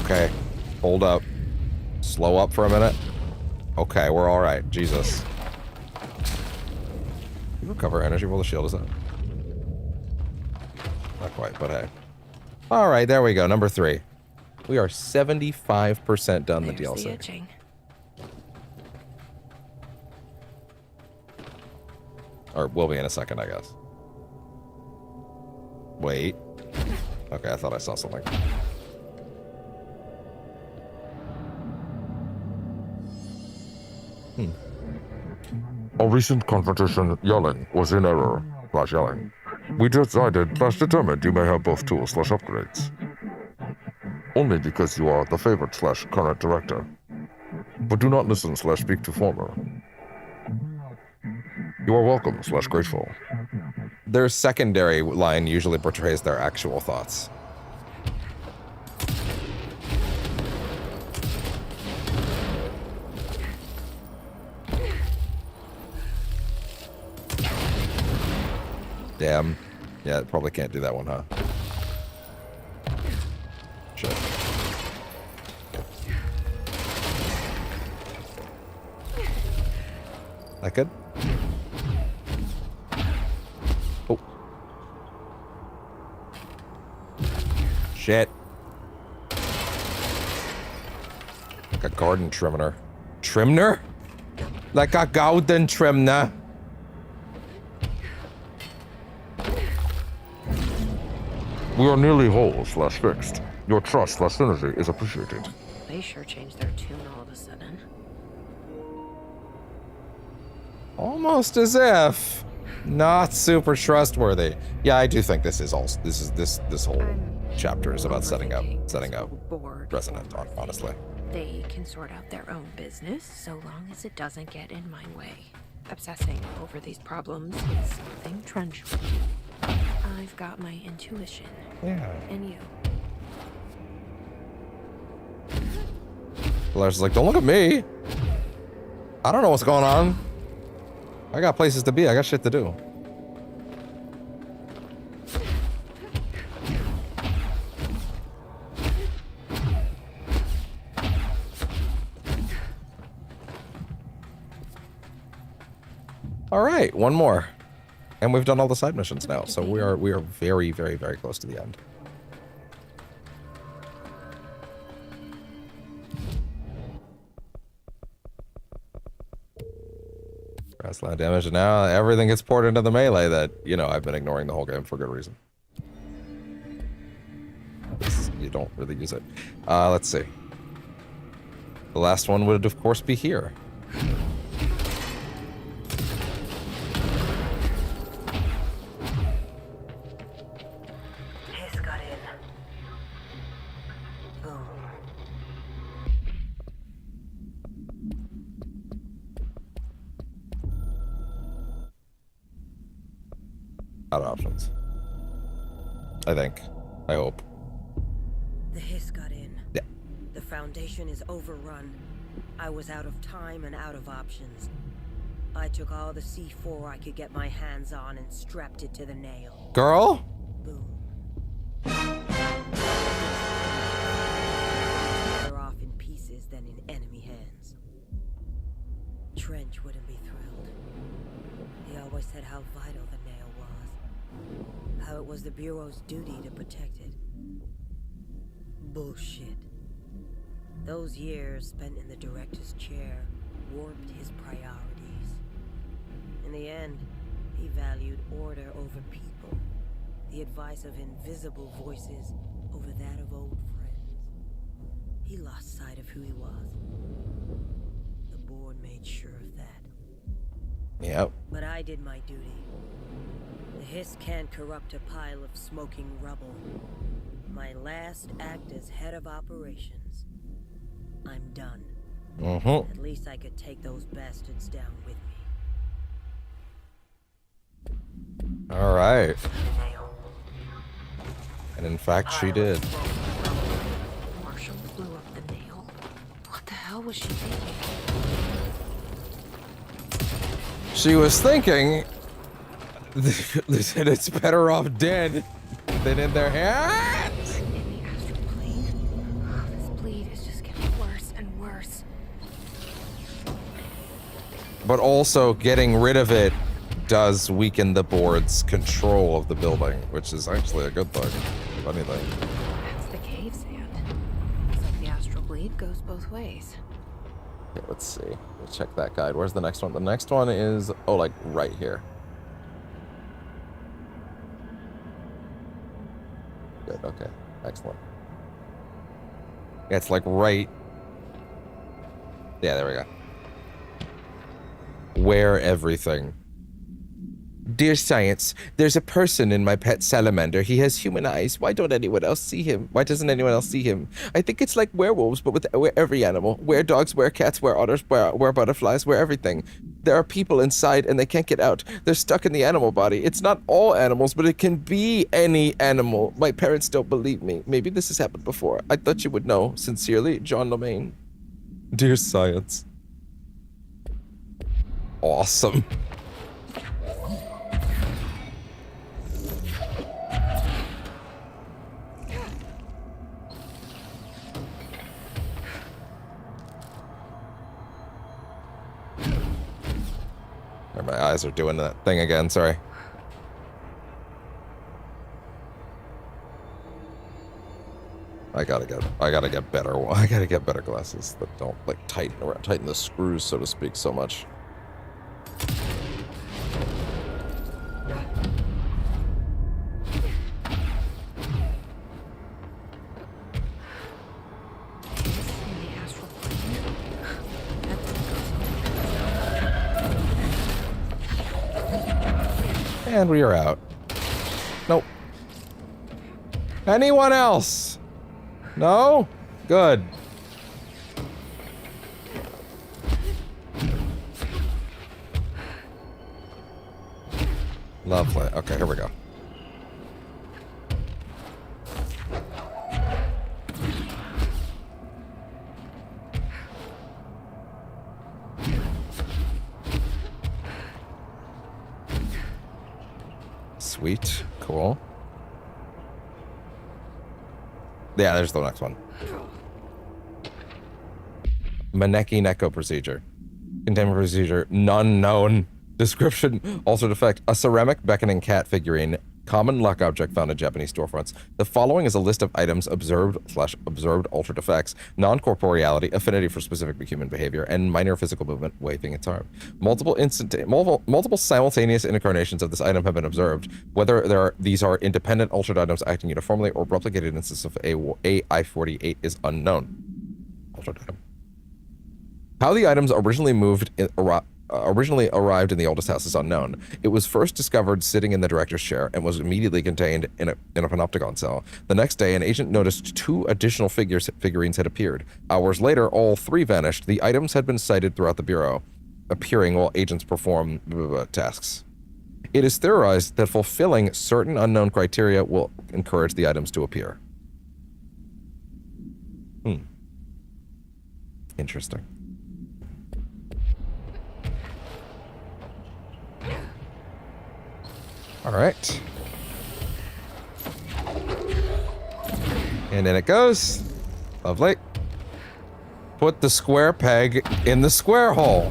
Okay, hold up. Slow up for a minute. Okay, we're all right. Jesus. You recover energy while the shield is up. Not quite, but hey. All right, there we go. Number 3. We are 75% done the DLC. The itching. Or will be in a second, I guess. Wait. Okay, I thought I saw something. A recent confrontation yelling was in error, /yelling. We decided/determined you may have both tools/upgrades. Only because you are the favorite/current director. But do not listen/speak to former. You are welcome/grateful. Their secondary line usually portrays their actual thoughts. Damn. Yeah, probably can't do that one, huh? Shit. That good? Oh. Shit. Like a garden trimmer. Trimner? Like a garden trimmer. We are nearly whole/fixed. Your trust/synergy is appreciated. They sure changed their tune all of a sudden. Almost as if not super trustworthy. Yeah, I do think this whole chapter is about setting up Resonant, honestly. They can sort out their own business so long as it doesn't get in my way. Obsessing over these problems is something trenchant. I've got my intuition. Yeah. And you. Larry's like, don't look at me. I don't know what's going on. I got places to be. I got shit to do. All right, one more. And we've done all the side missions now, so we are very, very, very close to the end. Grassland damage, and now everything gets poured into the melee that, you know, I've been ignoring the whole game for good reason. You don't really use it. Let's see. The last one would, of course, be here. Hiss got in. Boom. Out of options. I think. I hope. The hiss got in. Yeah. The Foundation is overrun. I was out of time and out of options. I took all the C4 I could get my hands on and strapped it to the nail. Girl? Boom. Better off in pieces than in enemy hands. Trench wouldn't be thrilled. He always said how vital the nail was. How it was the Bureau's duty to protect it. Bullshit. Those years spent in the director's chair warped his priorities. In the end, he valued order over people, the advice of invisible voices over that of old friends. He lost sight of who he was. The board made sure of that. Yep. But I did my duty. The hiss can't corrupt a pile of smoking rubble. My last act as head of operations. I'm done. At least I could take those bastards down with me. All right. And in fact, she did. Marshall blew up the nail. What the hell was she thinking? She was thinking that it's better off dead than in their hands. In the astral plane? Oh, this bleed is just getting worse and worse. But also getting rid of it does weaken the board's control of the building, which is actually a good thing, if anything. That's the cave sand. Looks like the astral bleed goes both ways. Okay, let's see. Let's check that guide. Where's the next one? The next one is, oh, like right here. Good, okay. Excellent. Yeah, it's like right. Yeah, there we go. Where everything. Dear Science, there's a person in my pet salamander. He has human eyes. Why don't anyone else see him? Why doesn't anyone else see him? I think it's like werewolves, but with every animal. Were-dogs, were-cats, were-otters, were-butterflies, were-everything. There are people inside and they can't get out. They're stuck in the animal body. It's not all animals, but it can be any animal. My parents don't believe me. Maybe this has happened before. I thought you would know. Sincerely, John Lemaine. Dear Science. Awesome. My eyes are doing that thing again, sorry. I gotta get better. I gotta get better glasses that don't like tighten the screws, so to speak, so much. And we are out. Nope. Anyone else? No? Good. Lovely. Okay, here we go. Sweet. Cool. Yeah, there's the next one. Maneki Neko procedure. Containment procedure. None known. Description. Altered effect. A ceramic beckoning cat figurine. Common luck object found in Japanese storefronts. The following is a list of items observed altered effects, non-corporeality, affinity for specific human behavior, and minor physical movement, waving its arm. Multiple simultaneous incarnations of this item have been observed. Whether these are independent altered items acting uniformly or replicated instances of AI-48 is unknown. Altered item. How the items originally arrived in the oldest house is unknown. It was first discovered sitting in the director's chair and was immediately contained in a panopticon cell. The next day, an agent noticed 2 additional figurines had appeared. Hours later, all 3 vanished. The items had been sighted throughout the bureau, appearing while agents perform tasks. It is theorized that fulfilling certain unknown criteria will encourage the items to appear. Interesting. All right. And in it goes. Lovely. Put the square peg in the square hole.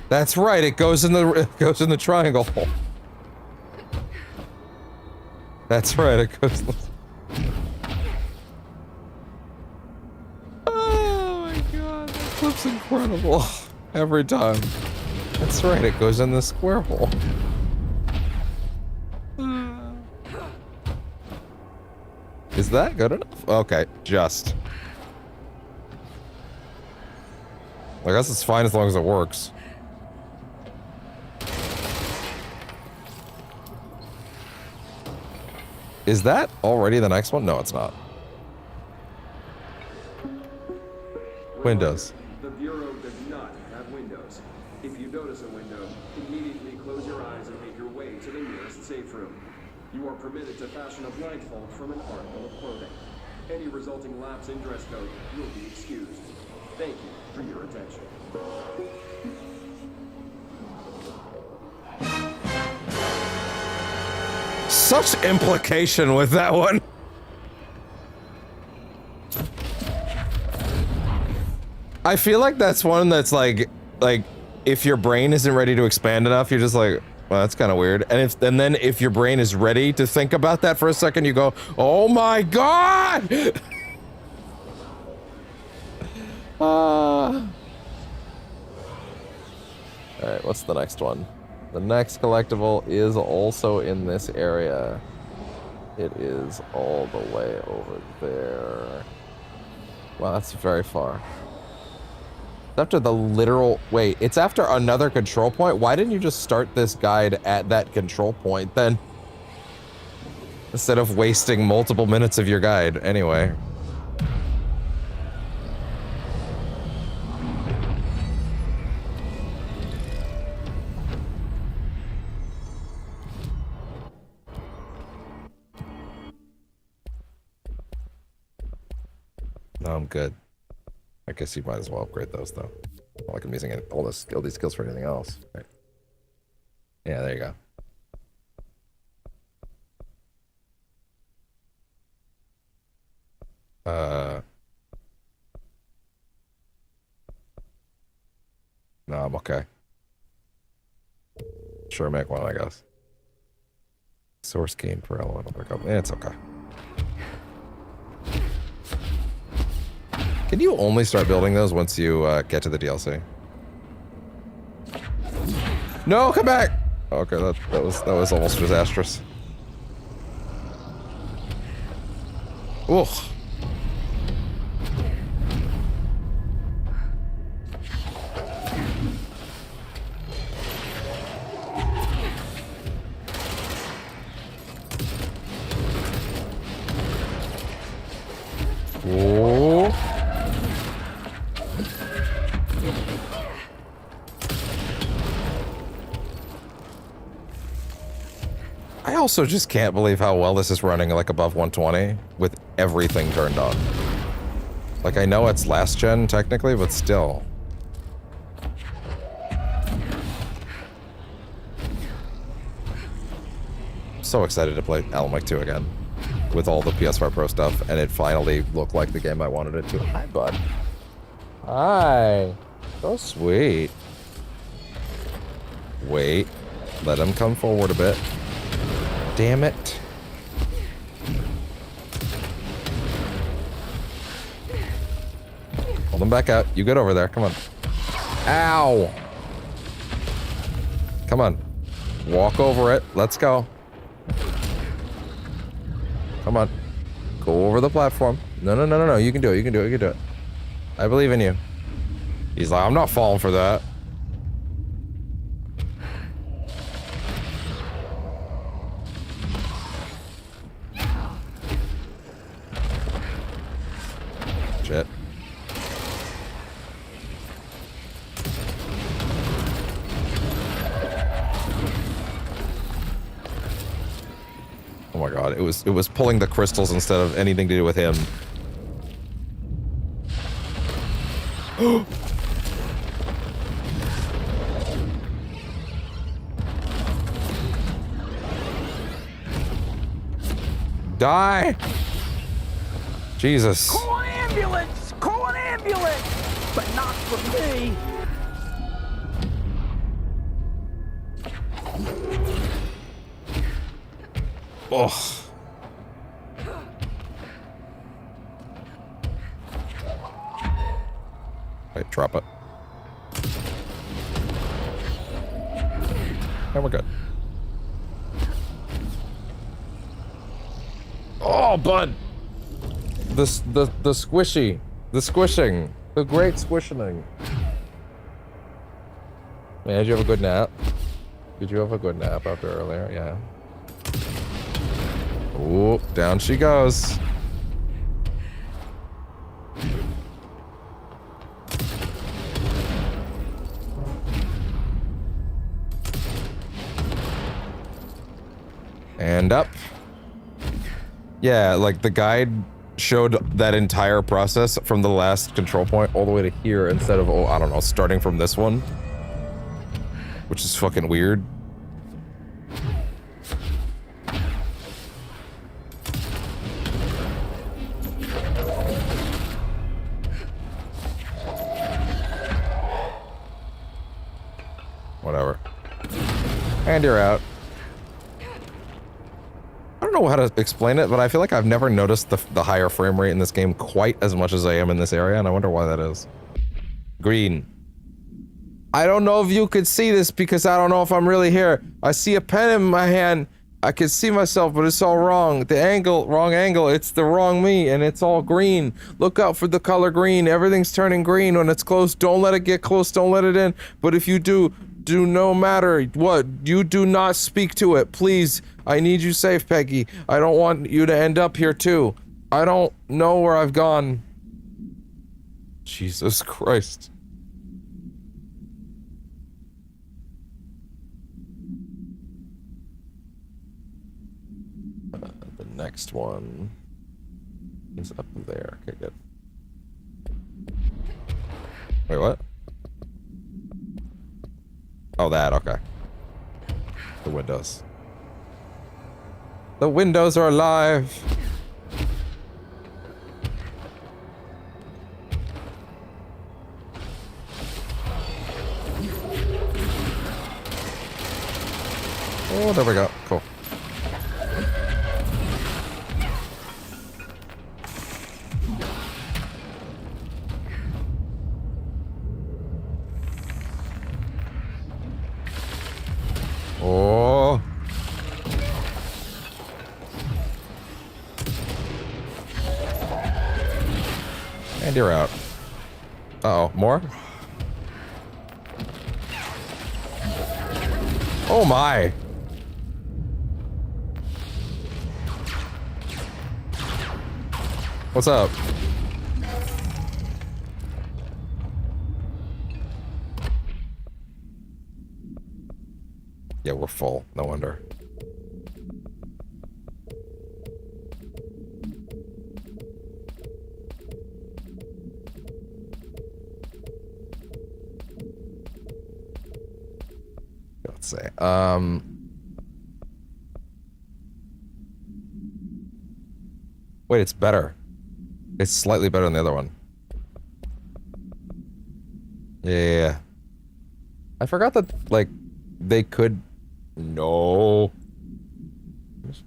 That's right. It goes in the triangle hole. That's right. It goes. Oh my god, that clip's incredible. Every time. That's right. It goes in the square hole. Is that good enough? Okay, just. I guess it's fine as long as it works. Is that already the next one? No, it's not. Windows. The Bureau does not have windows. If you notice a window, immediately close your eyes and make your way to the nearest safe room. You are permitted to fashion a blindfold from an article of clothing. Any resulting lapse in dress code will be excused. Thank you for your attention. Such implication with that one. I feel like that's one that's like if your brain isn't ready to expand enough, you're just like, well, that's kind of weird. And then if your brain is ready to think about that for a second, you go, oh my god! All right, what's the next one? The next collectible is also in this area. It is all the way over there. Wow, that's very far. After the literal... Wait, it's after another control point? Why didn't you just start this guide at that control point then? Instead of wasting multiple minutes of your guide. Anyway. No, I'm good. I guess you might as well upgrade those, though. Not like I'm using all these skills for anything else. Right. Yeah, there you go. No, I'm okay. Sure, make one, I guess. Source game per element. I'll pick up. It's okay. Can you only start building those once you get to the DLC? No, come back! Okay, that was almost disastrous. Ugh. Whoa. I also just can't believe how well this is running like above 120 with everything turned on. Like, I know it's last gen technically, but still. So excited to play Alan Wake 2 again with all the PS5 Pro stuff, and it finally looked like the game I wanted it to. Hi, bud. Hi. So sweet. Wait. Let him come forward a bit. Damn it. Hold him back out. You get over there. Come on. Ow. Come on. Walk over it. Let's go. Come on. Go over the platform. No. You can do it. You can do it. You can do it. I believe in you. He's like, I'm not falling for that. Shit. Oh my god, it was pulling the crystals instead of anything to do with him. Die! Jesus. Call an ambulance! Call an ambulance! But not for me! Ugh. Wait, drop it. And we're good. Oh, bud! The squishy. The squishing. The great squishing. Man, did you have a good nap? Did you have a good nap after earlier? Yeah. Oh, down she goes. And up. Yeah, like the guide showed that entire process from the last control point all the way to here instead of, oh, I don't know, starting from this one. Which is fucking weird. Whatever. And you're out. I don't know how to explain it, but I feel like I've never noticed the higher frame rate in this game quite as much as I am in this area, and I wonder why that is. Green. I don't know if you could see this because I don't know if I'm really here. I see a pen in my hand. I can see myself, but it's all wrong. The angle, wrong angle. It's the wrong me, and it's all green. Look out for the color green. Everything's turning green when it's close. Don't let it get close. Don't let it in. But if you do no matter what, you do not speak to it. Please, I need you safe, Peggy. I don't want you to end up here too. I don't know where I've gone. Jesus Christ. The next one is up there. Okay, good. Wait, what? Oh, that, okay. The windows. The windows are alive! Oh, there we go. Cool. Oh. And you're out. Uh-oh, more? Oh my! What's up? Yeah, we're full. No wonder. Let's say, wait, it's better. It's slightly better than the other one. Yeah. I forgot that, like, they could... No.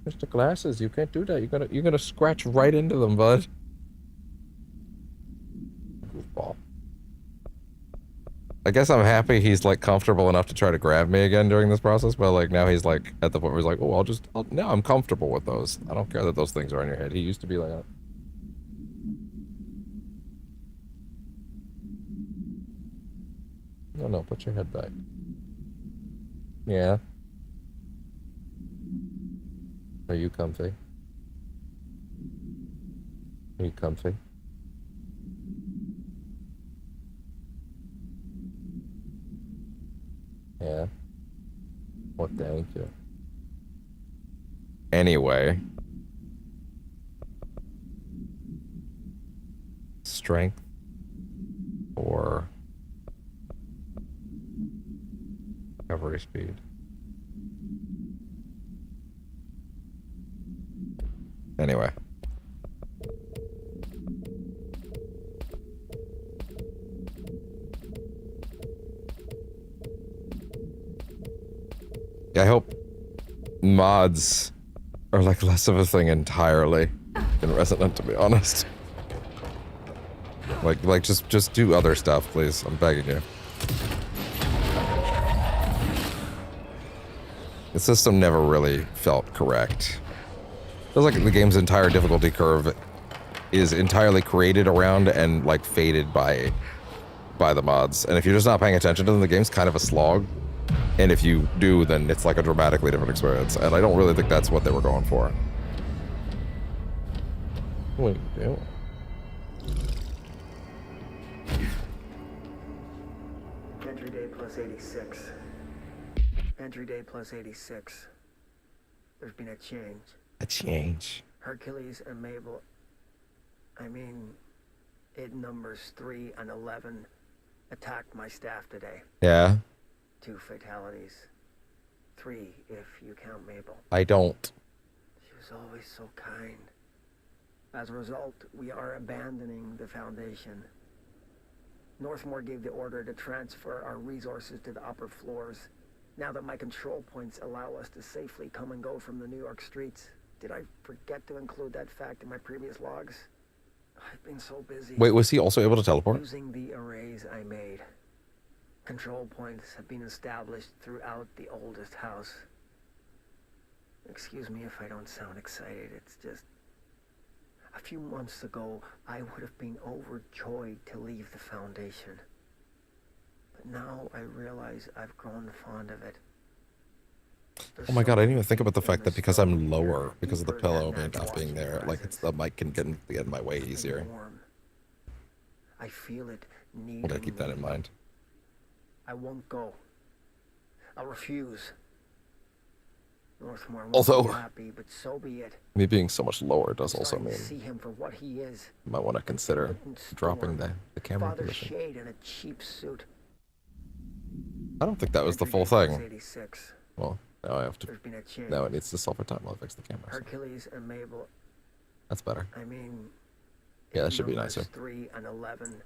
Mr. Glasses, you can't do that. You're gonna scratch right into them, bud. Goofball. I guess I'm happy he's, like, comfortable enough to try to grab me again during this process, but, like, now he's, like, at the point where he's like, oh, now I'm comfortable with those. I don't care that those things are on your head. He used to be like that. No, put your head back. Yeah. Are you comfy? Are you comfy? Yeah. Well, thank you. Anyway. Strength. Or recovery speed. Anyway. I hope mods are like less of a thing entirely in Resident, to be honest. Like just do other stuff, please. I'm begging you. The system never really felt correct. Feels like the game's entire difficulty curve is entirely created around and like faded by the mods. And if you're just not paying attention to them, the game's kind of a slog. And if you do, then it's like a dramatically different experience. And I don't really think that's what they were going for. What are you doing? Entry day plus 86. Entry day plus 86. There's been a change. A change. Hercules and Mabel. I mean, it numbers 3 and 11 attacked my staff today. Yeah. 2 fatalities. 3 if you count Mabel. I don't. She was always so kind. As a result, we are abandoning the Foundation. Northmore gave the order to transfer our resources to the upper floors. Now that my control points allow us to safely come and go from the New York streets. Did I forget to include that fact in my previous logs? I've been so busy. Wait, was he also able to teleport? Using the arrays I made. Control points have been established throughout the oldest house. Excuse me if I don't sound excited, it's just... A few months ago, I would have been overjoyed to leave the Foundation. But now I realize I've grown fond of it. Oh my god, I didn't even think about the fact that because I'm lower, because of the pillow not being there, like it's the mic can get in my way easier. I feel it needing I'm gonna keep that in mind. I won't go. I'll refuse. Northmore won't Although, be happy, but so be it. Me being so much lower does also mean See him for what he is. you might want to consider dropping the camera Father position. Shade in a cheap suit. I don't think that was the full thing. 86. Well, now I have to. There's been a change. Now it needs to solve time while I fix the camera. So. Hercules and Mabel. That's better. I mean, Yeah, that should be numbers nicer. 3 and 11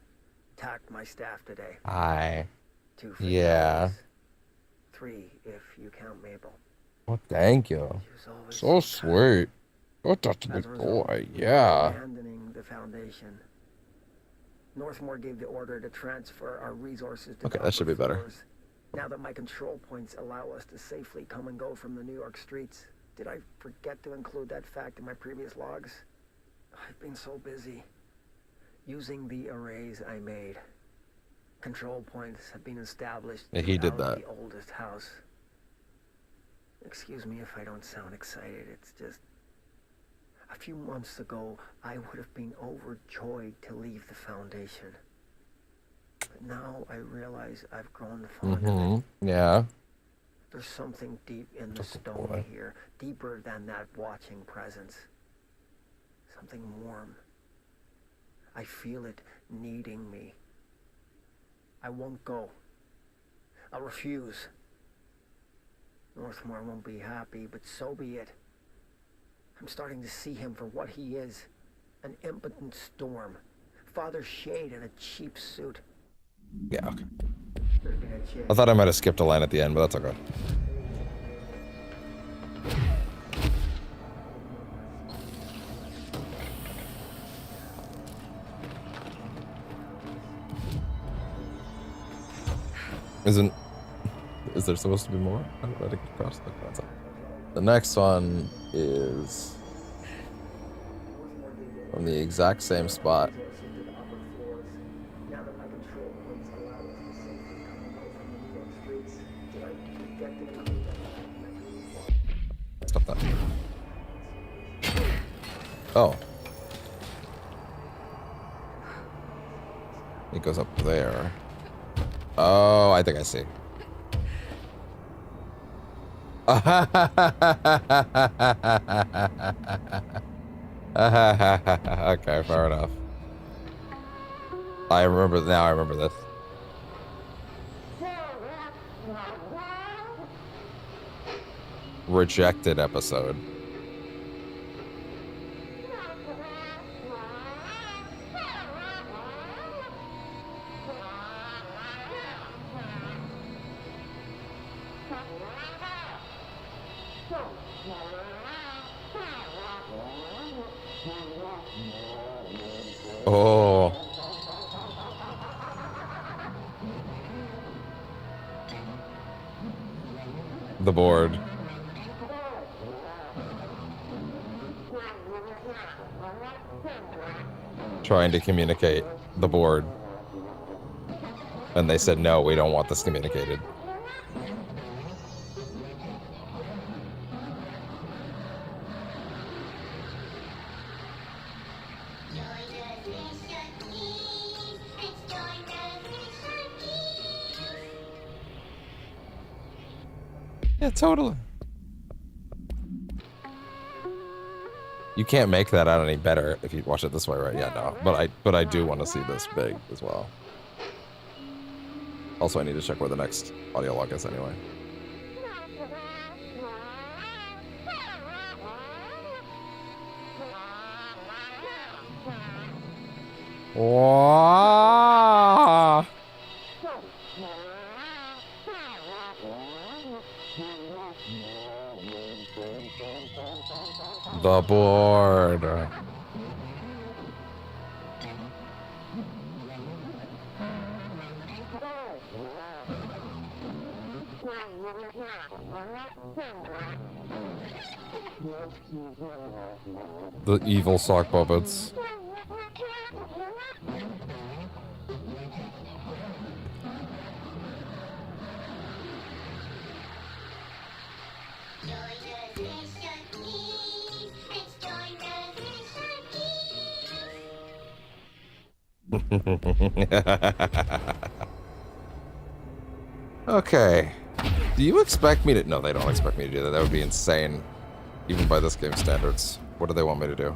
attacked my staff today. Hi. 2 fatalities. Yeah. 3 if you count Mabel. Well, thank you. So sweet. Oh, that's a big boy. Yeah. Abandoning the Foundation. Northmore gave the order to transfer our resources to Okay, the that should be upper better. floors. Now that my control points allow us to safely come and go from the New York streets. Did I forget to include that fact in my previous logs? I've been so busy. Using the arrays I made. Control points have been established Yeah, he did throughout that. the oldest house. Excuse me if I don't sound excited, it's just... A few months ago, I would have been overjoyed to leave the Foundation. But now I realize I've grown fond of it. Yeah. There's something deep in the stone here, deeper than that watching presence. Something warm. I feel it needing me. I won't go. I'll refuse. Northmore won't be happy, but so be it. I'm starting to see him for what he is. An impotent storm. Father Shade in a cheap suit. Yeah, okay. I thought I might have skipped a line at the end, but that's okay. Is there supposed to be more? I don't know, I think across the concept. The next one is from the exact same spot. Stop that. Oh. It goes up there. Oh, I think I see. Okay, fair enough. I remember now. I remember this. Rejected episode. Oh. The board. Trying to communicate the board. And they said, no, we don't want this communicated. Yeah, totally. You can't make that out any better if you watch it this way, right? Yeah, no. But I do want to see this big as well. Also, I need to check where the next audio log is anyway. Wow. The board. The evil sock puppets. Okay. Do you expect me to... No, they don't expect me to do that. That would be insane. Even by this game's standards. What do they want me to do?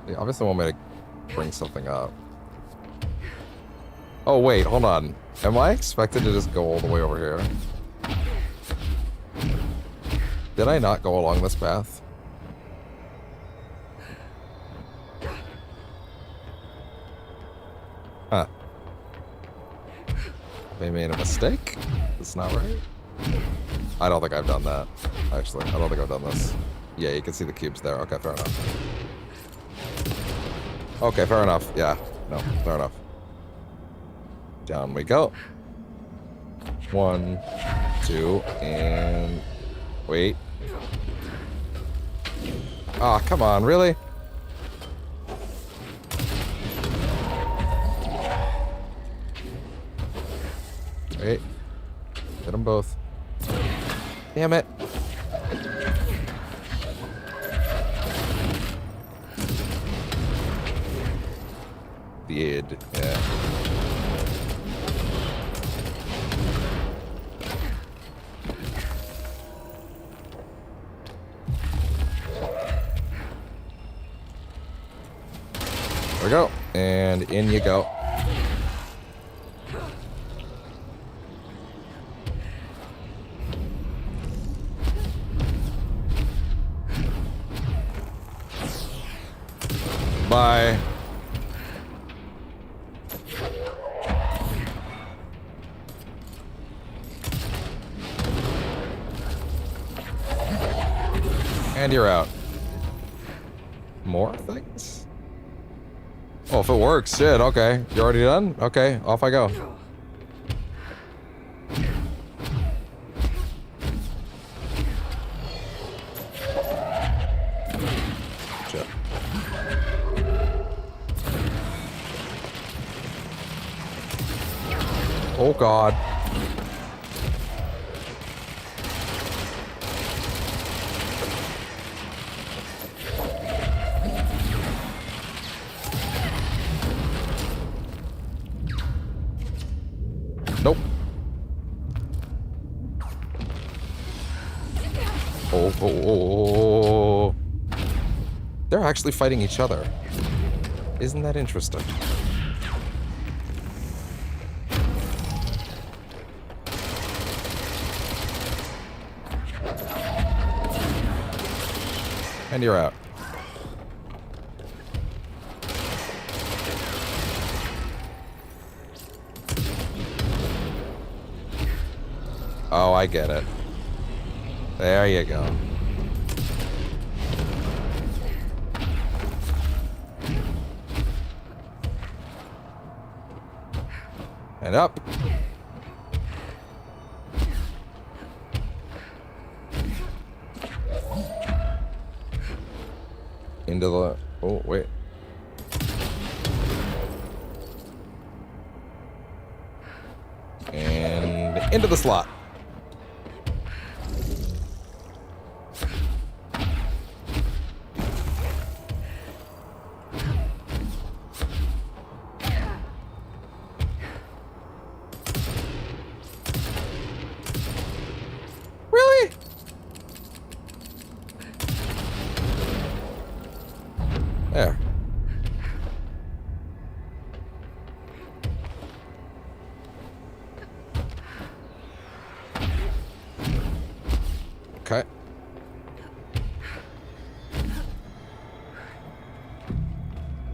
They obviously want me to bring something up. Oh, wait. Hold on. Am I expected to just go all the way over here? Did I not go along this path? Huh. They made a mistake? That's not right? I don't think I've done that, actually. I don't think I've done this. Yeah, you can see the cubes there. Okay, fair enough. Okay, fair enough. Yeah, no, fair enough. Down we go. 1, 2, and... Wait. Ah, oh, come on, really? Wait. Hit them both. Damn it. Did. Yeah. There we go. And in you go. Bye. And you're out. More things? Oh, if it works, shit, okay. You already done? Okay, off I go. Shit. Oh, God. They're actually fighting each other. Isn't that interesting? And you're out. Oh, I get it. There you go. And up. Into the... Oh, wait. And into the slot. Really? There. Okay.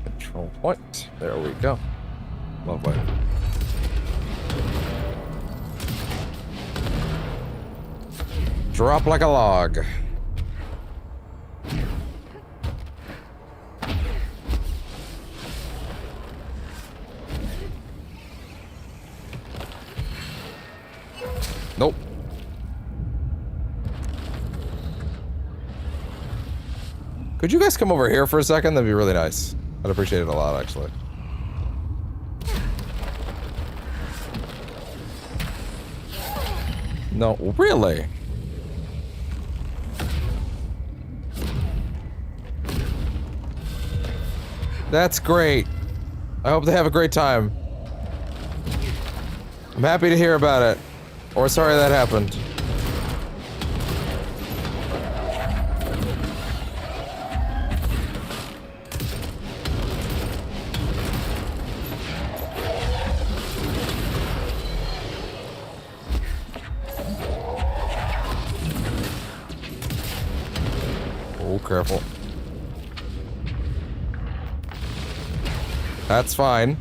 Control point. There we go. Lovely. Drop like a log. Nope. Could you guys come over here for a second? That'd be really nice. I'd appreciate it a lot, actually. No, really? That's great. I hope they have a great time. I'm happy to hear about it. Or sorry that happened. Oh, careful. That's fine.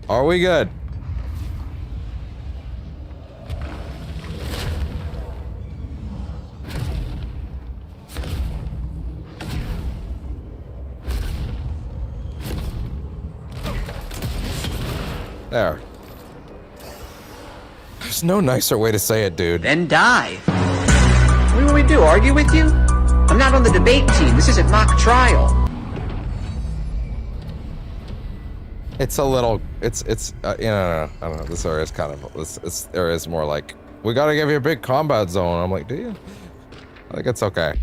Are we good? There. There's no nicer way to say it, dude. Then die. What do we do? Argue with you? I'm not on the debate team. This isn't mock trial. It's a little, it's you know, I don't know, this area is kind of, this area is more like, we gotta give you a big combat zone. I'm like, do you? I think it's okay.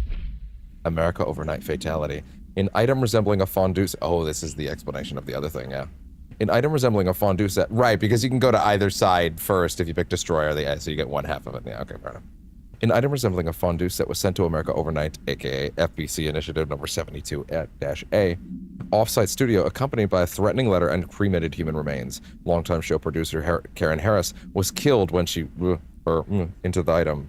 America overnight fatality. An item resembling a fondue set. Oh, this is the explanation of the other thing, yeah. An item resembling a fondue set. Right, because you can go to either side first if you pick Destroyer, so you get one half of it. Yeah, okay, fair enough. An item resembling a fondue set was sent to America overnight, aka FBC Initiative number 72-A, off-site studio, accompanied by a threatening letter and cremated human remains. Longtime show producer Karen Harris was killed when she into the item.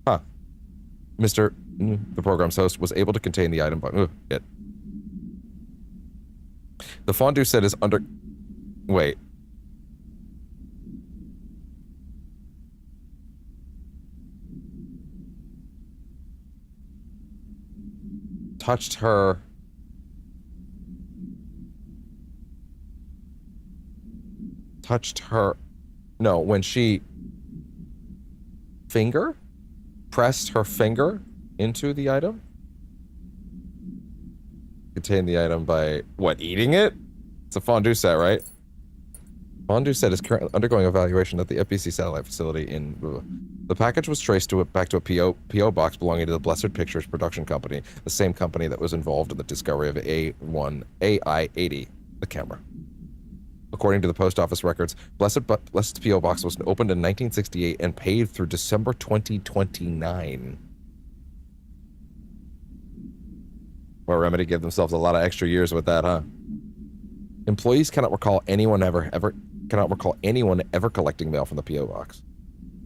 Huh. Mr. The program's host was able to contain the item, but it. The fondue set is under. Wait. Touched her. Touched her. No, when she pressed her finger into the item. Contain the item by what? Eating it? It's a fondue set, right? Fondue set is currently undergoing evaluation at the FBC satellite facility in. The package was traced back to a PO box belonging to the Blessed Pictures production company, the same company that was involved in the discovery of AI-80, the camera. According to the post office records, Blessed P.O. Box was opened in 1968 and paid through December 2029. Well, Remedy gave themselves a lot of extra years with that, huh? Employees cannot recall anyone ever collecting mail from the P.O. Box.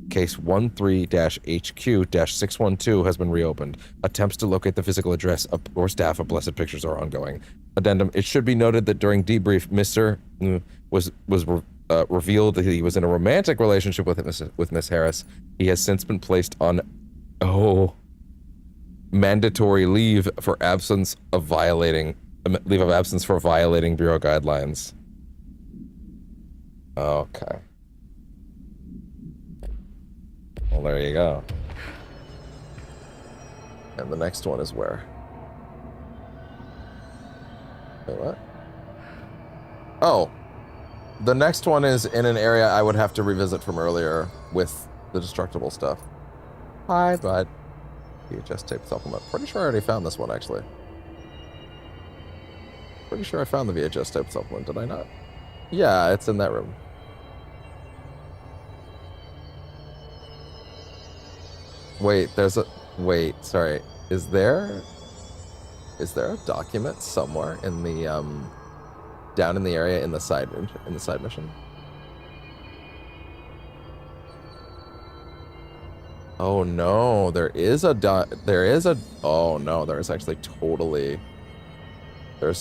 Case 13-HQ-612 has been reopened. Attempts to locate the physical address or staff of Blessed Pictures are ongoing. Addendum, it should be noted that during debrief, Mr. was revealed that he was in a romantic relationship with Miss Harris. He has since been placed on, mandatory leave of absence for violating Bureau guidelines. Okay. Well, there you go. And the next one is where? Wait, what? Oh. The next one is in an area I would have to revisit from earlier with the destructible stuff. Hi, bud. VHS tape supplement. Pretty sure I already found this one, actually. Pretty sure I found the VHS tape supplement, did I not? Yeah, it's in that room. Wait, sorry. Is there a document somewhere in the down in the area in the side mission? Oh no, there's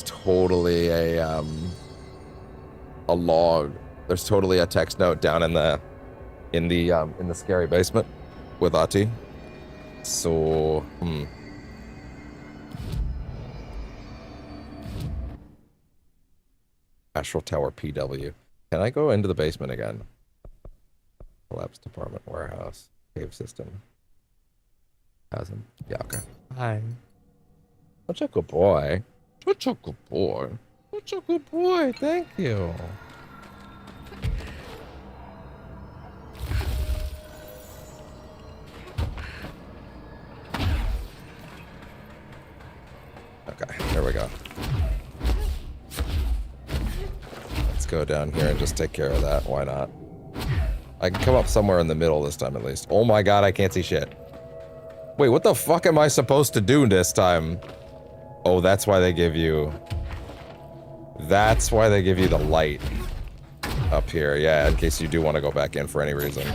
totally a log. There's totally a text note down in the scary basement with Ati. So, Astral Tower PW. Can I go into the basement again? Collapsed department warehouse. Cave system. Housing. Yeah, okay. Hi. Such a good boy. Such a good boy. Such a good boy. Thank you. Okay, there we go. Let's go down here and just take care of that. Why not? I can come up somewhere in the middle this time at least. Oh my god, I can't see shit. Wait, what the fuck am I supposed to do this time? Oh, that's why they give you... That's why they give you the light up here. Yeah, in case you do want to go back in for any reason.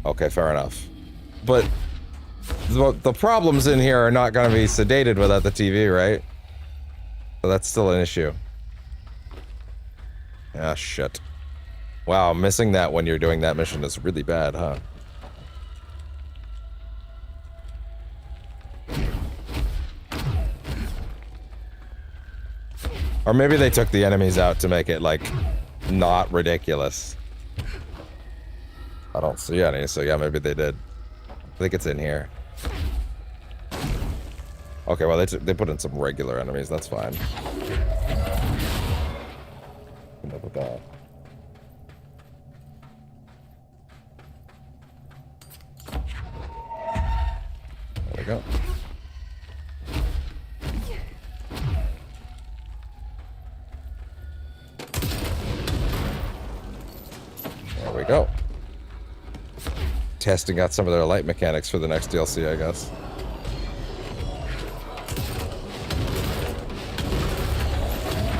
Okay, fair enough. But... the problems in here are not going to be sedated without the TV, right? So that's still an issue. Ah, shit. Wow, missing that when you're doing that mission is really bad, huh? Or maybe they took the enemies out to make it, like, not ridiculous. I don't see any, so yeah, maybe they did. I think it's in here. Okay, well, they put in some regular enemies, that's fine. Enough with that. There we go. There we go. Testing out some of their light mechanics for the next DLC, I guess.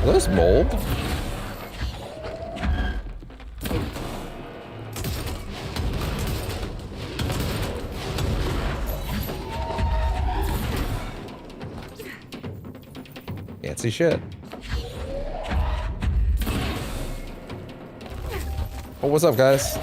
Are those mold? Can't see shit. Oh, what's up, guys?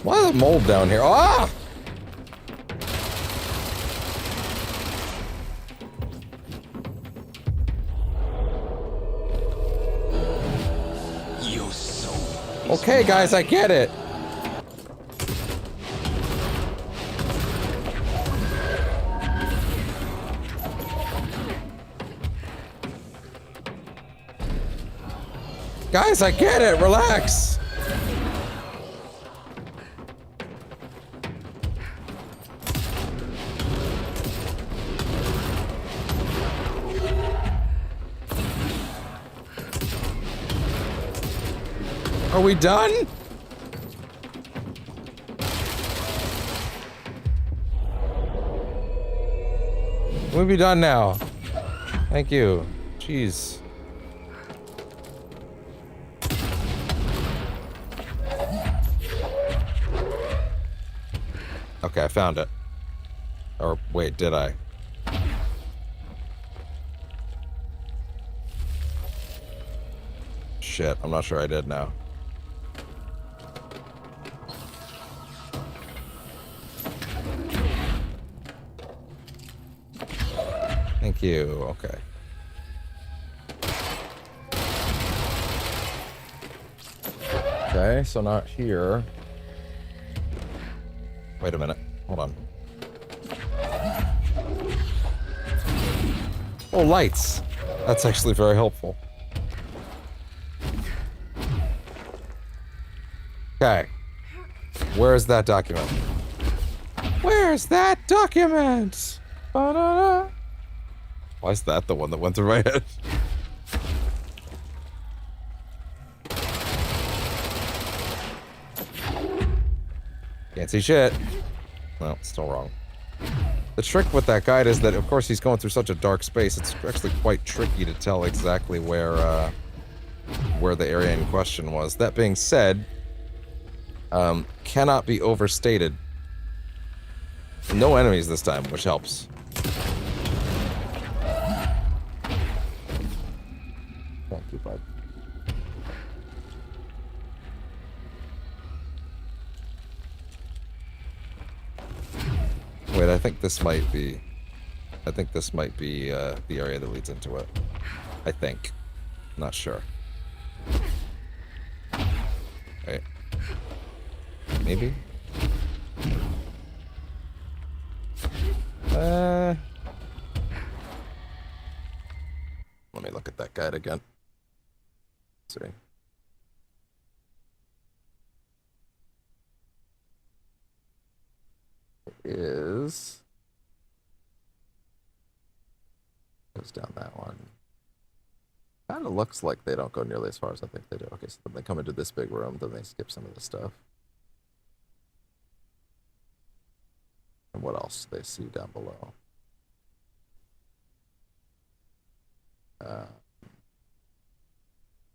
Why is the mold down here? Ah! Okay, guys, I get it. Guys, I get it. Relax. Are we done? We'll be done now. Thank you. Jeez. Okay, I found it. Or wait, did I? Shit, I'm not sure I did now. Thank you. Okay. Okay, so not here. Wait a minute. Hold on. Oh, lights. That's actually very helpful. Okay. Where's that document? Where's that document? Ba-da-da. Why is that the one that went through my head? Can't see shit. No, still wrong. The trick with that guide is that, of course, he's going through such a dark space, it's actually quite tricky to tell exactly where the area in question was. That being said, cannot be overstated. No enemies this time, which helps. Thank you, bud. Wait, I think this might be the area that leads into it. I think. Not sure. Wait. Maybe? Let me look at that guide again. Let's see. Is goes down that one. Kind of looks like they don't go nearly as far as I think they do. Okay, so then they come into this big room, then they skip some of the stuff. And what else do they see down below?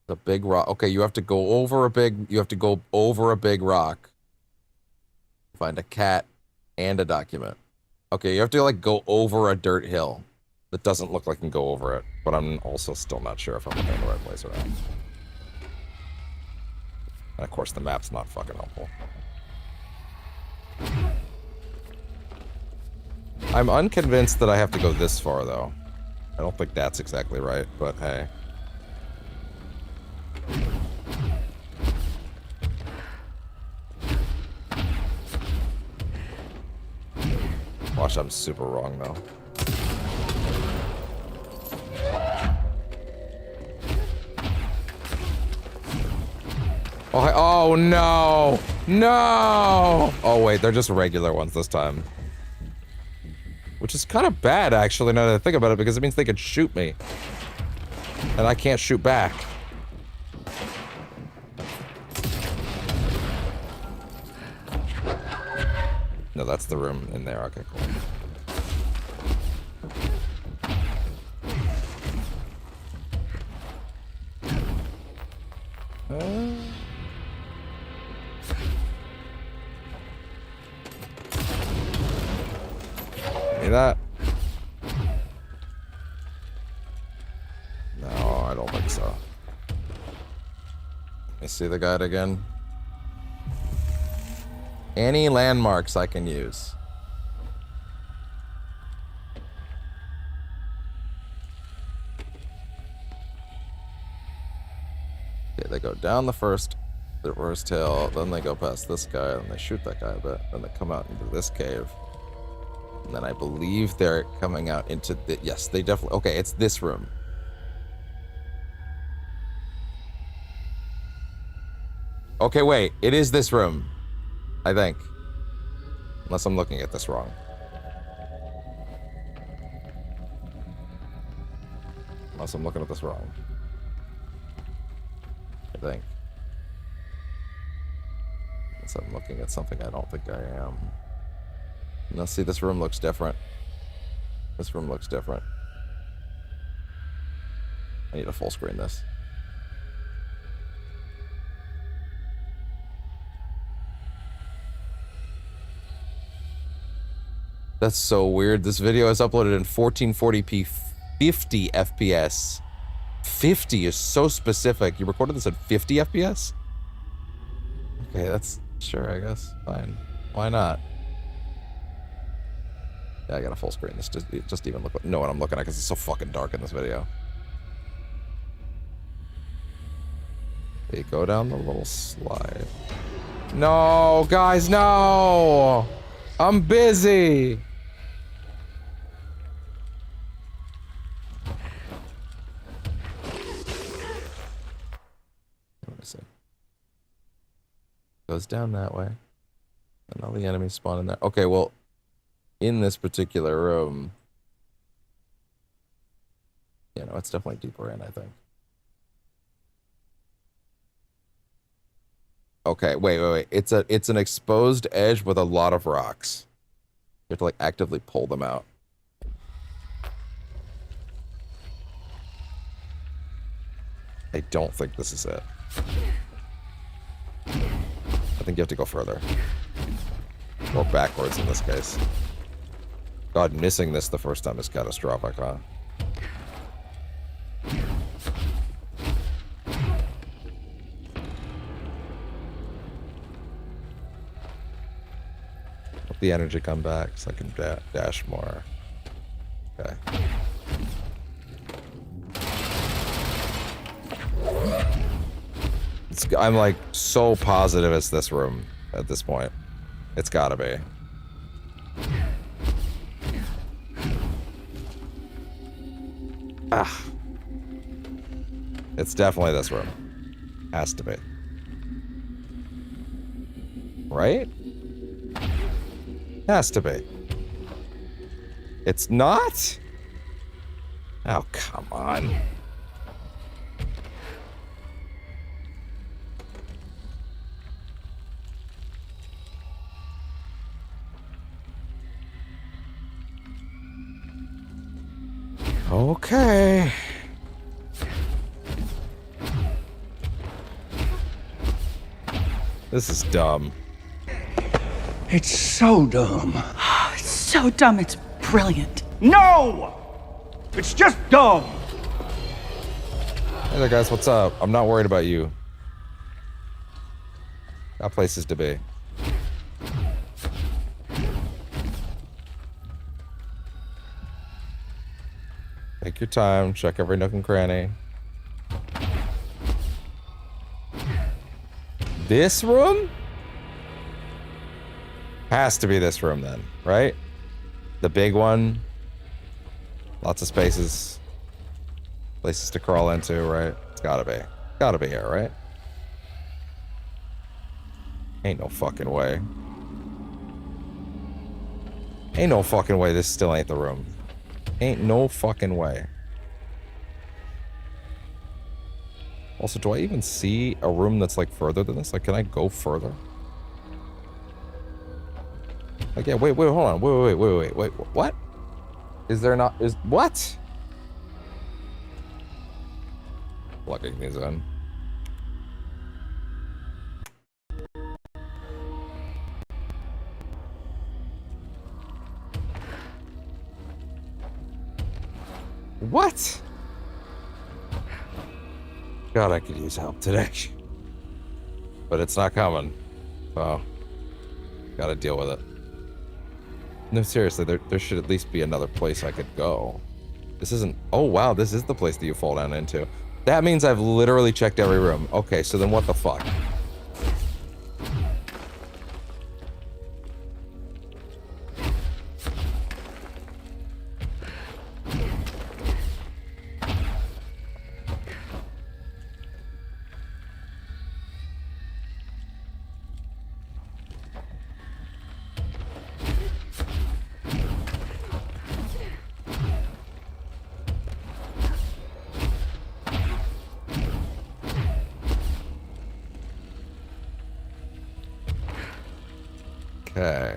The big rock. Okay, you have to go over a big. You have to go over a big rock. Find a cat and a document. Okay, you have to like go over a dirt hill. That doesn't look like I can go over it, but I'm also still not sure if I'm looking in the right place or not. And of course, the map's not fucking helpful. I'm unconvinced that I have to go this far, though. I don't think that's exactly right, but hey. Watch, I'm super wrong, though. Oh, no! No! Oh, wait, they're just regular ones this time. Which is kind of bad, actually, now that I think about it, because it means they could shoot me. And I can't shoot back. No, that's the room in there. Okay, cool. See that? No, I don't think so. Let me see the guide again. Any landmarks I can use. Okay, they go down the first hill, then they go past this guy, and they shoot that guy a bit, then they come out into this cave. And then I believe they're coming out into the... Yes, they definitely... Okay, it's this room. Okay, wait. It is this room. I think. Unless I'm looking at this wrong. Unless I'm looking at this wrong. I think. Unless I'm looking at something I don't think I am. Now see, this room looks different. This room looks different. I need to full screen this. That's so weird. This video is uploaded in 1440p 50 FPS. 50 is so specific. You recorded this at 50 FPS? Okay, that's sure, I guess. Fine. Why not? Yeah, I gotta full screen this. Just even know what I'm looking at because it's so fucking dark in this video. Okay, go down the little slide. No, guys, no! I'm busy! Let me see. Goes down that way. And all the enemies spawn in there. Okay, well, in this particular room, you know, it's definitely deeper in, I think. Okay, wait. It's an exposed edge with a lot of rocks. You have to like actively pull them out. I don't think this is it. I think you have to go further. Or backwards in this case. God, missing this the first time is catastrophic, huh? Let the energy come back so I can dash more. Okay. I'm like so positive it's this room at this point. It's gotta be. Ah. It's definitely this room. Has to be. Right? Has to be. It's not? Oh, come on. Okay. This is dumb. It's so dumb. It's so dumb, it's brilliant. No! It's just dumb! Hey there, guys, what's up? I'm not worried about you. Got places to be. Take your time, check every nook and cranny. This room? Has to be this room then, right? The big one. Lots of spaces. Places to crawl into, right? It's gotta be. Gotta be here, right? Ain't no fucking way. Ain't no fucking way this still ain't the room. Ain't no fucking way. Also, do I even see a room that's like further than this? Like, can I go further? Like, yeah, wait, hold on. Wait, what? Is there not, what? Plugging these in. What? God, I could use help today. But it's not coming. So, gotta deal with it. No, seriously, there should at least be another place I could go. This isn't... Oh, wow, this is the place that you fall down into. That means I've literally checked every room. Okay, so then what the fuck? Okay.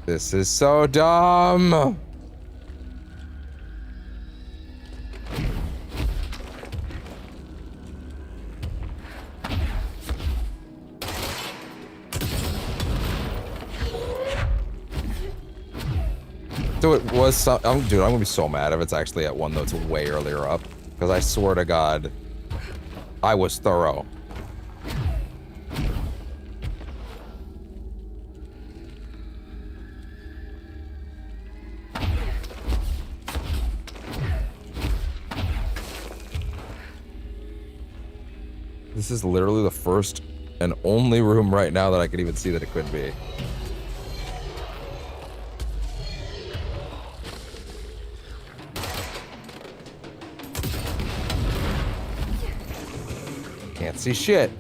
This is so dumb. So it was some, dude, I'm gonna be so mad if it's actually at one that's way earlier up. Because I swear to God, I was thorough. This is literally the first and only room right now that I could even see that it could be. Can't see shit.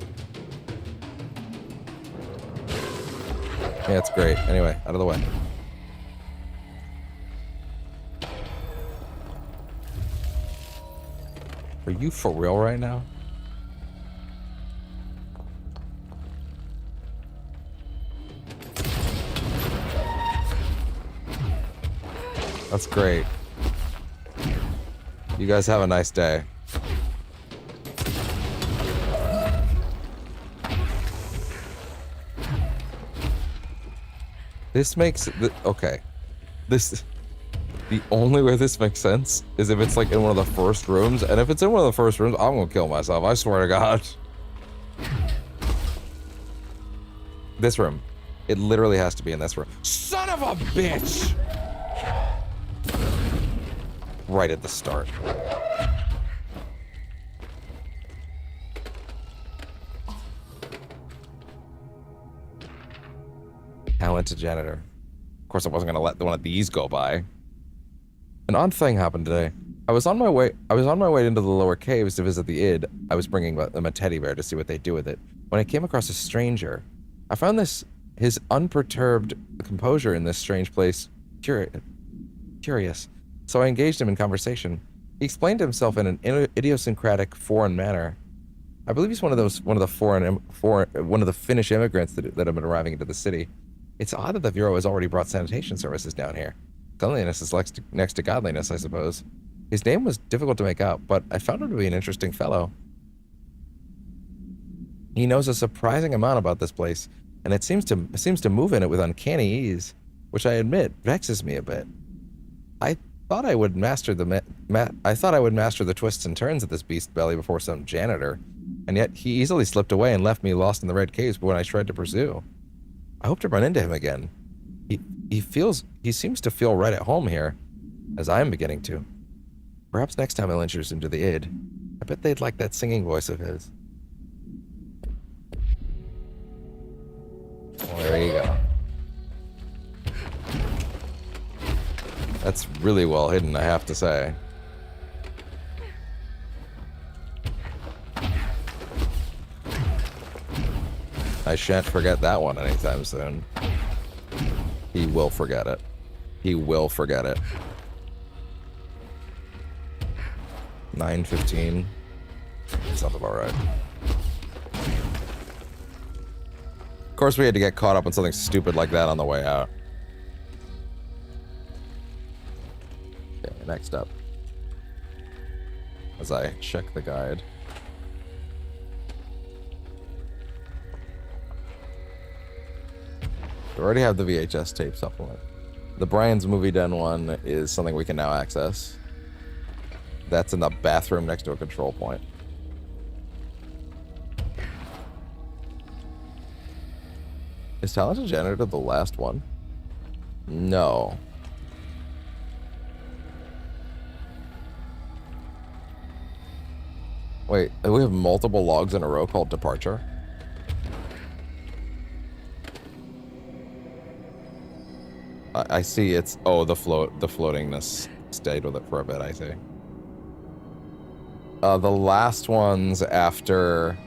Yeah, it's great. Anyway, out of the way. Are you for real right now? That's great. You guys have a nice day. This makes okay. The only way this makes sense is if it's like in one of the first rooms, and if it's in one of the first rooms, I'm gonna kill myself. I swear to God. This room. It literally has to be in this room. Son of a bitch! Right at the start. Talented janitor. Of course, I wasn't gonna let one of these go by. An odd thing happened today. I was on my way into the lower caves to visit the id. I was bringing them a teddy bear to see what they do with it. When I came across a stranger, I found his unperturbed composure in this strange place curious. So I engaged him in conversation. He explained himself in an idiosyncratic foreign manner. I believe he's one of the Finnish immigrants that have been arriving into the city. It's odd that the Bureau has already brought sanitation services down here. Cleanliness is next to godliness, I suppose. His name was difficult to make out, but I found him to be an interesting fellow. He knows a surprising amount about this place, and it seems to move in it with uncanny ease, which I admit vexes me a bit. I thought I would master the twists and turns of this beast belly before some janitor, and yet he easily slipped away and left me lost in the red caves when I tried to pursue. I hope to run into him again. He seems to feel right at home here, as I am beginning to. Perhaps next time I'll introduce him to the id. I bet they'd like that singing voice of his. Well, there you go. That's really well hidden, I have to say. I shan't forget that one anytime soon. He will forget it. He will forget it. 9:15. Sounds about right. Of course, we had to get caught up on something stupid like that on the way out. Okay, next up. As I check the guide. We already have the VHS tape supplement. The Brian's Movie Den one is something we can now access. That's in the bathroom next to a control point. Is Talented Janitor the last one? No. Wait, we have multiple logs in a row called Departure? I see it's... Oh, the floatingness stayed with it for a bit, I see. The last ones after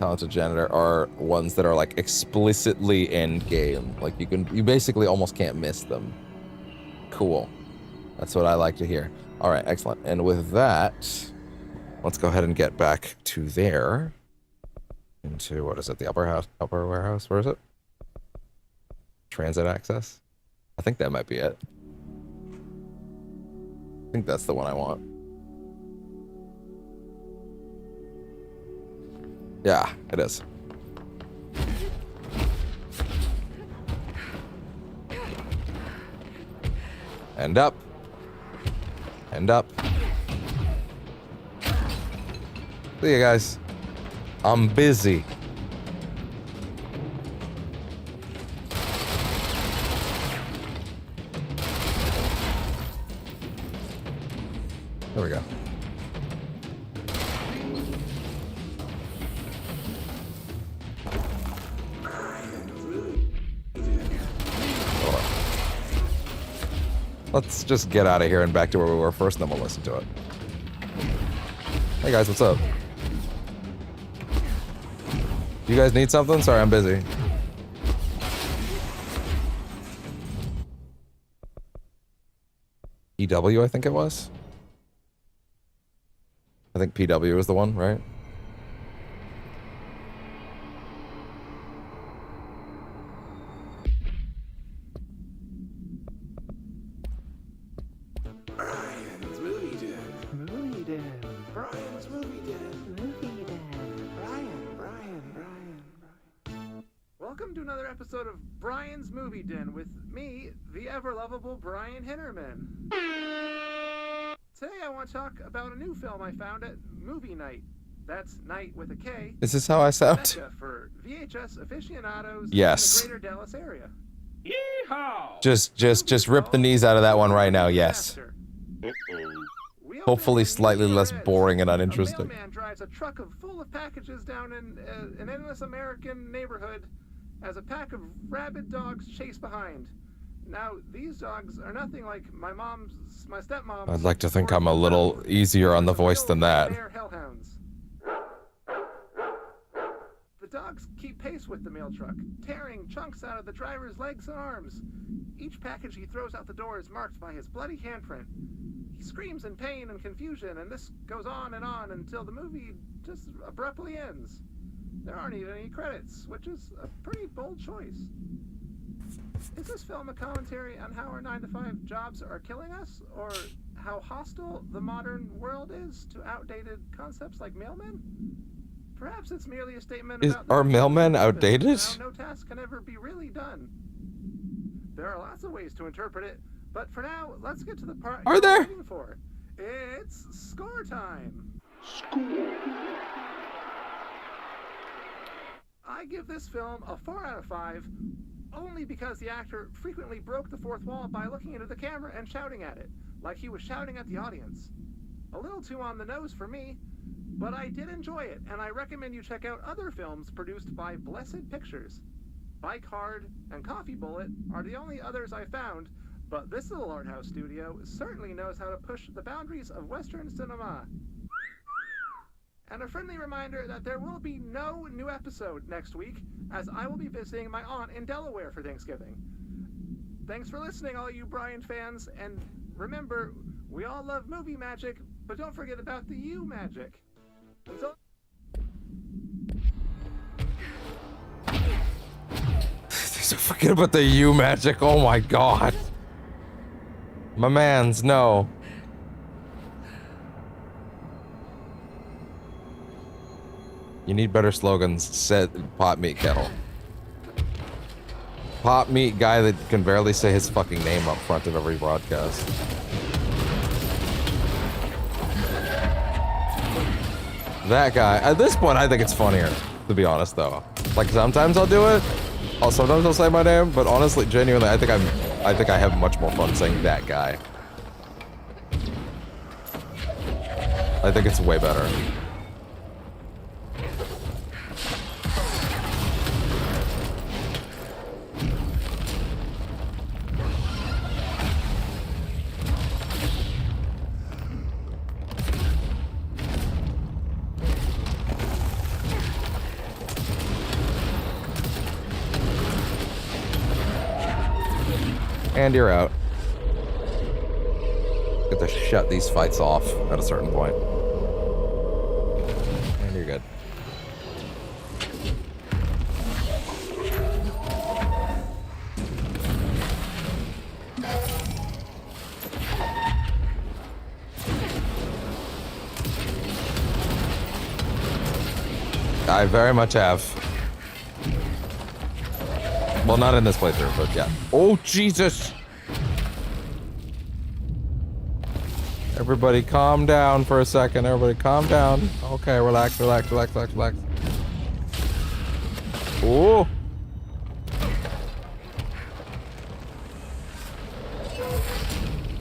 talented janitor are ones that are like explicitly end game. Like you basically almost can't miss them. Cool. That's what I like to hear. All right, excellent. And with that, let's go ahead and get back to there. Into, what is it, the upper warehouse? Where is it? Transit access? I think that might be it. I think that's the one I want. Yeah, it is. And up. And up. See you guys. I'm busy. There we go. Let's just get out of here and back to where we were first, and then we'll listen to it. Hey guys, what's up? You guys need something? Sorry, I'm busy. PW, I think it was. I think PW is the one, right? Brian's Movie Den. Movie Den. Brian's Movie Den. Movie Den. Brian. Welcome to another episode of Brian's Movie Den with me, the ever-lovable Brian Hinnerman. Today I want to talk about a new film I found at Movie Night. That's night with a K. Is this how I sound? Mecca for VHS aficionados Yes. in the greater Dallas area. Yeehaw! Just rip the knees out of that one right now, yes. Hopefully slightly less boring and A uninteresting. mailman drives a truck full of packages down in an endless American neighborhood as a pack of rabid dogs chase behind. Now, these dogs are nothing like my stepmom's. I'd like to think I'm a little easier on the voice than that. They are hellhounds. The dogs keep pace with the mail truck, tearing chunks out of the driver's legs and arms. Each package he throws out the door is marked by his bloody handprint. He screams in pain and confusion, and this goes on until the movie just abruptly ends. There aren't even any credits, which is a pretty bold choice. Is this film a commentary on how our 9-to-5 jobs are killing us, or how hostile the modern world is to outdated concepts like mailmen? Perhaps it's merely a statement about Are mailmen outdated? how no task can ever be really done. There are lots of ways to interpret it, but for now, let's get to the part Are you're there? waiting for. It's score time. Score. I give this film a 4 out of 5, only because the actor frequently broke the fourth wall by looking into the camera and shouting at it, like he was shouting at the audience. A little too on the nose for me, but I did enjoy it, and I recommend you check out other films produced by Blessed Pictures. Bike Hard and Coffee Bullet are the only others I found, but this little art house studio certainly knows how to push the boundaries of Western cinema. And a friendly reminder that there will be no new episode next week, as I will be visiting my aunt in Delaware for Thanksgiving. Thanks for listening, all you Brian fans, and remember, we all love movie magic, but don't forget about the U magic. Until... Forget about the U magic, oh my god. My mans, no. You need better slogans, said Pot Meat Kettle. Pot Meat guy that can barely say his fucking name up front of every broadcast. That guy, at this point I think it's funnier, to be honest though. Like sometimes I'll do it, sometimes I'll say my name, but honestly, genuinely, I think I have much more fun saying that guy. I think it's way better. And you're out. Get to shut these fights off at a certain point. And you're good. I very much have. Well, not in this playthrough, but yeah. Oh, Jesus! Everybody calm down for a second. Everybody calm down. Okay, relax, relax, relax, relax, relax. Ooh!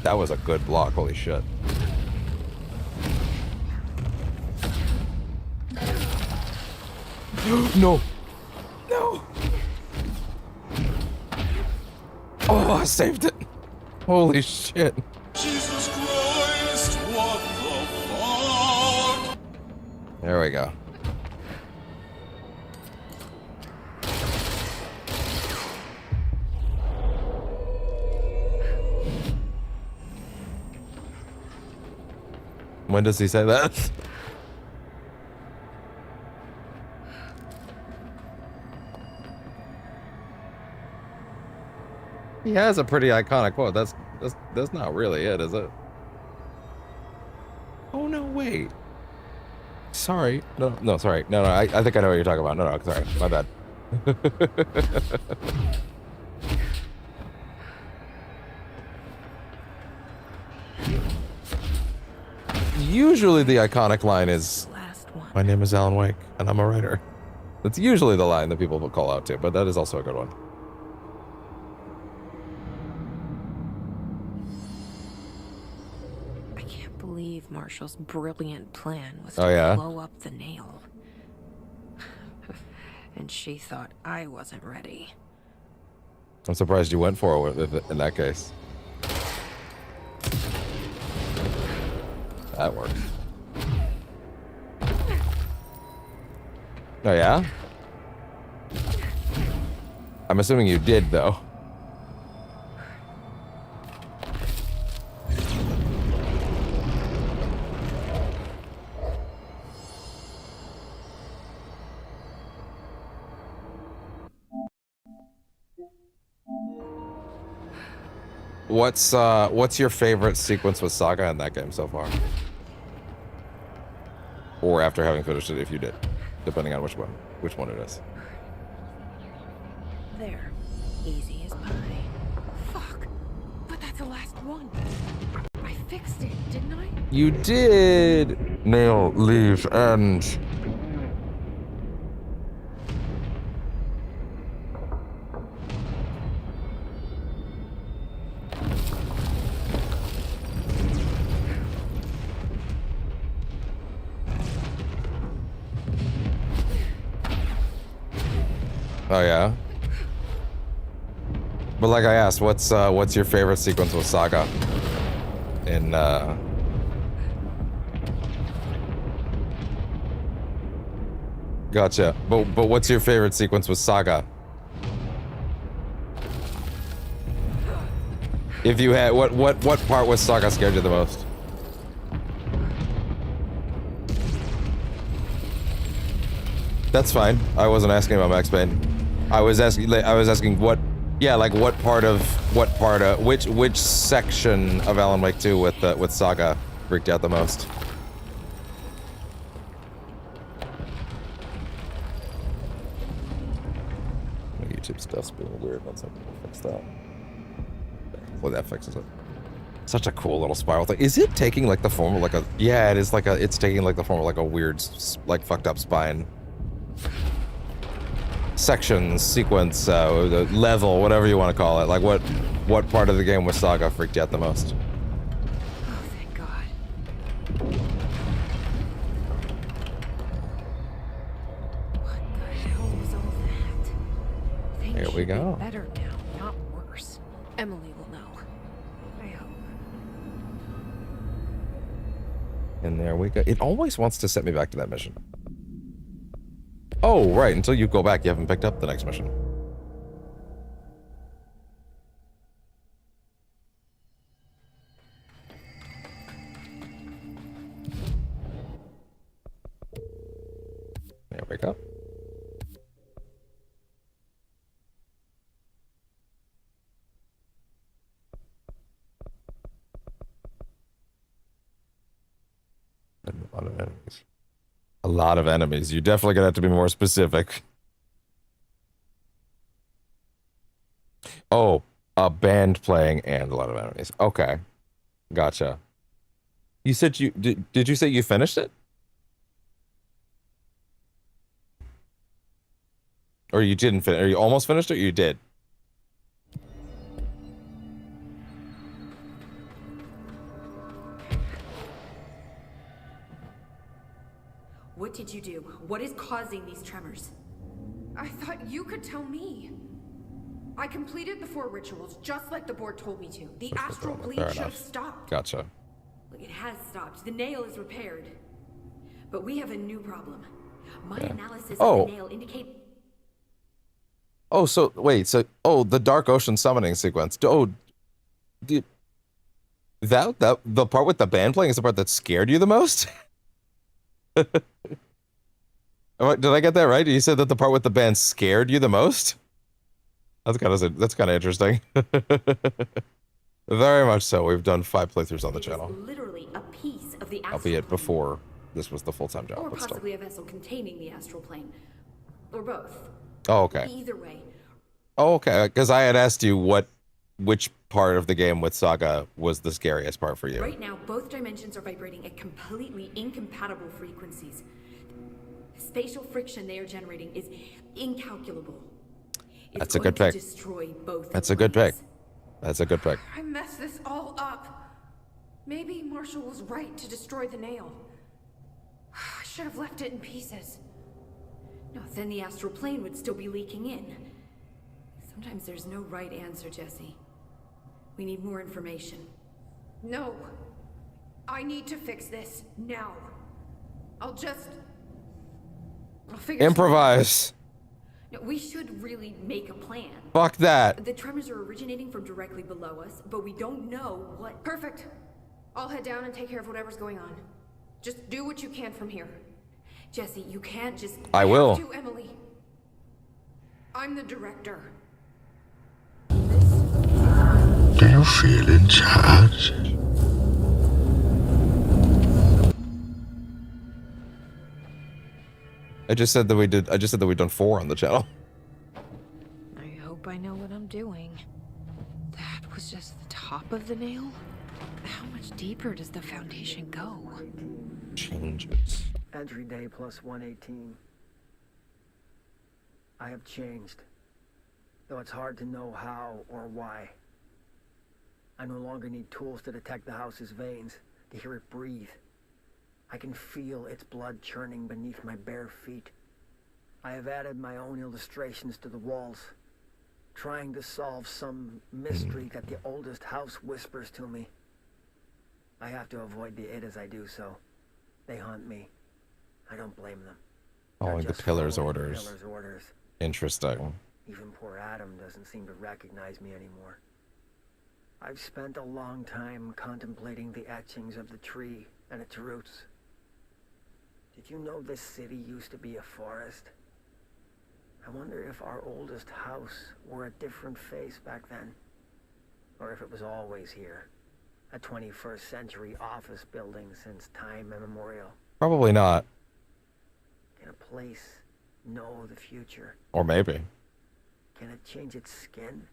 That was a good block, holy shit. No! No! Oh, I saved it! Holy shit. Jesus Christ, what the fuck? There we go. When does he say that? He has a pretty iconic quote. That's not really it, is it? Oh no, wait. Sorry. No, sorry. No, I think I know what you're talking about. No, sorry. My bad. Usually the iconic line is, "My name is Alan Wake, and I'm a writer." That's usually the line that people will call out to, but that is also a good one. Marshall's brilliant plan was Oh, to yeah? blow up the nail. And she thought I wasn't ready. I'm surprised you went for it in that case. That worked. Oh, yeah? I'm assuming you did, though. What's your favorite sequence with Saga in that game so far? Or after having finished it, if you did, depending on which one it is. There. Easy as pie. Fuck. But that's the last one. I fixed it, didn't I? You did! Nail, leave, end. Oh yeah. But like I asked, what's your favorite sequence with Saga? In Gotcha. But what's your favorite sequence with Saga? If you had what part with Saga scared you the most? That's fine. I wasn't asking about Max Payne. I was asking what, yeah, like what part of which section of Alan Wake 2 with Saga freaked out the most? YouTube stuff's being weird. Let's hope we'll fix that. Well, that fixes it. Such a cool little spiral thing. Is it taking like the form of like a? Yeah, it is like a. It's taking like the form of like a weird, like fucked up spine. Section, sequence, level, whatever you want to call it. Like what part of the game with Saga freaked you out the most? Oh, thank God. What the hell was all that? Things Here we should be go. better now, not worse. Emily will know. I hope. And there we go. It always wants to set me back to that mission. Oh, right. Until you go back, you haven't picked up the next mission. we go. And a lot of enemies. A lot of enemies. You're definitely gonna have to be more specific. Oh, a band playing and a lot of enemies. Okay, gotcha. You said you did you say you finished it? Or you didn't finish? Or you almost finished it? Or you did? What did you do? What is causing these tremors? I thought you could tell me. I completed the 4 rituals just like the board told me to. The astral bleed should have stopped. Gotcha. Look, it has stopped. The nail is repaired. But we have a new problem. My analysis of the nail indicate. Oh, so wait, so the Dark Ocean summoning sequence. Dude, that the part with the band playing is the part that scared you the most? Did I get that right? You said that the part with the band scared you the most? That's kind of interesting. Very much so. We've done 5 playthroughs on the channel. Literally a piece of the astral Albeit plane. before this was the full-time job, Or but still. possibly a vessel containing the astral plane. Or both. Oh, okay. Either way. Oh, okay. Because I had asked you which part of the game with Saga was the scariest part for you. Right now, both dimensions are vibrating at completely incompatible frequencies. The spatial friction they are generating is incalculable. That's a good pick. Destroy both. That's a good pick. That's a good pick. I messed this all up. Maybe Marshall was right to destroy the nail. I should have left it in pieces. No, then the astral plane would still be leaking in. Sometimes there's no right answer, Jesse. We need more information. No. I need to fix this now. I'll figure Improvise. No, we should really make a plan. Fuck that. The tremors are originating from directly below us, but we don't know what. Perfect. I'll head down and take care of whatever's going on. Just do what you can from here. Jesse, you can't just. I will. You have to, Emily. I'm the director. Do you feel in charge? I just said that we'd done 4 on the channel. I hope I know what I'm doing. That was just the top of the nail? How much deeper does the foundation go? Changes. Entry day plus 118. I have changed, though it's hard to know how or why. I no longer need tools to detect the house's veins, to hear it breathe. I can feel its blood churning beneath my bare feet. I have added my own illustrations to the walls, trying to solve some mystery that the oldest house whispers to me. I have to avoid the it as I do so. They haunt me. I don't blame them. Following the Pillar's orders. Pillar's orders. Interesting. Even poor Adam doesn't seem to recognize me anymore. I've spent a long time contemplating the etchings of the tree and its roots. Did you know this city used to be a forest? I wonder if our oldest house wore a different face back then. Or if it was always here. A 21st century office building since time immemorial. Probably not. Can a place know the future? Or maybe. Can it change its skin?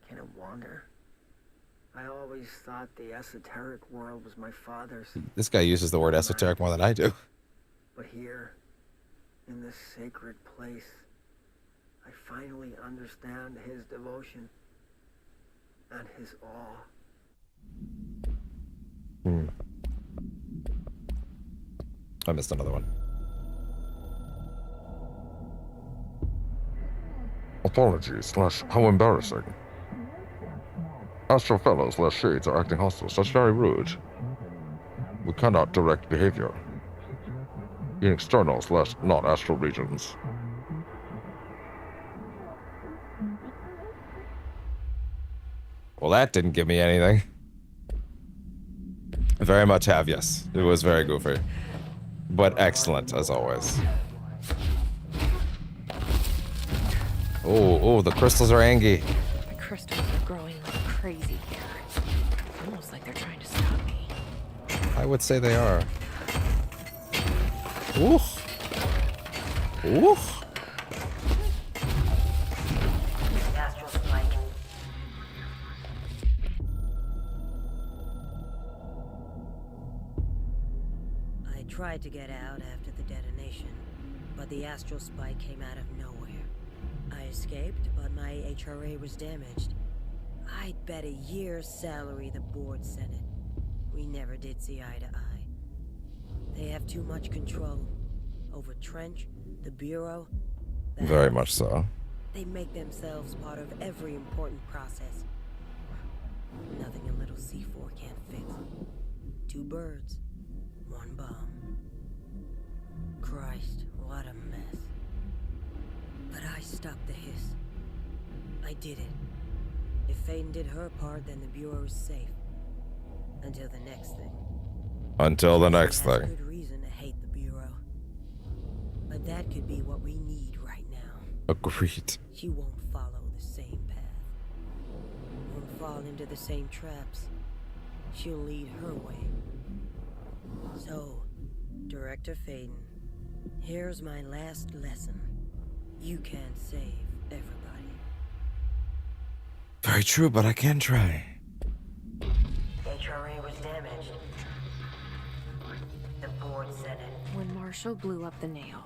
Can it wander? I always thought the esoteric world was my father's. This guy uses the word esoteric more than I do. But here, in this sacred place, I finally understand his devotion and his awe. I missed another one. Apologies, how embarrassing. Astral fellows shades are acting hostile. That's very rude. We cannot direct behavior in external not astral regions. Well, that didn't give me anything. Very much have, yes. It was very goofy. but excellent as always. Oh, the crystals are angry. The crystals are growing like crazy here. Almost like they're trying to stop me. I would say they are. Ooh. Ooh. I tried to get out after the detonation, but the astral spike came out of nowhere. I escaped, but my HRA was damaged. I'd bet a year's salary the board sent it. We never did see eye to eye. They have too much control over Trench, the Bureau. Very much so. They make themselves part of every important process. Nothing a little C4 can't fix. 2 birds, 1 bomb. Christ, what a mess. But I stopped the hiss. I did it. If Faden did her part, then the Bureau's safe. Until the next thing. Until the next She has thing. good reason to hate the Bureau. But that could be what we need right now. Agreed. She won't follow the same path. Won't fall into the same traps. She'll lead her way. So, Director Faden, here's my last lesson. You can't save everybody. Very true, but I can try. HRA was damaged. The board said it. When Marshall blew up the nail,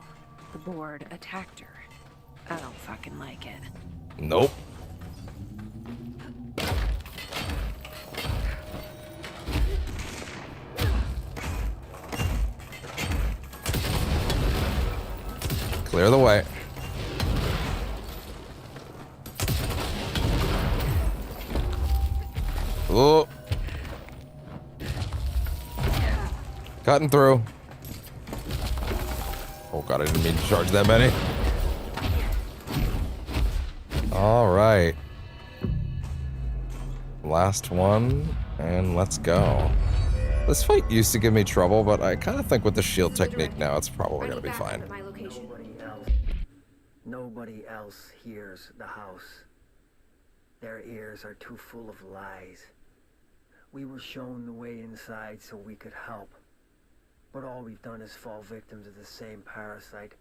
the board attacked her. I don't fucking like it. Nope. Clear the way. Oh. Cutting through. Oh god, I didn't mean to charge that many. All right. Last one, and let's go. This fight used to give me trouble, but I kind of think with the shield technique now, it's probably gonna be fine. Nobody else hears the house. Their ears are too full of lies. We were shown the way inside so we could help. But all we've done is fall victim to the same parasite.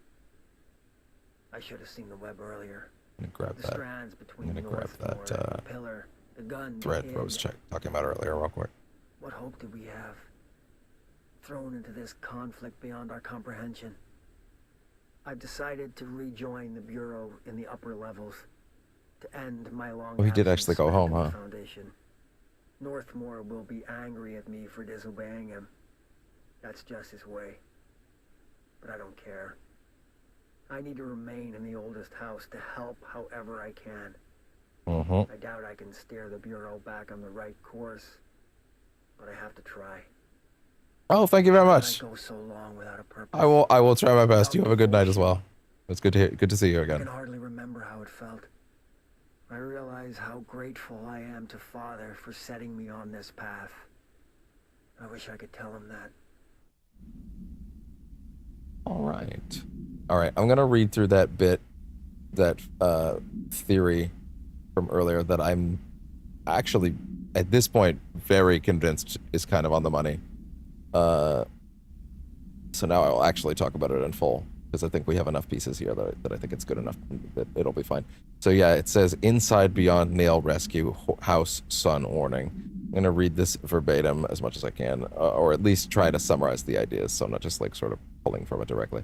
I should have seen the web earlier. I'm gonna grab The that. strands between I'm gonna grab Northmore that and the pillar, the gun, the thread kid. I was talking about earlier, real quick. What hope did we have? Thrown into this conflict beyond our comprehension. I've decided to rejoin the Bureau in the upper levels to end my long Oh, he did absence actually go at home, the huh? Foundation. Northmore will be angry at me for disobeying him. That's just his way. But I don't care. I need to remain in the oldest house to help however I can. I doubt I can steer the Bureau back on the right course, but I have to try. Oh, thank you very much. I go so long without a purpose. I will try my best. You have a good night as well. It's good to hear, good to see you I again. can hardly remember how it felt. I realize how grateful I am to Father for setting me on this path. I wish I could tell him that. All right. I'm gonna read through that bit, that theory from earlier that I'm actually at this point very convinced is kind of on the money. So now I'll actually talk about it in full, because I think we have enough pieces here that I think it's good enough that it'll be fine. So yeah, it says inside beyond nail rescue house sun warning. I'm gonna read this verbatim as much as I can, or at least try to summarize the ideas, so I'm not just like sort of pulling from it directly.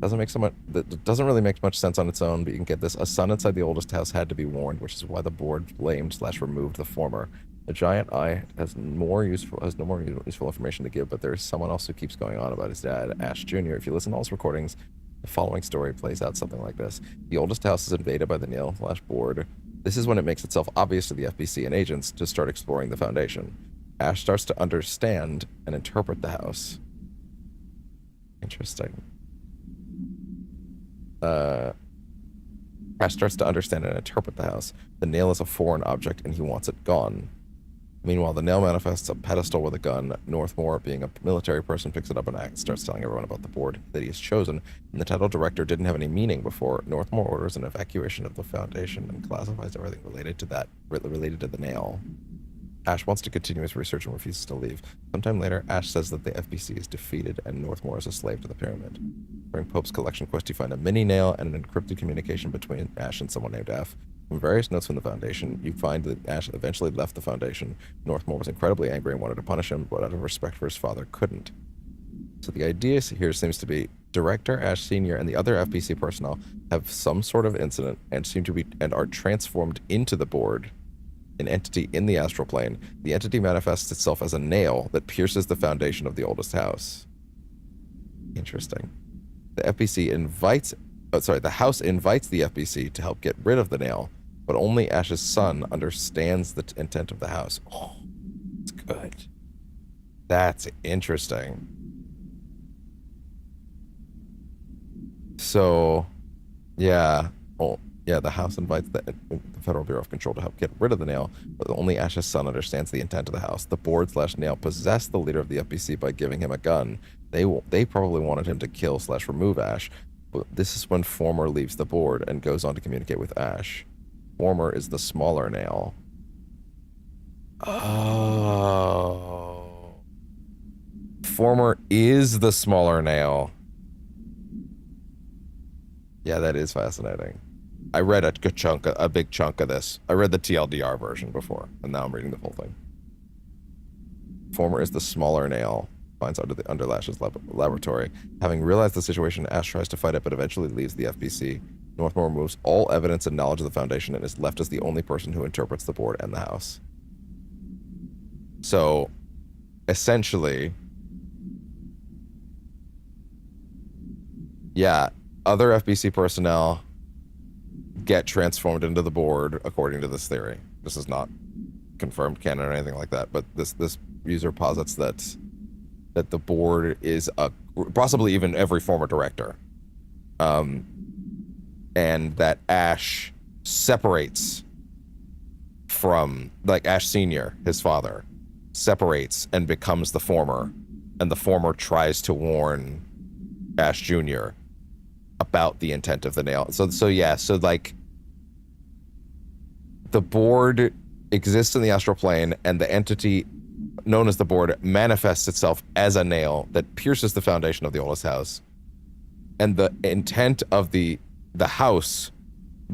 That doesn't really make much sense on its own, but you can get this. A sun inside the oldest house had to be warned, which is why the board blamed/removed the former. The giant eye has no more useful information to give, but there's someone else who keeps going on about his dad, Ash Jr. If you listen to all his recordings, the following story plays out something like this. The oldest house is invaded by the Nail/board. This is when it makes itself obvious to the FBC and agents to start exploring the Foundation. Ash starts to understand and interpret the house. Interesting. Ash starts to understand and interpret the house. The nail is a foreign object and he wants it gone. Meanwhile, the nail manifests a pedestal with a gun. Northmore, being a military person, picks it up and starts telling everyone about the board that he has chosen. And the title director didn't have any meaning before. Northmore orders an evacuation of the Foundation and classifies everything related to the nail. Ash wants to continue his research and refuses to leave. Sometime later, Ash says that the FBC is defeated and Northmore is a slave to the pyramid. During Pope's collection quest, you find a mini nail and an encrypted communication between Ash and someone named F. From various notes from the Foundation, you find that Ash eventually left the Foundation. Northmore was incredibly angry and wanted to punish him, but out of respect for his father, couldn't. So the idea here seems to be Director Ash Sr. and the other FBC personnel have some sort of incident and are transformed into the board, an entity in the astral plane. The entity manifests itself as a nail that pierces the foundation of the oldest house. Interesting. The house invites the FBC to help get rid of the nail, but only Ash's son understands the intent of the house. Oh, that's good. That's interesting. So, yeah. Oh, yeah, the house invites the Federal Bureau of Control to help get rid of the nail, but only Ash's son understands the intent of the house. The board/nail possess the leader of the FBC by giving him a gun. They probably wanted him to kill/remove Ash, but this is when Former leaves the board and goes on to communicate with Ash. Former is the smaller nail. Oh. Former is the smaller nail. Yeah, that is fascinating. I read a big chunk of this. I read the TLDR version before, and now I'm reading the full thing. Former is the smaller nail, finds under Lash's laboratory. Having realized the situation, Ash tries to fight it, but eventually leaves the FBC. Northmore removes all evidence and knowledge of the Foundation and is left as the only person who interprets the board and the house. So, essentially, yeah, other FBC personnel get transformed into the board according to this theory. This is not confirmed canon or anything like that, but this user posits that the board is possibly even every former director, and that Ash separates from, like, Ash Sr., his father, separates and becomes the former, and the former tries to warn Ash Jr. about the intent of the nail. So like, the board exists in the astral plane, and the entity known as the board manifests itself as a nail that pierces the foundation of the oldest house. And the intent of the house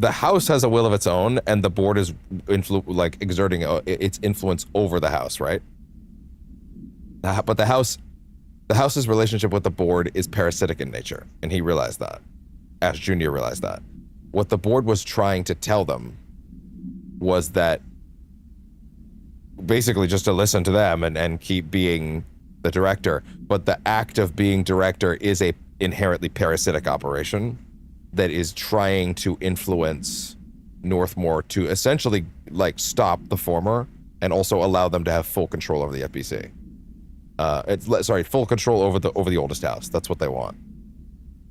has a will of its own, and the board is exerting its influence over the house, right? But the house's relationship with the board is parasitic in nature, and he realized that. Ash Jr. realized that. What the board was trying to tell them was that basically just to listen to them and keep being the director, but the act of being director is a inherently parasitic operation that is trying to influence Northmore to essentially, like, stop the former and also allow them to have full control over the FBC. Full control over the oldest house. That's what they want.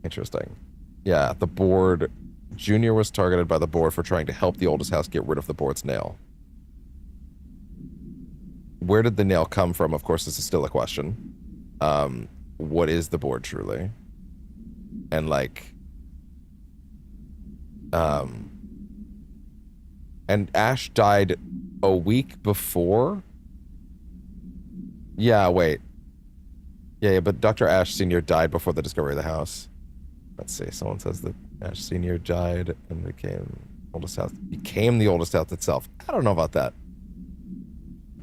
Interesting. Yeah, the board. Junior was targeted by the board for trying to help the oldest house get rid of the board's nail. Where did the nail come from? Of course, this is still a question. What is the board truly? And, like, and Ash died a week before? Yeah, wait. Yeah, but Dr. Ash Sr. died before the discovery of the house. Let's see, someone says that Ash Sr. died and became the oldest house itself. I don't know about that.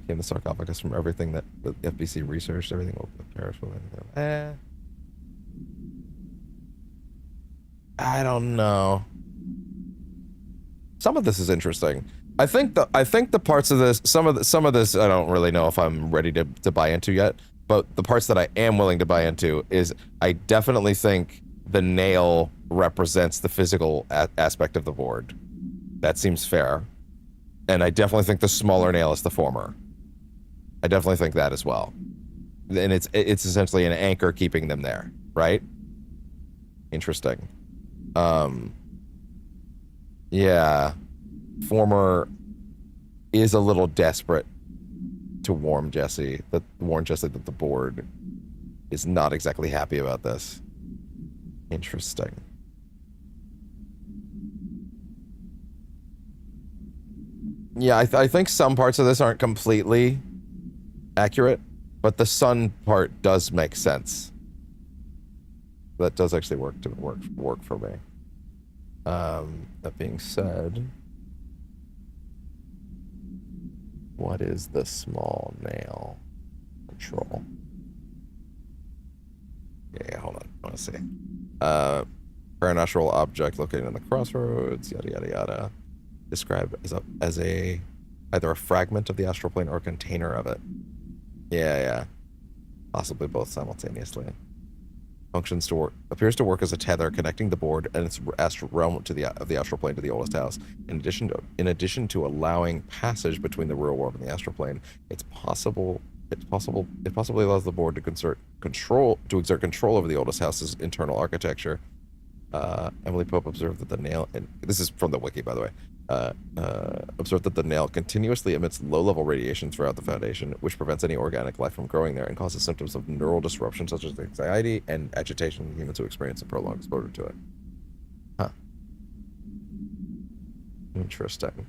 Became the sarcophagus from everything that the FBC researched, everything will perish with anything. I don't know. Some of this is interesting. I think the parts of this, some of this, I don't really know if I'm ready to buy into yet. But the parts that I am willing to buy into is I definitely think the nail represents the physical aspect of the board. That seems fair. And I definitely think the smaller nail is the former. I definitely think that as well. And it's essentially an anchor keeping them there, right? Interesting. Yeah. Former is a little desperate to warn Jesse that the board is not exactly happy about this. Interesting. Yeah, I think some parts of this aren't completely accurate, but the sun part does make sense. That does actually work for me. That being said, what is the small nail control? Yeah, hold on. I want to see. Paranatural object located in the crossroads. Yada yada yada. Described as either a fragment of the astral plane or a container of it. Yeah. Possibly both simultaneously. Functions to work, appears to work as a tether connecting the board and its astral realm of the astral plane to the oldest house. In addition to allowing passage between the real world and the astral plane, it possibly allows the board to exert control over the oldest house's internal architecture. Emily Pope observed that the nail, and this is from the wiki, by the way, observed that the nail continuously emits low-level radiation throughout the foundation, which prevents any organic life from growing there and causes symptoms of neural disruption such as anxiety and agitation in humans who experience a prolonged exposure to it. Huh. Interesting.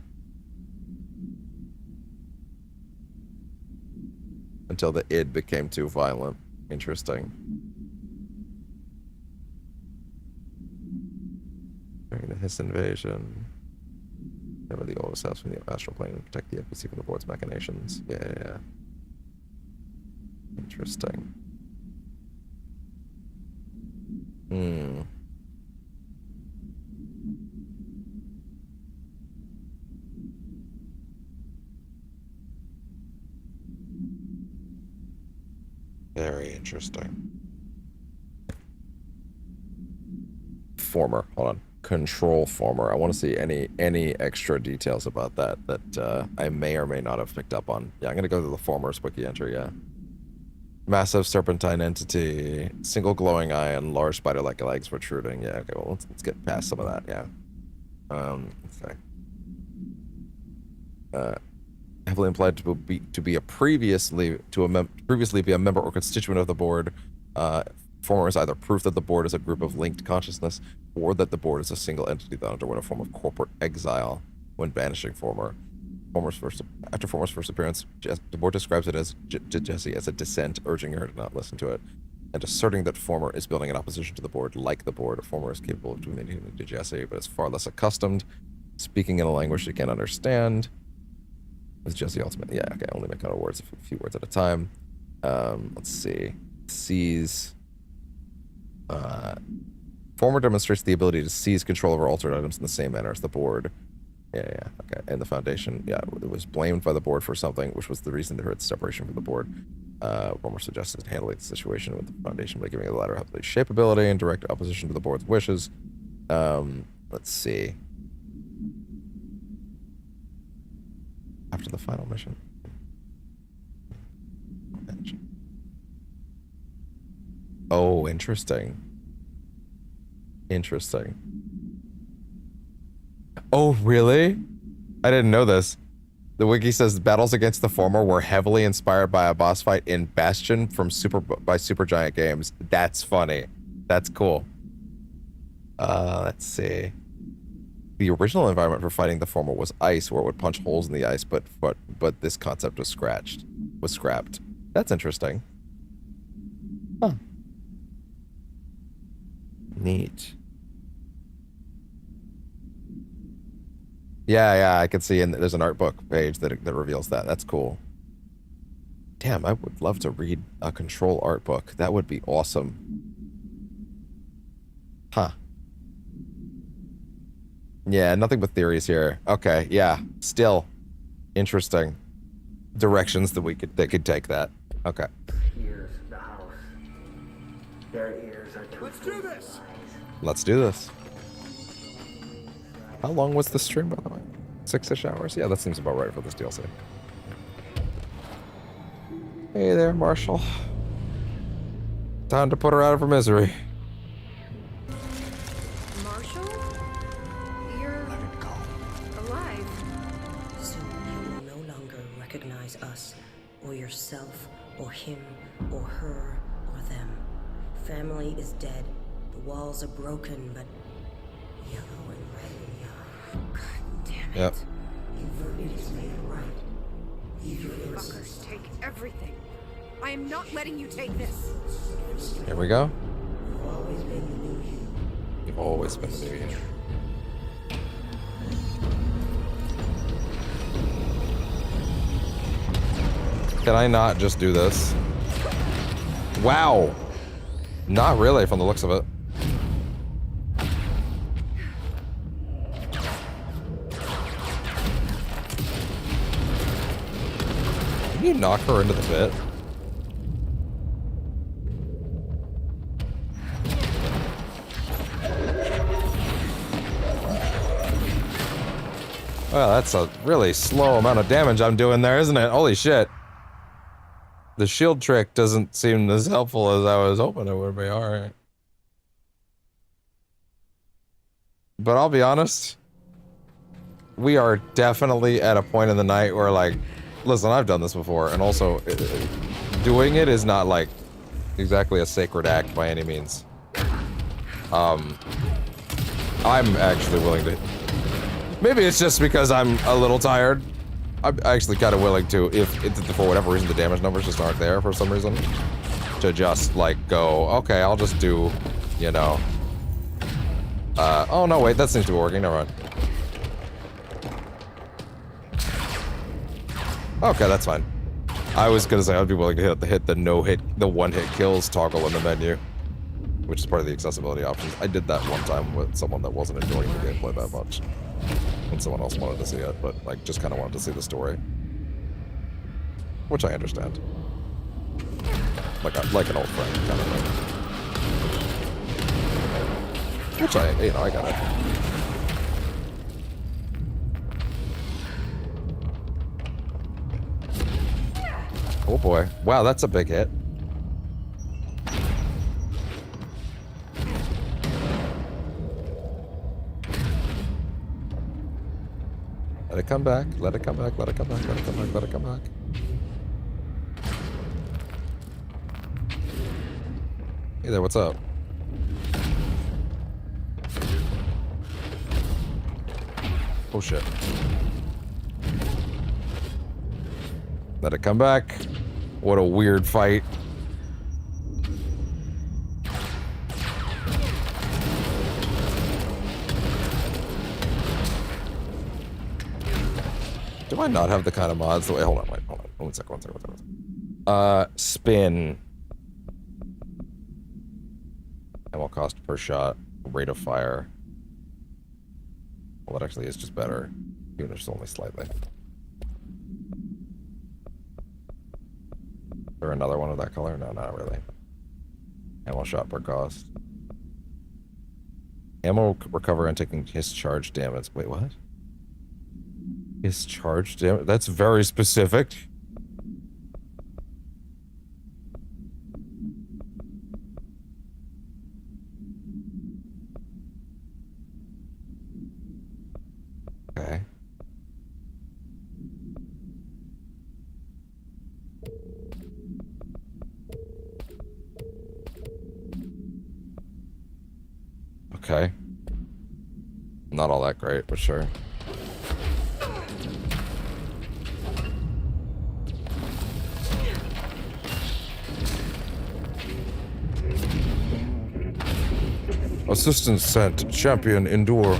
Until the id became too violent. Interesting. During the Hiss invasion, cover the oldest house from the astral plane and protect the NPC from the board's machinations. Yeah. Interesting. Very interesting. Former. Hold on. Control former. I want to see any extra details about that I may or may not have picked up on. Yeah, I'm gonna go to the former's wiki entry. Yeah. Massive serpentine entity, single glowing eye, and large spider-like legs protruding. Yeah. Okay. Well, let's get past some of that. Yeah. Let's see. Heavily implied to be a previously be a member or constituent of the board. Former is either proof that the board is a group of linked consciousness, or that the board is a single entity that underwent a form of corporate exile when banishing Former. After Former's first appearance, the board describes it to Jesse as a dissent, urging her to not listen to it, and asserting that Former is building an opposition to the board. Like the board, Former is capable of communicating to Jesse, but is far less accustomed, speaking in a language she can't understand. With Jesse ultimately, yeah, okay, only make out words, a few words at a time. Let's see. Sees. Former demonstrates the ability to seize control over altered items in the same manner as the board. Yeah, okay. And the foundation, it was blamed by the board for something, which was the reason for its separation from the board. Former suggested handling the situation with the foundation by giving the latter shapeability and direct opposition to the board's wishes. Let's see. After the final mission. Oh, interesting. Oh, really? I didn't know this. The wiki says battles against the Former were heavily inspired by a boss fight in Bastion from Supergiant Games. That's funny. That's cool. Let's see. The original environment for fighting the Former was ice, where it would punch holes in the ice, but this concept was scrapped. That's interesting. Huh. Neat. Yeah, I can see, and there's an art book page that reveals that. That's cool. Damn, I would love to read a Control art book. That would be awesome. Huh. Yeah, nothing but theories here. Okay, yeah, still interesting directions that they could take that. Okay. Here's the house. Their ears are too. Let's do this. Let's do this. How long was the stream, by the way? 6-ish hours? Yeah, that seems about right for this DLC. Hey there, Marshall. Time to put her out of her misery. Marshall? You're alive. Soon you will no longer recognize us or yourself, or him, or her, or them. Family is dead. The walls are broken, but yellow and red and young. God damn it. Yep. It is made right. You fuckers take everything. I am not letting you take this. Here we go. You've always been the new you. You've always been the new you. Can I not just do this? Wow. Not really from the looks of it. Can you knock her into the pit? Well, that's a really slow amount of damage I'm doing there, isn't it? Holy shit. The shield trick doesn't seem as helpful as I was hoping it would be. Alright. But I'll be honest. We are definitely at a point in the night where, like, listen, I've done this before, and also, doing it is not, like, exactly a sacred act by any means. I'm actually willing to... Maybe it's just because I'm a little tired. I'm actually kind of willing to, if for whatever reason the damage numbers just aren't there for some reason, to just, like, go, okay, I'll just do, you know... oh no, wait, that seems to be working, never mind. Okay, that's fine. I was gonna say I'd be willing to hit the one-hit kills toggle in the menu, which is part of the accessibility options. I did that one time with someone that wasn't enjoying the gameplay that much, and someone else wanted to see it, but like just kind of wanted to see the story, which I understand. Like an old friend kind of thing. Which I got it. Oh boy. Wow, that's a big hit. Let it come back, let it come back, let it come back, let it come back, let it come back. Hey there, what's up? Oh shit. Let it come back. What a weird fight. Do I not have the kind of mods that way? Hold on, wait, hold on. One second. Spin. Ammo cost per shot. Rate of fire. Well, that actually is just better. Even if it's only slightly. Is there another one of that color? No, not really. Ammo shot per cost. Ammo recover and taking his charge damage. Wait, what? His charge damage? That's very specific. Okay. Okay. Not all that great, but sure. Assistance sent. Champion endure.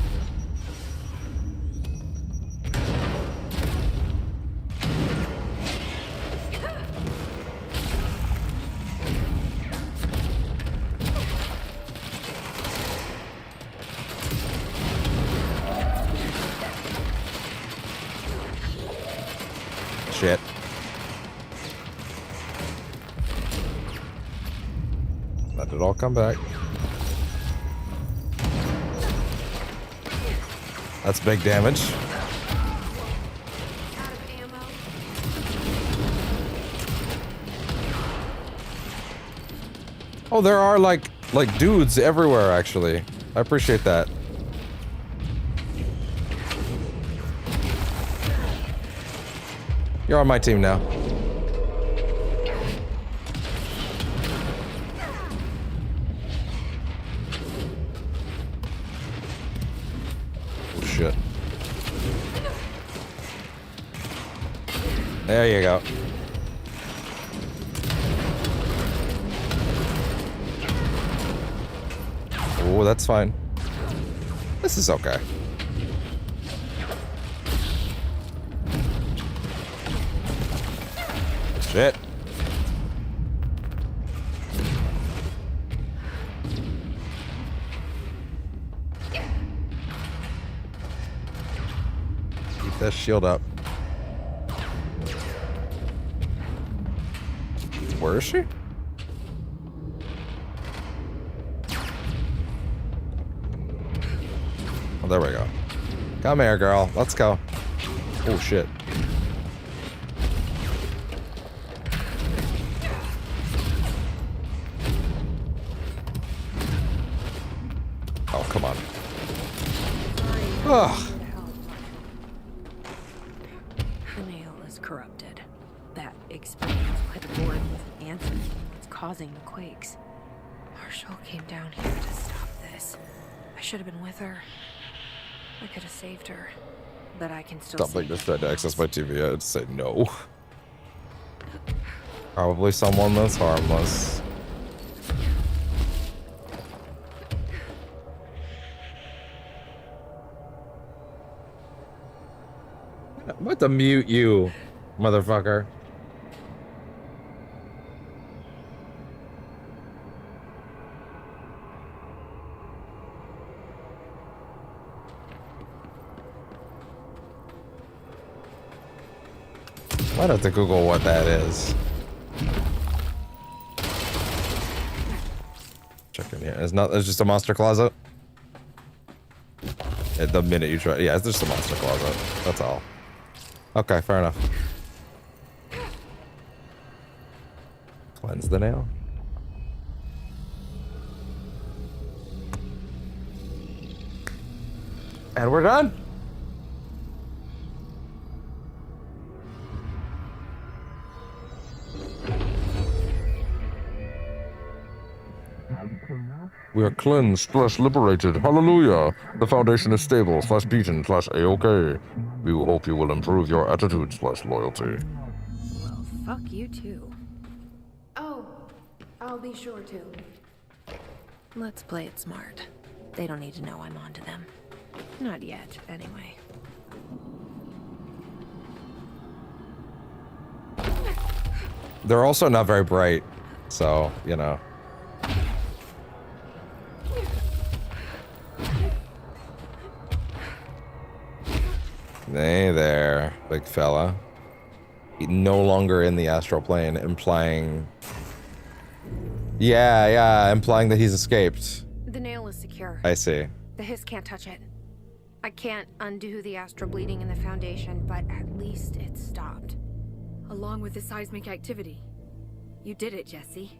Shit. Let it all come back. That's big damage. Oh, there are like dudes everywhere, actually. I appreciate that. You're on my team now. There you go. Oh, that's fine. This is okay. Shit. Keep that shield up. Where is she? Oh, there we go. Come here, girl. Let's go. Oh, shit. Oh, come on. Ugh. The nail is corrupted. That explains why the board wasn't answering what's causing the quakes. Marshall came down here to stop this. I should have been with her. I could have saved her. But I can still Something just tried to access my TV. I'd say no. Probably someone that's harmless. I'm about to mute you, motherfucker. I'd have to Google what that is. Check in here. It's just a monster closet. At the minute you try, yeah, it's just a monster closet. That's all. Okay, fair enough. Cleanse the nail. And we're done. We are cleansed / liberated. Hallelujah. The Foundation is stable / beaten / A-OK. We will hope you will improve your attitude / loyalty. Well, fuck you too. Oh, I'll be sure to. Let's play it smart. They don't need to know I'm onto them. Not yet, anyway. They're also not very bright, so, you know. Hey there, big fella. No longer in the astral plane, implying... Yeah, implying that he's escaped. The nail is secure. I see. The hiss can't touch it. I can't undo the astral bleeding in the Foundation, but at least it's stopped. Along with the seismic activity. You did it, Jesse.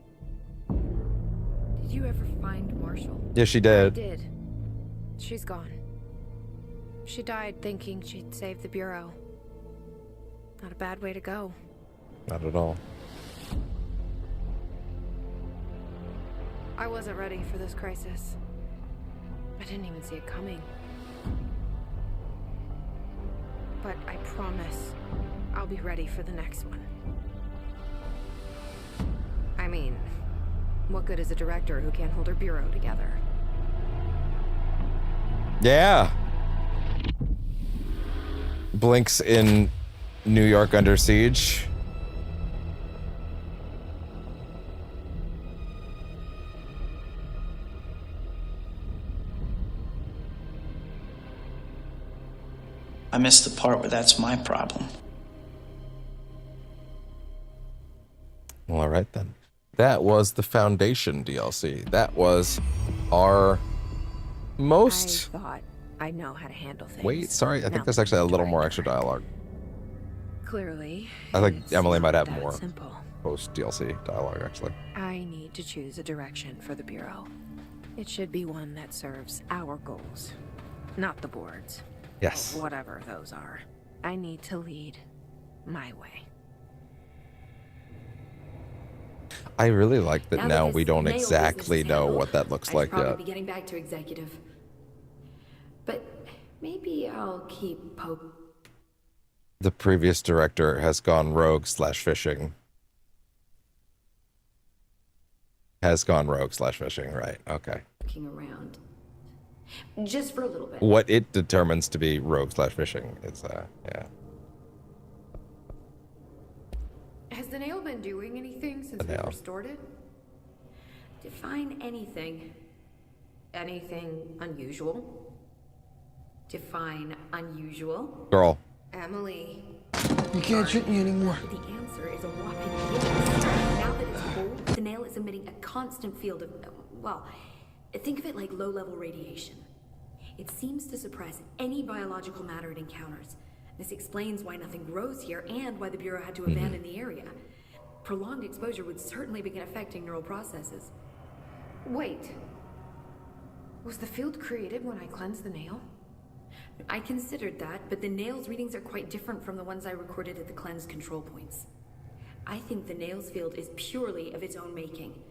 Did you ever find Marshall? Yeah, she did. I did. She's gone. She died thinking she'd save the Bureau. Not a bad way to go. Not at all. I wasn't ready for this crisis. I didn't even see it coming. But I promise I'll be ready for the next one. I mean, what good is a director who can't hold her Bureau together? Yeah. Blinks in New York under siege. I missed the part where that's my problem. Well, all right then. That was the Foundation DLC. That was our most... I thought I know how to handle things. Wait, sorry. I think Now there's actually a little more extra dialogue. Clearly, I think Emily might have more simple. post-DLC dialogue, actually. I need to choose a direction for the Bureau. It should be one that serves our goals, not the board's. Yes. Whatever those are. I need to lead my way. I really like that now that we this don't nail exactly business is know handled, what that looks I should like probably yet. be getting back to executive. But maybe I'll keep The previous director has gone rogue/fishing. Has gone rogue/fishing, right? Okay. Looking around. Just for a little bit. What it determines to be rogue/fishing is, yeah. Has the nail been doing anything since we restored it? Define anything. Anything unusual? Define unusual. Girl. Emily. You can't shoot me anymore. The answer is a whopping yes. Now that it's cold, the nail is emitting a constant field of, well, think of it like low-level radiation. It seems to suppress any biological matter it encounters. This explains why nothing grows here and why the Bureau had to abandon the area. Prolonged exposure would certainly begin affecting neural processes. Wait. Was the field created when I cleansed the nail? I considered that, but the nail's readings are quite different from the ones I recorded at the cleanse control points. I think the nail's field is purely of its own making.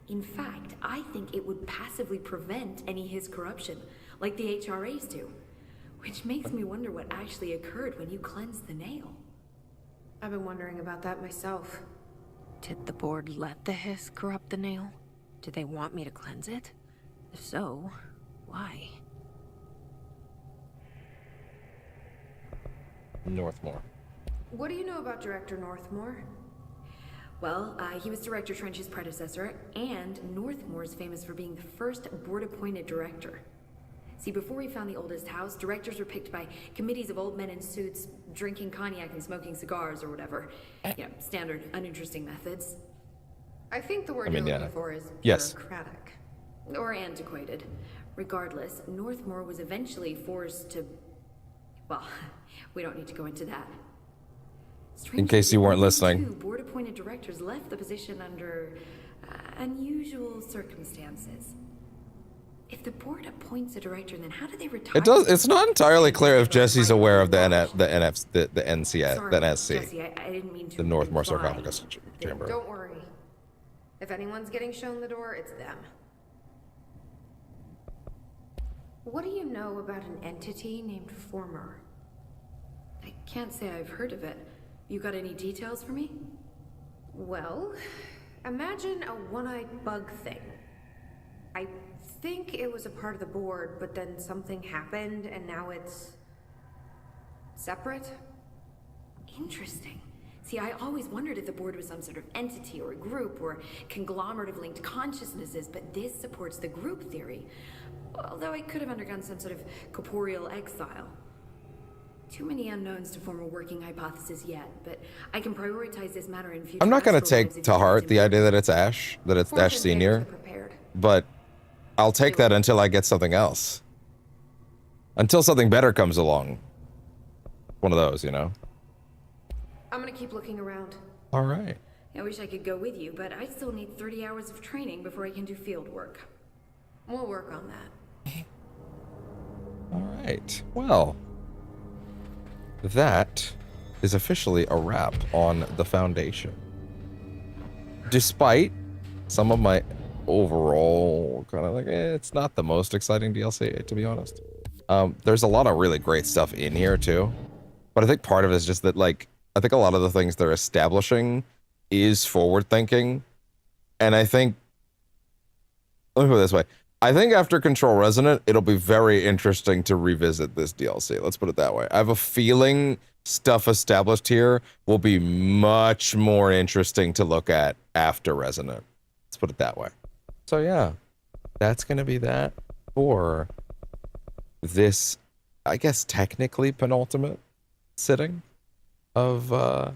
In fact, I think it would passively prevent any his corruption, like the HRAs do. Which makes me wonder what actually occurred when you cleansed the nail. I've been wondering about that myself. Did the board let the hiss corrupt the nail? Did they want me to cleanse it? If so, why? Northmore. What do you know about Director Northmore? Well, he was Director Trench's predecessor, and Northmore's famous for being the first board-appointed director. See, before we found the oldest house, directors were picked by committees of old men in suits, drinking cognac and smoking cigars or whatever. You know, standard, uninteresting methods. I think the word you're looking for is bureaucratic. Or antiquated. Regardless, Northmore was eventually forced to... Well, we don't need to go into that. In case you weren't listening. Two board-appointed directors left the position under unusual circumstances. If the board appoints a director, then how do they retire? It's not entirely clear if Jesse's aware of the NSC, Jesse, I didn't mean to the Northmore imply. Sarcophagus Chamber. Don't worry. If anyone's getting shown the door, it's them. What do you know about an entity named Former? I can't say I've heard of it. You got any details for me? Well, imagine a one-eyed bug thing. I think it was a part of the board, but then something happened and now it's separate. Interesting. See, I always wondered if the board was some sort of entity or a group or conglomerate of linked consciousnesses, but this supports the group theory. Although I could have undergone some sort of corporeal exile. Too many unknowns to form a working hypothesis yet, but I can prioritize this matter in future. I'm not going to take to heart the idea that it's Ash, Ash Senior, but I'll take that until I get something else. Until something better comes along. One of those, you know? I'm gonna keep looking around. All right. I wish I could go with you, but I still need 30 hours of training before I can do field work. We'll work on that. All right. Well, that is officially a wrap on the Foundation. Despite some of my overall kind of like, it's not the most exciting DLC, to be honest. There's a lot of really great stuff in here too, but I think part of it is just that, like, I think a lot of the things they're establishing is forward thinking, and I think, let me put it this way, I think after Control Resonant, it'll be very interesting to revisit this DLC. Let's put it that way. I have a feeling stuff established here will be much more interesting to look at after Resonant. Let's put it that way. So yeah, that's going to be that for this, I guess, technically penultimate sitting of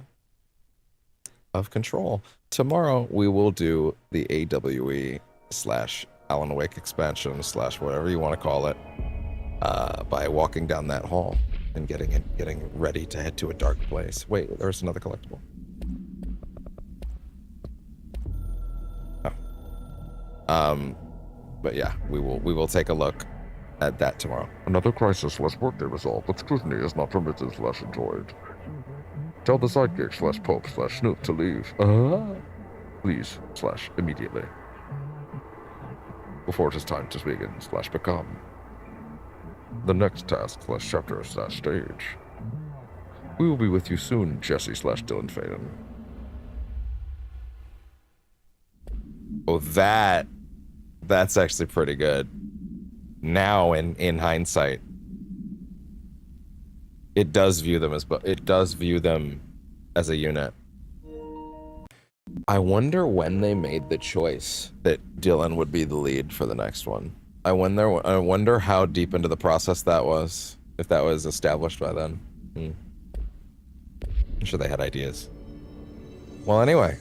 Control. Tomorrow we will do the AWE / Alan Wake expansion / whatever you want to call it, by walking down that hall and getting ready to head to a dark place. Wait, there's another collectible. Oh. But yeah, we will take a look at that tomorrow. Another crisis / birthday resolved, but scrutiny is not permitted / enjoyed. Tell the sidekick / pope / snoop to leave. Please / immediately. Before it is time to begin / become the next task / chapter / stage. We will be with you soon, Jesse/Dylan Faden. Oh, that's actually pretty good. Now, in hindsight, it does view them as a unit. I wonder when they made the choice that Dylan would be the lead for the next one. I wonder how deep into the process that was, if that was established by then. I'm sure they had ideas. Well, anyway,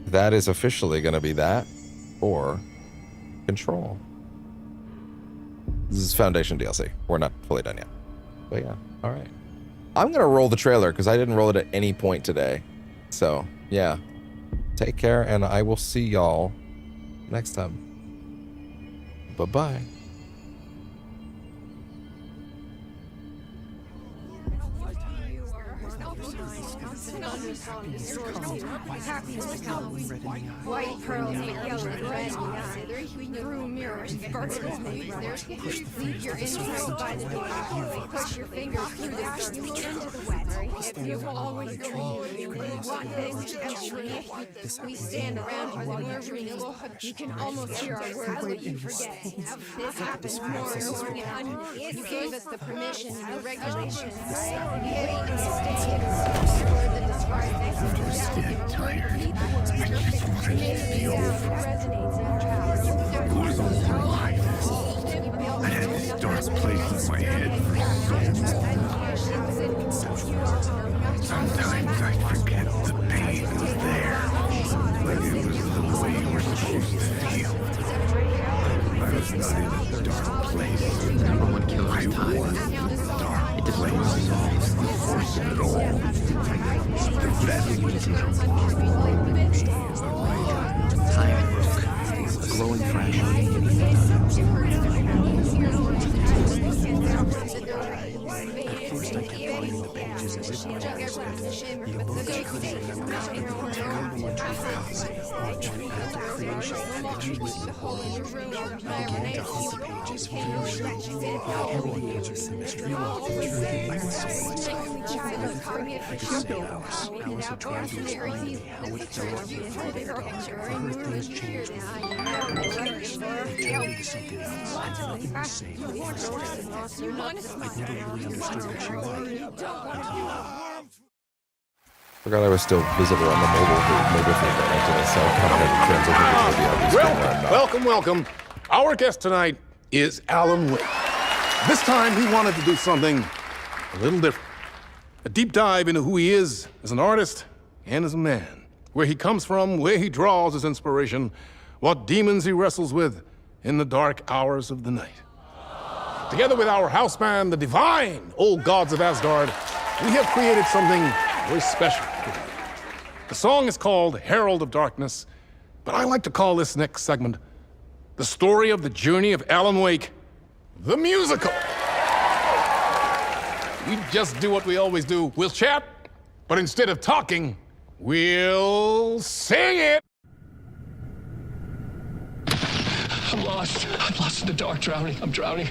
that is officially going to be that or Control. This is Foundation DLC. We're not fully done yet. But yeah, all right. I'm going to roll the trailer because I didn't roll it at any point today. So, yeah. Take care, and I will see y'all next time. Bye-bye. White pearls make yellow and red through mirrors, sparkles make brothers. Leave your intro by the door. Push your fingers through the dark into the wet. You will always go want this extra. We stand around you while you dream. You can almost hear our words, but you forget. This happens more and more. You gave us the permission and the regulations. You wait and stay. I'm just dead tired. I just wanted it to be over. It was all my life. I had this dark place in my head for so long. Sometimes I forget the pain was there, but it was the way we're supposed to feel. I was not in a dark place. Number one killer's time. It displays the force of it all. The best time book. A glowing flash. At first I kept finding the pages as if I was the book couldn't remember the terrible entropy. Watch after creation pictures with the whole I began to hunt the pages for their truth. Everyone answers the mystery walked through the silence. I could spend hours. Hours of trying to explain to me how it felt to her things changed with me. It turned into something else, and nothing was safe or I'd never really understood what she was until Forgot I was still visible on the mobile group. Maybe if we got into this, I'll kind of transition to the other screen where I'm not. Welcome. Our guest tonight is Alan Wake. This time he wanted to do something a little different. A deep dive into who he is as an artist and as a man. Where he comes from, where he draws his inspiration, what demons he wrestles with in the dark hours of the night. Together with our house band, the divine old gods of Asgard, we have created something very special. The song is called Herald of Darkness, but I like to call this next segment the story of the journey of Alan Wake, the musical. We just do what we always do. We'll chat, but instead of talking, we'll sing it. I'm lost. I'm lost in the dark, drowning. I'm drowning.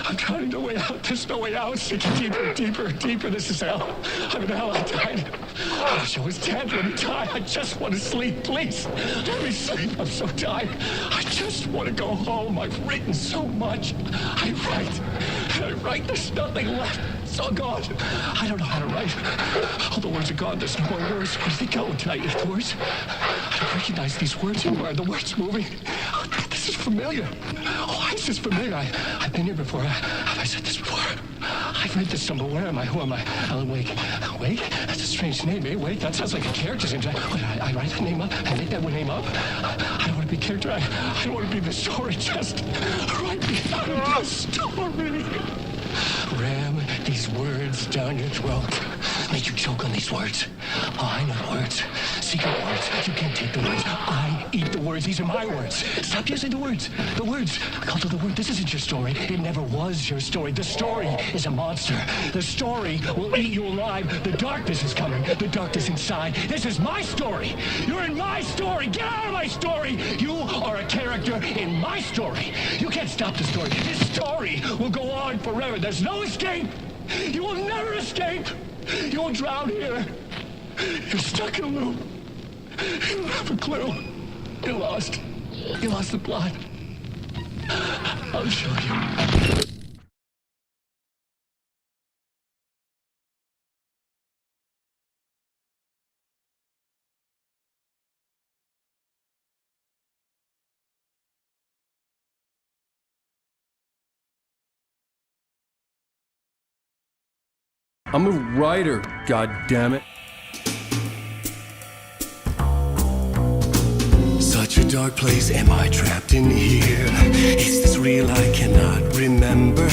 I'm drowning. No way out. There's no way out. Sinking deeper, deeper, deeper. This is hell. I'm in hell. I died. I wish I was dead. Let me die. I just want to sleep. Please. Let me sleep. I'm so tired. I just want to go home. I've written so much. I write. There's nothing left. It's all gone. I don't know how to write. All the words are gone. There's no more words. Where do they go? Did I eat the words? I don't recognize these words anymore. Are the words moving? This is familiar. Why is this familiar? I've been here before. Have I said this before? I've read this somewhere. Where am I? Who am I? Alan Wake. Wake? That's a strange name, eh? Wake? That sounds like a character's name. I write that name up? I make that name up? I don't want to be character. I don't want to be the story. Just write me out of the story. Ram these words down your throat. Make you choke on these words. Oh, I know the words. Secret words. You can't take the words. I eat the words. These are my words. Stop using the words. The words. I called it the word. This isn't your story. It never was your story. The story is a monster. The story will eat you alive. The darkness is coming. The darkness inside. This is my story. You're in my story. Get out of my story. You are a character in my story. You can't stop the story. This story will go on forever. There's no escape. You will never escape. You won't drown here. You're stuck in a loop. You don't have a clue. You're lost. You lost the plot. I'll show you. I'm a writer, goddammit. Such a dark place, am I trapped in here? Is this real? I cannot remember.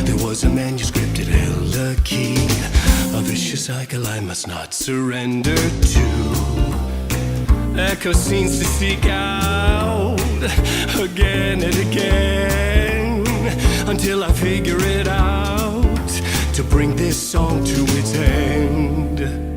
There was a manuscript, it held a key. A vicious cycle I must not surrender to. Echo scenes to seek out again and again until I figure it out to bring this song to its end.